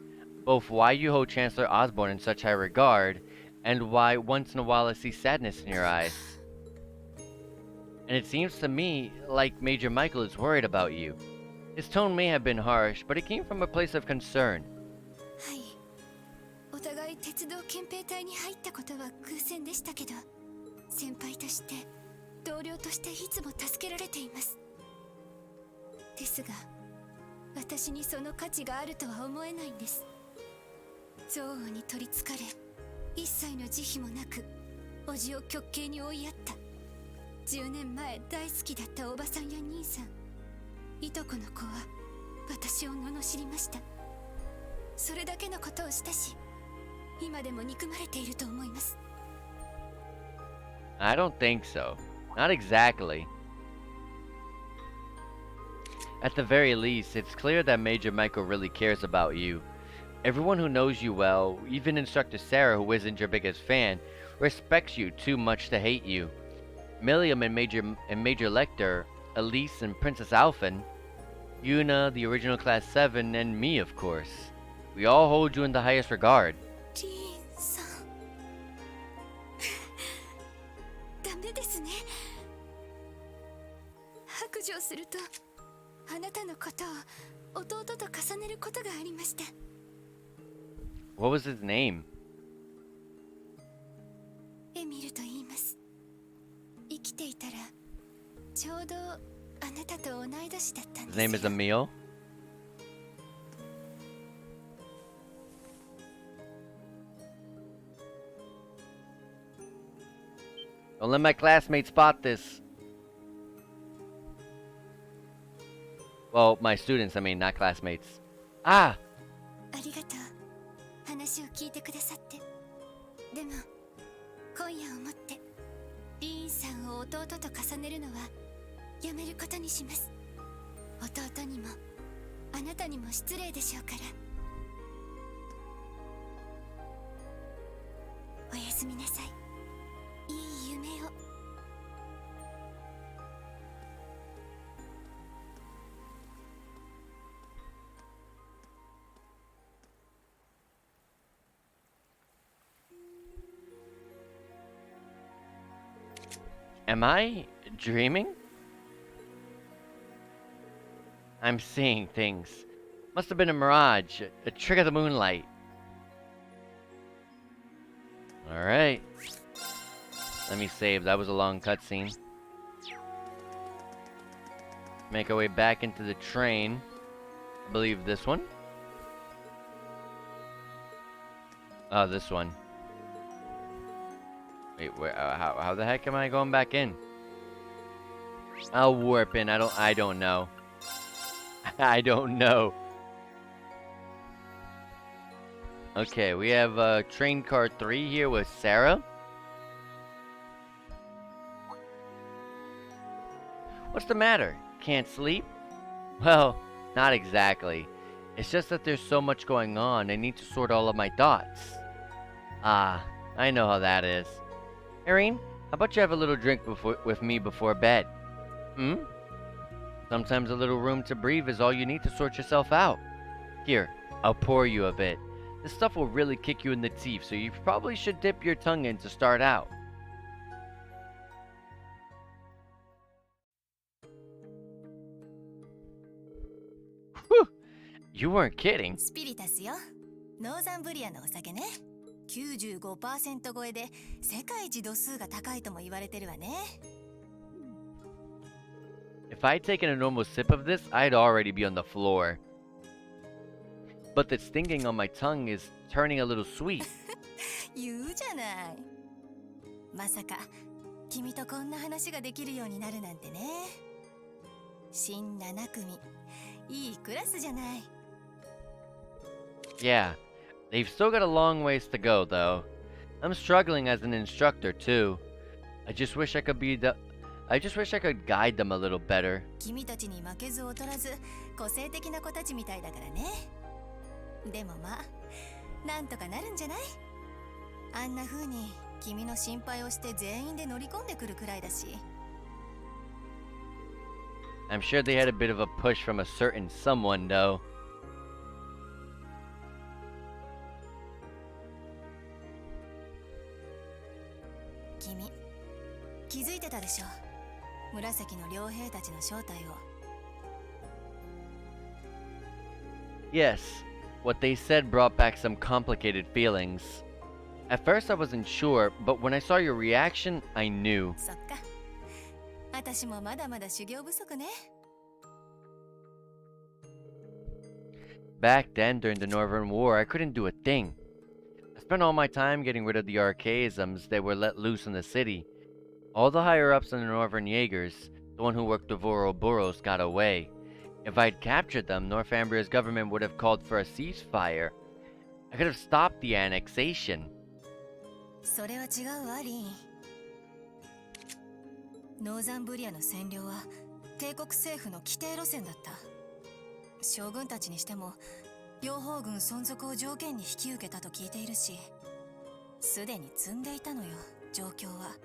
both why you hold Chancellor Osborne in such high regard, and why once in a while I see sadness in your eyes. And it seems to me like Major Michael is worried about you. His tone may have been harsh, but it came from a place of concern. はい、お互い鉄道憲兵隊に入ったことは偶然でしたけど、先輩として同僚としていつも助けられています。ですが私にその価値があるとは思えないんです。憎悪に取りつかれ、一切の慈悲もなく叔父を極刑に追いやった10年前大好きだったおばさんや兄さん、いとこの子は私を罵りました。それだけのことをしたし、今でも憎まれていると思います。 I don't think so. Not exactly. At the very least, it's clear that Major Michael really cares about you. Everyone who knows you well, even Instructor Sarah, who isn't your biggest fan, respects you too much to hate you. Milliam and Major Lecter, Elise and Princess Alphen, Yuna, the original Class 7, and me, of course. We all hold you in the highest regard. リーンさんダメですね。白状するとあなたのことを弟と重ねることがありました。 What was his name? エミルと言います。生きていたらちょうどあなたと同い年だったん His です name is よ。 Emil. Don't let my classmates spot this. Well, my students, I mean, not classmates. Ah! ありがとう、話を聞いてくださって。でも今夜をもってリーンさんを弟と重ねるのはやめることにします。弟にもあなたにも失礼でしょうから。おやすみなさい。いい夢を。Am I dreaming? I'm seeing things. Must have been a mirage, a trick of the moonlight. Alright. Let me save. That was a long cutscene. Make our way back into the train. I believe this one. Oh, this one. Wait, where? How the heck am I going back in? I'll warp in. I don't know. I don't know. Okay, we have train car 3 here with Sarah. What's the matter? Can't sleep? Well, not exactly. It's just that there's so much going on. I need to sort all of my thoughts. Ah, I know how that is. Irene, how about you have a little drink with me before bed? Hmm? Sometimes a little room to breathe is all you need to sort yourself out. Here, I'll pour you a bit. This stuff will really kick you in the teeth, so you probably should dip your tongue in to start out. Whew! You weren't kidding. スピリタスよ。ノーザンブリアのお酒ね。95% 超えで世界一度数が高いとも言われてるわね。If I'd taken a normal sip of this, I'd already be on the floor. But the stinging on my tongue is turning a little sweet. 言うじゃない。まさか君とこんな話ができるようになるなんてね。新7組、いいクラスじゃない。Yeah, they've still got a long ways to go, though. I'm struggling as an instructor, too. I just wish I could guide them a little better. 君たちに負けず劣らず個性的な子たちみたいだからね。でもまあ、なんとかなるんじゃない？あんな風に君の心配をして全員で乗り込んでくるくらいだし。I'm sure they had a bit of a push from a certain someone, though. 気づいてたでしょ、紫の傭兵たちの正体を。 Yes, what they said brought back some complicated feelings. At first I wasn't sure, but when I saw your reaction, I knew. そっか、私もまだまだ修行不足ね。 Back then, during the Northern War, I couldn't do a thing. I spent all my time getting rid of the archaisms that were let loose in the city. All the higher-ups in the Northern Jaegers, the one who worked with Ouroboros, got away. If I'd captured them, Northumbria's government would have called for a ceasefire. I could have stopped the annexation. それは違うわ、リン。ノーザンブリアの占領は帝国政府の規定路線だった。将軍たちにしても両方軍存続を条件に引き受けたと聞いているし、すでに積んでいたのよ、状況は。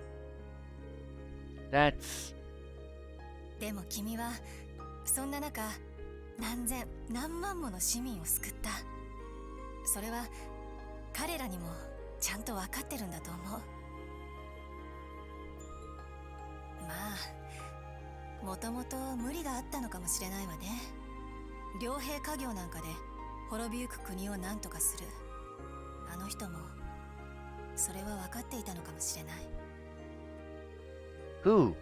That's... でも君はそんな中、何千何万もの市民を救った。それは彼らにもちゃんと分かってるんだと思う。まあ、もともと無理があったのかもしれないわね。傭兵家業なんかで滅びゆく国を何とかする。あの人もそれは分かっていたのかもしれない。 Who?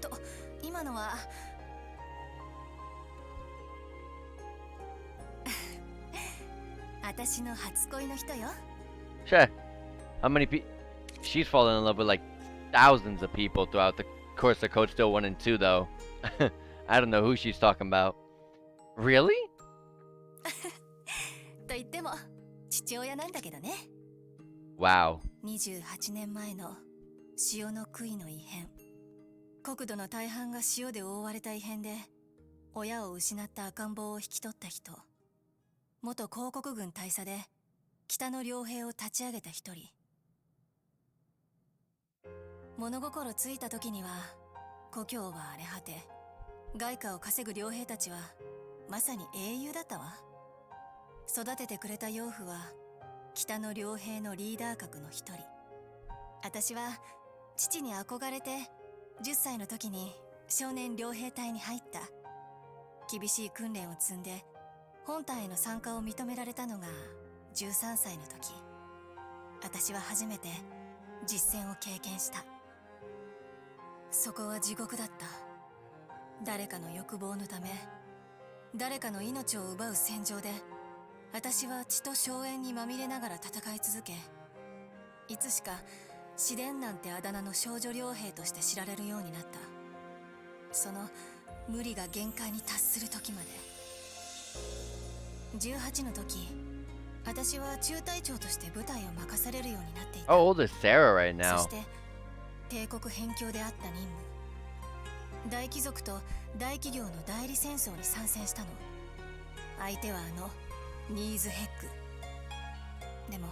と、今のは私の初恋の人よ。Sure. How many people... She's fallen in love with like thousands of people throughout the course of Code Steel 1 and 2, though. I don't know who she's talking about. Really? と言っても父親なんだけどね。 Wow. 28年前の潮の杭の異変。国土の大半が潮で覆われた異変で、親を失った赤ん坊を引き取った人。元広告軍大佐で北の傭兵を立ち上げた一人。物心ついた時には故郷は荒れ果て、外貨を稼ぐ傭兵たちはまさに英雄だったわ。育ててくれた養父は北の傭兵のリーダー格の一人。私は父に憧れて10歳の時に少年傭兵隊に入った。厳しい訓練を積んで本隊への参加を認められたのが13歳の時。私は初めて実戦を経験した。そこは地獄だった。誰かの欲望のため、誰かの命を奪う戦場で、私は血と硝煙にまみれながら戦い続け、いつしか試練なんてあだ名の少女傭兵として知られるようになった。その無理が限界に達する時まで。18の時、私は中隊長として部隊を任されるようになっていた。 How old is Sarah right now? そして帝国辺境であった任務。大貴族と大企業の代理戦争に参戦したの。相手はニーズヘッグ。でも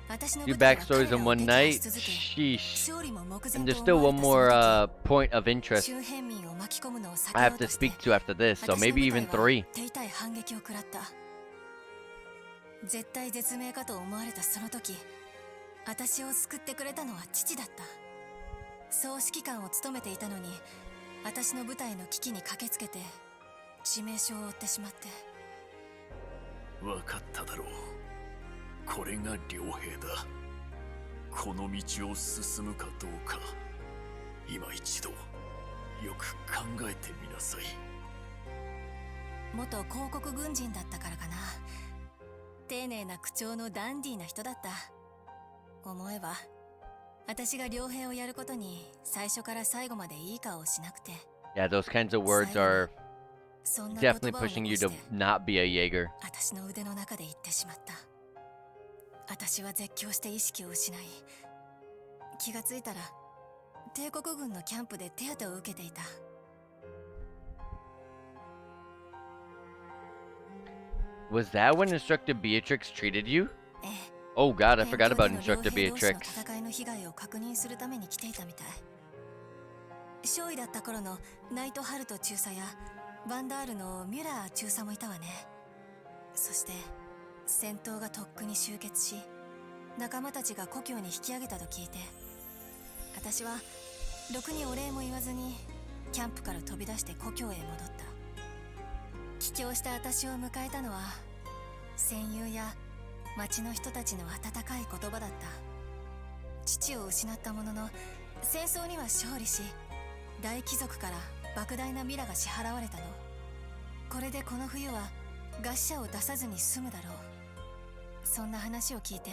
私の Two 部隊は backstories 彼 in らを one 撃破 night? し続け、 Sheesh. 勝利も目前 And と there's still 思わ one れた more その時、 point of interest 周辺民を巻き込むのを避 I けよ have う to として、 speak to after this, so 私の maybe 部 even 隊は 3. 手痛い反撃を食らった。絶対絶命かと思われたその時、私を救ってくれたのは父だった。総指揮官を務めていたのに、私の部隊の危機に駆けつけて致命傷を負ってしまって。分かっただろう。これが良兵だ。この道を進むかどうか、今一度よく考えてみなさい。元広告軍人だったからかな。丁寧な口調のダンディーな人だった。思えば私が傭兵をやることに最初から最後までいい顔をしなくて。 Yeah, those kinds of words are そんな言葉を definitely 残 pushing you して to not be a Jaeger. 私の腕の中で言ってしまった。私は絶叫して意識を失い、気がついたら帝国軍のキャンプで手当てを受けていた。Was that when Instructor Beatrix treated you? ええ、 Oh god, I 辺 forgot 境 about での Instructor 傭兵同士の Beatrix. 戦いの被害を確認するために来ていたみたい。少尉だった頃のナイトハルト中佐やバンダールのミュラー中佐もいたわね。そして戦闘がとっくに終結し、仲間たちが故郷に引き上げたと聞いて、私はろくにお礼も言わずにキャンプから飛び出して故郷へ戻った。帰郷した私を迎えたのは戦友や町の人たちの温かい言葉だった。父を失ったものの戦争には勝利し、大貴族から莫大なミラが支払われたの。これでこの冬は餓死者を出さずに済むだろう。そんな話を聞いて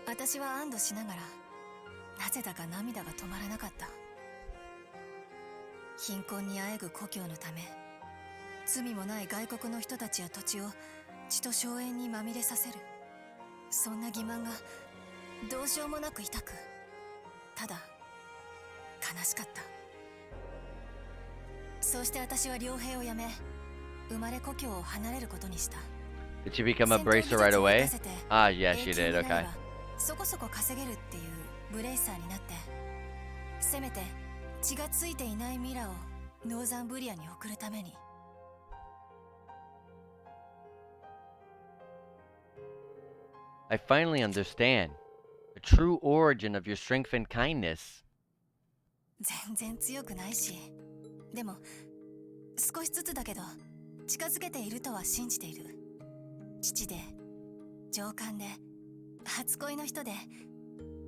私は安堵しながら、なぜだか涙が止まらなかった。貧困にあえぐ故郷のため、罪もない外国の人たちや土地を血と硝煙にまみれさせる、そんな欺瞞がどうしようもなく痛く、ただ悲しかった。そうして私は傭兵を辞め、生まれ故郷を離れることにした。 Did she become a bracer right away? Ah, yeah, she did. Okay. そこそこ稼げるっていうブレイサーになって、せめて血がついていないミラをノーザンブリアに送るために。I finally understand the true origin of your strength and kindness. 全然強くないし、でも少しずつだけど近づけているとは信じている。父で上官で初恋の人で、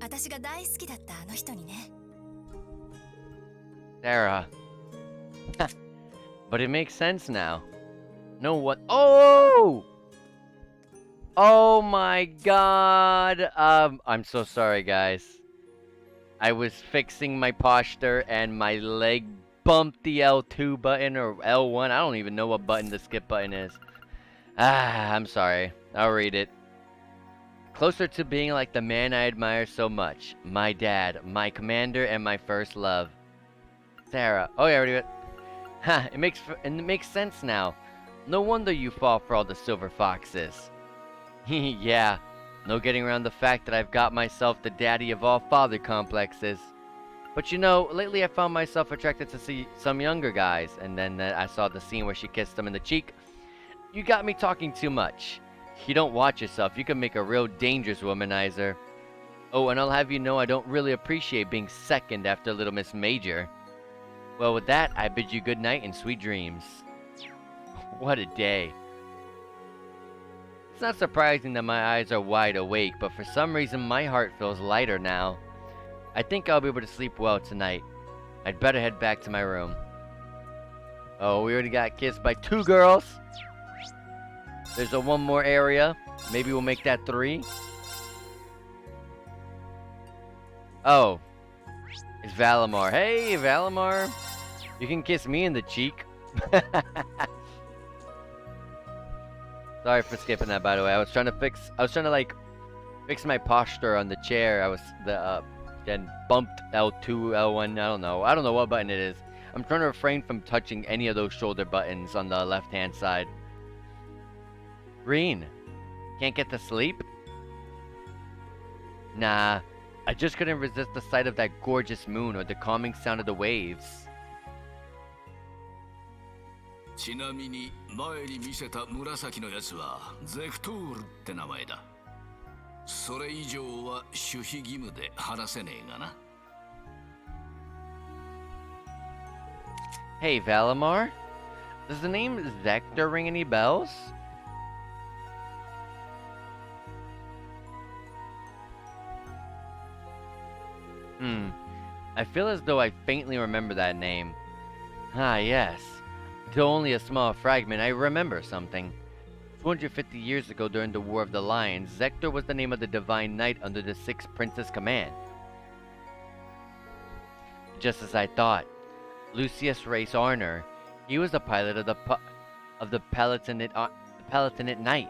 私が大好きだったあの人にね。 Sarah. But it makes sense now. No what? Oh! Oh my god. I'm so sorry, guys. I was fixing my posture and my leg bumped the L2 button or L1. I don't even know what button the skip button is. I'm sorry. I'll read it. Closer to being like the man I admire so much. My dad, my commander, and my first love. Sarah. Oh, yeah, I already read it. Ha, it makes sense now. No wonder you fall for all the silver foxes. Yeah, no getting around the fact that I've got myself the daddy of all father complexes. But you know, lately I found myself attracted to see some younger guys, and then I saw the scene where she kissed him in the cheek. You got me talking too much. If you don't watch yourself, you can make a real dangerous womanizer. Oh, and I'll have you know I don't really appreciate being second after Little Miss Major. Well, with that, I bid you good night and sweet dreams. What a day. It's not surprising that my eyes are wide awake, but for some reason my heart feels lighter now. I think I'll be able to sleep well tonight. I'd better head back to my room. Oh, we already got kissed by 2 girls. There's a 1 more area. Maybe we'll make that 3. Oh. It's Valimar. Hey, Valimar. You can kiss me in the cheek. Sorry for skipping that, by the way. I was trying to like fix my posture on the chair. I was then bumped L2, L1. I don't know what button it is. I'm trying to refrain from touching any of those shoulder buttons on the left-hand side. Green, can't get to sleep? Nah, I just couldn't resist the sight of that gorgeous moon or the calming sound of the waves. ちなみに前に見せた紫のやつはゼクトールって名前だ。それ以上は守秘義務で話せねえがな。Hey, Valimar? Does the name Zector ring any bells? I feel as though I faintly remember that name. Ah, yes. Though only a small fragment, I remember something. 250 years ago during the War of the Lions, Zector was the name of the divine knight under the Sixth Prince's command. Just as I thought. Lucius Race Arner. He was the pilot of the Palatinate Knight.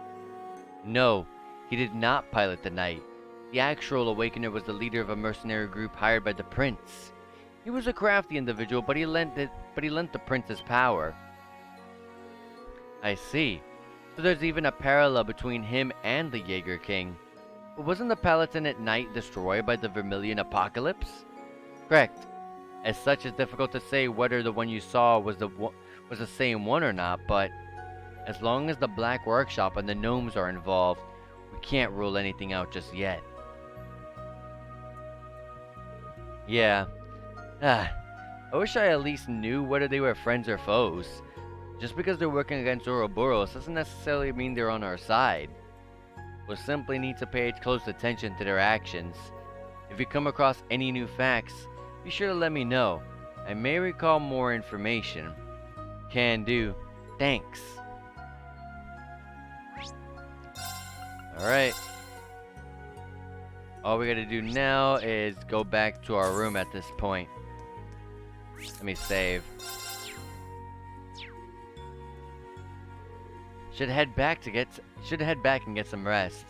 No, he did not pilot the knight. The actual Awakener was the leader of a mercenary group hired by the prince. He was a crafty individual, but he lent the prince his power. I see. So there's even a parallel between him and the Jeager King. But wasn't the Palatinate Knight destroyed by the Vermilion Apocalypse? Correct. As such, it's difficult to say whether the one you saw was the same one or not, but as long as the Black Workshop and the gnomes are involved, we can't rule anything out just yet. Yeah. Ah, I wish I at least knew whether they were friends or foes. Just because they're working against Ouroboros doesn't necessarily mean they're on our side. We'll simply need to pay close attention to their actions. If you come across any new facts, be sure to let me know. I may recall more information. Can do. Thanks. Alright. All we gotta do now is go back to our room at this point. Let me save. Should head back and get some rest.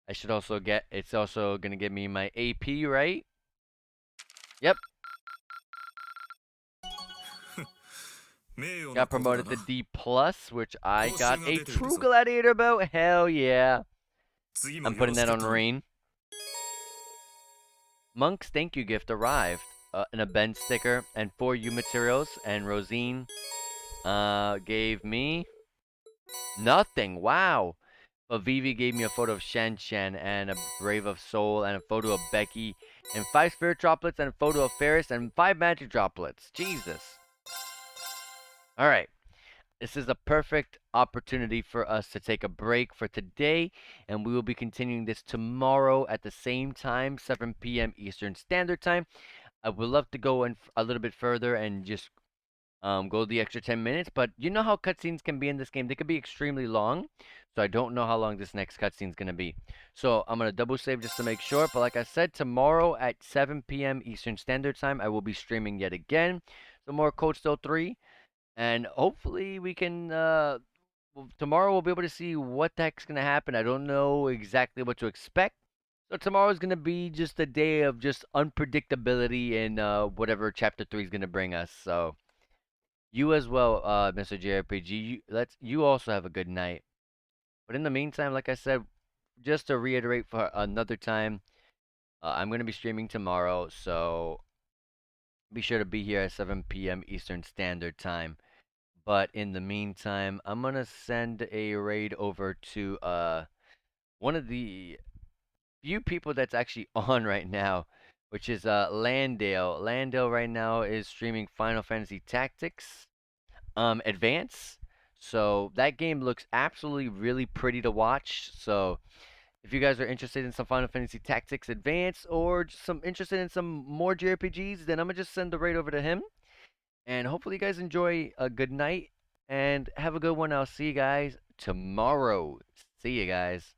I should also get, it's also gonna give me my AP, right? Yep. Got promoted to D+, which I got a true gladiator boat. Hell yeah. I'm putting that on Rain. Monk's thank you gift arrived. An event sticker and 4 U materials. And Rosine gave me nothing. Wow. But Vivi gave me a photo of Shan Shan and a Brave of Soul and a photo of Becky and 5 spirit droplets and a photo of Ferris and 5 magic droplets. Jesus. Alright. This is a perfect opportunity for us to take a break for today, and we will be continuing this tomorrow at the same time, 7 p.m. Eastern Standard Time. I would love to go in a little bit further and just go the extra 10 minutes, but you know how cutscenes can be in this game. They can be extremely long, so I don't know how long this next cutscene is going to be. So I'm going to double save just to make sure, but like I said, tomorrow at 7 p.m. Eastern Standard Time, I will be streaming yet again. Some more Cold Steel 3. And hopefully we can, tomorrow we'll be able to see what the heck's going to happen. I don't know exactly what to expect. So tomorrow is going to be just a day of just unpredictability in whatever Chapter 3 is going to bring us. So you as well, Mr. JRPG, you also have a good night. But in the meantime, like I said, just to reiterate for another time, I'm going to be streaming tomorrow. So be sure to be here at 7 p.m. Eastern Standard Time. But in the meantime, I'm gonna send a raid over to one of the few people that's actually on right now, which is Landale. Landale right now is streaming Final Fantasy Tactics Advance. So that game looks absolutely really pretty to watch. So if you guys are interested in some Final Fantasy Tactics Advance or just some interested in some more JRPGs, then I'm gonna just send the raid over to him. And hopefully you guys enjoy a good night and have a good one. I'll see you guys tomorrow. See you guys.